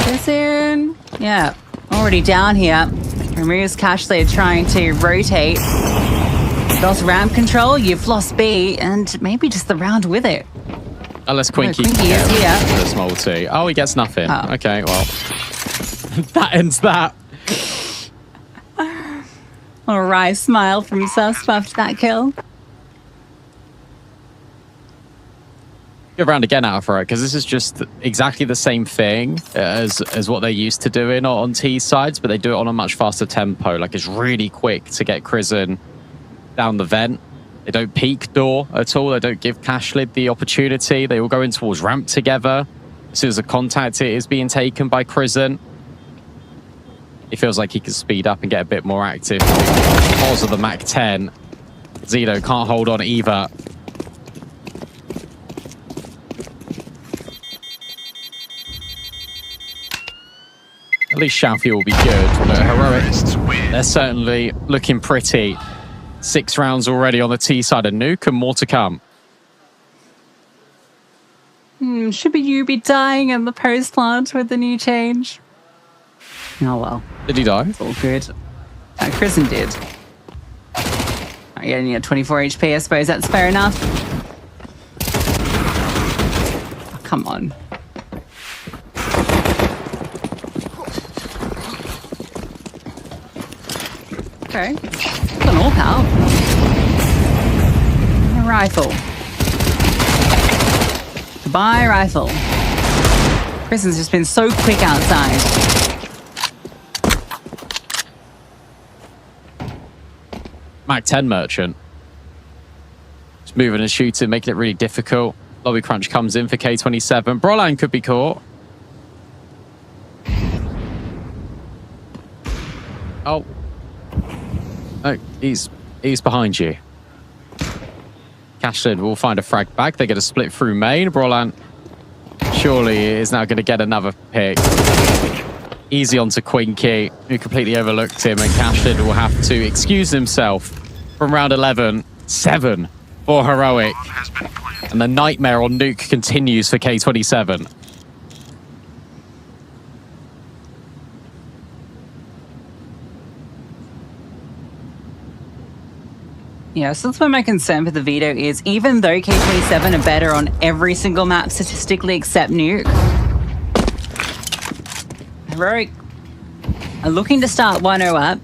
This in. Yeah, already down here. Removes Cashlid trying to rotate. Lost ramp control, you've lost B, and maybe just the round with it. Unless Quinky is here. the small T. Oh, he gets nothing. Oh. Okay, well. That ends that. A wry smile from Susp after that kill. Good round again out of Heroic, because this is just exactly the same thing as what they're used to doing on T sides, but they do it on a much faster tempo. Like, it's really quick to get Crizzen down the vent. They don't peek door at all. They don't give Cashlid the opportunity. They all go in towards ramp together. As soon as a contact is being taken by Crizzen, he feels like he can speed up and get a bit more active. Because of the Mac 10, Zito can't hold on either. At least Shalfi will be good, but Heroic, they're certainly looking pretty. 6 rounds already on the T side of Nuke, and more to come. Should you be dying in the post plant with the new change? Oh well. Did he die? It's all good. Crizzen did. He only had 24 HP, I suppose that's fair enough. Oh, come on. Okay. Got an all out. And a rifle. Goodbye, rifle. Crizzen's just been so quick outside. Mac 10 merchant. Just moving and shooting, making it really difficult. Lobby crunch comes in for K27. Broline could be caught. Oh. Oh, he's behind you. Cashlid will find a frag back. They're going to split through main. Broline surely is now going to get another pick. Easy onto Quinky, who completely overlooked him, and Cashlid will have to excuse himself from round 11. 7 for Heroic. And the nightmare on Nuke continues for K27. Yeah, so that's where my concern for the veto is, even though K27 are better on every single map statistically except Nuke, Heroic are looking to start 1-0 up.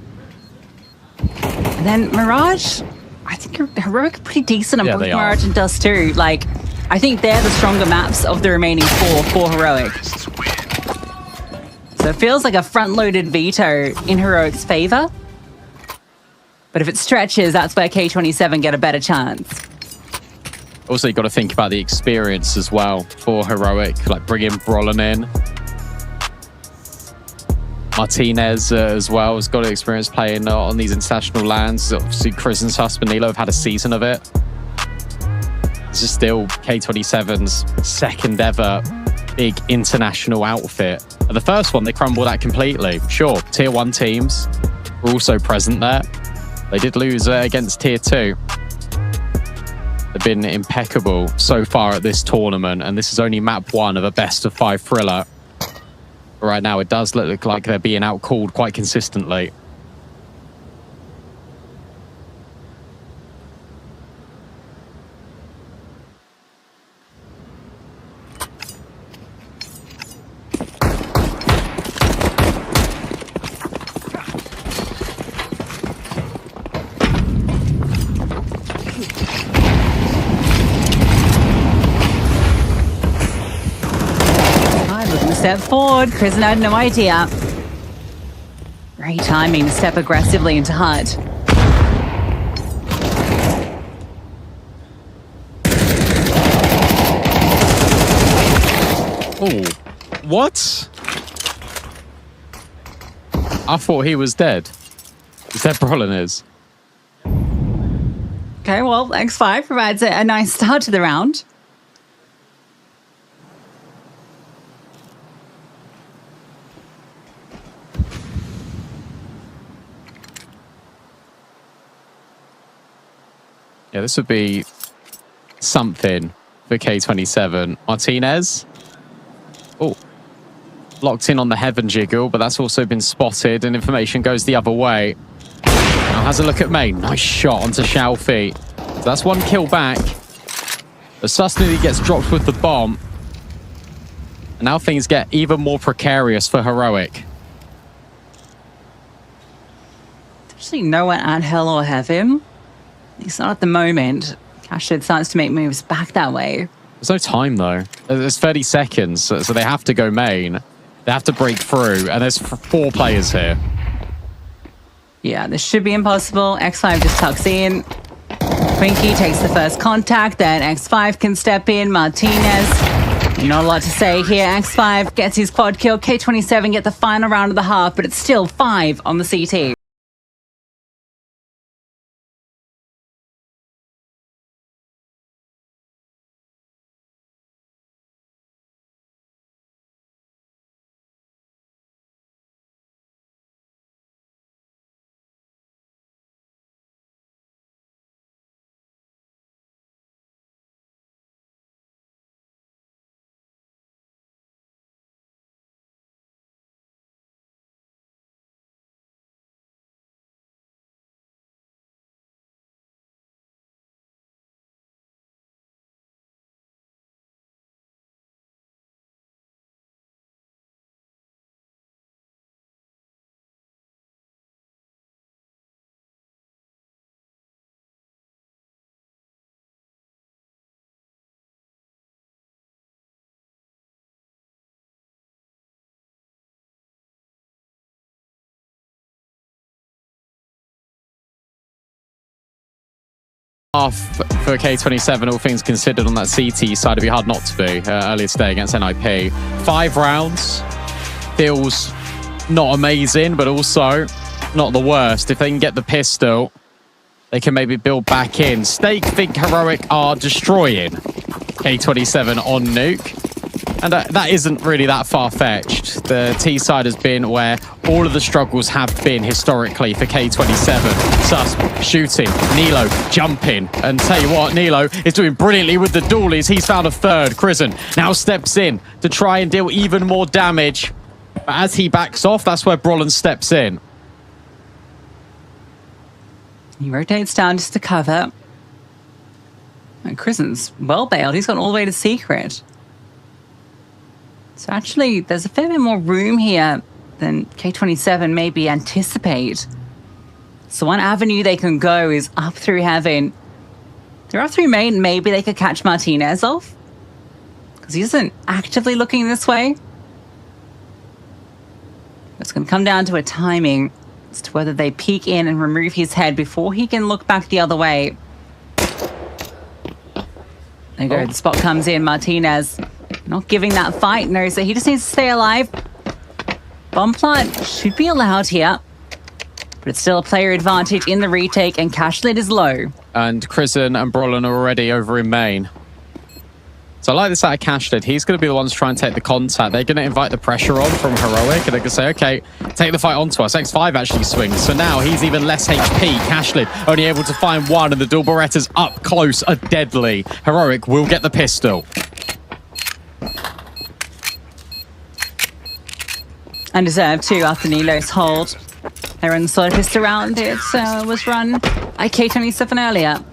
And then Mirage, I think Heroic are pretty decent on both Mirage and Dust too. Like, I think they're the stronger maps of the remaining 4 for Heroic. So it feels like a front-loaded veto in Heroic's favor. But if it stretches, that's where K27 get a better chance. Also, you've got to think about the experience as well for Heroic, like bringing Brolin in. Martinez as well has got experience playing on these international lands. Obviously, Chris and Suspenilo have had a season of it. This is still K27's second ever big international outfit. The first one, they crumbled that completely. Sure, Tier 1 teams were also present there. They did lose against Tier 2. They've been impeccable so far at this tournament, and this is only map 1 of a best-of-5 thriller. But right now, it does look like they're being outcalled quite consistently. Step forward. Prison had no idea. Great timing to step aggressively into HUD. Oh, what? I thought he was dead. Is that Brolin is? Okay, well, X5 provides a nice start to the round. Yeah, this would be something for K27. Martinez. Oh, locked in on the Heaven jiggle, but that's also been spotted and information goes the other way. Now has a look at Main. Nice shot onto Xiaofi. So that's 1 kill back. The Susnity gets dropped with the bomb. And now things get even more precarious for Heroic. There's actually no one at Hell or Heaven. At least not at the moment. Cashid starts to make moves back that way. There's no time, though. There's 30 seconds, so they have to go main. They have to break through, and there's 4 players here. Yeah, this should be impossible. X5 just tucks in. Twinkie takes the first contact, then X5 can step in. Martinez, not a lot to say here. X5 gets his quad kill. K27 get the final round of the half, but it's still 5 on the CT. For K27, all things considered, on that CT side, it'd be hard not to be earlier today against NIP. 5 rounds feels not amazing, but also not the worst. If they can get the pistol, they can maybe build back in. Stake think Heroic are destroying K27 on nuke. And that isn't really that far-fetched. The T side has been where all of the struggles have been historically for K27. Sus shooting, Nilo jumping. And tell you what, Nilo is doing brilliantly with the dualies. He's found a third. Krisen now steps in to try and deal even more damage. But as he backs off, that's where Brolin steps in. He rotates down just to cover. And Krisen's well bailed. He's gone all the way to Secret. So actually, there's a fair bit more room here than K27 maybe anticipate. So one avenue they can go is up through Heaven. They're up through main, maybe they could catch Martinez off. because he isn't actively looking this way. It's going to come down to a timing as to whether they peek in and remove his head before he can look back the other way. There you go. The spot comes in. Martinez not giving that fight. Knows that he just needs to stay alive. Bomb plant should be allowed here. But it's still a player advantage in the retake, and cash lead is low. And Krisen and Brolin are already over in main. So I like this out of cash lead. He's going to be the ones trying to take the contact. They're going to invite the pressure on from Heroic, and they're going to say, okay, take the fight onto us. X5 actually swings. So now he's even less HP. Cash lead only able to find one, and the dual Berettas up close are deadly. Heroic will get the pistol. Undeserved too after Nilo's hold. Everyone's sort of pissed around. It was run by K27 earlier.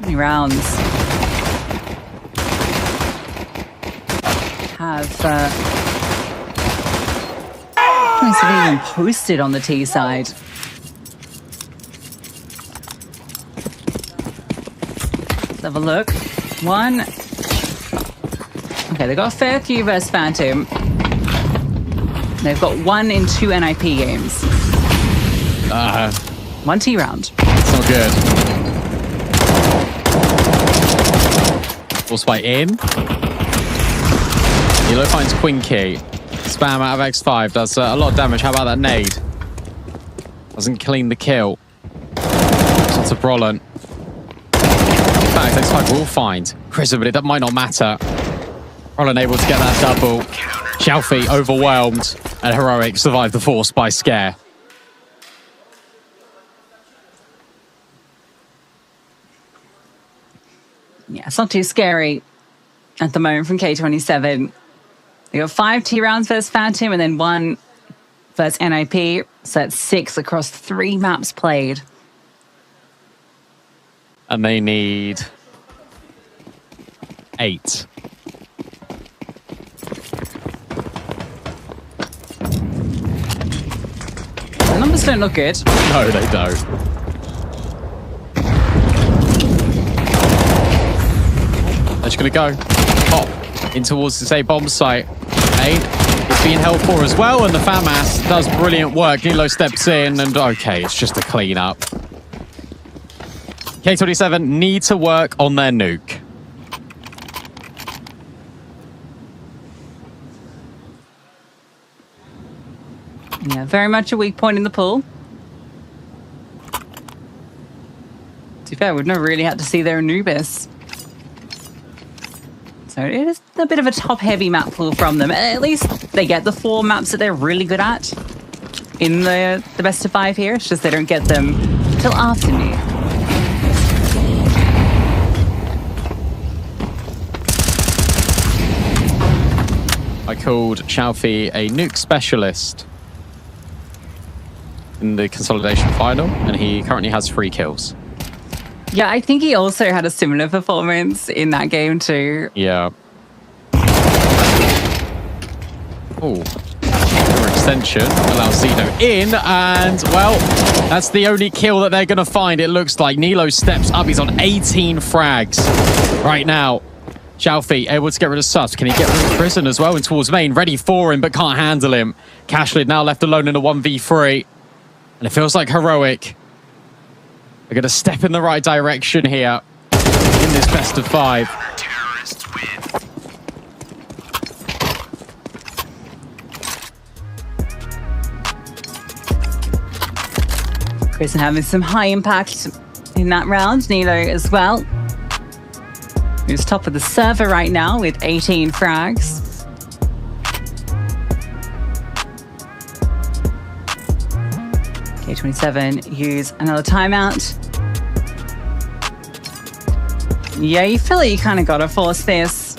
Many rounds have even posted on the T side. Let's have a look. One. Okay, they've got a fair few versus Phantom. They've got 1 in 2 NIP games. 1 T round. It's not good. Force fight in. Nilo finds Queen Key. Spam out of X5 does a lot of damage. How about that nade? Doesn't clean the kill. Shots of Brolin. In fact, X5 will find Krisen, but it might not matter. Brolin able to get that double. Xiaofi overwhelmed, and Heroic survived the force by scare. Yeah, it's not too scary at the moment from K27. They got 5 T rounds versus Phantom and then 1 versus NIP. So that's 6 across 3 maps played. And they need 8. The numbers don't look good. No, they don't. They're just going to go pop in towards this A bomb site. A is being held for as well, and the FAMAS does brilliant work. Nilo steps in, and okay, it's just a clean up. K27 need to work on their nuke. Yeah, very much a weak point in the pool. To be fair, we've never really had to see their Anubis. So it is a bit of a top-heavy map pool from them. At least they get the 4 maps that they're really good at in the best of 5 here. It's just they don't get them till afternoon. I called Xiaofi a nuke specialist in the consolidation final, and he currently has 3 kills. Yeah, I think he also had a similar performance in that game too. Yeah. Oh. Extension allows Zeno in, and, well, that's the only kill that they're going to find, it looks like. Nilo steps up. He's on 18 frags right now. Xiaofi able to get rid of Sus. Can he get rid of Krisen as well? And towards main, ready for him, but can't handle him. Cashlid now left alone in a 1v3. And it feels like Heroic are going to step in the right direction here in this best of 5. Krisen having some high impact in that round. Nilo as well. Who's top of the server right now with 18 frags. K27 use another timeout. Yeah, you feel like you kind of got to force this.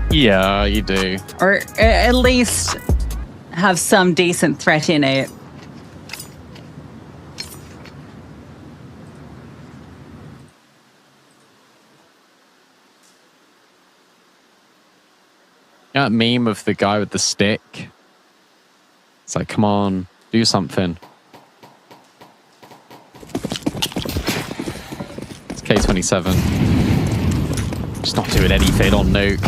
Yeah, you do. Or at least have some decent threat in it. That meme of the guy with the stick. It's like, come on, do something. K27. Just not doing anything on Nuke.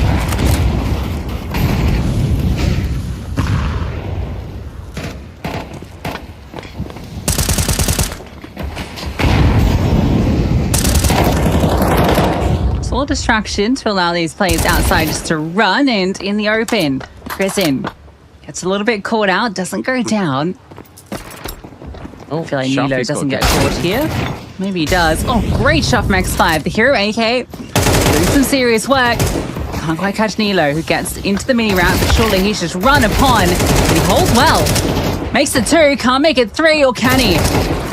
Small distraction to allow these players outside just to run, and in the open, Prison gets a little bit caught out, doesn't go down. I feel like Nilo doesn't get caught here. Maybe he does. Oh, great shot from X5. The hero AK doing some serious work. Can't quite catch Nilo, who gets into the mini ramp, but surely he's just run upon. And he holds well. Makes it 2, can't make it 3, or can he?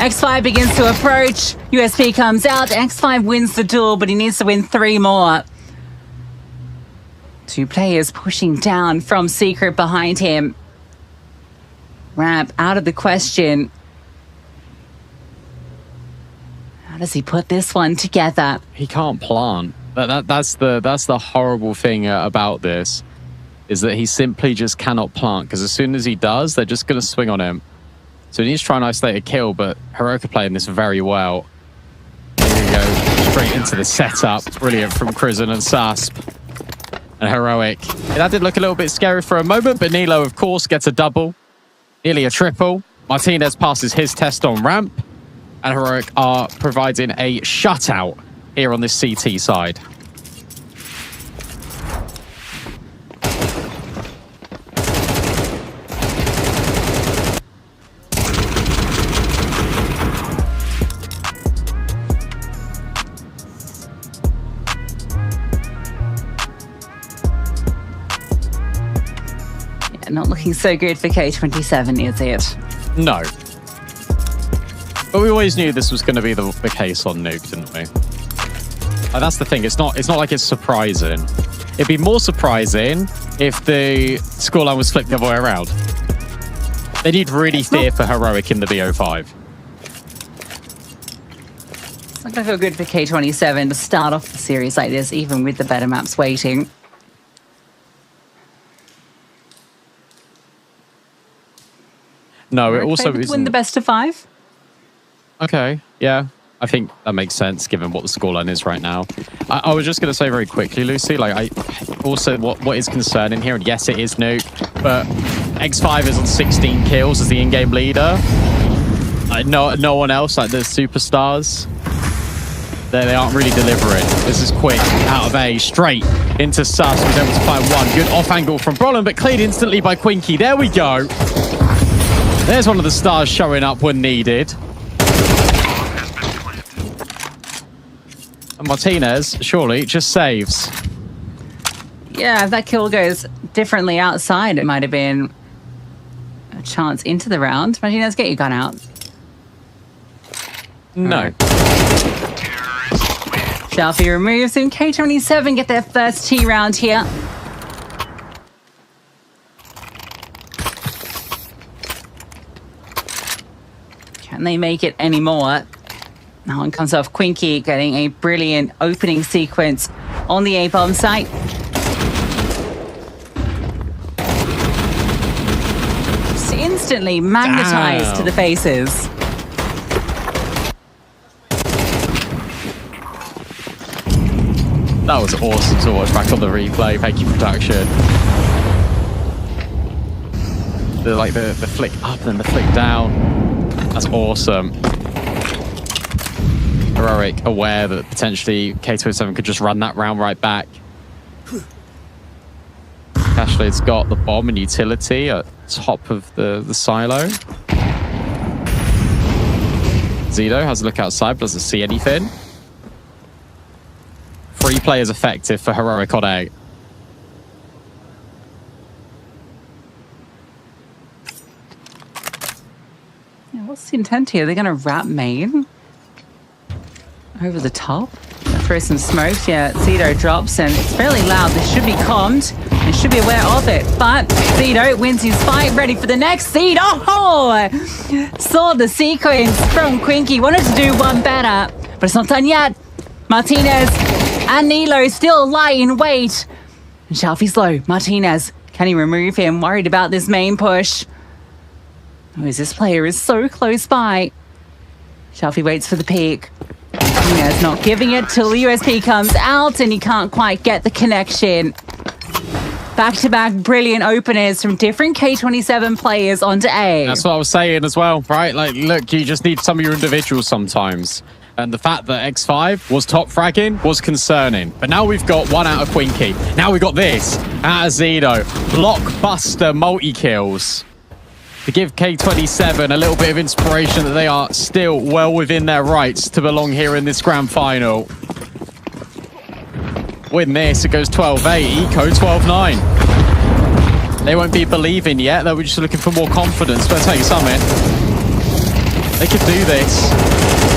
X5 begins to approach. USP comes out. X5 wins the duel, but he needs to win 3 more. 2 players pushing down from Secret behind him. Ramp out of the question. How does he put this one together? He can't plant. That's the horrible thing about this, is that he simply just cannot plant, because as soon as he does, they're just going to swing on him. So he needs to try and isolate a kill, but Heroic are playing this very well. Here we go, straight into the setup. Brilliant from Crizzen and Sasp. And Heroic. That did look a little bit scary for a moment, but Nilo, of course, gets a double. Nearly a triple. Martinez passes his test on ramp. And Heroic are providing a shutout here on this CT side. Not looking so good for K27, is it? No. But we always knew this was going to be the case on Nuke, didn't we? And that's the thing. It's not like it's surprising. It'd be more surprising if the scoreline was flipped the other way around. They need really fear for Heroic in the BO5. It's not going to feel good for K27 to start off the series like this, even with the better maps waiting. No, it also isn't... win the best of 5? Okay, yeah. I think that makes sense given what the scoreline is right now. I was just going to say very quickly, Lucy, like also what is concerning here, and yes, it is Nuke, but X5 is on 16 kills as the in-game leader. No one else, like the superstars, they aren't really delivering. This is quick, out of A, straight into Sus, who's able to find one. Good off angle from Brolin, but cleared instantly by Quinky. There we go. There's one of the stars showing up when needed. And Martinez, surely, just saves. Yeah, if that kill goes differently outside, it might have been a chance into the round. Martinez, get your gun out. No. Shelfie removes him. K27 get their first T round here. Can they make it any more? That one comes off Quinky, getting a brilliant opening sequence on the A-bomb site. Just instantly magnetized to the faces. That was awesome to watch back on the replay. Thank you, production. The flick up and the flick down. That's awesome. Heroic aware that potentially K27 could just run that round right back. Cashlade's got the bomb and utility at top of the silo. Zido has a look outside, but doesn't see anything. 3 players effective for Heroic on A. Yeah, what's the intent here? They're going to wrap main over the top. Throw some smokes. Yeah, Zido drops and it's fairly loud. This should be calmed and should be aware of it. But Zido wins his fight, ready for the next Zido. Oh! Saw the sequence from Quinky. Wanted to do one better, but it's not done yet. Martinez and Nilo still lie in wait. And Shelfie's low. Martinez, can he remove him? Worried about this main push. Oh, this player is so close by. Shelfie waits for the peek. Martinez not giving it till the USP comes out and he can't quite get the connection. Back-to-back brilliant openers from different K27 players onto A. That's what I was saying as well, right? Like, look, you just need some of your individuals sometimes. And the fact that X5 was top fragging was concerning. But now we've got one out of Quinky. Now we've got this out of Zeno. Blockbuster multi-kills. To give K27 a little bit of inspiration that they are still well within their rights to belong here in this grand final. Win this, it goes 12-8, Eco 12-9. They won't be believing yet, they were just looking for more confidence. But I'll tell you something, they could do this.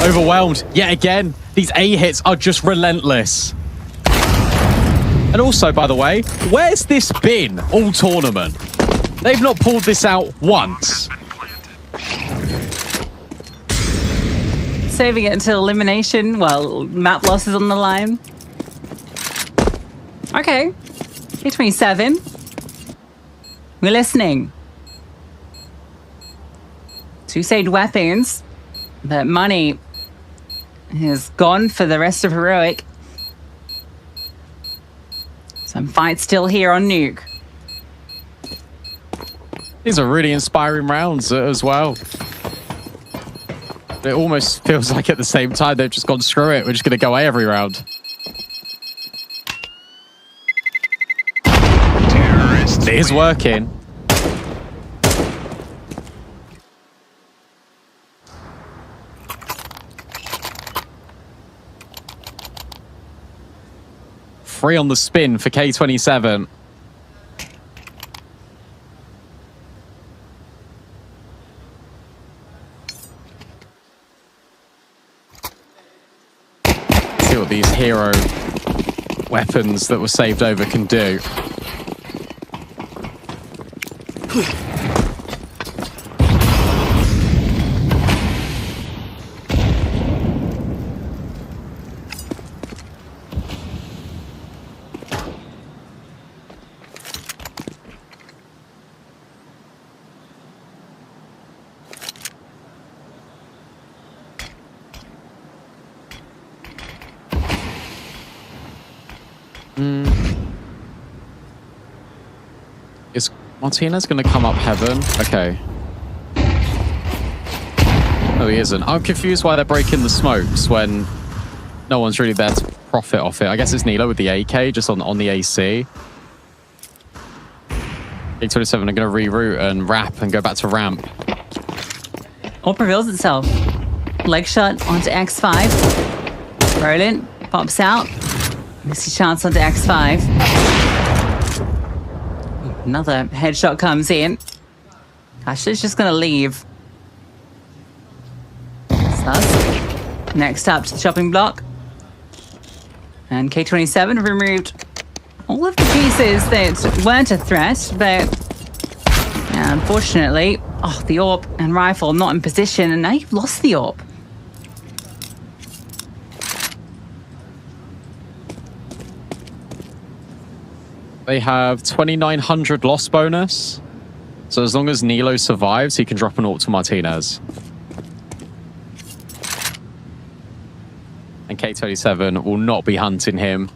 Overwhelmed yet again. These A hits are just relentless. And also, by the way, where's this been all tournament? They've not pulled this out once. Saving it until elimination. Well, map loss is on the line. Okay. K27. We're listening. Two-stage weapons. But money is gone for the rest of Heroic. Some fights still here on Nuke. These are really inspiring rounds as well. It almost feels like at the same time they've just gone, screw it, we're just going to go away every round. It is working. Free on the spin for K27. See what these hero weapons that were saved over can do. Is Martinez going to come up heaven? Okay. No, he isn't. I'm confused why they're breaking the smokes when no one's really there to profit off it. I guess it's Nilo with the AK just on the AC. K27 are going to reroute and wrap and go back to ramp. All reveals itself. Leg shot onto X5. Roland pops out. Misty chance onto X5. Another headshot comes in. Ashley's just going to leave. Sus. Next up to the chopping block. And K27 removed all of the pieces that weren't a threat, but unfortunately, the AWP and rifle not in position, and now you've lost the AWP. They have 2,900 loss bonus. So as long as Nilo survives, he can drop an AWP to Martinez. And K27 will not be hunting him.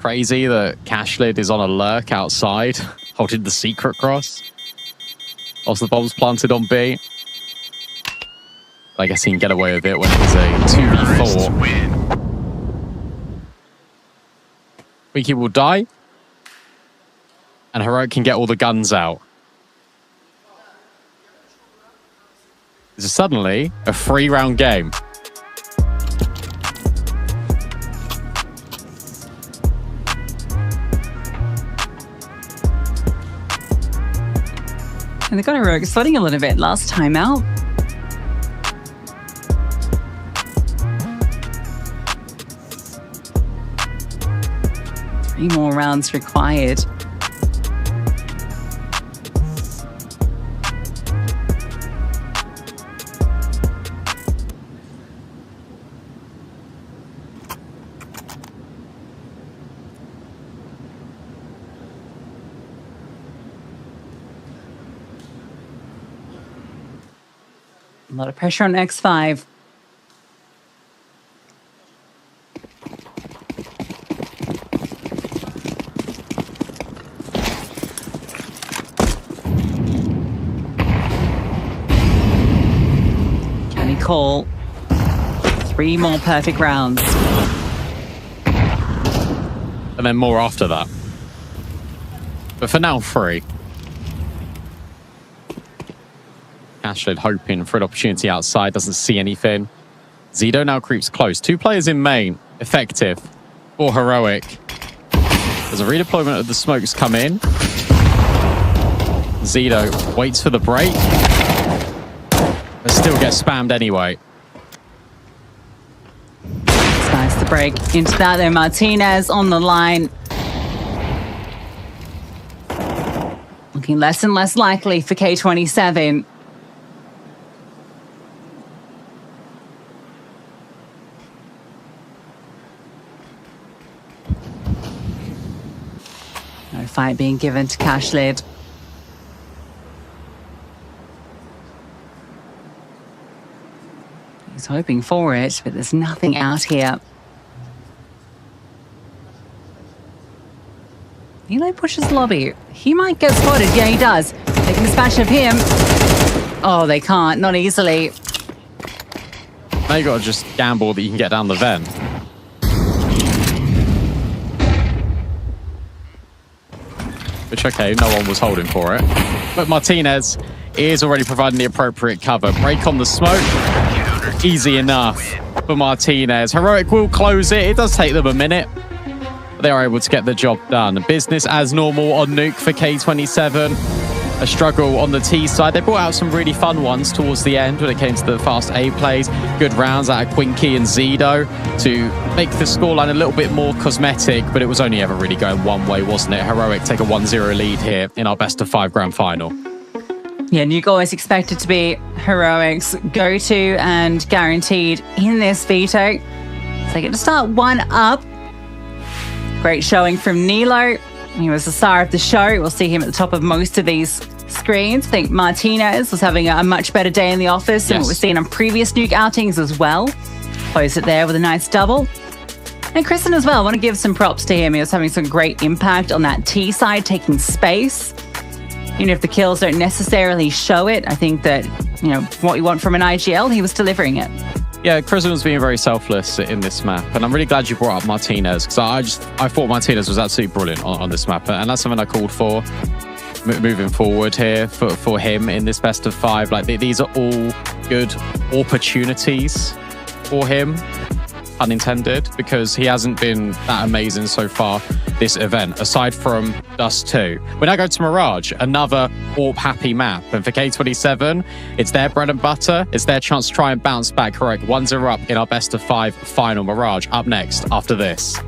Crazy that Cashlid is on a lurk outside, holding the secret cross. Also, the bomb's planted on B. I guess he can get away with it when it's a 2v4. Wiki will die. And Heroic can get all the guns out. This is suddenly a 3-round game. And they got Heroic sweating a little bit last time out. Three more rounds required. A lot of pressure on X5. Can he call 3 more perfect rounds? And then more after that. But for now, 3. Ashley hoping for an opportunity outside, doesn't see anything. Zido now creeps close. 2 players in main. Effective for Heroic. There's a redeployment of the smokes come in. Zido waits for the break, but still gets spammed anyway. It's nice to break into that though. Martinez on the line. Looking less and less likely for K27. No fight being given to Cashlid. He's hoping for it, but there's nothing out here. Eli pushes lobby. He might get spotted. Yeah, he does. They can smash of him. Oh, they can't. Not easily. Now you got to just gamble that you can get down the vent. Which, okay, no one was holding for it. But Martinez is already providing the appropriate cover. Break on the smoke. Easy enough for Martinez. Heroic will close it. It does take them a minute. But they are able to get the job done. Business as normal on Nuke for K27. A struggle on the T side. They brought out some really fun ones towards the end when it came to the fast A plays. Good rounds out of Quinky and Zido to make the scoreline a little bit more cosmetic, but it was only ever really going one way, wasn't it? Heroic take a 1-0 lead here in our best of 5 grand final. Yeah, Nuke always expected to be Heroic's go-to and guaranteed in this veto. So they get to start 1 up. Great showing from Nilo. He was the star of the show. We'll see him at the top of most of these screens. I think Martinez was having a much better day in the office than what we've seen on previous Nuke outings as well. Closed it there with a nice double. And Kristen as well. I want to give some props to him. He was having some great impact on that T side, taking space. Even if the kills don't necessarily show it, I think that, you know, what you want from an IGL, he was delivering it. Yeah, Kristen was being very selfless in this map, and I'm really glad you brought up Martinez, because I thought Martinez was absolutely brilliant on this map, and that's something I called for moving forward here for him in this best of 5. Like, these are all good opportunities for him, unintended, because he hasn't been that amazing so far this event, aside from Dust 2. We now go to Mirage, another AWP-happy map. And for K27, it's their bread and butter. It's their chance to try and bounce back. Correct, 1-0 up in our best of 5 final. Mirage up next after this.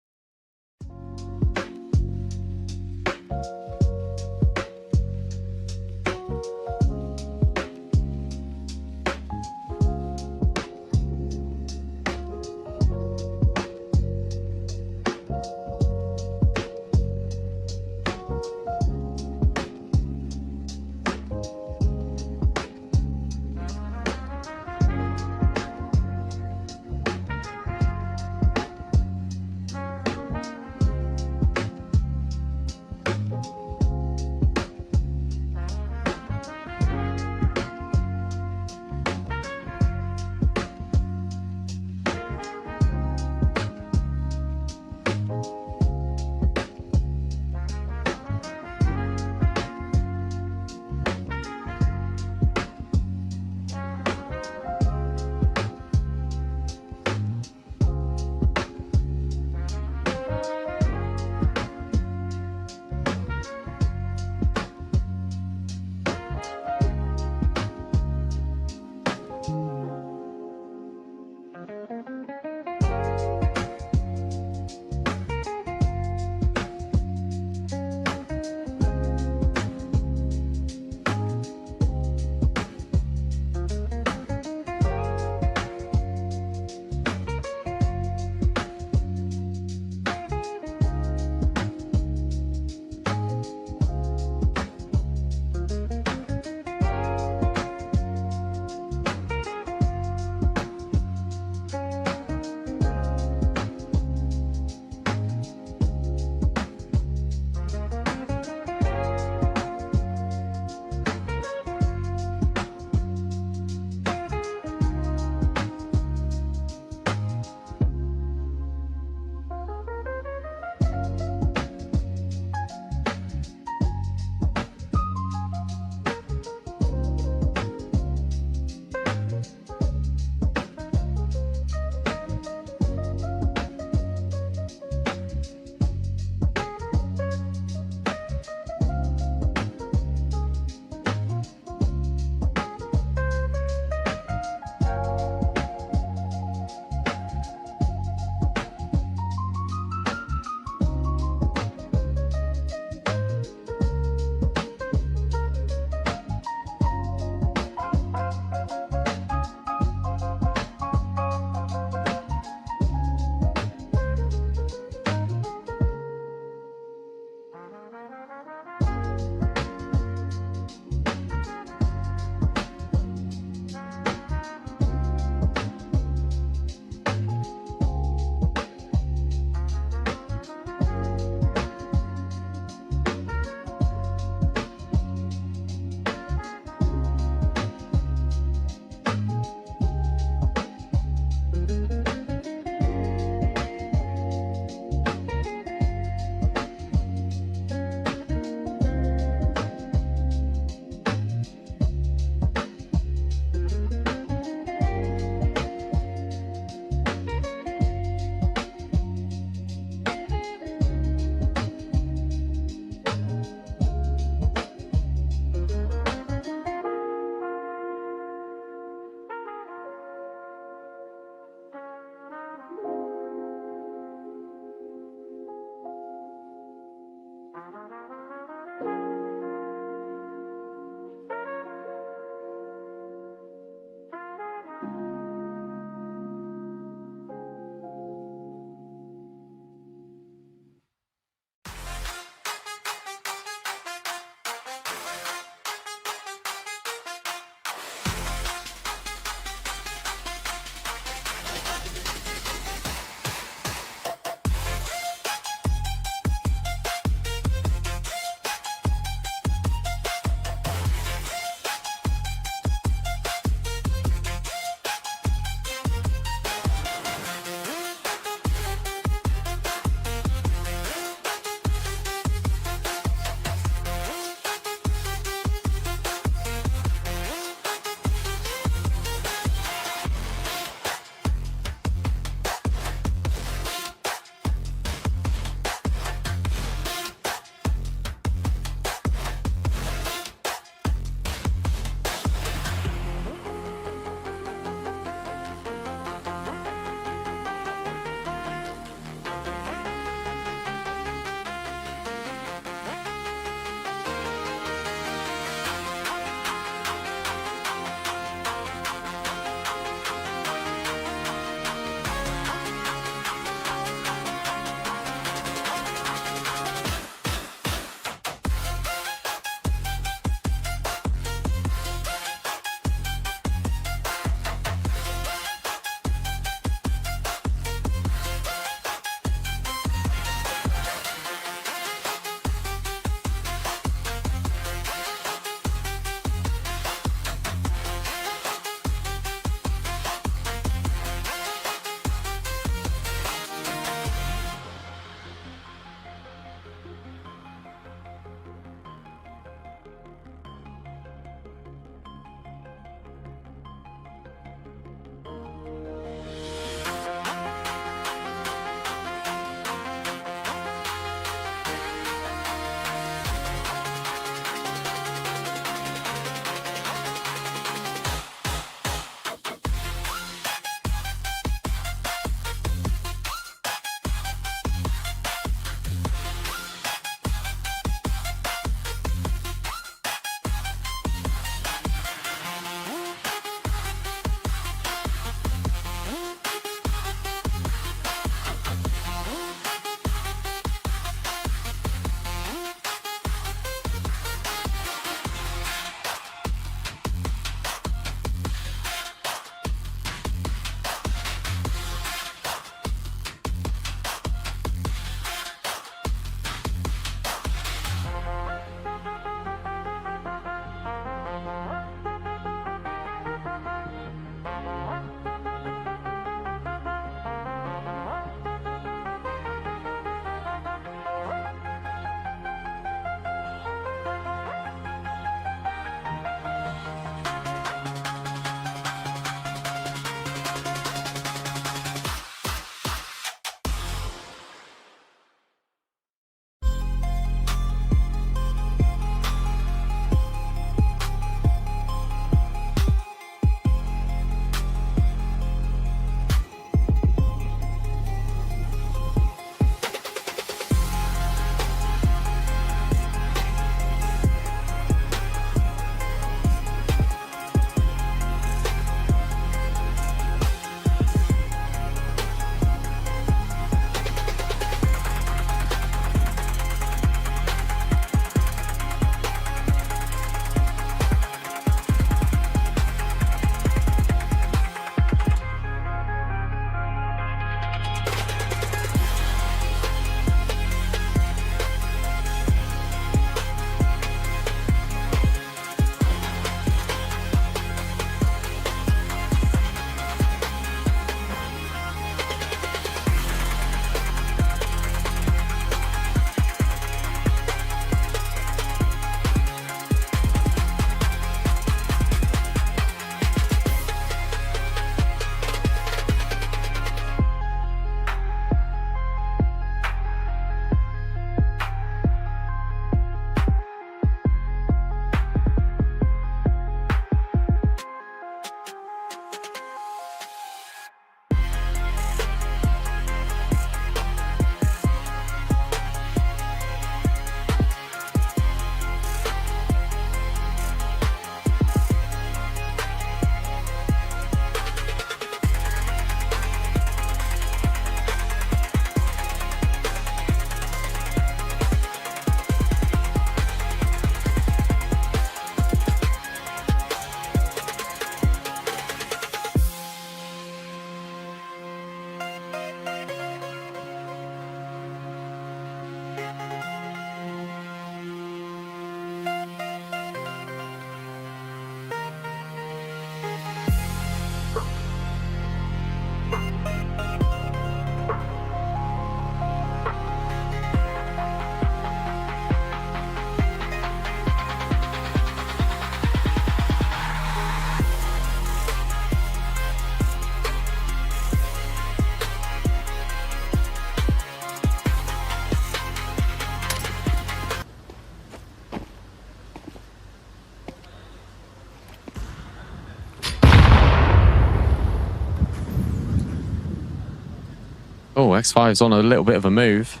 Oh, X5's on a little bit of a move.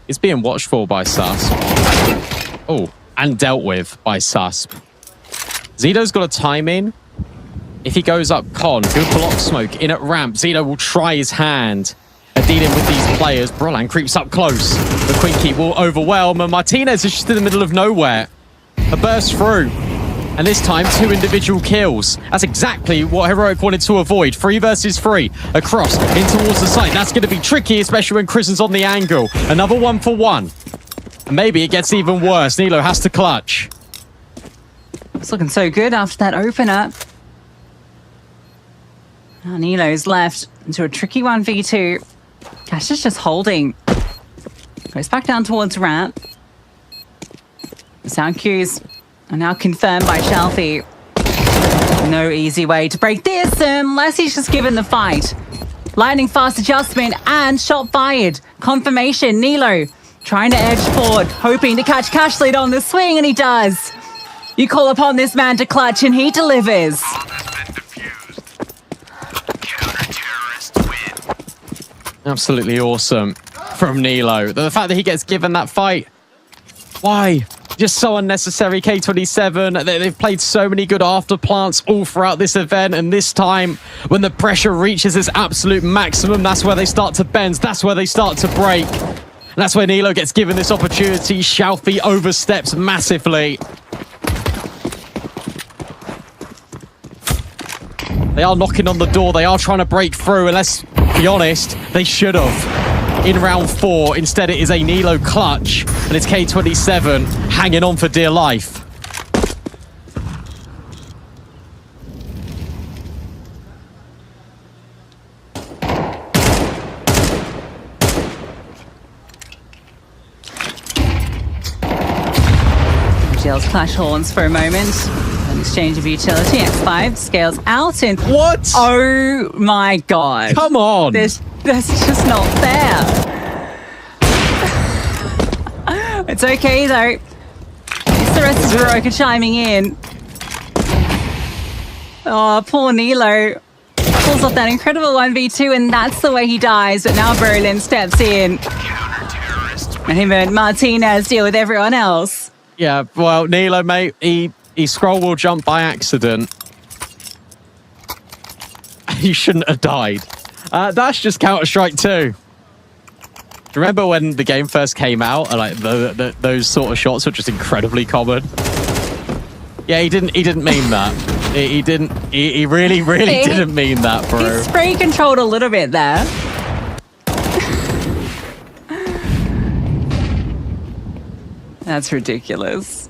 He's being watched for by Susp. Oh, and dealt with by Susp. Zito's got a timing. If he goes up con, good block smoke in at ramp. Zito will try his hand at dealing with these players. Brolan creeps up close. The Quinky will overwhelm, and Martinez is just in the middle of nowhere. A burst through. And this time, 2 individual kills. That's exactly what Heroic wanted to avoid. 3 versus 3. Across, in towards the site. That's going to be tricky, especially when Krisen's on the angle. Another 1-for-1. And maybe it gets even worse. Nilo has to clutch. It's looking so good after that opener. Now Nilo's left into a tricky 1v2. Cash is just holding. Goes back down towards ramp. The sound cues are now confirmed by Shelfie. No easy way to break this unless he's just given the fight. Lightning fast adjustment and shot fired. Confirmation, Nilo trying to edge forward, hoping to catch Cashlead on the swing, and he does. You call upon this man to clutch and he delivers. Absolutely awesome from Nilo. The fact that he gets given that fight. Why? Just so unnecessary. K27, they've played so many good after plants all throughout this event, and this time when the pressure reaches its absolute maximum, that's where they start to bend, that's where they start to break. And that's where Nilo gets given this opportunity. Shelfie oversteps massively. They are knocking on the door, they are trying to break through, and let's be honest, they should have. In round 4, instead it is a Nilo clutch, and it's K27 hanging on for dear life. GL's clash horns for a moment. An exchange of utility. X5 scales out and... What? Oh my god. Come on. That's just not fair. It's okay though. It's the rest of Heroic are chiming in. Oh, poor Nilo. Pulls off that incredible 1v2, and that's the way he dies. But now Brolin steps in. And him and Martinez deal with everyone else. Yeah, well, Nilo, mate, he scroll will jump by accident. He shouldn't have died. That's just Counter-Strike 2. Do you remember when the game first came out? And like those sort of shots were just incredibly common. Yeah, he didn't mean that. He didn't. He really didn't mean that, bro. He spray controlled a little bit there. That's ridiculous.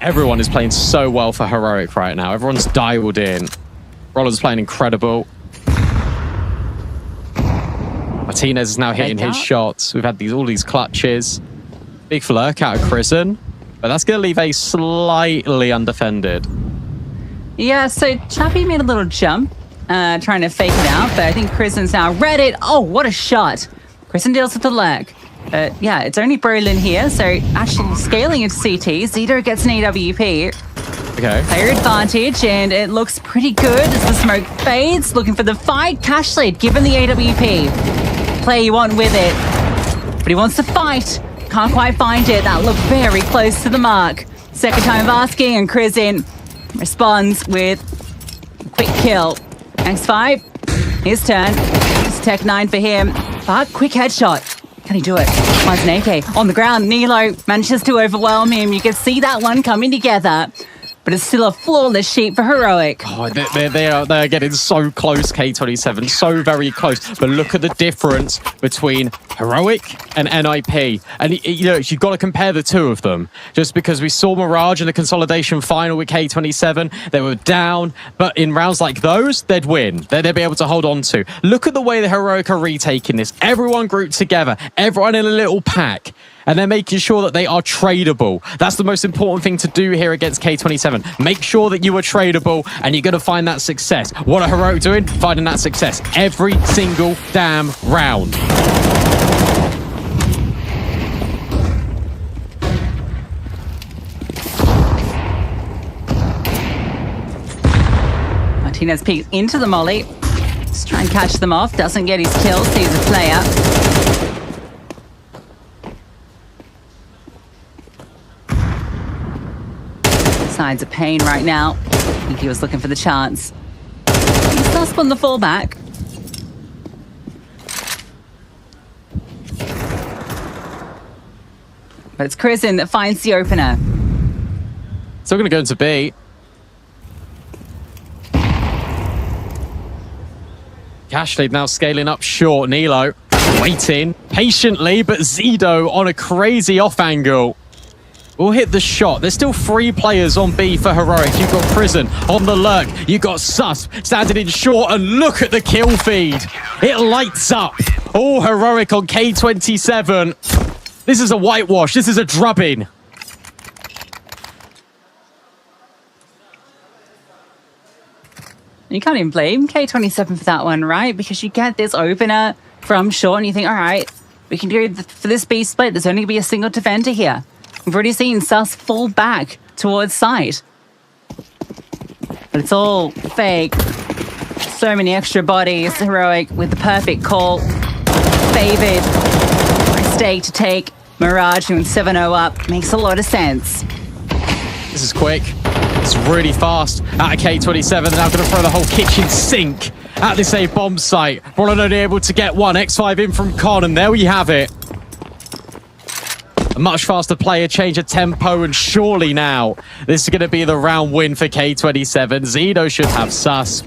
Everyone is playing so well for Heroic right now. Everyone's dialed in. Roller's playing incredible. Martinez is now hitting his shots. We've had all these clutches. Big flurk out of Krisen. But that's going to leave A slightly undefended. Yeah, so Chappie made a little jump, trying to fake it out. But I think Krisen's now read it. Oh, what a shot. Krisen deals with the leg. Yeah, it's only Brolin here, so actual scaling into CT. Zito gets an AWP. Okay. Player advantage, and it looks pretty good as the smoke fades. Looking for the fight. Cashlead given the AWP. Play you want with it. But he wants to fight. Can't quite find it. That looked very close to the mark. Second time of asking, and Krisin responds with a quick kill. X5, his turn. It's Tech 9 for him. But quick headshot. Can he do it? Finds an AK on the ground. Nilo manages to overwhelm him. You can see that one coming together. But it's still a flawless sheet for Heroic. Oh, they are getting so close, K27. So very close. But look at the difference between Heroic and NIP. And you know, you've got to compare the two of them. Just because we saw Mirage in the consolidation final with K27. They were down. But in rounds like those, they'd win. They'd be able to hold on to. Look at the way the Heroic are retaking this. Everyone grouped together. Everyone in a little pack. And they're making sure that they are tradable. That's the most important thing to do here against K27. Make sure that you are tradable and you're going to find that success. What are Heroic doing? Finding that success every single damn round. Martinez peeks into the molly. Just try and catch them off. Doesn't get his kill. Sees a player. Sides of pain right now. I think he was looking for the chance. He's Susp on the fallback. But it's Kristen that finds the opener. Still going to go into B. Cashley now scaling up short. Nilo waiting patiently, but Zido on a crazy off angle will hit the shot. There's still 3 players on B for Heroic. You've got Prison on the lurk. You've got Sus standing in short, and look at the kill feed. It lights up. All Heroic on K27. This is a whitewash. This is a drubbing. You can't even blame K27 for that one, right? Because you get this opener from short and you think, all right, we can do for this B split. There's only going to be a single defender here. We've already seen Sus fall back towards side. But it's all fake. So many extra bodies. Heroic with the perfect call. Favored by Stake to take Mirage and 7-0 up. Makes a lot of sense. This is quick. It's really fast. Out of K27, they're now going to throw the whole kitchen sink at this A bomb site. Roland only able to get one. X5 in from Con, and there we have it. A much faster player change of tempo, and surely now this is going to be the round win for K27. Zido should have Sus,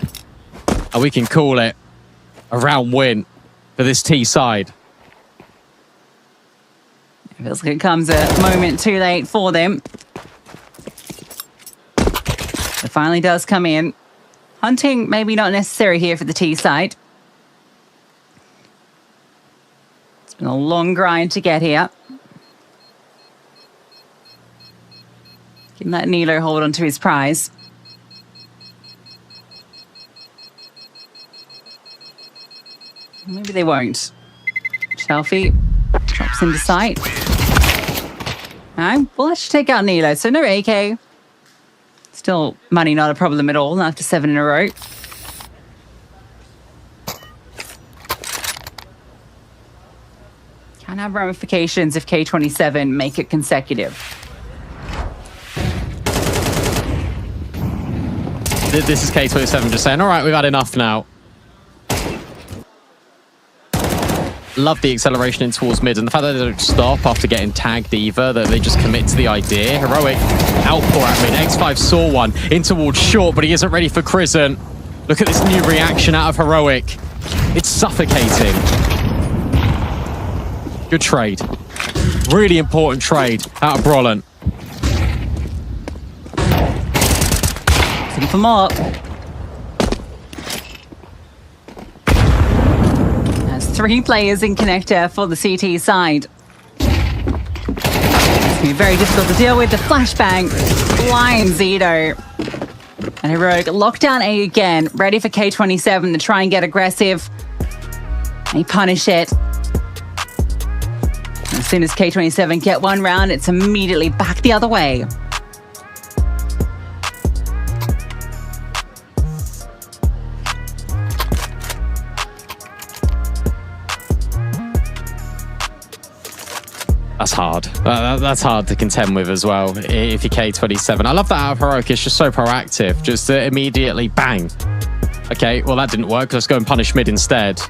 and we can call it a round win for this T side. It feels like it comes a moment too late for them. It finally does come in. Hunting maybe not necessary here for the T side. It's been a long grind to get here. Can let Nilo hold on to his prize. Maybe they won't. Shelfie drops into sight. Alright, well, let's take out Nilo. So no AK. Still money not a problem at all after 7 in a row. Can have ramifications if K27 make it consecutive. This is K27 just saying, all right, we've had enough now. Love the acceleration in towards mid, and the fact that they don't stop after getting tagged either, that they just commit to the idea. Heroic outpour at mid. X5 saw one in towards short, but he isn't ready for Krisen. Look at this new reaction out of Heroic. It's suffocating. Good trade. Really important trade out of Brolin. Looking for more. There's 3 players in connector for the CT side. It's going to be very difficult to deal with. The flashbang blinds Zido. And Heroic lockdown A again, ready for K27 to try and get aggressive. They punish it. As soon as K27 get one round, it's immediately back the other way. That's hard. That's hard to contend with as well if you're K27. I love that out of Heroic. It's just so proactive. Just to immediately bang. Okay, well that didn't work. Let's go and punish mid instead.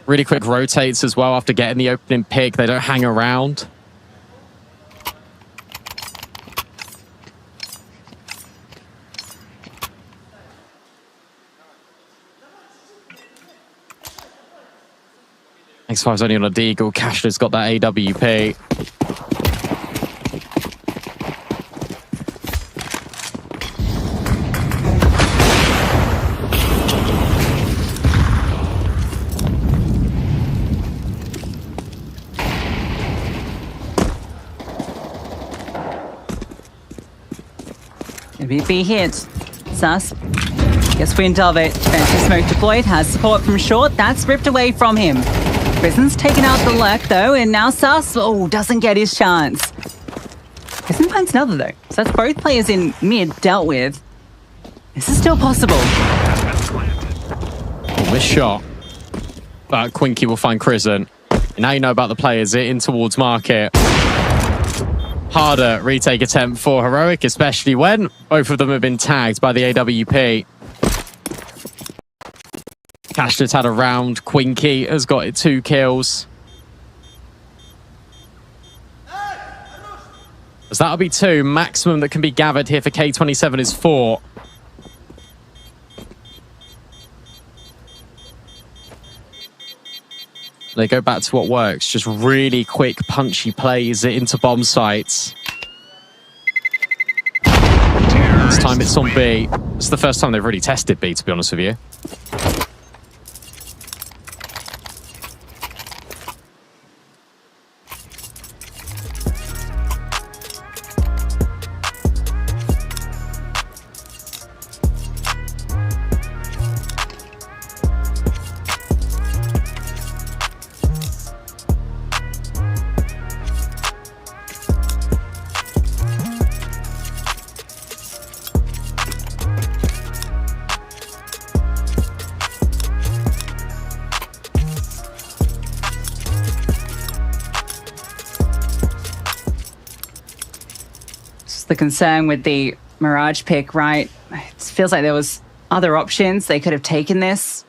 Really quick rotates as well after getting the opening pick. They don't hang around. X5's only on a deagle. Cashler's got that AWP. Gonna be hit. Sus gets wind of it. Fancy smoke deployed. Has support from short. That's ripped away from him. Prison's taken out the lurk though, and now Sus, doesn't get his chance. Prison finds another though. So that's both players in mid dealt with. This is still possible. Missed shot. But Quinky will find Crisant. Now you know about the players in towards Market. Harder retake attempt for Heroic, especially when both of them have been tagged by the AWP. Cashlet's had a round. Quinky has got 2 kills. So that'll be 2. Maximum that can be gathered here for K27 is 4. They go back to what works. Just really quick, punchy plays into bomb sites. This time it's on B. It's the first time they've really tested B, to be honest with you. The concern with the Mirage pick, right? It feels like there was other options. They could have taken this,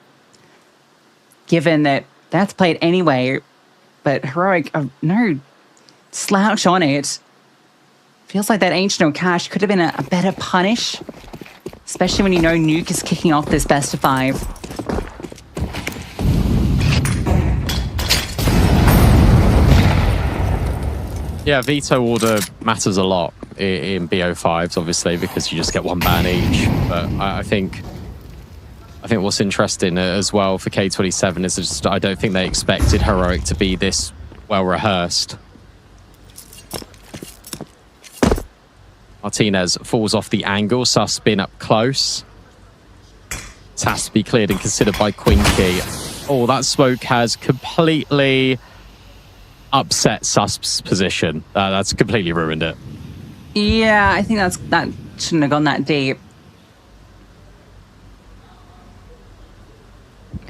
given that they have to play it anyway. But Heroic, no slouch on it. Feels like that Ancient Cash could have been a better punish, especially when you know Nuke is kicking off this best of 5. Yeah, veto order matters a lot in BO5s, obviously, because you just get 1 ban each. But I think what's interesting as well for K27 is just I don't think they expected Heroic to be this well rehearsed. Martinez falls off the angle. Sus been up close. This has to be cleared and considered by Quinky. Oh, that smoke has completely upset Susp's position. That's completely ruined it. Yeah, I think that shouldn't have gone that deep.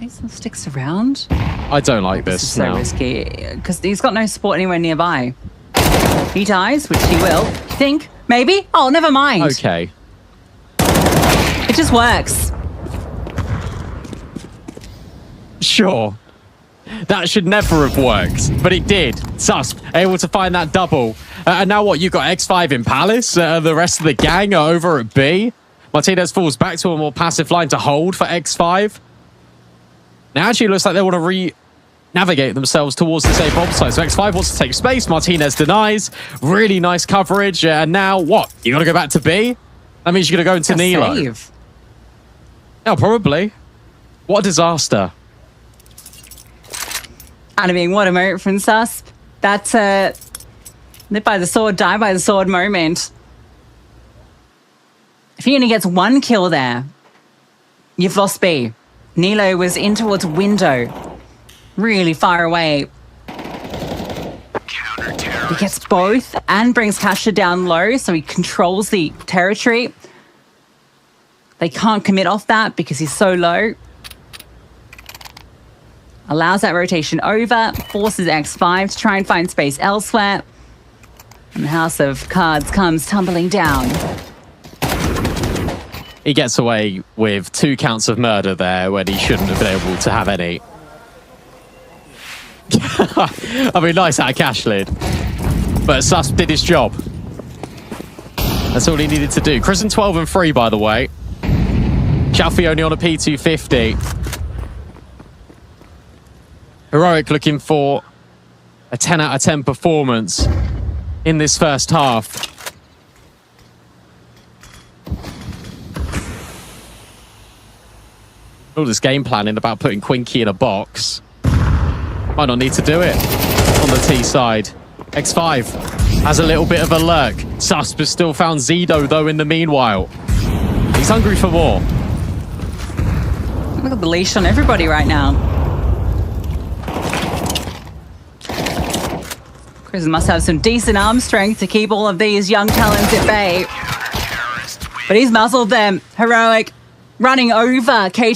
Mason sticks around. I don't like this. This is so risky because he's got no support anywhere nearby. He dies, which he will. Think maybe? Oh, never mind. Okay. It just works. Sure. That should never have worked, but it did. Susp able to find that double. And now what? You've got X5 in Palace. The rest of the gang are over at B. Martinez falls back to a more passive line to hold for X5. Now actually looks like they want to re-navigate themselves towards this A bomb site. So X5 wants to take space. Martinez denies. Really nice coverage. And now what? You got to go back to B? That means you're going to go into Nilo. Save. Oh, probably. What a disaster. And I mean, what a moment from Susp. That's a live by the sword, die by the sword moment. If he only gets 1 kill there, you've lost B. Nilo was in towards window, really far away. He gets both and brings Kasha down low, so he controls the territory. They can't commit off that because he's so low. Allows that rotation over, forces X5 to try and find space elsewhere. And the House of Cards comes tumbling down. He gets away with 2 counts of murder there when he shouldn't have been able to have any. I mean, nice out of Cashlid. But Sus did his job. That's all he needed to do. Crisant 12 and 3, by the way. Chalfie only on a P250. Heroic looking for a 10 out of 10 performance in this first half. All this game planning about putting Quinky in a box. Might not need to do it on the T side. X5 has a little bit of a lurk. Susp has still found Zido, though, in the meanwhile. He's hungry for more. Look at the leash on everybody right now. Chris must have some decent arm strength to keep all of these young talents at bay. But he's muzzled them. Heroic running over K27.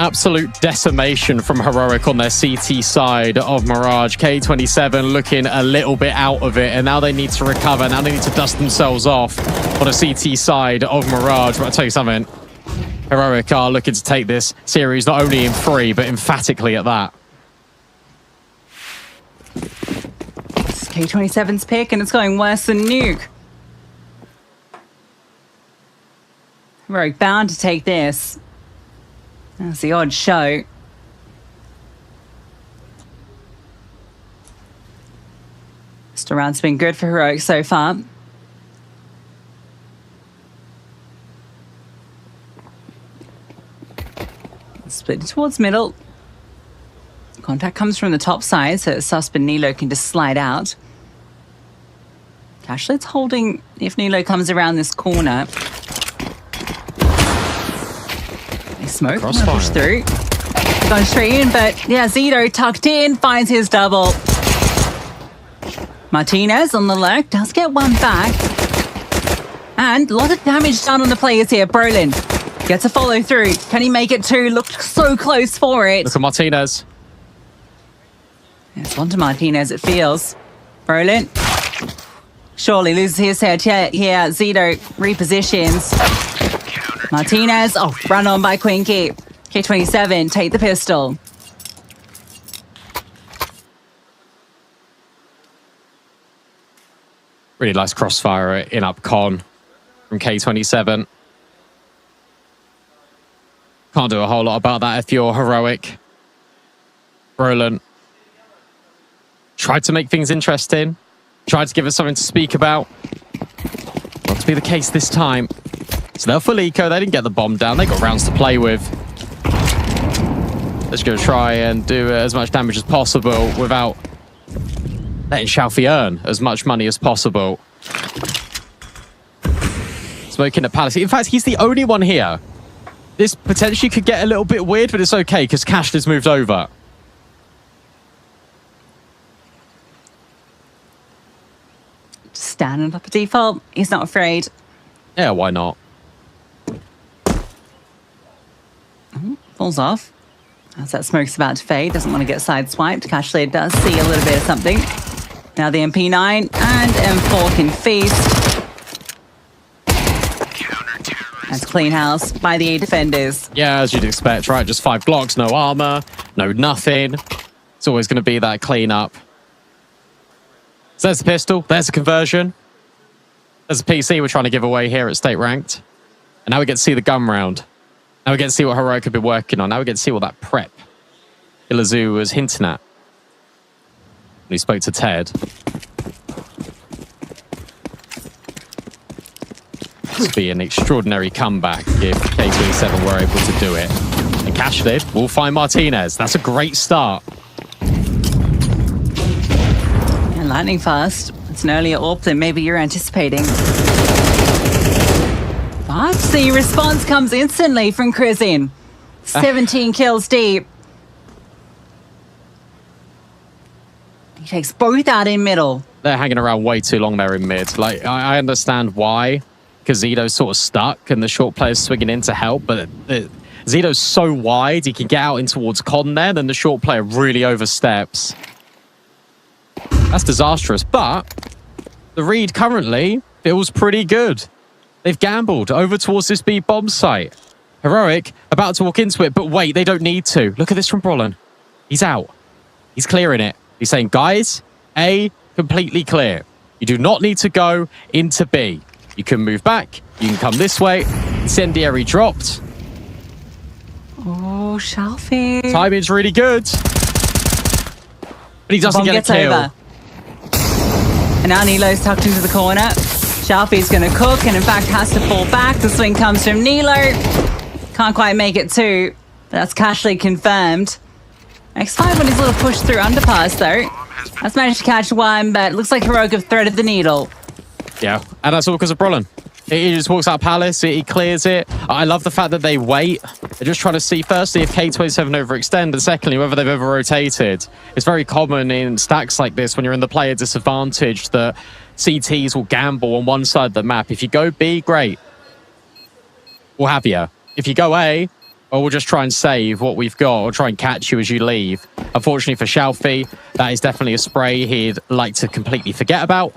Absolute decimation from Heroic on their CT side of Mirage. K27 looking a little bit out of it, and now they need to recover. Now they need to dust themselves off on a CT side of Mirage. But I'll tell you something, Heroic are looking to take this series not only in 3, but emphatically at that. It's K27's pick, and it's going worse than Nuke. Heroic bound to take this. That's the odd show. First round's been good for Heroic so far. Split towards middle. Contact comes from the top side, so Susp and Nilo can just slide out. Cashlet's holding if Nilo comes around this corner. Smoke, push through. Going straight in, but yeah, Zito tucked in, finds his double. Martinez on the lurk, does get one back. And a lot of damage done on the players here. Brolin gets a follow through. Can he make it 2? Looked so close for it. Look at Martinez. It's on to Martinez, it feels. Brolin surely loses his head. Yeah, Zito repositions. Martinez, run on by Quinky. K27, take the pistol. Really nice crossfire in up con from K27. Can't do a whole lot about that if you're Heroic. Brolin tried to make things interesting. Tried to give us something to speak about. Not to be the case this time. So they'll full eco. They didn't get the bomb down. They got rounds to play with. Let's go try and do as much damage as possible without letting Xiaofi earn as much money as possible. Smoking at Palace. In fact, he's the only one here. This potentially could get a little bit weird, but it's okay because Cashler's moved over. Standing up a default. He's not afraid. Yeah, why not? Falls off. As that smoke's about to fade, doesn't want to get sideswiped. Cashler does see a little bit of something. Now the MP9 and M4 can feast. That's clean house by the A defenders. Yeah, as you'd expect, right? Just 5 Glocks, no armor, no nothing. It's always going to be that clean up. So there's the pistol. There's a conversion. There's a PC we're trying to give away here at State Ranked. And now we get to see the gun round. Now we get to see what Heroic have been working on. Now we get to see what that prep Ilazu was hinting at when he spoke to Ted. This would be an extraordinary comeback if K27 were able to do it. And Cashler will find Martinez. That's a great start. And lightning fast. It's an earlier AWP than maybe you're anticipating. But the response comes instantly from Krizin. 17 kills deep. He takes both out in middle. They're hanging around way too long there in mid. Like, I understand why, because Zito's sort of stuck and the short player's swinging in to help, but Zito's so wide, he can get out in towards Con there, then the short player really oversteps. That's disastrous, but the read currently feels pretty good. They've gambled over towards this B bomb site. Heroic about to walk into it, but wait, they don't need to. Look at this from Brolin. He's out. He's clearing it. He's saying, guys, A, completely clear. You do not need to go into B. You can move back. You can come this way. Incendiary dropped. Oh, Xiaofi. Timing's really good. But he doesn't get a kill. Over. And now Nilo's tucked into the corner. Xiaofi's going to cook and in fact has to fall back. The swing comes from Nilo. Can't quite make it 2. That's Cashler confirmed. X5 on his little push through underpass though. Has managed to catch one, but looks like Heroic have threaded the needle. Yeah, and that's all because of Brolin. He just walks out Palace, he clears it. I love the fact that they wait. They're just trying to see, firstly, if K27 overextend, and secondly, whether they've ever rotated. It's very common in stacks like this when you're in the player disadvantage that CTs will gamble on one side of the map. If you go B, great. We'll have you. If you go A, or we'll just try and save what we've got or try and catch you as you leave. Unfortunately for Shalfie, that is definitely a spray he'd like to completely forget about.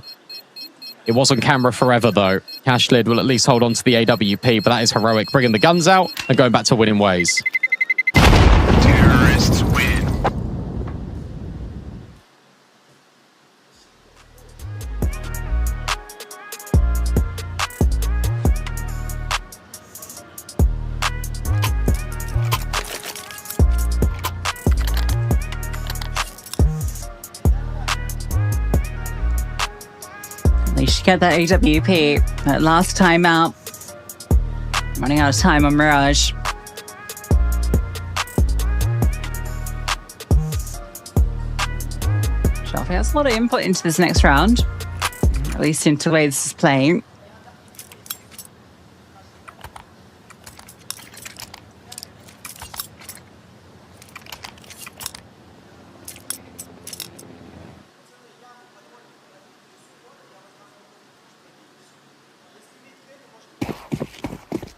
It was on camera forever, though. Cashlid will at least hold on to the AWP, but that is Heroic bringing the guns out and going back to winning ways. Terrorists win. They should get that AWP. That last time out. Running out of time on Mirage. Shelfie has a lot of input into this next round. At least into the way this is playing.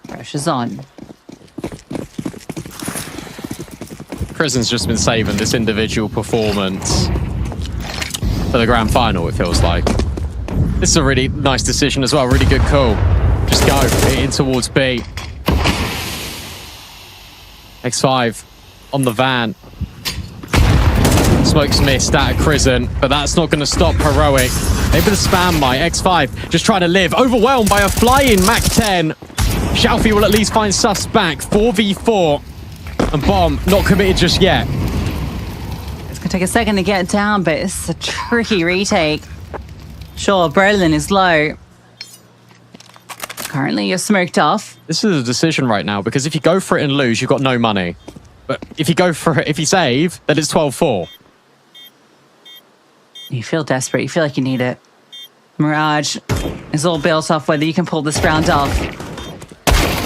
Pressure's on. Prison's just been saving this individual performance for the grand final, it feels like. This is a really nice decision as well. Really good call. Just go in towards B. X5 on the van. Smoke's missed out of Prison, but that's not going to stop Heroic. Maybe the spam might. X5 just trying to live. Overwhelmed by a flying Mac 10. Shalfie will at least find Sus back. 4v4. And Bomb not committed just yet. It's going to take a second to get down, but it's a tricky retake. Sure, Brolin is low. Currently, you're smoked off. This is a decision right now, because if you go for it and lose, you've got no money. But if you go for it, if you save, then it's 12-4. You feel desperate. You feel like you need it. Mirage is all built off whether you can pull this round off.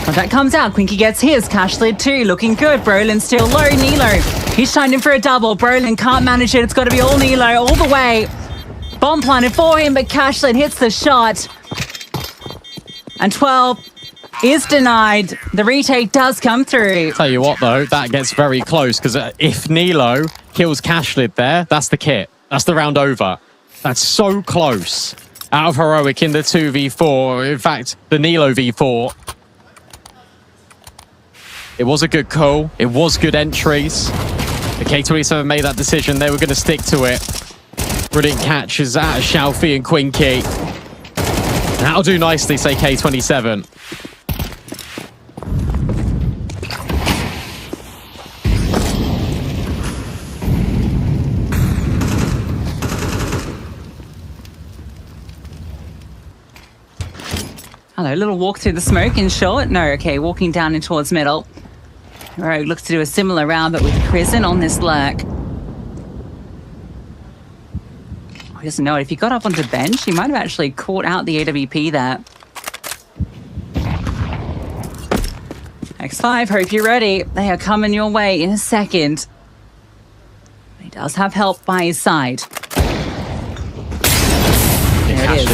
Contact comes out. Quinky gets his. Cashlid too. Looking good. Brolin still low. Nilo. He's trying in for a double. Brolin can't manage it. It's got to be all Nilo all the way. Bomb planted for him, but Cashlid hits the shot. And 12 is denied. The retake does come through. Tell you what, though, that gets very close, because if Nilo kills Cashlid there, that's the kit. That's the round over. That's so close. Out of Heroic in the 2v4. In fact, the Nilo v4. It was a good call. It was good entries. The K27 made that decision. They were going to stick to it. Brilliant catches out of Shalfie and Quinky. That'll do nicely, say K27. Hello, little walk through the smoke in short. No, okay, walking down in towards middle. Rogue looks to do a similar round, but with Prison on this lurk. He doesn't know it. If he got up onto the bench, he might have actually caught out the AWP there. X5, hope you're ready. They are coming your way in a second. He does have help by his side. There it is.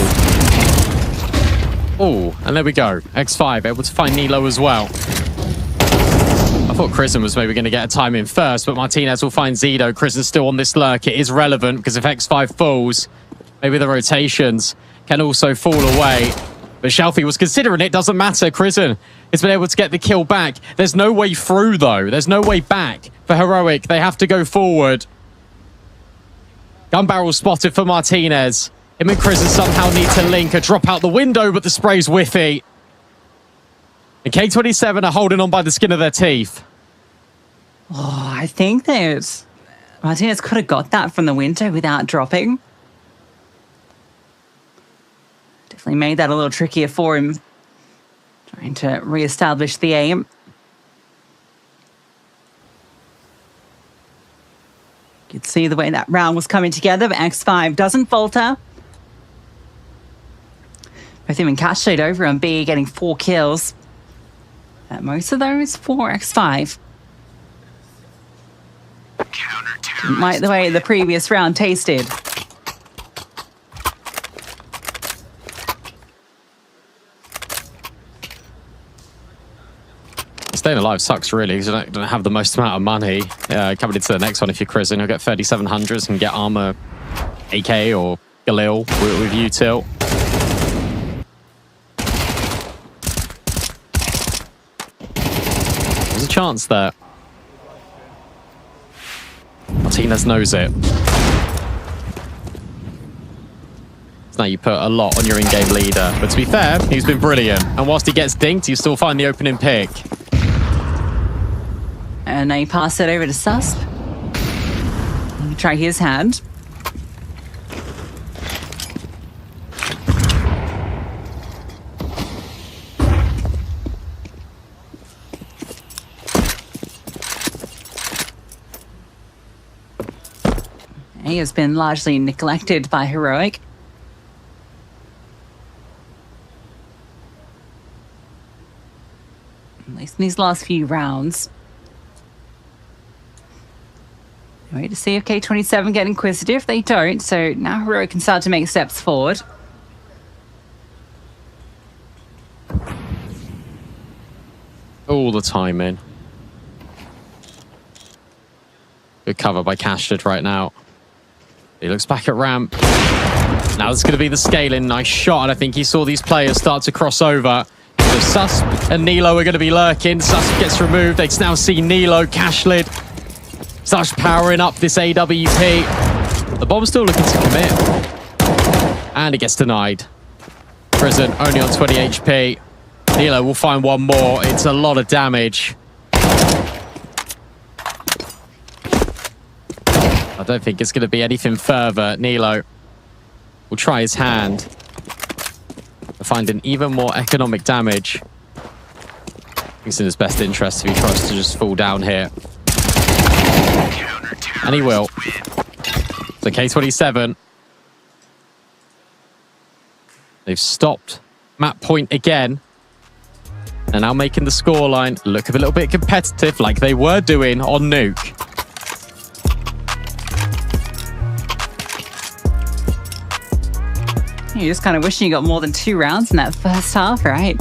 Oh, and there we go. X5 able to find Nilo as well. I thought Chrisen was maybe going to get a time in first, but Martinez will find Zido. Chrisen's still on this lurk. It is relevant because if X5 falls, maybe the rotations can also fall away. But Shalfie was considering it. Doesn't matter. Chrisen has been able to get the kill back. There's no way through, though. There's no way back for Heroic. They have to go forward. Gun barrel spotted for Martinez. Him and Chrisen somehow need to link. A drop out the window, but the spray's whiffy. And K27 are holding on by the skin of their teeth. Oh, I think that Martinez could have got that from the window without dropping. Definitely made that a little trickier for him. Trying to re-establish the aim. You could see the way that round was coming together, but X5 doesn't falter. Both him and Cashlid over on B, getting 4 kills. Most of those for X5. Might the way the previous round tasted. staying alive sucks, really, because you don't have the most amount of money. Coming into the next one, if you're Crizin, you'll get 3700s and get armor AK or Galil with util. There's a chance there. Martinez knows it. So now you put a lot on your in-game leader. But to be fair, he's been brilliant. And whilst he gets dinked, you still find the opening pick. And now you pass it over to Susp. You try his hand. He has been largely neglected by Heroic. At least in these last few rounds. Wait to see if K27 get inquisitive. They don't, so now Heroic can start to make steps forward. All the timing. Good cover by Cashlet right now. He looks back at ramp. Now it's going to be the scaling. Nice shot, and I think he saw these players start to cross over. So Susp and Nilo are going to be lurking. Susp gets removed. They can now see Nilo, Cashlid. Sush powering up this AWP. The bomb's still looking to commit. And it gets denied. Crizin only on 20 HP. Nilo will find one more. It's a lot of damage. I don't think it's going to be anything further. Nilo will try his hand to find an even more economic damage. It's in his best interest if he tries to just fall down here. And he will. So K27. They've stopped map point again. And now making the scoreline look a little bit competitive like they were doing on Nuke. You're just kind of wishing you got more than 2 rounds in that first half, right?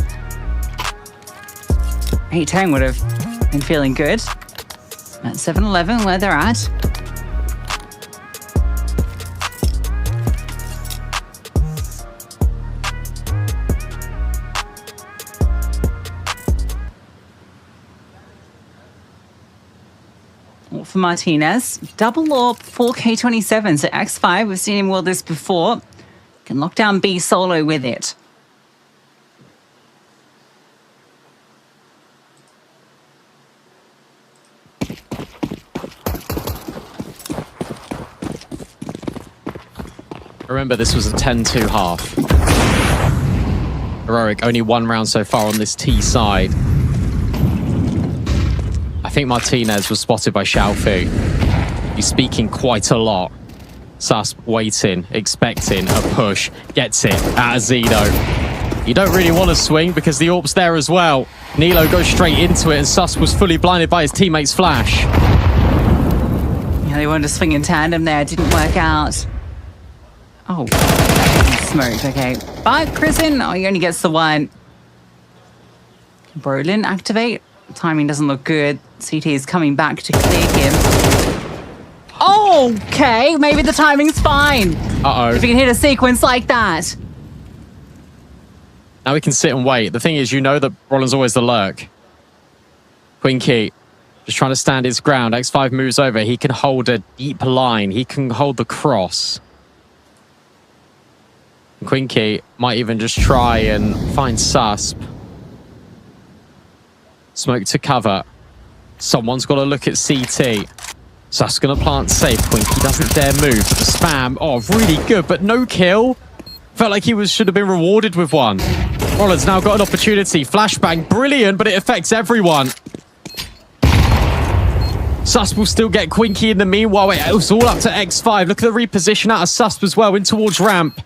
8-10 would have been feeling good. At 7-11, where they're at. Well, for Martinez, double AWP for K27. So X5, we've seen him with this before. Can lock down B solo with it. Remember, this was a 10-2 half. Heroic, only 1 round so far on this T side. I think Martinez was spotted by Xiaofu. He's speaking quite a lot. Susp waiting, expecting a push, gets it out of Zido. You don't really want to swing because the AWP's there as well. Nilo goes straight into it and Susp was fully blinded by his teammate's flash. Yeah, they wanted to swing in tandem there, didn't work out. Oh, smoked, okay. But Crizin, oh, he only gets the 1. Brolin activate. Timing doesn't look good. CT is coming back to clear him. Okay, maybe the timing's fine. Uh-oh. If you can hit a sequence like that. Now we can sit and wait. The thing is, you know that Roland's always the lurk. Quinky just trying to stand his ground. X5 moves over. He can hold a deep line. He can hold the cross. Quinky might even just try and find Susp. Smoke to cover. Someone's got to look at CT. Susp going to plant safe. Quinky doesn't dare move. But the spam, oh, really good, but no kill. Felt like he should have been rewarded with one. Roland's now got an opportunity. Flashbang, brilliant, but it affects everyone. Susp will still get Quinky in the meanwhile. It's all up to X5. Look at the reposition out of Susp as well in towards ramp.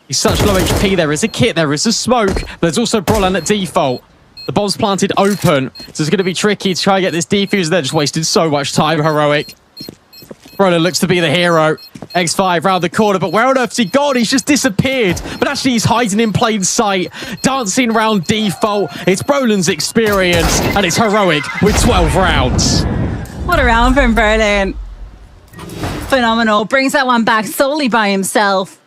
He's such low HP. There is a kit, there is a smoke. But there's also Brolan at default. The bomb's planted open, so it's going to be tricky to try and get this defuse. They're just wasting so much time, Heroic. Brolan looks to be the hero. X5 round the corner, but where on earth's he gone? He's just disappeared. But actually, he's hiding in plain sight, dancing around default. It's Brolin's experience, and it's Heroic with 12 rounds. What a round from Brolin. Phenomenal. Brings that one back solely by himself.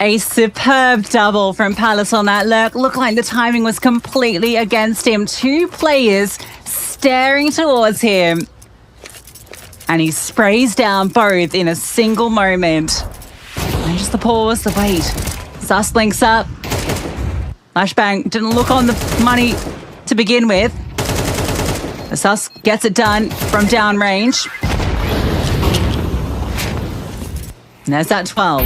A superb double from Palace on that lurk. Looked like the timing was completely against him. Two players staring towards him. And he sprays down both in a single moment. And just the pause, the wait. Sus links up. Flashbang didn't look on the money to begin with. The Sus gets it done from downrange. And there's that 12.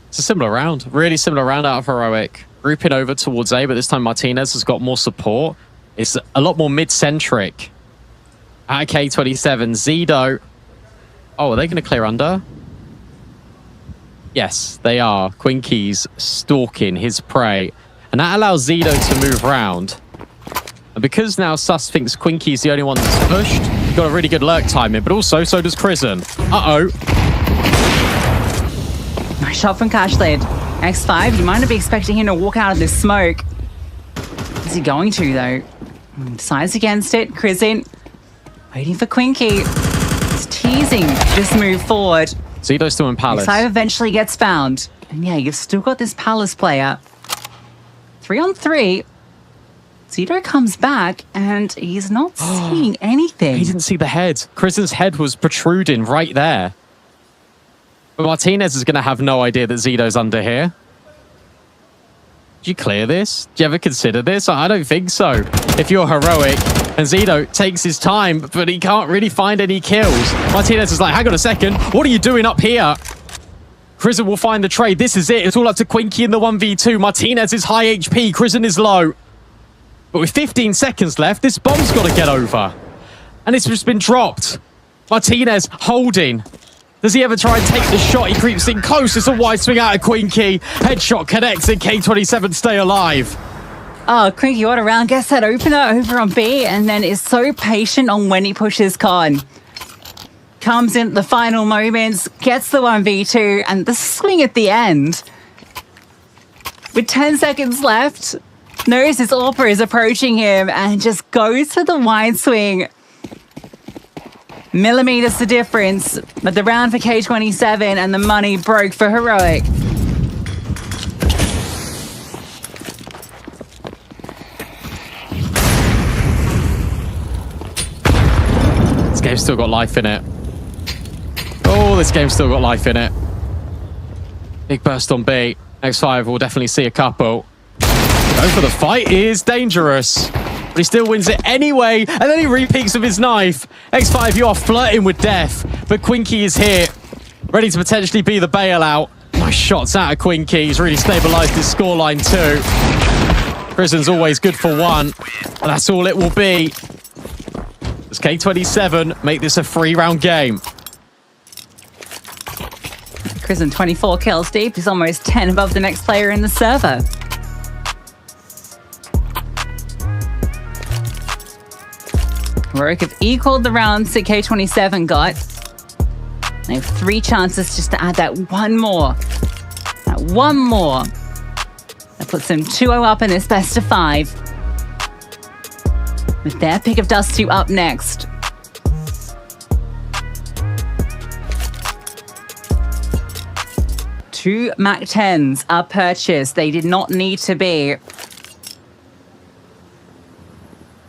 It's a similar round, really similar round out of Heroic. Grouping over towards A, but this time Martinez has got more support. It's a lot more mid-centric. At K27, Zido. Oh, are they going to clear under? Yes, they are. Quinky's stalking his prey. And that allows Zido to move round. And because now Sus thinks Quinky's the only one that's pushed, he's got a really good lurk timing, but also so does Krisen. Uh-oh. Nice shot from Cashlid. X5, you might not be expecting him to walk out of this smoke. Is he going to, though? Decides against it. Krisen waiting for Quinky. He's teasing this move forward. Zido's still in Palace. X5 eventually gets found. And yeah, you've still got this Palace player. 3-on-3. Zido comes back and he's not seeing anything. He didn't see the head. Krisen's head was protruding right there. But Martinez is going to have no idea that Zido's under here. Did you clear this? Did you ever consider this? I don't think so. If you're Heroic, and Zido takes his time, but he can't really find any kills. Martinez is like, hang on a second. What are you doing up here? Krisen will find the trade. This is it. It's all up to Quinky in the 1v2. Martinez is high HP. Krisen is low. But with 15 seconds left, this bomb's got to get over. And it's just been dropped. Martinez holding. Does he ever try and take the shot? He creeps in close. It's a wide swing out of Quinky. Headshot connects and K27 stay alive. Oh, Quinky, what a round. Gets that opener over on B and then is so patient on when he pushes Con. Comes in at the final moments, gets the 1v2 and the swing at the end. With 10 seconds left, knows his AWPer is approaching him and just goes for the wide swing. Millimeters the difference, but the round for K27 and the money broke for Heroic. This game's still got life in it. Oh, this game's still got life in it. Big burst on B. X5 will definitely see a couple. Go for the fight is dangerous. But he still wins it anyway, and then he repeats with his knife. X5, you are flirting with death, but Quinky is here, ready to potentially be the bailout. Nice shots out of Quinky. He's really stabilized his scoreline too. Krisen's always good for one, but that's all it will be. Does K27 make this a 3-round game? Krisen 24 kills deep. He's almost 10 above the next player in the server. Heroic have equaled the rounds that K27 got. They have 3 chances just to add that one more. That one more. That puts them 2-0 up in this best of 5. With their pick of Dust 2 up next. Two MAC-10s are purchased. They did not need to be.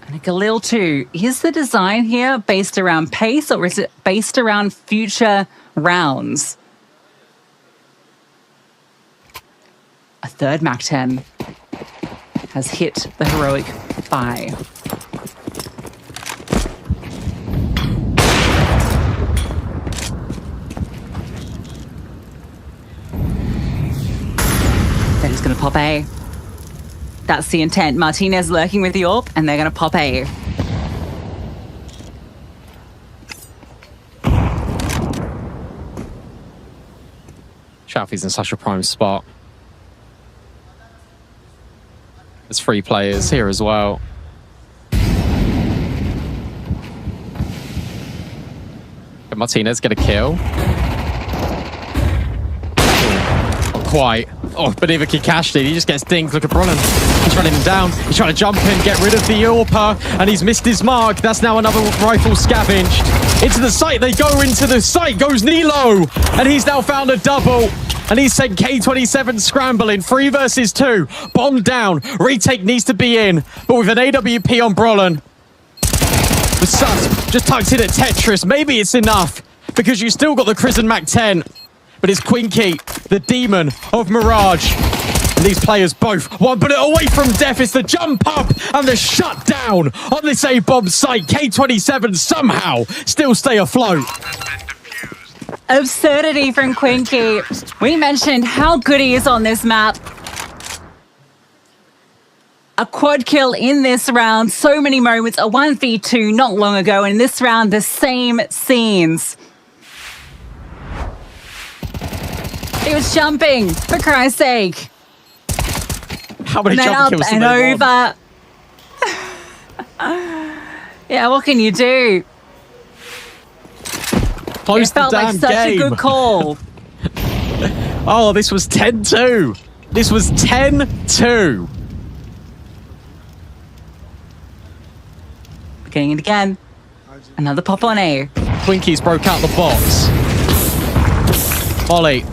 And Galil 2, is the design here based around pace or is it based around future rounds? A third MAC-10 has hit the Heroic thigh. Then he's going to pop A. That's the intent. Martinez lurking with the AWP, and they're going to pop A. Shalfie's in such a prime spot. There's 3 players here as well. Can Martinez get a kill? Not quite. Oh, but neither can Cashley. He just gets dinged. Look at Brolin. He's running him down. He's trying to jump in, get rid of the AWPer, and he's missed his mark. That's now another rifle scavenged. Into the site. They go into the site. Goes Nilo. And he's now found a double. And he's sent K27 scrambling. 3 versus 2. Bomb down. Retake needs to be in. But with an AWP on Brolin. The Sus just tucks in at Tetris. Maybe it's enough. Because you still got the Crizzen Mac 10. But it's Quinky, the demon of Mirage. And these players both one bullet away from death. It's the jump up and the shutdown on this A-bomb site. K27 somehow still stay afloat. Absurdity from Quinky. We mentioned how good he is on this map. A quad kill in this round. So many moments. A 1v2 not long ago. And this round, the same scenes. He was jumping, for Christ's sake. How many jump kills and over. Yeah, what can you do? Close it felt like such game. a good call. Oh, this was 10-2. This was 10-2. Getting it again. Another pop on A. Twinkies broke out the box. Ollie.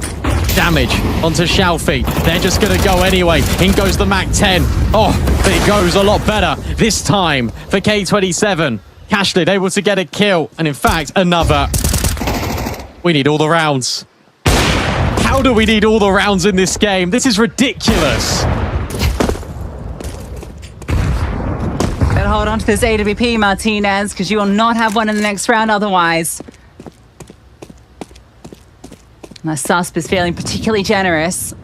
Damage onto Shalfie. They're just going to go anyway. In goes the Mac 10. Oh, but it goes a lot better this time for K27. Cashlid able to get a kill. And in fact, another. We need all the rounds. How do we need all the rounds in this game? This is ridiculous. Better hold on to this AWP, Martinez, because you will not have one in the next round otherwise. My Susp is feeling particularly generous.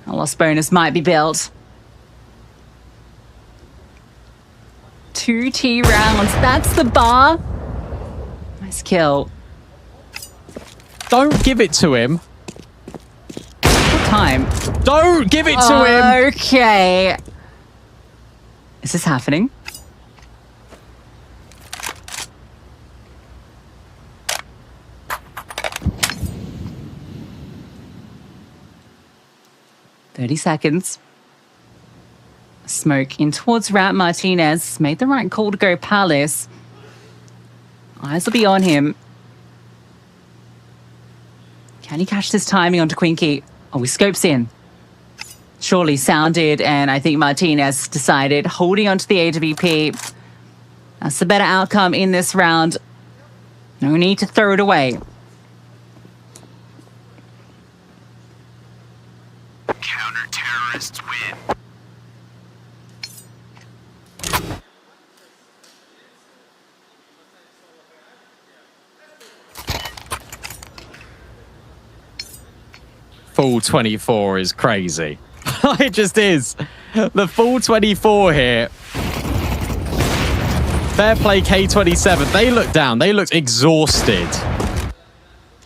A loss bonus might be built. 2 T rounds. That's the bar. Nice kill. Don't give it to him. What time? Don't give it to him. Okay. Is this happening? "30 seconds. Smoke in towards Rat. Martinez. Made the right call to go Palace. Eyes will be on him. Can he catch this timing onto Quinky? Oh, he scopes in. Surely sounded, and I think Martinez decided holding onto the AWP. That's the better outcome in this round. No need to throw it away. Counter-terrorists win. Full 24 is crazy. It just is. The full 24 here. Fair play K27. They looked down. They looked exhausted.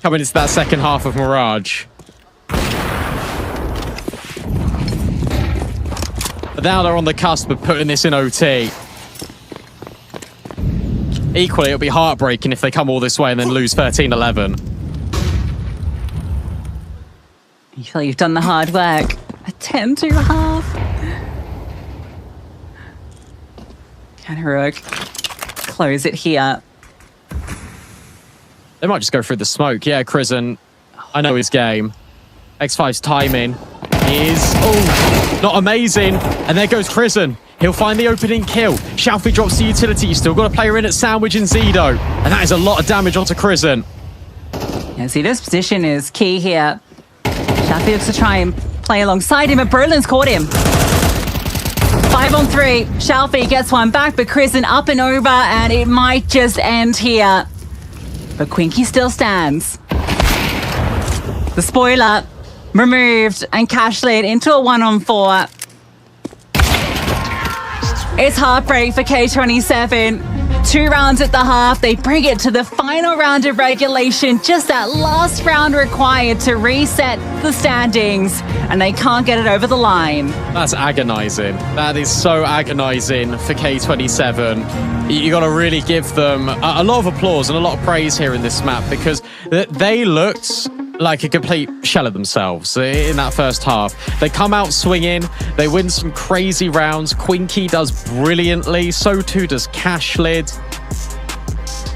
Coming into that second half of Mirage. But now they're on the cusp of putting this in OT. Equally, it'll be heartbreaking if they come all this way and then lose 13-11. You feel you've done the hard work. A 10-2.5. Can Heroic close it here? They might just go through the smoke. Yeah, Crizzen. I know his game. X5's timing is, oh, not amazing. And there goes Crizzen. He'll find the opening kill. Shalfie drops the utility. You still got a player in at Sandwich and Zido. And that is a lot of damage onto Crizzen. Yeah, Zido's position is key here. Shalfie looks to try and play alongside him, but Brolin's caught him. 5-on-3. Shalfie gets one back, but Crizzen up and over, and it might just end here. But Quinky still stands. The spoiler removed, and Cashlid into a 1-on-4. It's heartbreak for K27. 2 rounds at the half. They bring it to the final round of regulation. Just that last round required to reset the standings. And they can't get it over the line. That's agonizing. That is so agonizing for K27. You got to really give them a lot of applause and a lot of praise here in this map, because they looked like a complete shell of themselves in that first half. They come out swinging, they win some crazy rounds. Quinky does brilliantly, so too does Cashlid.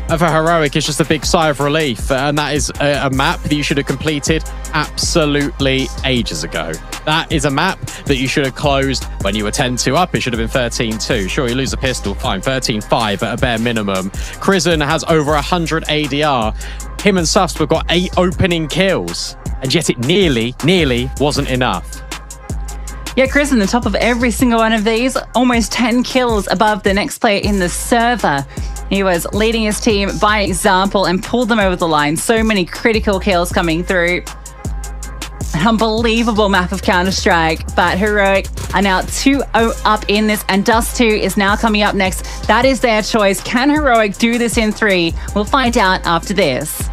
And for Heroic, it's just a big sigh of relief, and that is a map that you should have completed absolutely ages ago. That is a map that you should have closed when you were 10-2 up. It should have been 13-2. Sure, you lose a pistol, fine, 13-5 at a bare minimum. Krizen has over 100 ADR. Him and Sufs have got 8 opening kills, and yet it nearly wasn't enough. Yeah, Chris on the top of every single one of these, almost 10 kills above the next player in the server. He was leading his team by example and pulled them over the line. So many critical kills coming through. An unbelievable map of Counter-Strike, but Heroic are now 2-0 up in this, and Dust 2 is now coming up next. That is their choice. Can Heroic do this in 3? We'll find out after this.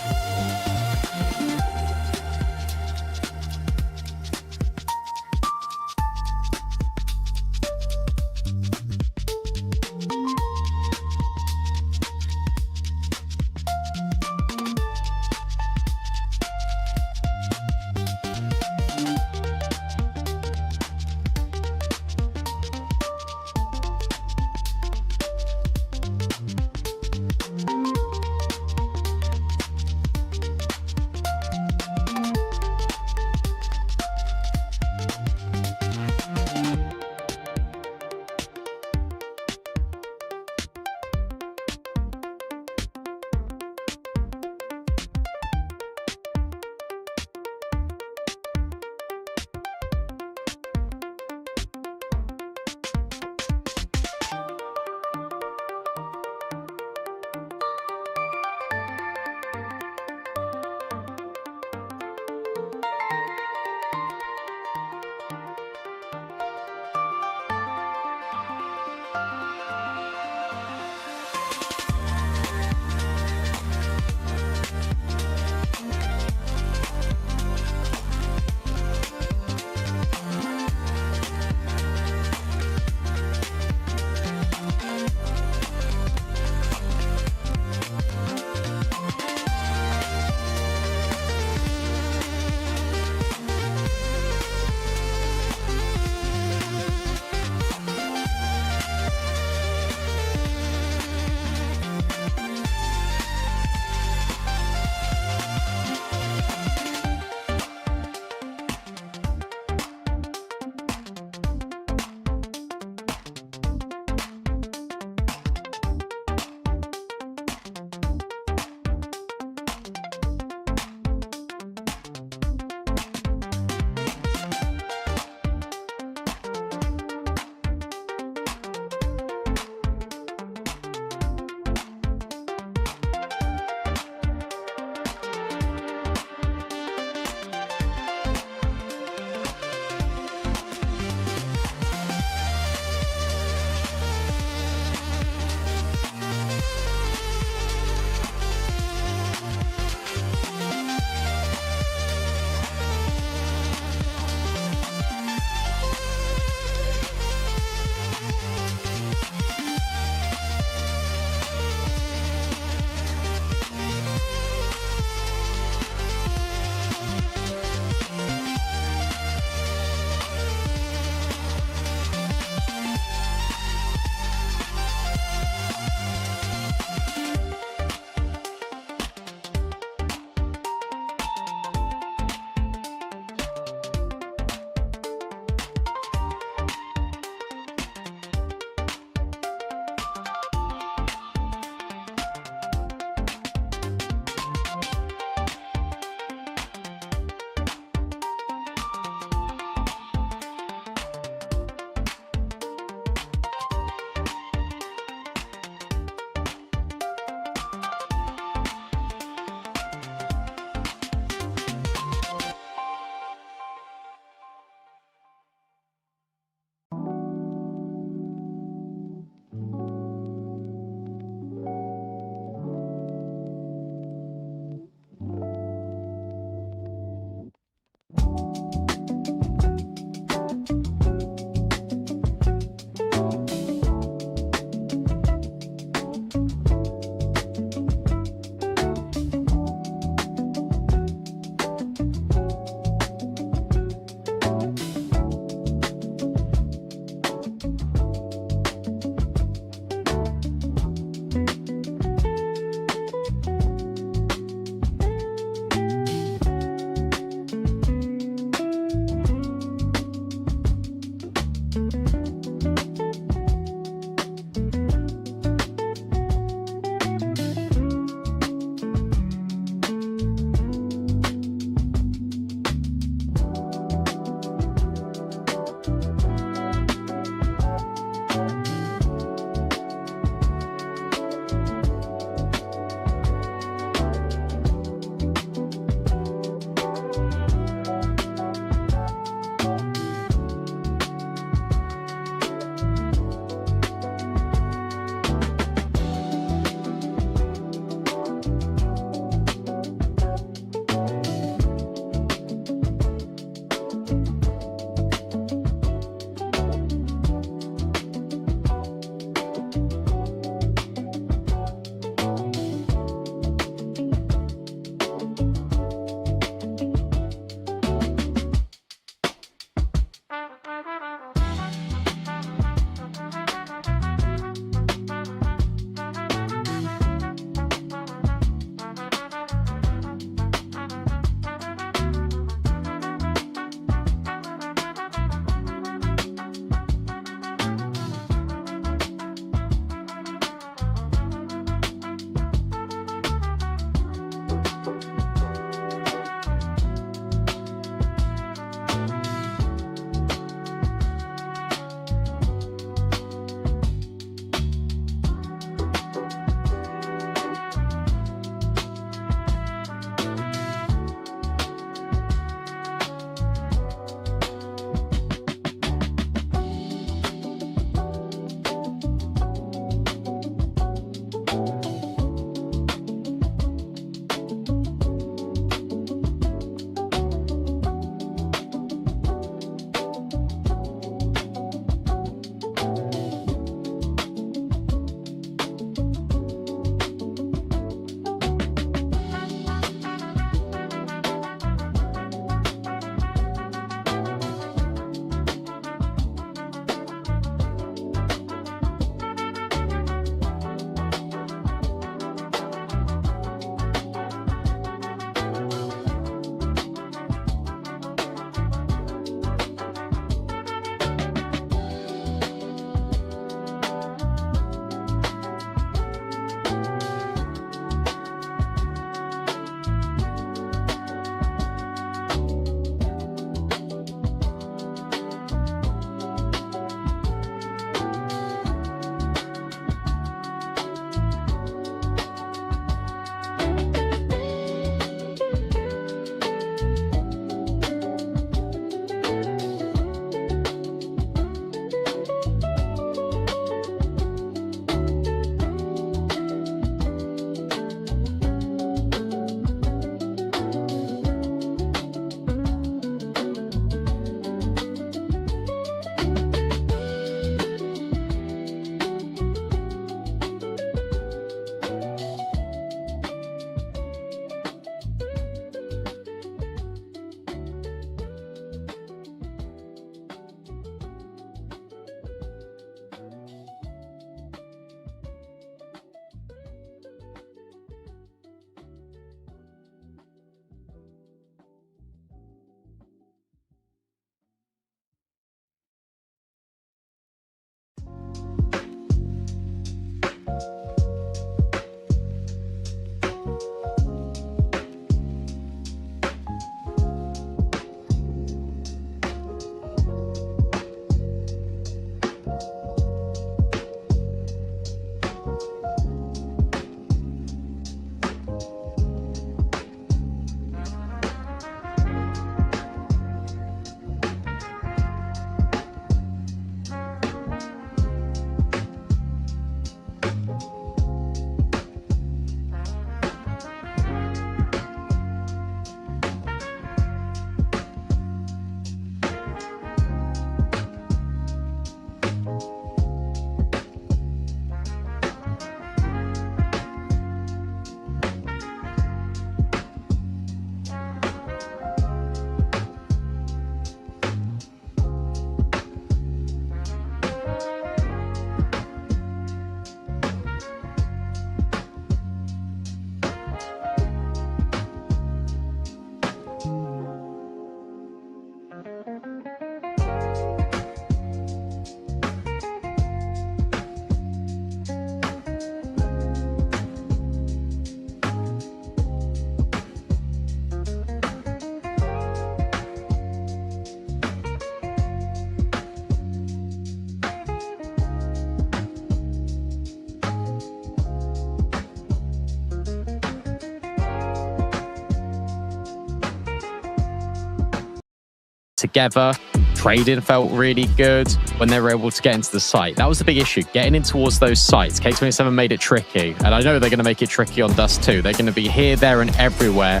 together. Trading felt really good when they were able to get into the site. That was the big issue, getting in towards those sites. K27 made it tricky, and I know they're going to make it tricky on Dust 2. They're going to be here, there, and everywhere,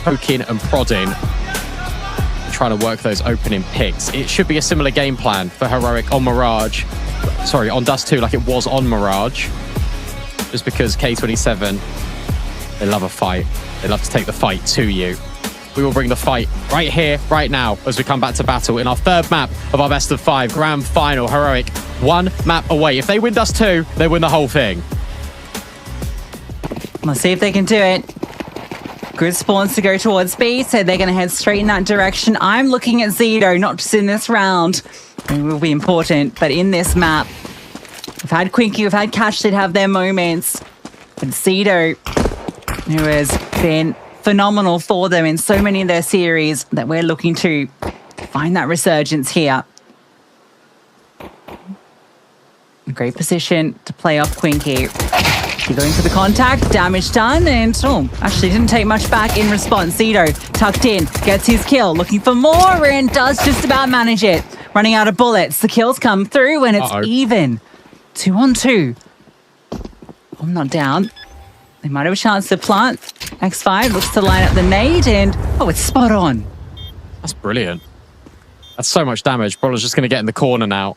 poking and prodding, trying to work those opening picks. It should be a similar game plan for Heroic on Mirage. Sorry, on Dust 2 like it was on Mirage. Just because K27, they love a fight. They love to take the fight to you. We will bring the fight right here, right now, as we come back to battle in our third map of our best of 5 grand final. Heroic, 1 map away. If they win Dust 2, they win the whole thing. Let's see if they can do it. Good spawns to go towards B, so they're going to head straight in that direction. I'm looking at Zito, not just in this round. It will be important, but in this map. We've had Quinky, we've had Cashlid have their moments. But Zito, who has been phenomenal for them in so many of their series, that we're looking to find that resurgence here. A great position to play off Quinky. Going for the contact, damage done, and actually didn't take much back in response. Zito tucked in, gets his kill, looking for more, and does just about manage it. Running out of bullets, the kills come through, and it's even. 2 on 2. I'm not down. They might have a chance to plant. X5 looks to line up the nade, and it's spot on. That's brilliant. That's so much damage. Brawler's just going to get in the corner now.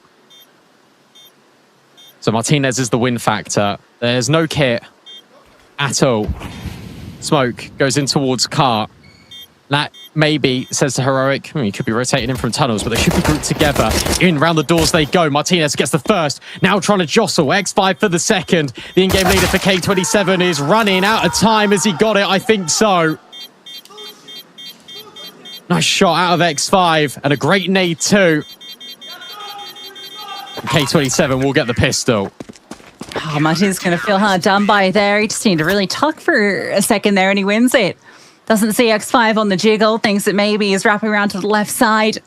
So Martinez is the win factor. There's no kit at all. Smoke goes in towards Car. That maybe says to Heroic, he could be rotating in from tunnels, but they should be grouped together. In round the doors they go. Martinez gets the first. Now trying to jostle. X5 for the second. The in-game leader for K27 is running out of time. Has he got it? I think so. Nice shot out of X5 and a great nade too. K27 will get the pistol. Martin's going to feel hard done by there. He just needed to really tuck for a second there, and he wins it. Doesn't see X5 on the jiggle. Thinks that maybe he's wrapping around to the left side.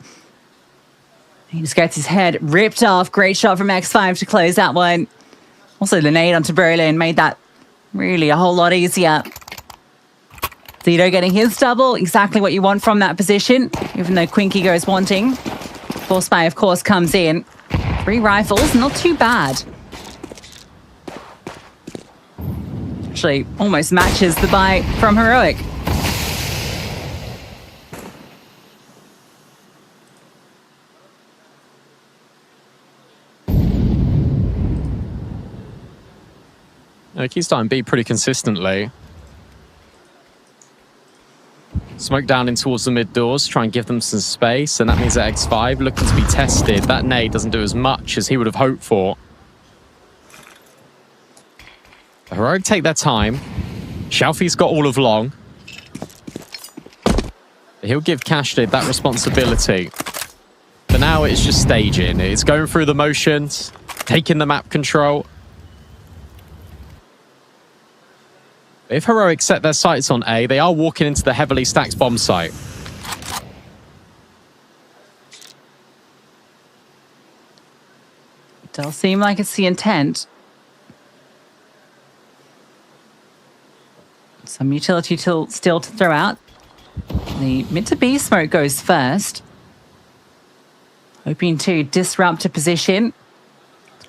He just gets his head ripped off. Great shot from X5 to close that one. Also, the nade onto Berlin made that really a whole lot easier. Zito getting his double. Exactly what you want from that position, even though Quinky goes wanting. Force Spy, of course, comes in. 3 rifles, not too bad. Actually, almost matches the buy from Heroic. He's starting B pretty consistently. Smoke down in towards the mid doors, try and give them some space, and that means that X5 looking to be tested. That nade doesn't do as much as he would have hoped for. Heroic take their time. Shalfie's got all of long. He'll give Cashlid that responsibility. For now, it's just staging. It's going through the motions, taking the map control. If Heroic set their sights on A, they are walking into the heavily stacked bomb site. It does seem like it's the intent. Some utility still to throw out. The mid to B smoke goes first. Hoping to disrupt a position.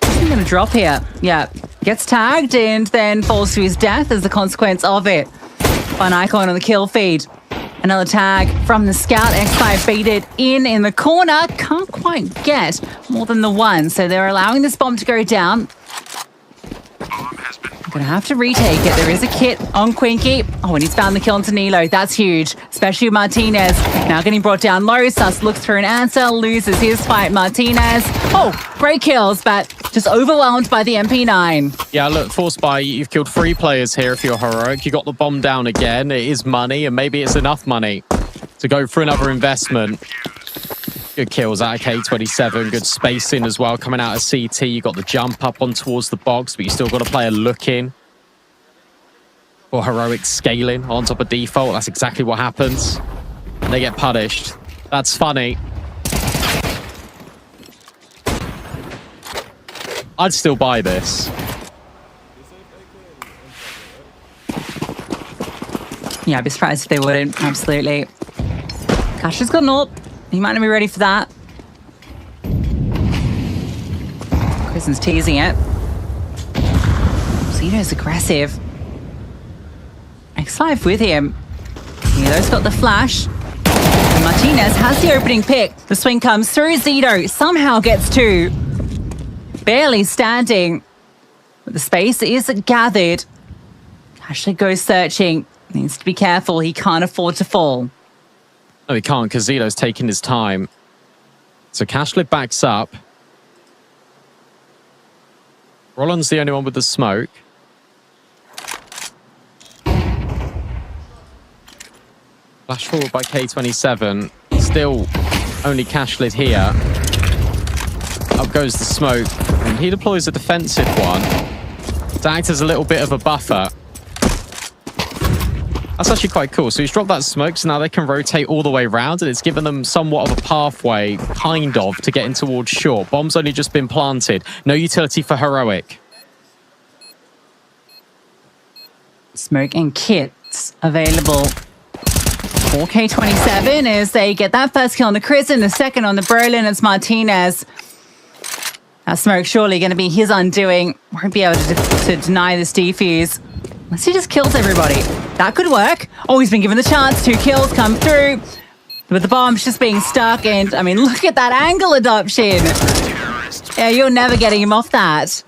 He's going to drop here. Yeah, gets tagged and then falls to his death as a consequence of it. Fun icon on the kill feed. Another tag from the scout. X5 baited in the corner. Can't quite get more than the one. So they're allowing this bomb to go down. Gonna have to retake it. There is a kit on Quinky. And he's found the kill onto Nilo. That's huge, especially Martinez. Now getting brought down low. Sus looks for an answer, loses his fight. Martinez. Great kills, but just overwhelmed by the MP9. Yeah, look, Force Spy, you've killed 3 players here if you're Heroic. You got the bomb down again. It is money, and maybe it's enough money to go for another investment. Good kills out of K27. Good spacing as well. Coming out of CT, you got the jump up on towards the box, but you still got a player looking for Heroic scaling on top of default. That's exactly what happens. And they get punished. That's funny. I'd still buy this. Yeah, I'd be surprised if they wouldn't. Absolutely. Cash has got an AWP. He might not be ready for that. Kristen's teasing it. Zito's aggressive. X5 with him. Zito's got the flash. And Martinez has the opening pick. The swing comes through. Zito somehow gets two. Barely standing. But the space is gathered. Ashley goes searching. Needs to be careful. He can't afford to fall. No, he can't because Zito's taking his time. So Cashlet backs up. Roland's the only one with the smoke. Flash forward by K27. Still only Cashlet here. Up goes the smoke. And he deploys a defensive one to act as a little bit of a buffer. That's actually quite cool. So he's dropped that smoke, so now they can rotate all the way around, and it's given them somewhat of a pathway, kind of, to get in towards short. Bomb's only just been planted. No utility for Heroic. Smoke and kits available for K27 as they get that first kill on the Kristen, the second on the Brolin. It's Martinez. That smoke surely going to be his undoing. Won't be able to deny this defuse. Unless he just kills everybody. That could work. Oh, he's been given the chance. 2 kills come through. With the bombs just being stuck. And, I mean, look at that angle adoption. Yeah, you're never getting him off that.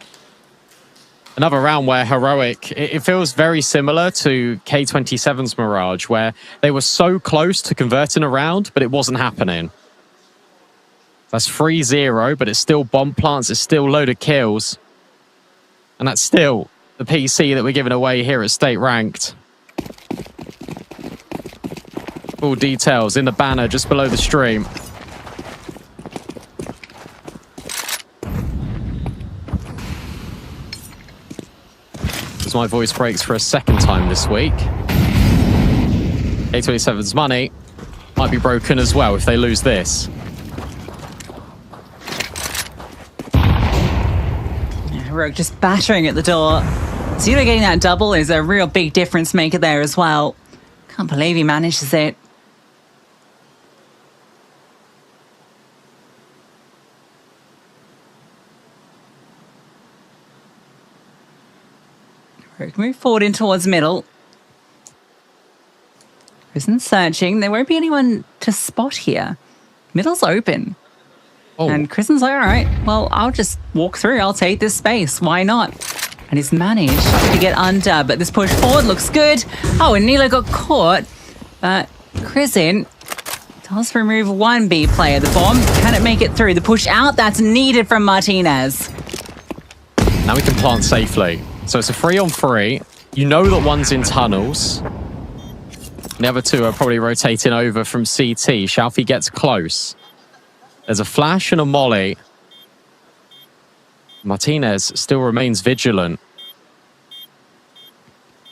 Another round where Heroic, it feels very similar to K27's Mirage, where they were so close to converting a round, but it wasn't happening. That's 3-0, but it's still bomb plants. It's still load of kills. And that's still the PC that we're giving away here at State Ranked. Full details in the banner just below the stream. As my voice breaks for a second time this week. K27's money might be broken as well if they lose this. Heroic just battering at the door. Zito getting that double is a real big difference maker there as well. Can't believe he manages it. Heroic move forward in towards middle. Kristen's searching. There won't be anyone to spot here. Middle's open. Oh. And Kristen's like, all right, well, I'll just walk through. I'll take this space. Why not? And he's managed to get under, but this push forward looks good. Oh, and Nilo got caught. Kristen does remove one B player. The bomb, can it make it through? The push out, that's needed from Martinez. Now we can plant safely. So it's a 3-on-3. You know that one's in tunnels. The other two are probably rotating over from CT. Shalfie gets close. There's a flash and a molly. Martinez still remains vigilant.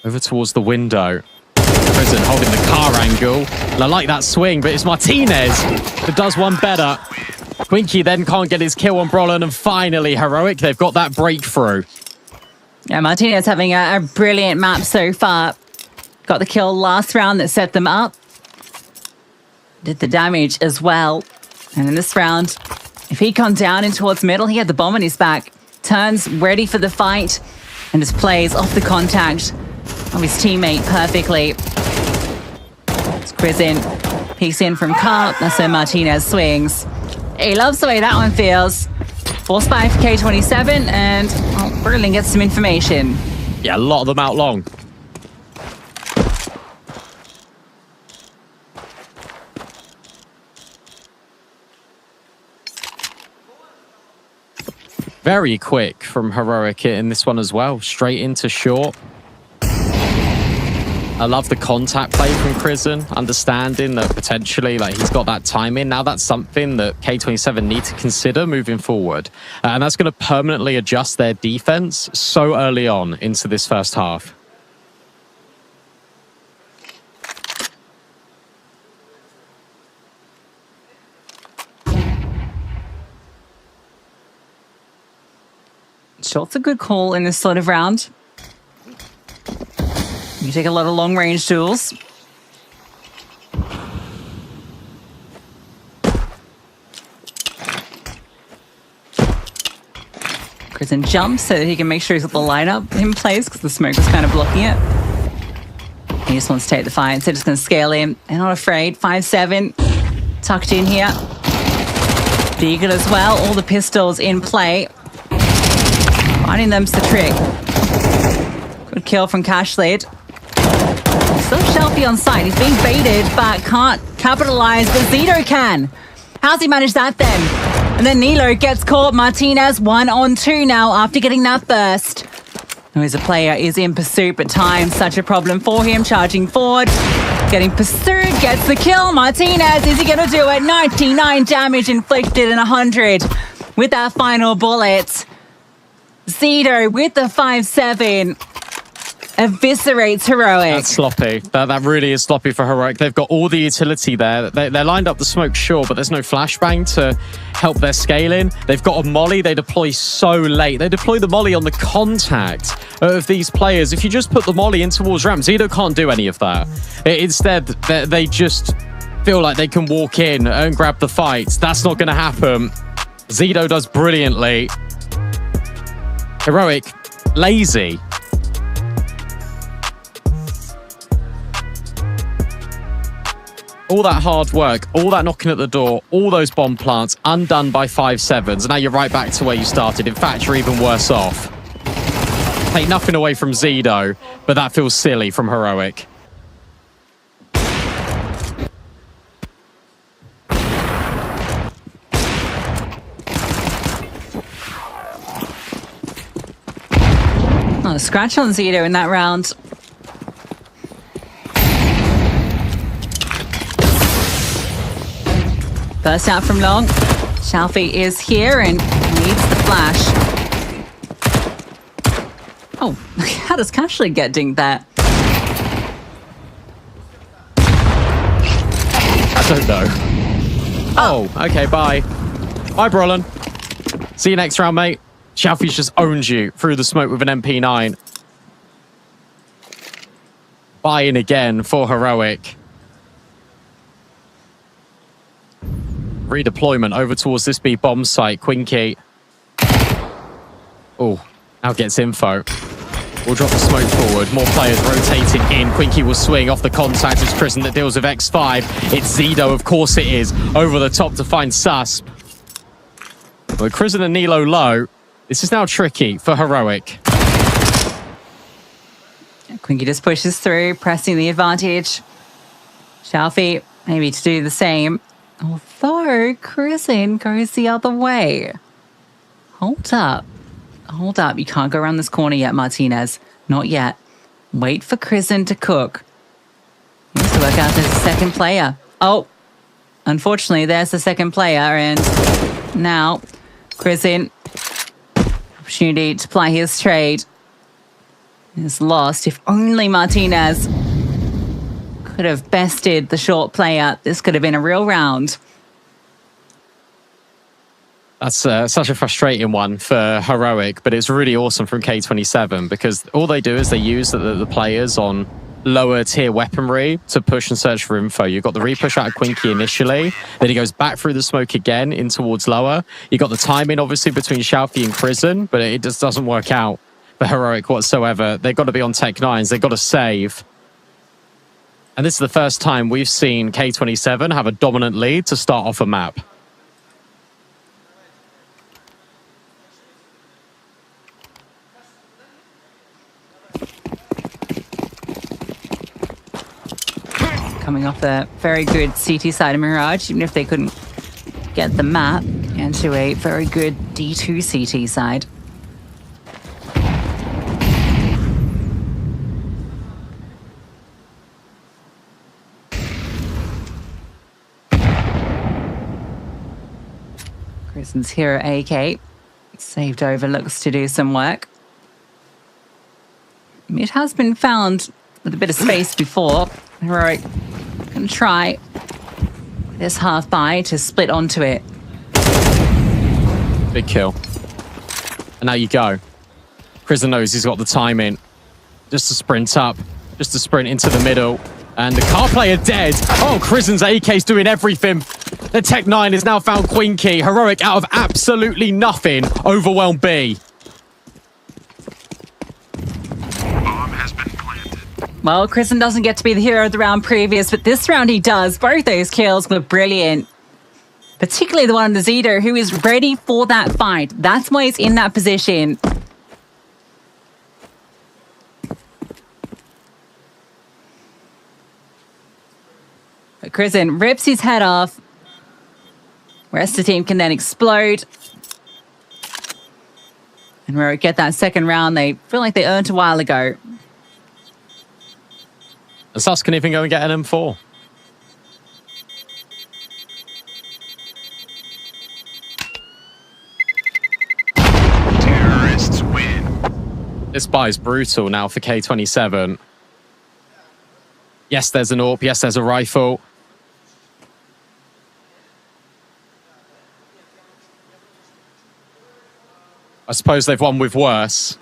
Over towards the window. Prison holding the car angle. And I like that swing, but it's Martinez that does one better. Quinky then can't get his kill on Brolin, and finally Heroic, they've got that breakthrough. Yeah, Martinez having a brilliant map so far. Got the kill last round that set them up. Did the damage as well. And in this round, if he comes down in towards middle, he had the bomb on his back. Turns ready for the fight and just plays off the contact of his teammate perfectly. It's Kristen. Peeks in from car. That's where Martinez swings. He loves the way that one feels. Force by for K27 and Berlin gets some information. Yeah, a lot of them out long. Very quick from Heroic in this one as well. Straight into short. I love the contact play from Kristen, understanding that potentially he's got that time in. Now that's something that K27 need to consider moving forward. And that's going to permanently adjust their defense so early on into this first half. Short's a good call in this sort of round. You take a lot of long-range duels. Kristen jumps so that he can make sure he's got the lineup in place because the smoke was kind of blocking it. He just wants to take the fight, so just going to scale in. And not afraid. 5-7. Tucked in here. Deagle as well. All the pistols in play. Finding them's the trick. Good kill from Cashlid. Still Shelfie on site. He's being baited, but can't capitalize. But Zito can. How's he managed that then? And then Nilo gets caught. Martinez 1-on-2 now after getting that burst. Who's a player is in pursuit, but time's such a problem for him. Charging forward, getting pursued, gets the kill. Martinez, is he going to do it? 99 damage inflicted and 100 with that final bullet. Zito with the 5-7 eviscerates Heroic. That's sloppy. That really is sloppy for Heroic. They've got all the utility there. They're lined up the smoke, sure, but there's no flashbang to help their scaling. They've got a molly they deploy so late. They deploy the molly on the contact of these players. If you just put the molly in towards ramp, Zito can't do any of that. Instead, they just feel like they can walk in and grab the fight. That's not going to happen. Zito does brilliantly. Heroic, lazy. All that hard work, all that knocking at the door, all those bomb plants undone by 5-7s. And now you're right back to where you started. In fact, you're even worse off. Take nothing away from Zito, but that feels silly from Heroic. Not a scratch on Zito in that round. Burst out from long. Shelfie is here and needs the flash. Oh, how does Cashley get dinged there? I don't know. Oh, okay, bye. Bye, Brolin. See you next round, mate. Shelfie's just owned you through the smoke with an MP9. Buy in again for Heroic. Redeployment over towards this B bomb site. Quinky. Oh, now gets info. We'll drop the smoke forward. More players rotating in. Quinky will swing off the contact. It's Prison that deals with X5. It's Zito, of course it is. Over the top to find Susp. With Prison and Nilo low, this is now tricky for Heroic. Quinky just pushes through, pressing the advantage. Shelfie, maybe to do the same. Although Kristen goes the other way. Hold up. Hold up. You can't go around this corner yet, Martinez. Not yet. Wait for Kristen to cook. He needs to work out there's a second player. Oh, unfortunately, there's the second player. And now, Kristen, opportunity to ply his trade is lost. If only Martinez could have bested the short player. This could have been a real round. That's such a frustrating one for Heroic, but it's really awesome from K27 because all they do is they use the players on lower tier weaponry to push and search for info. You've got the repush out of Quinky initially, then he goes back through the smoke again in towards lower. You got the timing obviously between Shelfie and Prison, but it just doesn't work out for Heroic whatsoever. They've got to be on Tech 9s, they've got to save. And this is the first time we've seen K27 have a dominant lead to start off a map. Coming off a very good CT side of Mirage, even if they couldn't get the map, and to a very good D2 CT side. Kristen's hero AK. Saved over, looks to do some work. It has been found with a bit of space before. Heroic can try this half buy to split onto it. Big kill. And now you go. Prison knows he's got the time in. Just to sprint up. Just to sprint into the middle. And the car player dead. Oh, Krisen's AK's doing everything. The Tech 9 has now found Quinky. Heroic out of absolutely nothing. Overwhelmed B. Well, Kristen doesn't get to be the hero of the round previous, but this round he does. Both those kills were brilliant. Particularly the one on the Zito, who is ready for that fight. That's why he's in that position. But Kristen rips his head off. Rest of the team can then explode. And where we get that second round, they feel like they earned a while ago. And Sus can even go and get an M4. Terrorists win. This buy is brutal now for K27. Yes, there's an AWP. Yes, there's a rifle. I suppose they've won with worse.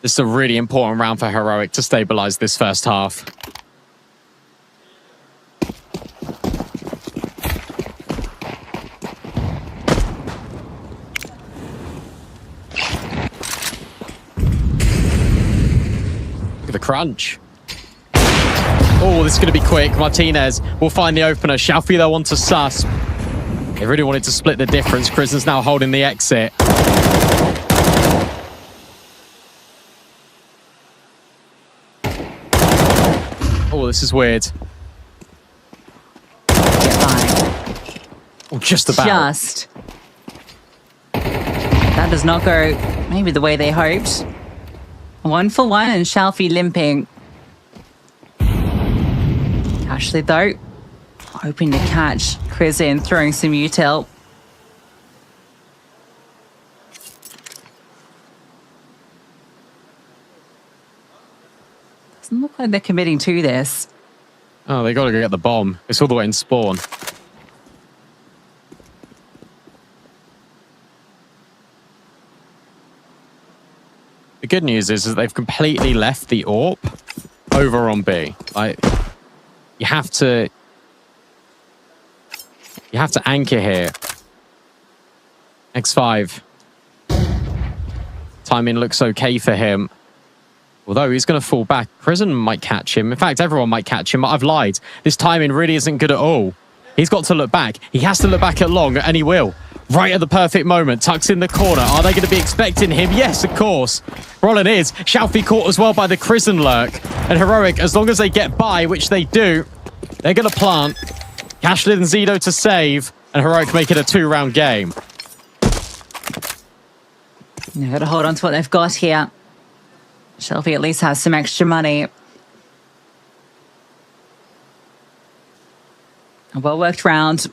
This is a really important round for Heroic to stabilize this first half. Look at the crunch. Oh, this is going to be quick. Martinez will find the opener. Shalfie, they'll want to sus. They really wanted to split the difference. Kristen's now holding the exit. Oh, this is weird. Get by. Oh, just about. Just. That does not go maybe the way they hoped. 1 for 1 and Shalfie limping. Ashley, though, hoping to catch Chris in, throwing some util. Doesn't look like they're committing to this. Oh, they got to go get the bomb. It's all the way in spawn. The good news is that they've completely left the AWP over on B. Like, you have to anchor here. X5. Timing looks okay for him. Although he's going to fall back. Prison might catch him. In fact, everyone might catch him. I've lied. This timing really isn't good at all. He's got to look back. He has to look back at long, and he will. Right at the perfect moment. Tucks in the corner. Are they going to be expecting him? Yes, of course. Rollin is. Shalfie caught as well by the Krisen lurk. And Heroic, as long as they get by, which they do, they're going to plant. Cashlin and Zito to save. And Heroic make it a 2-round game. They've got to hold on to what they've got here. Shelby at least has some extra money. A well-worked round.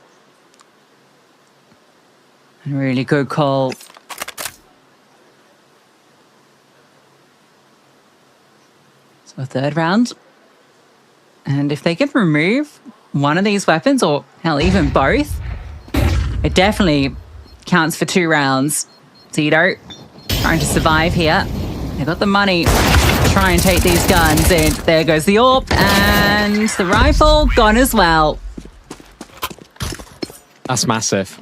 A really good call. So a third round. And if they can remove one of these weapons, or hell, even both, it definitely counts for 2 rounds. Zito trying to survive here. They got the money to try and take these guns in. There goes the AWP, and the rifle gone as well. That's massive.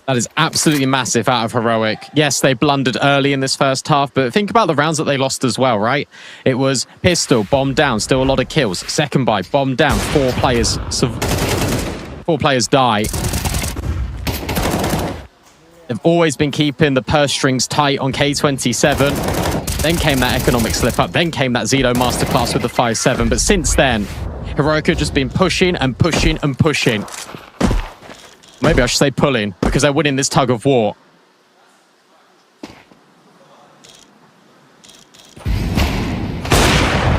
That is absolutely massive out of Heroic. Yes, they blundered early in this first half, but think about the rounds that they lost as well, right? It was pistol, bomb down, still a lot of kills. Second buy, bomb down, 4 players die. They've always been keeping the purse strings tight on K27. Then came that economic slip up. Then came that Zito masterclass with the 5-7. But since then, Heroic have just been pushing and pushing and pushing. Maybe I should say pulling, because they're winning this tug of war.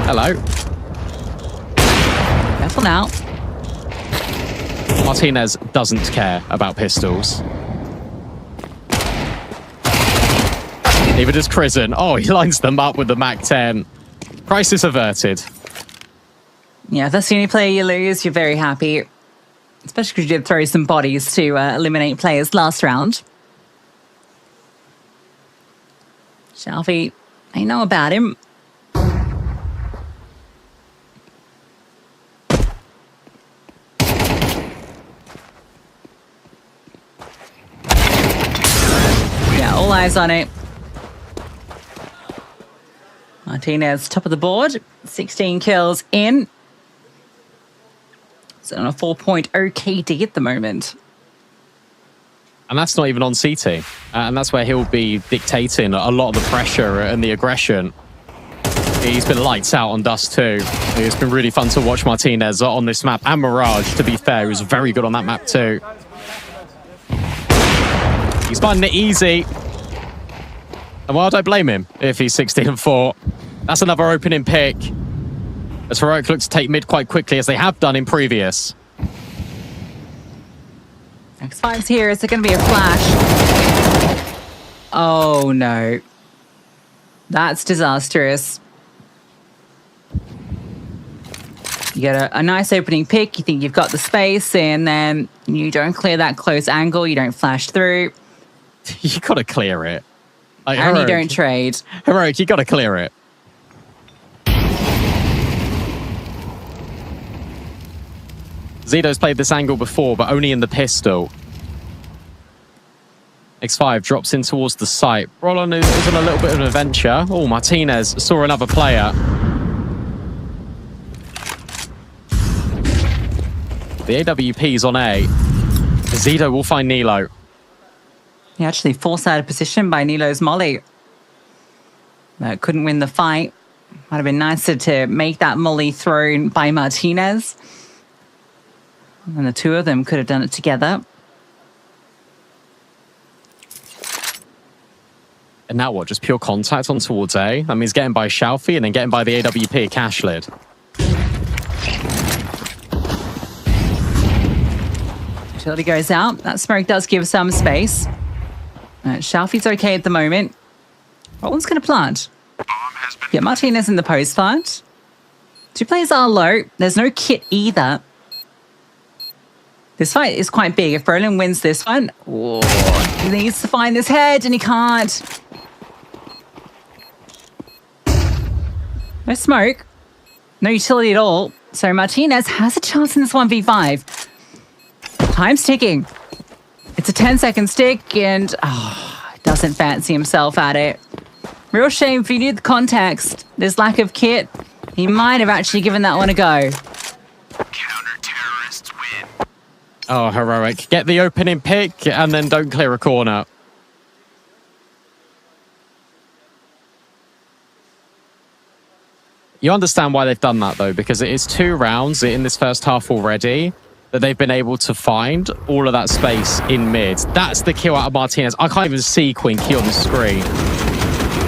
Hello. Careful now. Martinez doesn't care about pistols. Neither does Krisen. Oh, he lines them up with the MAC-10. Crisis averted. Yeah, if that's the only player you lose, you're very happy. Especially because you did throw some bodies to eliminate players last round. Shelby, I know about him. Yeah, all eyes on it. Martinez, top of the board, 16 kills in. So on a 4.0 KD at the moment. And that's not even on CT. And that's where he'll be dictating a lot of the pressure and the aggression. He's been lights out on Dust too. It's been really fun to watch Martinez on this map. And Mirage, to be fair, he was very good on that map too. He's finding it easy. And why would I blame him if he's 16-4? That's another opening pick. As Heroic look to take mid quite quickly, as they have done in previous. X5's here. Is it going to be a flash? Oh, no. That's disastrous. You get a nice opening pick. You think you've got the space, and then you don't clear that close angle. You don't flash through. You got to clear it. Like, and Heroic, you don't trade. Heroic, you got to clear it. Zito's played this angle before, but only in the pistol. X5 drops in towards the site. Rollon is on a little bit of an adventure. Oh, Martinez saw another player. The AWP's on A. Zito will find Nilo. He actually forced out of position by Nilo's molly. Couldn't win the fight. Might have been nicer to make that molly thrown by Martinez. And the two of them could have done it together. And now what? Just pure contact on towards A? That means getting by Shalfie and then getting by the AWP Cashlid. Utility goes out. That smoke does give some space. Shalfie's okay at the moment. Rollon's going to plant. Yeah, Martinez in the post plant. Two players are low. There's no kit either. This fight is quite big. If Rollon wins this one, he needs to find this head, and he can't. No smoke. No utility at all. So Martinez has a chance in this 1v5. Time's ticking. It's a 10-second stick, and doesn't fancy himself at it. Real shame. If you knew the context, this lack of kit, he might have actually given that one a go. Counter-terrorists win. Oh, Heroic. Get the opening pick and then don't clear a corner. You understand why they've done that, though, because it is 2 rounds in this first half already that they've been able to find all of that space in mid. That's the kill out of Martinez. I can't even see Quinky on the screen.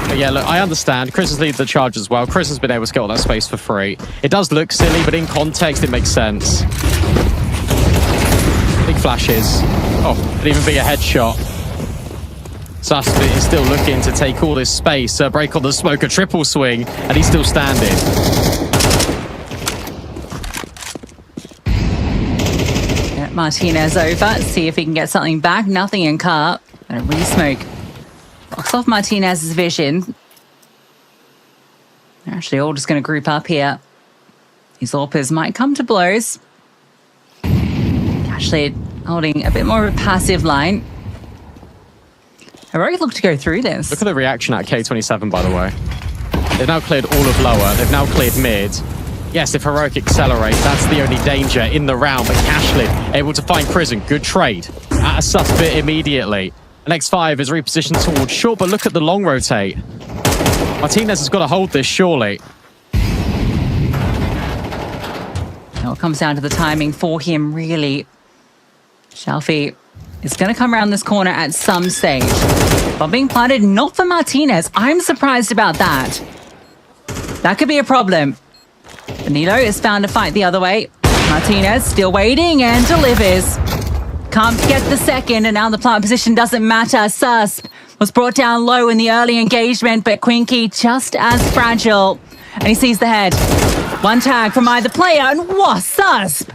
But yeah, look, I understand. Chris has leading the charge as well. Chris has been able to get all that space for free. It does look silly, but in context, it makes sense. Big flashes. Oh, an even bigger headshot. Suspect is still looking to take all this space. Break on the smoke, a triple swing, and he's still standing. Get Martinez over. See if he can get something back. Nothing in car. And a re-smoke. Blocks off Martinez's vision. They're actually all just going to group up here. These AWPers might come to blows. Actually holding a bit more of a passive line. Heroic look to go through this. Look at the reaction at K27, by the way. They've now cleared all of lower. They've now cleared mid. Yes, if Heroic accelerates, that's the only danger in the round. But Cashlid able to find Prison. Good trade. At a suspect immediately. And X5 is repositioned towards short, but look at the long rotate. Martinez has got to hold this, surely. Now it comes down to the timing for him, really. Shalfie is going to come around this corner at some stage. But being planted not for Martinez. I'm surprised about that. That could be a problem. Benito is found to fight the other way. Martinez still waiting and delivers. Can't get the second, and now the plant position doesn't matter. Susp was brought down low in the early engagement, but Quinky just as fragile. And he sees the head. One tag from either player, and Susp!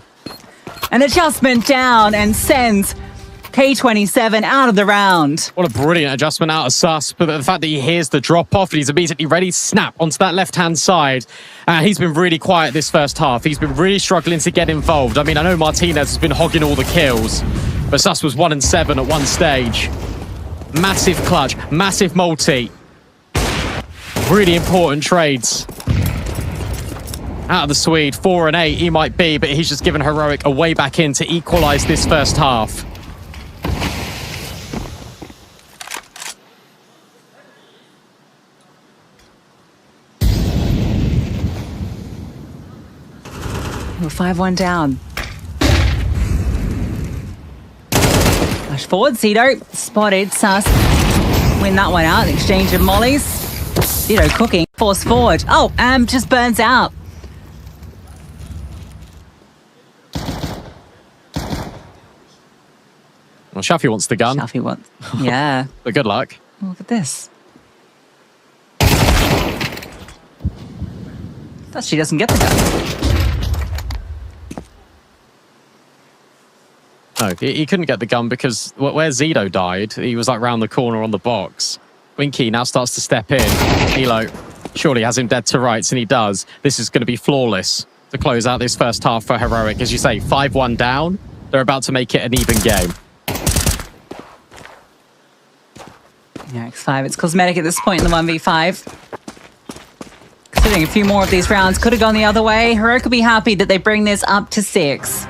An adjustment down and sends K27 out of the round. What a brilliant adjustment out of Sus, but the fact that he hears the drop-off and he's immediately ready to snap onto that left-hand side. He's been really quiet this first half. He's been really struggling to get involved. I mean, I know Martinez has been hogging all the kills, but Sus was 1-7 at one stage. Massive clutch, massive multi. Really important trades. Out of the Swede, 4 and 8 he might be, but he's just given Heroic a way back in to equalize this first half. We're 5-1 down. Flash forward, Zito spotted. Sus win that one out. Exchange of mollies. Zito cooking. Force forward. Oh, just burns out. Well, Shafi wants the gun. Shafi wants. Yeah. But good luck. Look at this. Thought she doesn't get the gun. No, he couldn't get the gun because where Zito died, he was like round the corner on the box. Winky now starts to step in. Elo surely has him dead to rights, and he does. This is going to be flawless to close out this first half for Heroic. As you say, 5-1 down. They're about to make it an even game. Yeah, X5. It's cosmetic at this point in the 1v5. Considering a few more of these rounds could have gone the other way, Heroic will be happy that they bring this up to 6.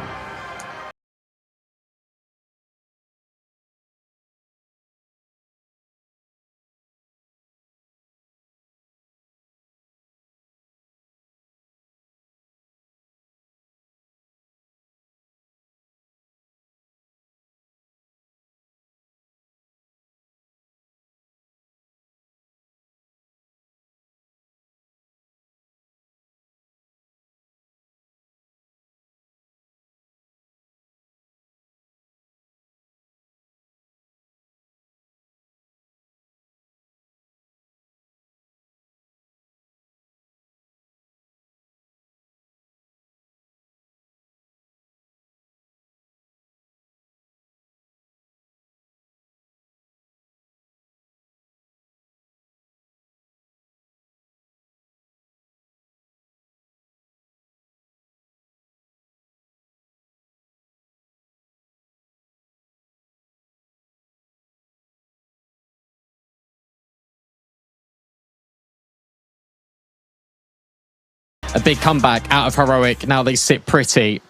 A big comeback out of Heroic. Now they sit pretty,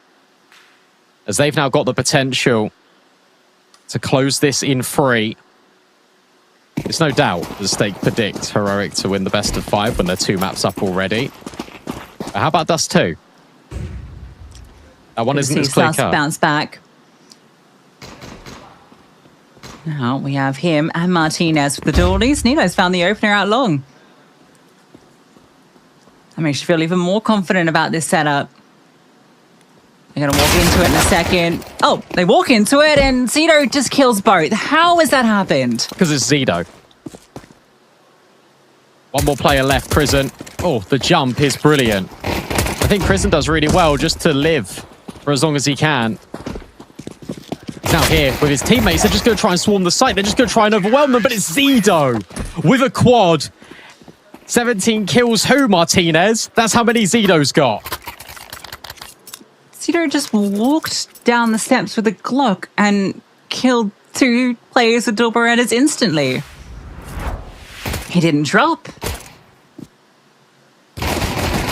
as they've now got the potential to close this in 3. It's no doubt the stake predicts Heroic to win the best of 5 when they're 2 maps up already. But how about Dust 2? That one isn't as clear cut. Bounce back. Now we have him and Martinez with the dualies. Nino's found the opener out long. That makes you feel even more confident about this setup. They're going to walk into it in a second. Oh, they walk into it and Zito just kills both. How has that happened? Because it's Zito. One more player left, Prison. Oh, the jump is brilliant. I think Prison does really well just to live for as long as he can. He's now here with his teammates. They're just going to try and swarm the site. They're just going to try and overwhelm them, but it's Zito with a quad. 17 kills who, Martinez? That's how many Zito's got. Zito just walked down the steps with a Glock and killed 2 players with dual Berettas instantly. He didn't drop.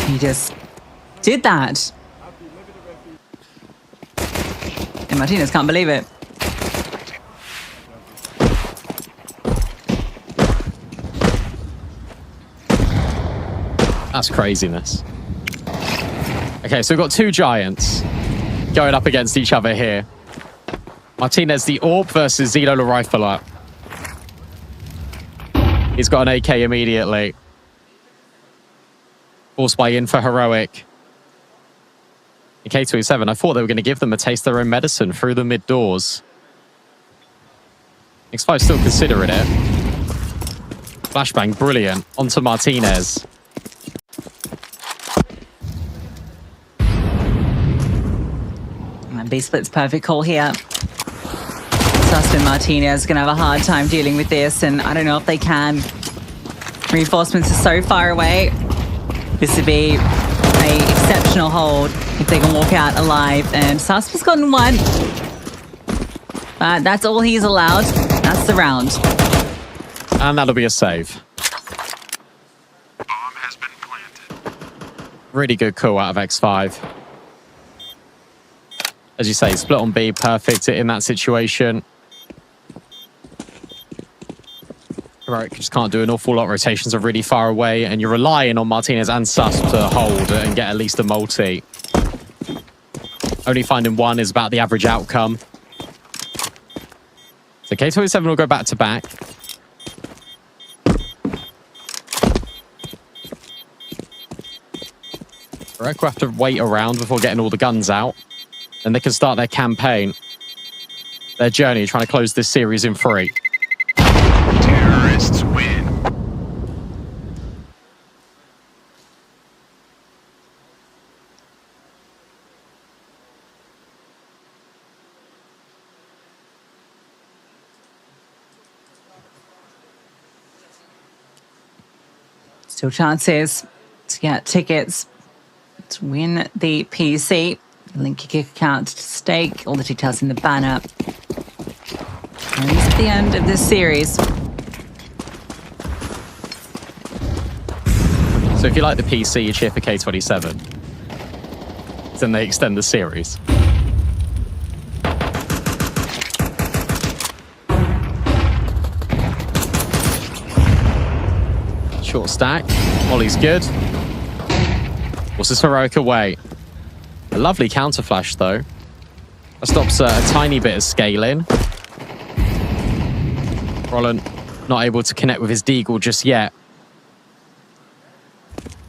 He just did that. And Martinez can't believe it. That's craziness. Okay, so we've got 2 giants going up against each other here. Martinez the Orb versus Zito the Rifler. He's got an AK immediately. Force buy in for Heroic. In K27, I thought they were going to give them a taste of their own medicine through the mid doors. X5 still considering it. Flashbang, brilliant. Onto Martinez. And B-Split's perfect call here. Sustin Martinez is going to have a hard time dealing with this, and I don't know if they can. Reinforcements are so far away. This would be an exceptional hold if they can walk out alive. And Sustin's gotten 1. That's all he's allowed. That's the round. And that'll be a save. Really good call out of X5. As you say, split on B, perfect in that situation. Heroic just can't do an awful lot. Rotations are really far away, and you're relying on Martinez and Sus to hold and get at least a multi. Only finding one is about the average outcome. So K27 will go back to back. Heroic will have to wait around before getting all the guns out. Then they can start their campaign, their journey, trying to close this series in 3. Terrorists win. Still chances to get tickets to win the PC. Link your kick account to stake. All the details in the banner. And this is the end of this series. So if you like the PC, you cheer for K27. Then they extend the series. Short stack. Molly's good. Forces Heroic away. A lovely counter flash, though. That stops a tiny bit of scaling. Roland not able to connect with his Deagle just yet.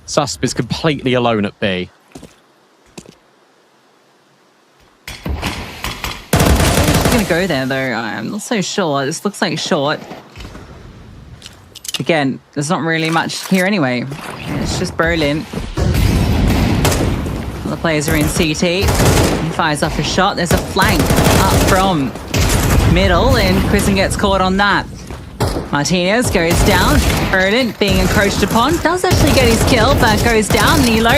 Susp is completely alone at B. He's going to go there, though. I'm not so sure. This looks like short. Again, there's not really much here anyway. It's just Berlin. The players are in CT. He fires off a shot. There's a flank up from middle, and Quizen gets caught on that. Martinez goes down. Berlin being encroached upon. Does actually get his kill, but goes down. Nilo,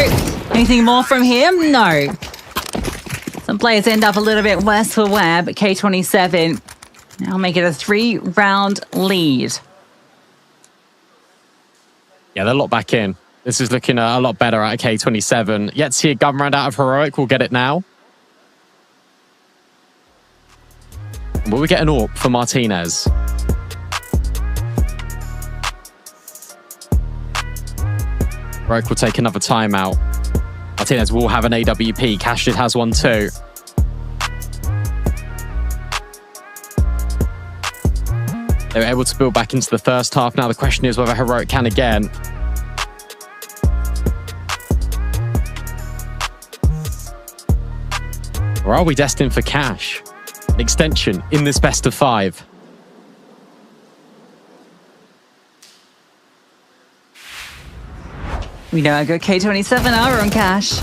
anything more from him? No. Some players end up a little bit worse for wear, but K27 now make it a 3-round lead. Yeah, they're locked back in. This is looking a lot better at K27. Yet to see a gun round out of Heroic. We'll get it now. Will we get an AWP for Martinez? Heroic will take another timeout. Martinez will have an AWP. Cashid has one too. They were able to build back into the first half. Now the question is whether Heroic can again. Or are we destined for cash? An extension in this best of 5. We know I go K27 are on cash.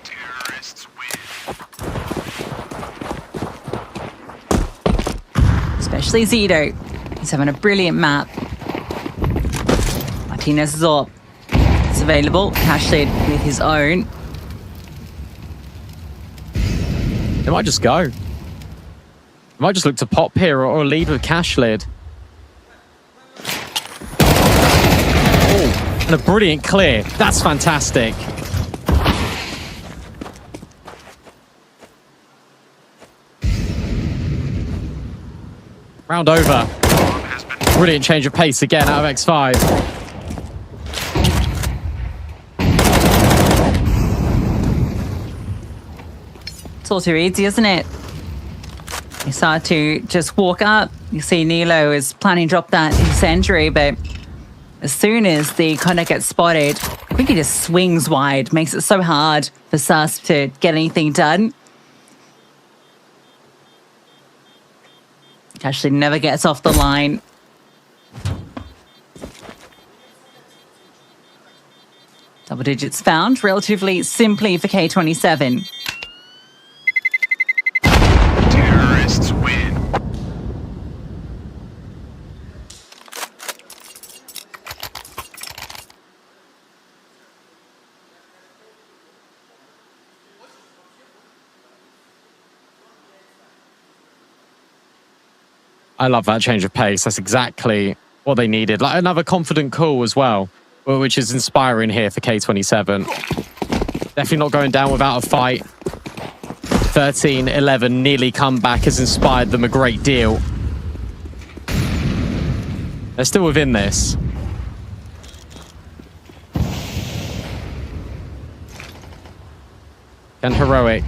Terrorists win. Especially Zito. He's having a brilliant map. Martinez is up. It's available. Cashlid with his own. They might just go. They might just look to pop here or lead with Cashlid. Oh, and a brilliant clear. That's fantastic. Round over. Brilliant change of pace again out of X5. It's all too easy, isn't it? You start to just walk up. You see Nilo is planning to drop that incendiary, but as soon as the contact gets spotted, I think he just swings wide, makes it so hard for Sus to get anything done. Actually never gets off the line. Double digits found relatively simply for K27. Terrorists win. I love that change of pace. That's exactly what they needed. Like another confident call as well, which is inspiring here for K27. Definitely not going down without a fight. 13-11 nearly comeback has inspired them a great deal. They're still within this. Can Heroic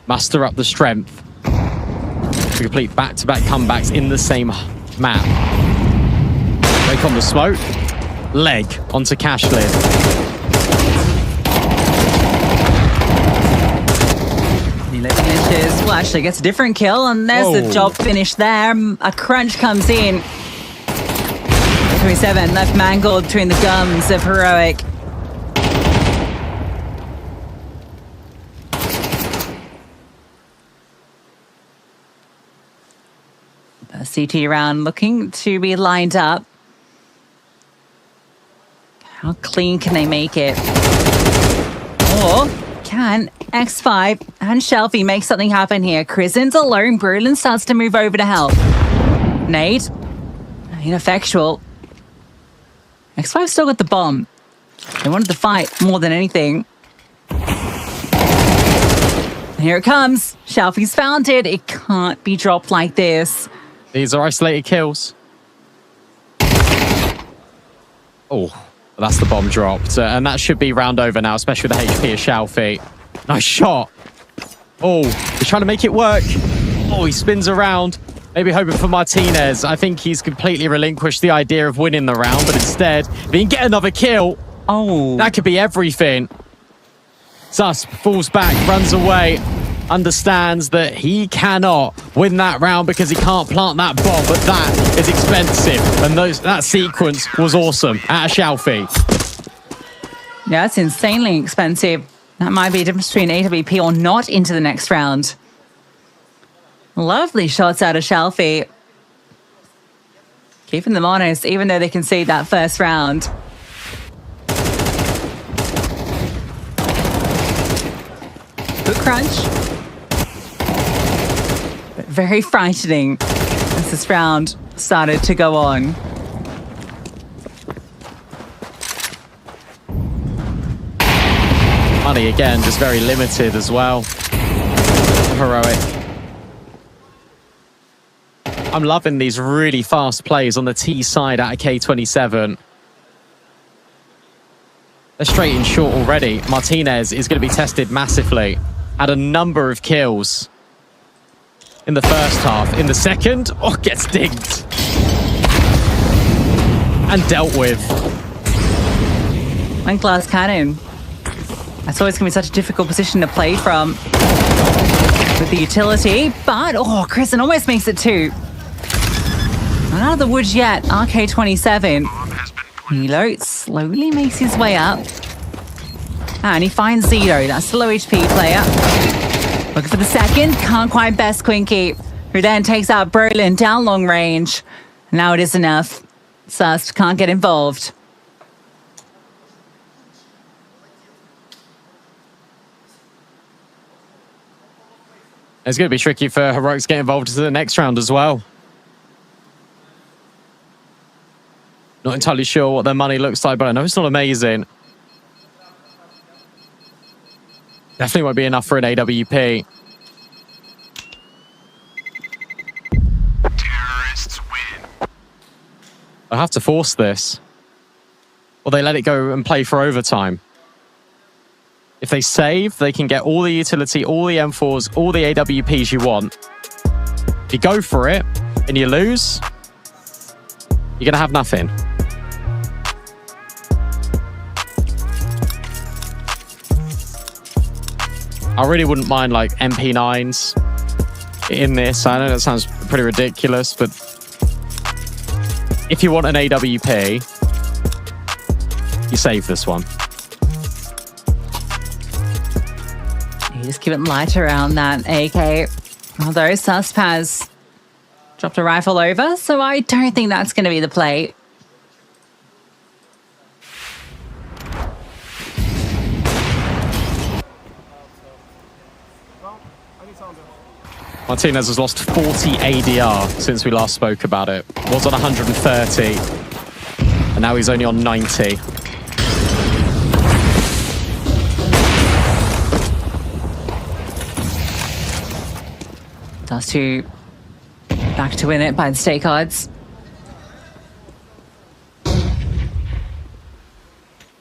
muster up the strength to complete back-to-back comebacks in the same map? Break on the smoke. Leg onto Cashlin. Finishes. Well, actually gets a different kill, and there's the job finish there. A crunch comes in. 27 left mangled between the gums of Heroic. A CT round looking to be lined up. How clean can they make it? Or can X5 and Shelfie make something happen here? Krisen's alone. Brulin starts to move over to help. Nade. Ineffectual. X5 still got the bomb. They wanted to fight more than anything. Here it comes. Shelfie's found it. It can't be dropped like this. These are isolated kills. Oh, that's the bomb dropped. And that should be round over now, especially with the HP of Shelfie. Nice shot. Oh, he's trying to make it work. Oh, he spins around. Maybe hoping for Martinez. I think he's completely relinquished the idea of winning the round, but instead, if he can get another kill, that could be everything. Sus falls back, runs away, understands that he cannot win that round because he can't plant that bomb, but that is expensive. And that sequence was awesome out of Shelfie. Yeah, it's insanely expensive. That might be a difference between AWP or not into the next round. Lovely shots out of Shelfie. Keeping them honest, even though they concede that first round. Good crunch. But very frightening as this round started to go on. Money again, just very limited as well. Heroic. I'm loving these really fast plays on the T side out of K27. They're straight in short already. Martinez is going to be tested massively. Had a number of kills in the first half. In the second, gets digged. And dealt with. One glass cannon. That's always going to be such a difficult position to play from with the utility. But, Kristen almost makes it two. Not out of the woods yet. RK27. Hilo slowly makes his way up. And he finds Zito. That's the low HP player. Looking for the second. Can't quite best Quinky, who then takes out Brolin down long range. Now it is enough. Sus can't get involved. It's going to be tricky for Heroics to get involved into the next round as well. Not entirely sure what their money looks like, but I know it's not amazing. Definitely won't be enough for an AWP. Terrorists win. I have to force this. Or they let it go and play for overtime. If they save, they can get all the utility, all the M4s, all the AWPs you want. If you go for it and you lose, you're going to have nothing. I really wouldn't mind like MP9s in this. I know that sounds pretty ridiculous, but if you want an AWP, you save this one. You just keep it light around that AK. Although Susp has dropped a rifle over, so I don't think that's going to be the play. Martinez has lost 40 ADR since we last spoke about it. Was on 130, and now he's only on 90. Dust2 back to win it by the stake odds.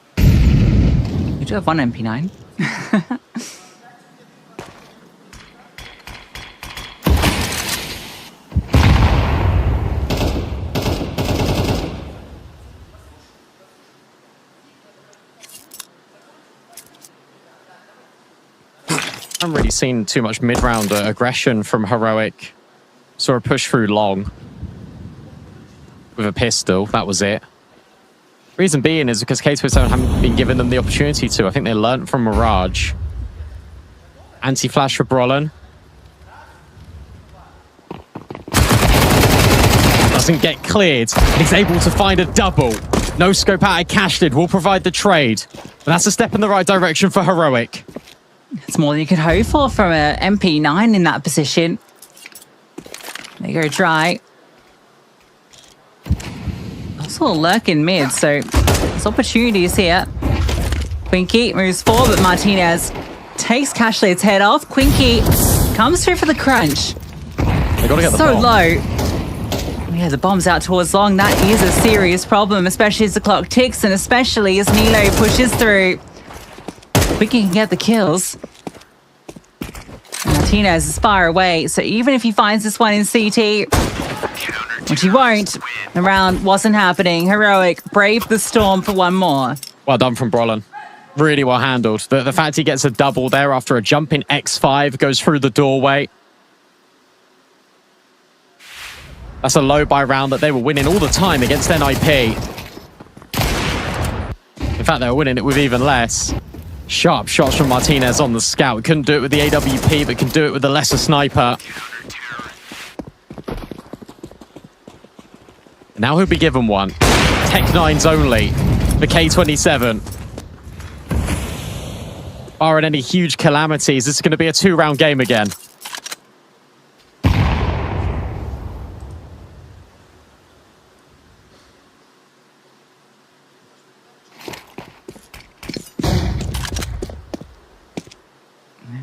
You do have one MP9. I haven't really seen too much mid-round aggression from Heroic. Saw a push through long with a pistol. That was it. Reason being is because K27 haven't been given them the opportunity to. I think they learnt from Mirage. Anti-flash for Brolin. Doesn't get cleared. He's able to find a double. No scope out at Cashlid will provide the trade. But that's a step in the right direction for Heroic. It's more than you could hope for from an MP9 in that position. They go dry. Also lurking mid, so there's opportunities here. Quinky moves forward, but Martinez takes Cashlid's head off. Quinky comes through for the crunch. They gotta get the so bomb. low. Yeah, the bomb's out towards long. That is a serious problem, especially as the clock ticks and especially as Nilo pushes through. Quinky can get the kills. Martinez is far away, so even if he finds this one in CT, which he won't, the round wasn't happening. Heroic braved the storm for one more. Well done from Brolin. Really well handled. The fact he gets a double there after a jump in X5 goes through the doorway. That's a low buy round that they were winning all the time against NIP. In fact, they were winning it with even less. Sharp shots from Martinez on the scout. Couldn't do it with the AWP, but can do it with the lesser sniper. Now he'll be given one. Tech 9s only for K27. Barring any huge calamities, this is going to be a 2-round game again.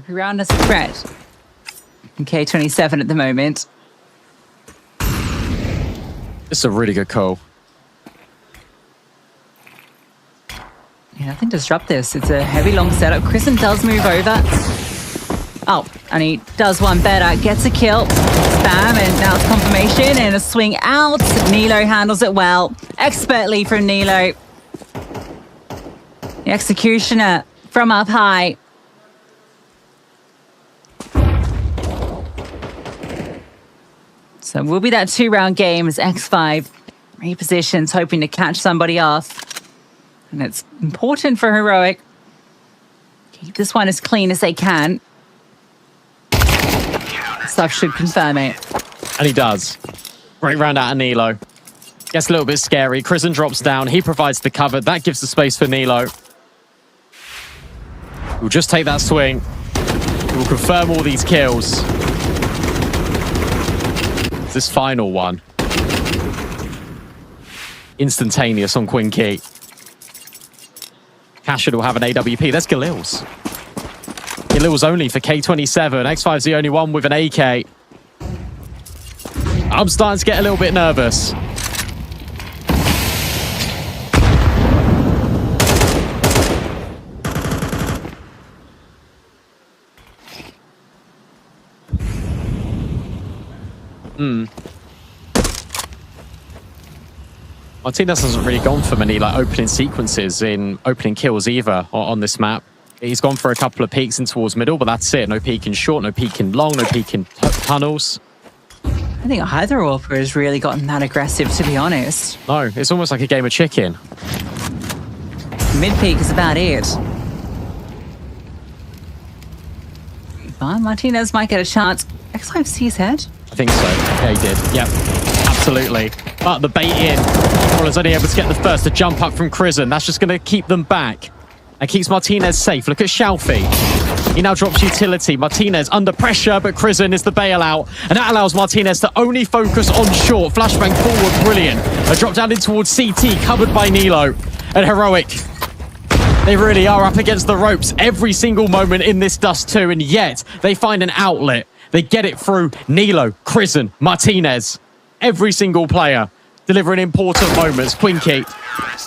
Every round has a threat. And K27 at the moment. This is a really good call. Yeah, nothing to disrupt this. It's a heavy, long setup. Chrisen does move over. Oh, and he does one better. Gets a kill. Spam, and now it's confirmation and a swing out. Nilo handles it well. Expertly from Nilo. The executioner from up high. So will be that 2-round game as X5 repositions, hoping to catch somebody off. And it's important for Heroic. Keep this one as clean as they can. Stuff should confirm it. And he does. Great round out of Nilo. Gets a little bit scary. Chrisen drops down. He provides the cover. That gives the space for Nilo. We'll just take that swing. We'll confirm all these kills. This final one. Instantaneous on Quinky. Cashin will have an AWP. That's Galil's. Galil's only for K27. X5's the only one with an AK. I'm starting to get a little bit nervous. Martinez hasn't really gone for many opening sequences in opening kills either on this map. He's gone for a couple of peeks in towards middle, but that's it. No peeking short, no peeking long, no peeking tunnels. I think either Orpha has really gotten that aggressive, to be honest. No, it's almost like a game of chicken. Mid-peak is about it. But Martinez might get a chance. X5 sees head. I think so. Yeah, he did. Yep, absolutely. But the bait in. Rollins only able to get the first to jump up from Chrisen. That's just going to keep them back. And keeps Martinez safe. Look at Shalfie. He now drops utility. Martinez under pressure, but Krisen is the bailout. And that allows Martinez to only focus on short. Flashbang forward, brilliant. A drop down in towards CT, covered by Nilo. And Heroic, they really are up against the ropes every single moment in this Dust 2, and yet they find an outlet. They get it through Nilo, Krisen, Martinez. Every single player delivering important moments. Quinky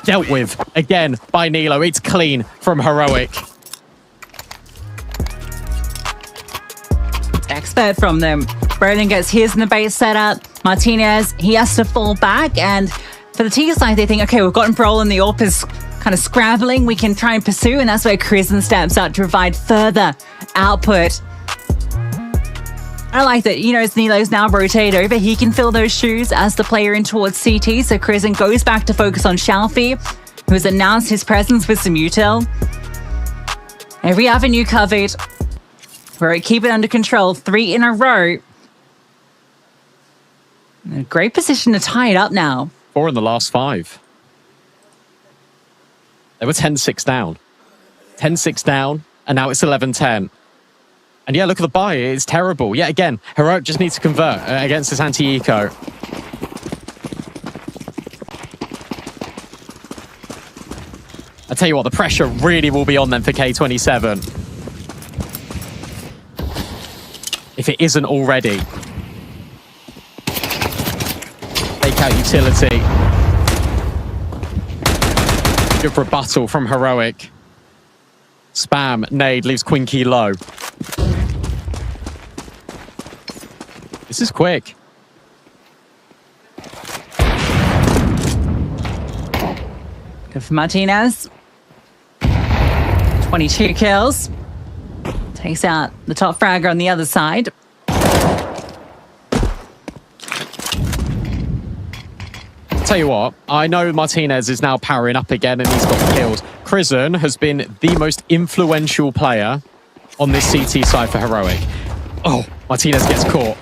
dealt with again by Nilo. It's clean from Heroic. Expert from them. Brolin gets his in the base setup. Martinez, he has to fall back, and for the T side, they think, okay, we've gotten Brolin, the AWP is kind of scrabbling, we can try and pursue, and that's where Krisen steps out to provide further output. I like that, as Nilo's now rotated over, he can fill those shoes as the player in towards CT, so Krisen goes back to focus on Shalfie, who has announced his presence with some util. Every avenue covered. Heroic keep it under control, 3 in a row. In a great position to tie it up now. 4 in the last 5. They were 10-6 down. 10-6 down, and now it's 11-10. And yeah, look at the buy. It's terrible. Yet again, Heroic just needs to convert against this anti-eco. I tell you what, the pressure really will be on them for K27. If it isn't already. Take out utility. Good rebuttal from Heroic. Spam, nade, leaves Quinky low. This is quick. Good for Martinez. 22 kills. Takes out the top fragger on the other side. Tell you what, I know Martinez is now powering up again and he's got kills. Krisen has been the most influential player on this CT side for Heroic. Oh, Martinez gets caught.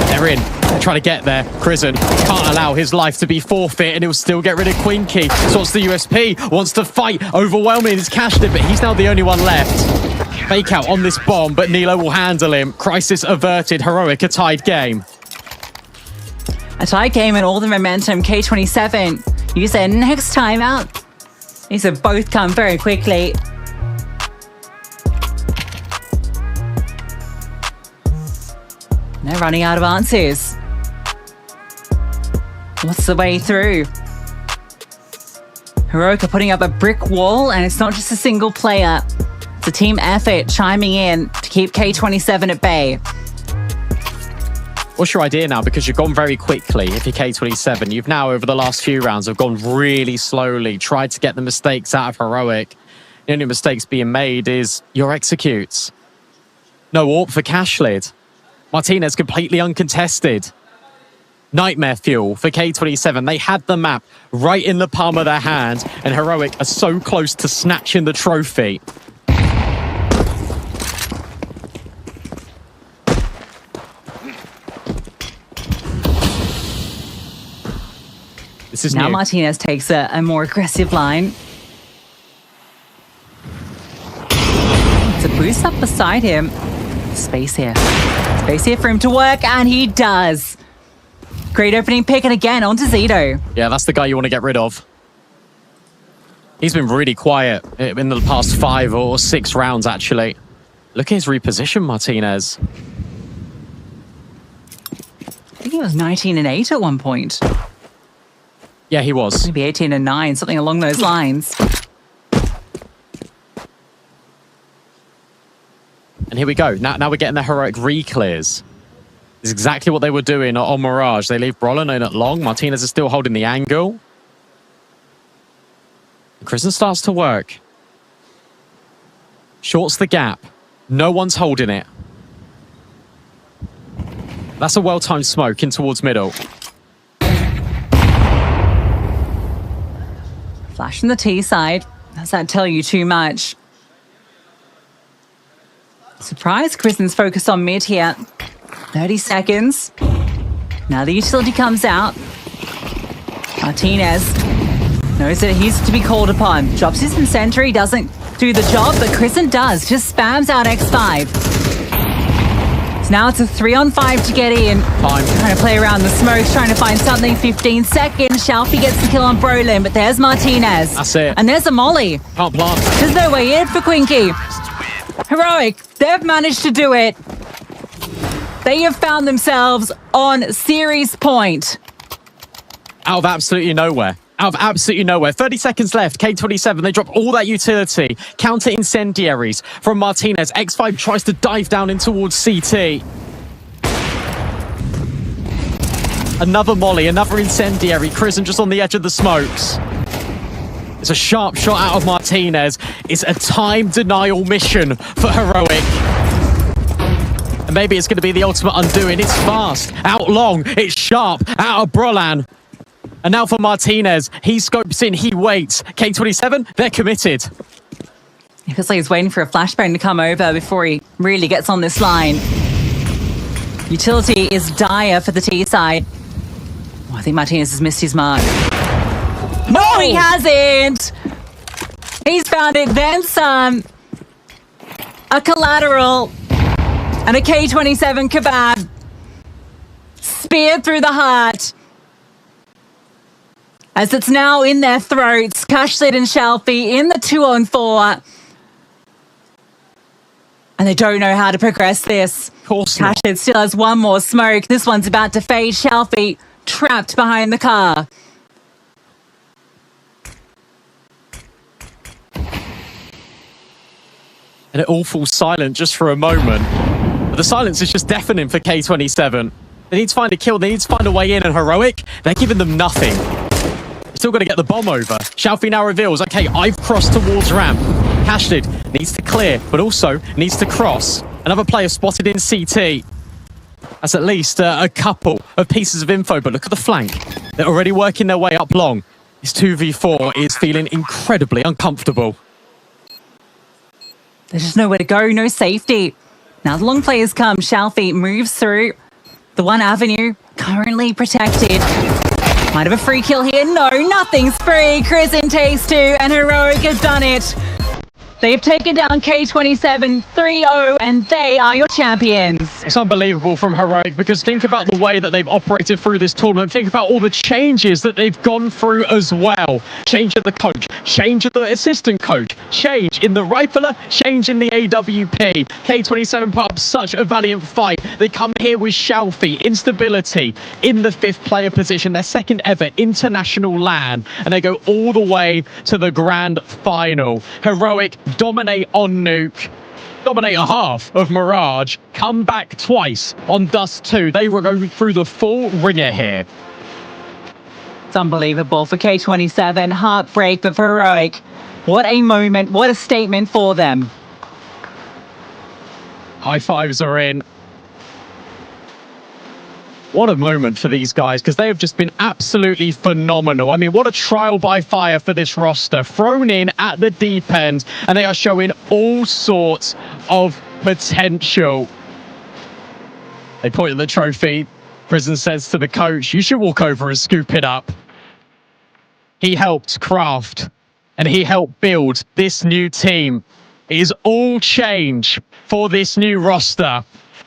They're in. They're trying to get there. Krisen can't allow his life to be forfeit and he'll still get rid of Quinky. So what's the USP? Wants to fight. Overwhelming. He's cashed it, but he's now the only one left. Fake out on this bomb, but Nilo will handle him. Crisis averted. Heroic, a tied game. A tie game and all the momentum. K27 use their next time out. These have both come very quickly. They're running out of answers. What's the way through? Heroic are putting up a brick wall, and it's not just a single player. It's a team effort chiming in to keep K27 at bay. What's your idea now? Because you've gone very quickly if you're K27. You've now, over the last few rounds, have gone really slowly, tried to get the mistakes out of Heroic. The only mistakes being made is your executes. No AWP for Cashlid. Martinez completely uncontested. Nightmare fuel for K27. They had the map right in the palm of their hand, and Heroic are so close to snatching the trophy. This is now new. Martinez takes a more aggressive line. It's a boost up beside him. Space here. Space here for him to work, and he does. Great opening pick, and again onto Zito. Yeah, that's the guy you want to get rid of. He's been really quiet in the past 5 or 6 rounds, actually. Look at his reposition, Martinez. I think he was 19 and 8 at one point. Yeah, he was. Maybe 18 and 9, something along those lines. And here we go. Now we're getting the Heroic re-clears. This is exactly what they were doing on Mirage. They leave Brolin in at long. Martinez is still holding the angle. Krisen starts to work. Shorts the gap. No one's holding it. That's a well-timed smoke in towards middle. Flash from the T side. Does that tell you too much? Surprise, Krisen's focused on mid here. 30 seconds. Now the utility comes out. Martinez knows that he's to be called upon. Drops his incendiary, doesn't do the job, but Kristen does. Just spams out X5. So now it's a 3-on-5 to get in. Time. Trying to play around the smokes, trying to find something. 15 seconds. Shalfie gets the kill on Brolin, but there's Martinez. That's it. And there's a molly. Can't plant. There's no way in for Quinky. Heroic, they've managed to do it. They have found themselves on series point. Out of absolutely nowhere. Out of absolutely nowhere. 30 seconds left. K27, they drop all that utility. Counter incendiaries from Martinez. X5 tries to dive down in towards CT. Another molly, another incendiary. Kristen just on the edge of the smokes. It's a sharp shot out of Martinez. It's a time denial mission for Heroic. And maybe it's going to be the ultimate undoing. It's fast, out long, it's sharp, out of Brolan. And now for Martinez, he scopes in, he waits. K27, they're committed. It feels like he's waiting for a flashbang to come over before he really gets on this line. Utility is dire for the T side. Oh, I think Martinez has missed his mark. No, he hasn't! He's found it, then some. A collateral. And a K27 kebab. Speared through the heart. As it's now in their throats. Kashlit and Shalfie in the 2-on-4. And they don't know how to progress this. Of course not. Kashlit still has one more smoke. This one's about to fade. Shalfie trapped behind the car. And it all falls silent just for a moment. But the silence is just deafening for K27. They need to find a kill. They need to find a way in. And Heroic, they're giving them nothing. Still got to get the bomb over. Shalfie now reveals, okay, I've crossed towards ramp. Cashlid needs to clear, but also needs to cross. Another player spotted in CT. That's at least a couple of pieces of info, but look at the flank. They're already working their way up long. This 2v4 is feeling incredibly uncomfortable. There's just nowhere to go, no safety. Now the long players come. Shalfie moves through the one avenue, currently protected. Might have a free kill here. No, nothing's free. Kristen takes 2 and Heroic has done it. They've taken down K27 3-0 and they are your champions. It's unbelievable from Heroic because think about the way that they've operated through this tournament. Think about all the changes that they've gone through as well. Change of the coach, change of the assistant coach, change in the rifler, change in the AWP. K27 put up such a valiant fight. They come here with Shalfie, instability in the 5th player position, their 2nd ever international LAN, and they go all the way to the grand final. Heroic dominate on Nuke, dominate a half of Mirage, come back twice on Dust 2. They were going through the full ringer here. It's unbelievable for K27. Heartbreak, but for Heroic, what a moment, what a statement for them. High fives are in. What a moment for these guys, because they have just been absolutely phenomenal. I mean, what a trial by fire for this roster. Thrown in at the deep end, and they are showing all sorts of potential. They point at the trophy. Prison says to the coach, you should walk over and scoop it up. He helped craft, and he helped build this new team. It is all change for this new roster.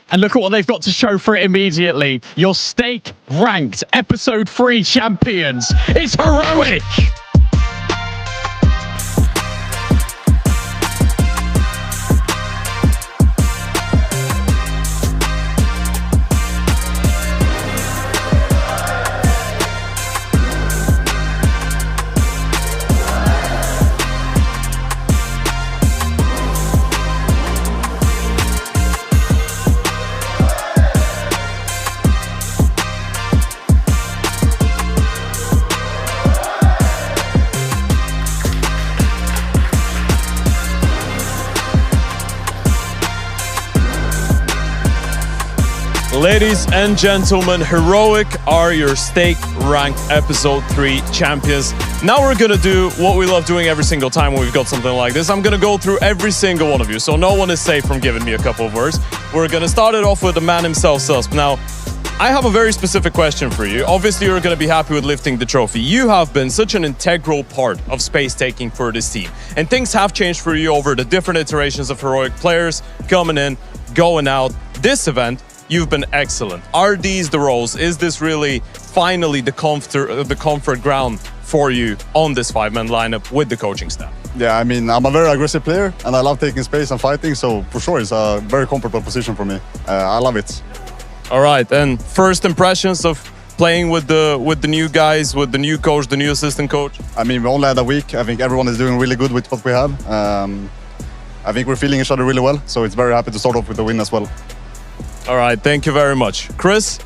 And look at what they've got to show for it immediately. Your stake ranked episode 3 champions. It's Heroic. Ladies and gentlemen, Heroic are your stake ranked episode 3 champions. Now we're gonna do what we love doing every single time when we've got something like this. I'm gonna go through every single one of you, so no one is safe from giving me a couple of words. We're gonna start it off with the man himself, Susp. Now, I have a very specific question for you. Obviously, you're going to be happy with lifting the trophy. You have been such an integral part of space taking for this team. And things have changed for you over the different iterations of heroic players coming in, going out. This event, you've been excellent. Are these the roles? Is this really finally the comfort ground for you on this 5-man lineup with the coaching staff? Yeah, I mean, I'm a very aggressive player and I love taking space and fighting. So for sure, it's a very comfortable position for me. I love it. All right, and first impressions of playing with the new guys, with the new coach, the new assistant coach? I mean, we only had a week. I think everyone is doing really good with what we have. I think we're feeling each other really well, so it's very happy to start off with the win as well. All right, thank you very much. Chris,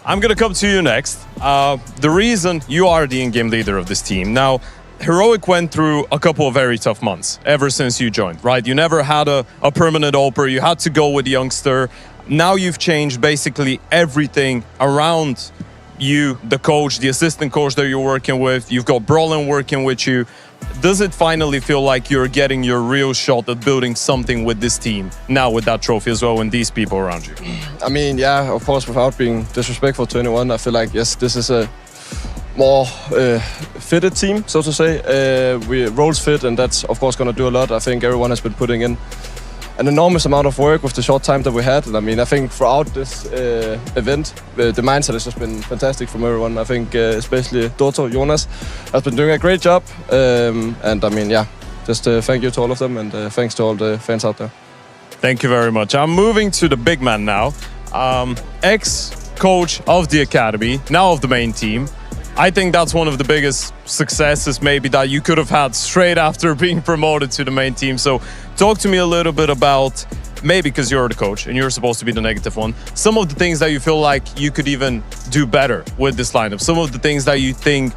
I'm gonna come to you next. The reason you are the in-game leader of this team. Now, Heroic went through a couple of very tough months ever since you joined, right? You never had a permanent oper, you had to go with youngster. Now you've changed basically everything around you, the coach, the assistant coach that you're working with. You've got Brolin working with you. Does it finally feel like you're getting your real shot at building something with this team now with that trophy as well and these people around you? I mean, yeah, of course, without being disrespectful to anyone, I feel like, yes, this is a more fitted team, so to say. We roles fit, and that's, of course, going to do a lot. I think everyone has been putting in an enormous amount of work with the short time that we had. And I mean, I think throughout this event, the mindset has just been fantastic from everyone. I think especially Dotto, Jonas, has been doing a great job. And I mean, yeah, just thank you to all of them and thanks to all the fans out there. Thank you very much. I'm moving to the big man now. Ex-coach of the academy, now of the main team. I think that's one of the biggest successes maybe that you could have had straight after being promoted to the main team. So talk to me a little bit about, maybe because you're the coach and you're supposed to be the negative one, some of the things that you feel like you could even do better with this lineup, some of the things that you think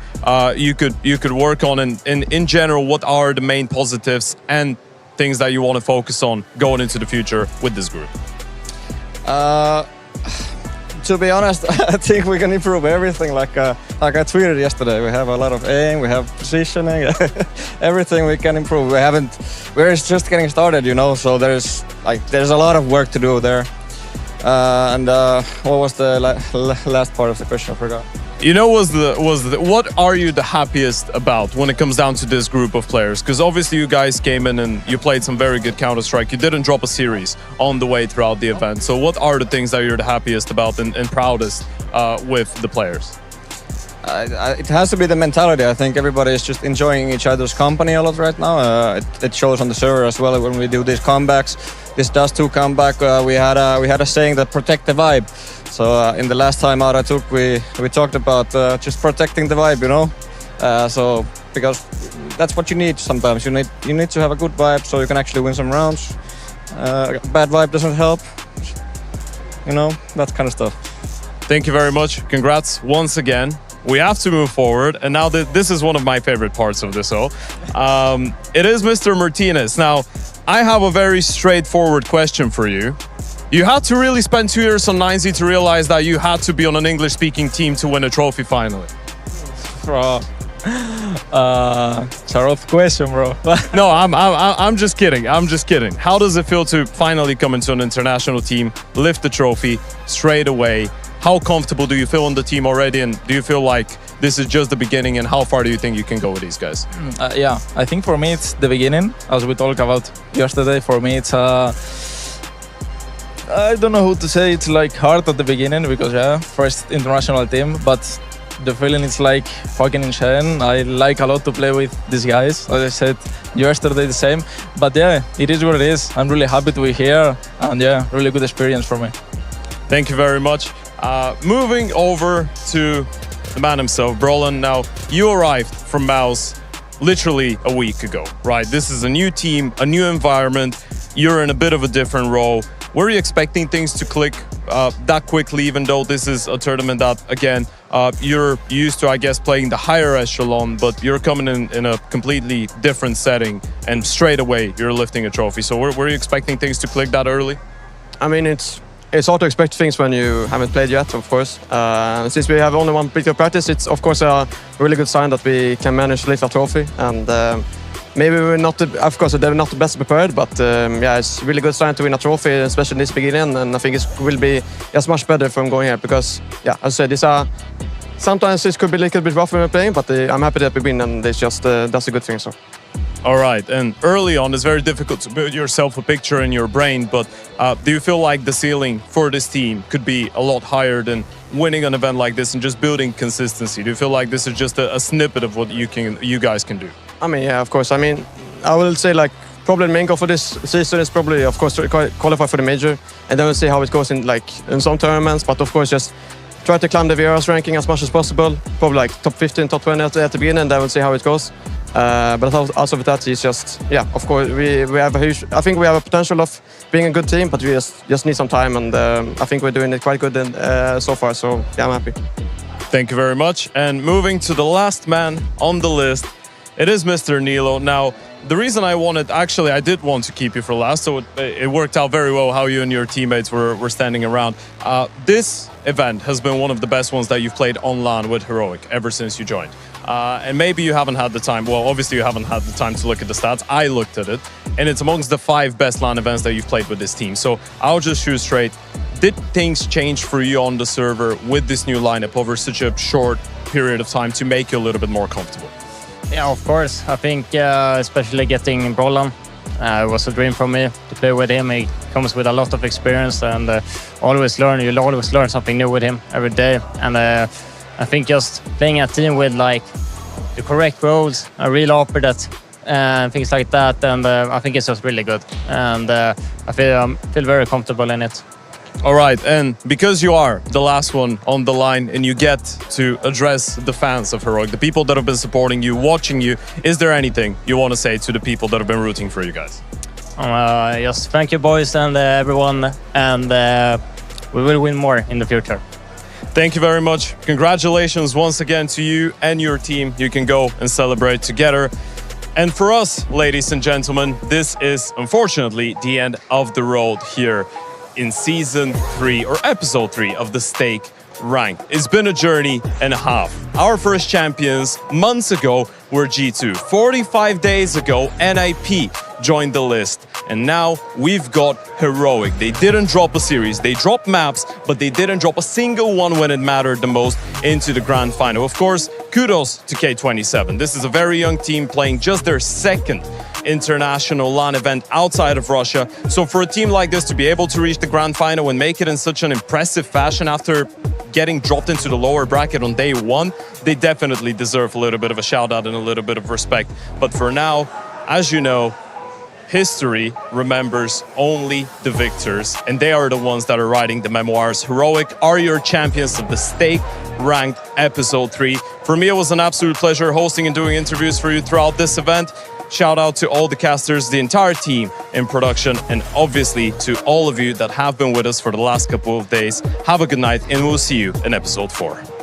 you could work on, and in general, what are the main positives and things that you want to focus on going into the future with this group? To be honest, I think we can improve everything. Like I tweeted yesterday, we have a lot of aim, we have positioning, everything we can improve. We're just getting started, you know. So there's a lot of work to do there. And what was the last part of the question? I forgot. You know, what are you the happiest about when it comes down to this group of players? Because obviously you guys came in and you played some very good Counter-Strike. You didn't drop a series on the way throughout the event. So what are the things that you're the happiest about and proudest with the players? It has to be the mentality. I think everybody is just enjoying each other's company a lot right now. It shows on the server as well when we do these comebacks. This Dust 2 comeback, we had a saying that protect the vibe. So in the last time out I took, we talked about just protecting the vibe, you know. So because that's what you need sometimes. You need to have a good vibe so you can actually win some rounds. Bad vibe doesn't help. You know, that kind of stuff. Thank you very much. Congrats once again. We have to move forward, and now this is one of my favorite parts of this all. It is Mr. Martinez. Now, I have a very straightforward question for you. You had to really spend 2 years on 9Z to realize that you had to be on an English-speaking team to win a trophy finally. Bro, it's a rough question, bro. No, I'm just kidding. I'm just kidding. How does it feel to finally come into an international team, lift the trophy straight away? How comfortable do you feel on the team already, and do you feel like this is just the beginning, and how far do you think you can go with these guys? Yeah, I think for me it's the beginning, as we talked about yesterday. For me it's I don't know how to say, it's like hard at the beginning because yeah, first international team, but the feeling is like fucking insane. I like a lot to play with these guys, as I said yesterday the same, but yeah, it is what it is. I'm really happy to be here, and yeah, really good experience for me. Thank you very much. Moving over to the man himself, Brolin. Now, you arrived from Mouse literally a week ago, right? This is a new team, a new environment. You're in a bit of a different role. Were you expecting things to click that quickly, even though this is a tournament that, again, you're used to, I guess, playing the higher echelon, but you're coming in a completely different setting, and straight away you're lifting a trophy. So were you expecting things to click that early? I mean, it's hard to expect things when you haven't played yet, of course. Since we have only one bit of practice, it's of course a really good sign that we can manage to lift a trophy. And maybe we're not, of course, they're not the best prepared, but yeah, it's really good sign to win a trophy, especially in this beginning. And I think it will be just much better from going here because, yeah, as I said, these are sometimes it could be a little bit rough when we're playing, but I'm happy that we win, and it's just that's a good thing. So. All right, and early on, it's very difficult to build yourself a picture in your brain, but do you feel like the ceiling for this team could be a lot higher than winning an event like this and just building consistency? Do you feel like this is just a snippet of what you guys can do? I mean, yeah, of course. I mean, I will say like probably the main goal for this season is probably, of course, to qualify for the major, and then we'll see how it goes in some tournaments. But of course, just try to climb the VRS ranking as much as possible. Probably like top 15, top 20 at the beginning, and then we'll see how it goes. But also with that, it's just, yeah, of course, we have a huge, I think we have a potential of being a good team, but we just need some time, and I think we're doing it quite good so far, so yeah, I'm happy. Thank you very much. And moving to the last man on the list, it is Mr. Nilo. Now, the reason I did want to keep you for last, so it worked out very well how you and your teammates were standing around. This event has been one of the best ones that you've played on LAN with Heroic ever since you joined. And maybe you haven't had the time, well, obviously you haven't had the time to look at the stats. I looked at it, and it's amongst the 5 best LAN events that you've played with this team. So I'll just shoot straight. Did things change for you on the server with this new lineup over such a short period of time to make you a little bit more comfortable? Yeah, of course. I think especially getting Brolan, it was a dream for me to play with him. He comes with a lot of experience, and you'll always learn something new with him every day. And I think just playing a team with like the correct roles, a real offer that things like that, and I think it's just really good. And I feel very comfortable in it. All right, and because you are the last one on the line and you get to address the fans of Heroic, the people that have been supporting you, watching you, is there anything you want to say to the people that have been rooting for you guys? Just thank you, boys, and everyone, and we will win more in the future. Thank you very much. Congratulations once again to you and your team. You can go and celebrate together. And for us, ladies and gentlemen, this is unfortunately the end of the road here in Season 3 or Episode 3 of the Stake Ranked. It's been a journey and a half. Our first champions months ago were G2. 45 days ago, NIP joined the list. And now we've got Heroic. They didn't drop a series. They dropped maps, but they didn't drop a single one when it mattered the most into the grand final. Of course, kudos to K27. This is a very young team playing just their second international LAN event outside of Russia. So for a team like this to be able to reach the grand final and make it in such an impressive fashion after getting dropped into the lower bracket on day 1, they definitely deserve a little bit of a shout out and a little bit of respect. But for now, as you know, history remembers only the victors, and they are the ones that are writing the memoirs. Heroic are your champions of the Stake Ranked Episode 3. For me, it was an absolute pleasure hosting and doing interviews for you throughout this event. Shout out to all the casters, the entire team in production, and obviously to all of you that have been with us for the last couple of days. Have a good night, and we'll see you in Episode 4.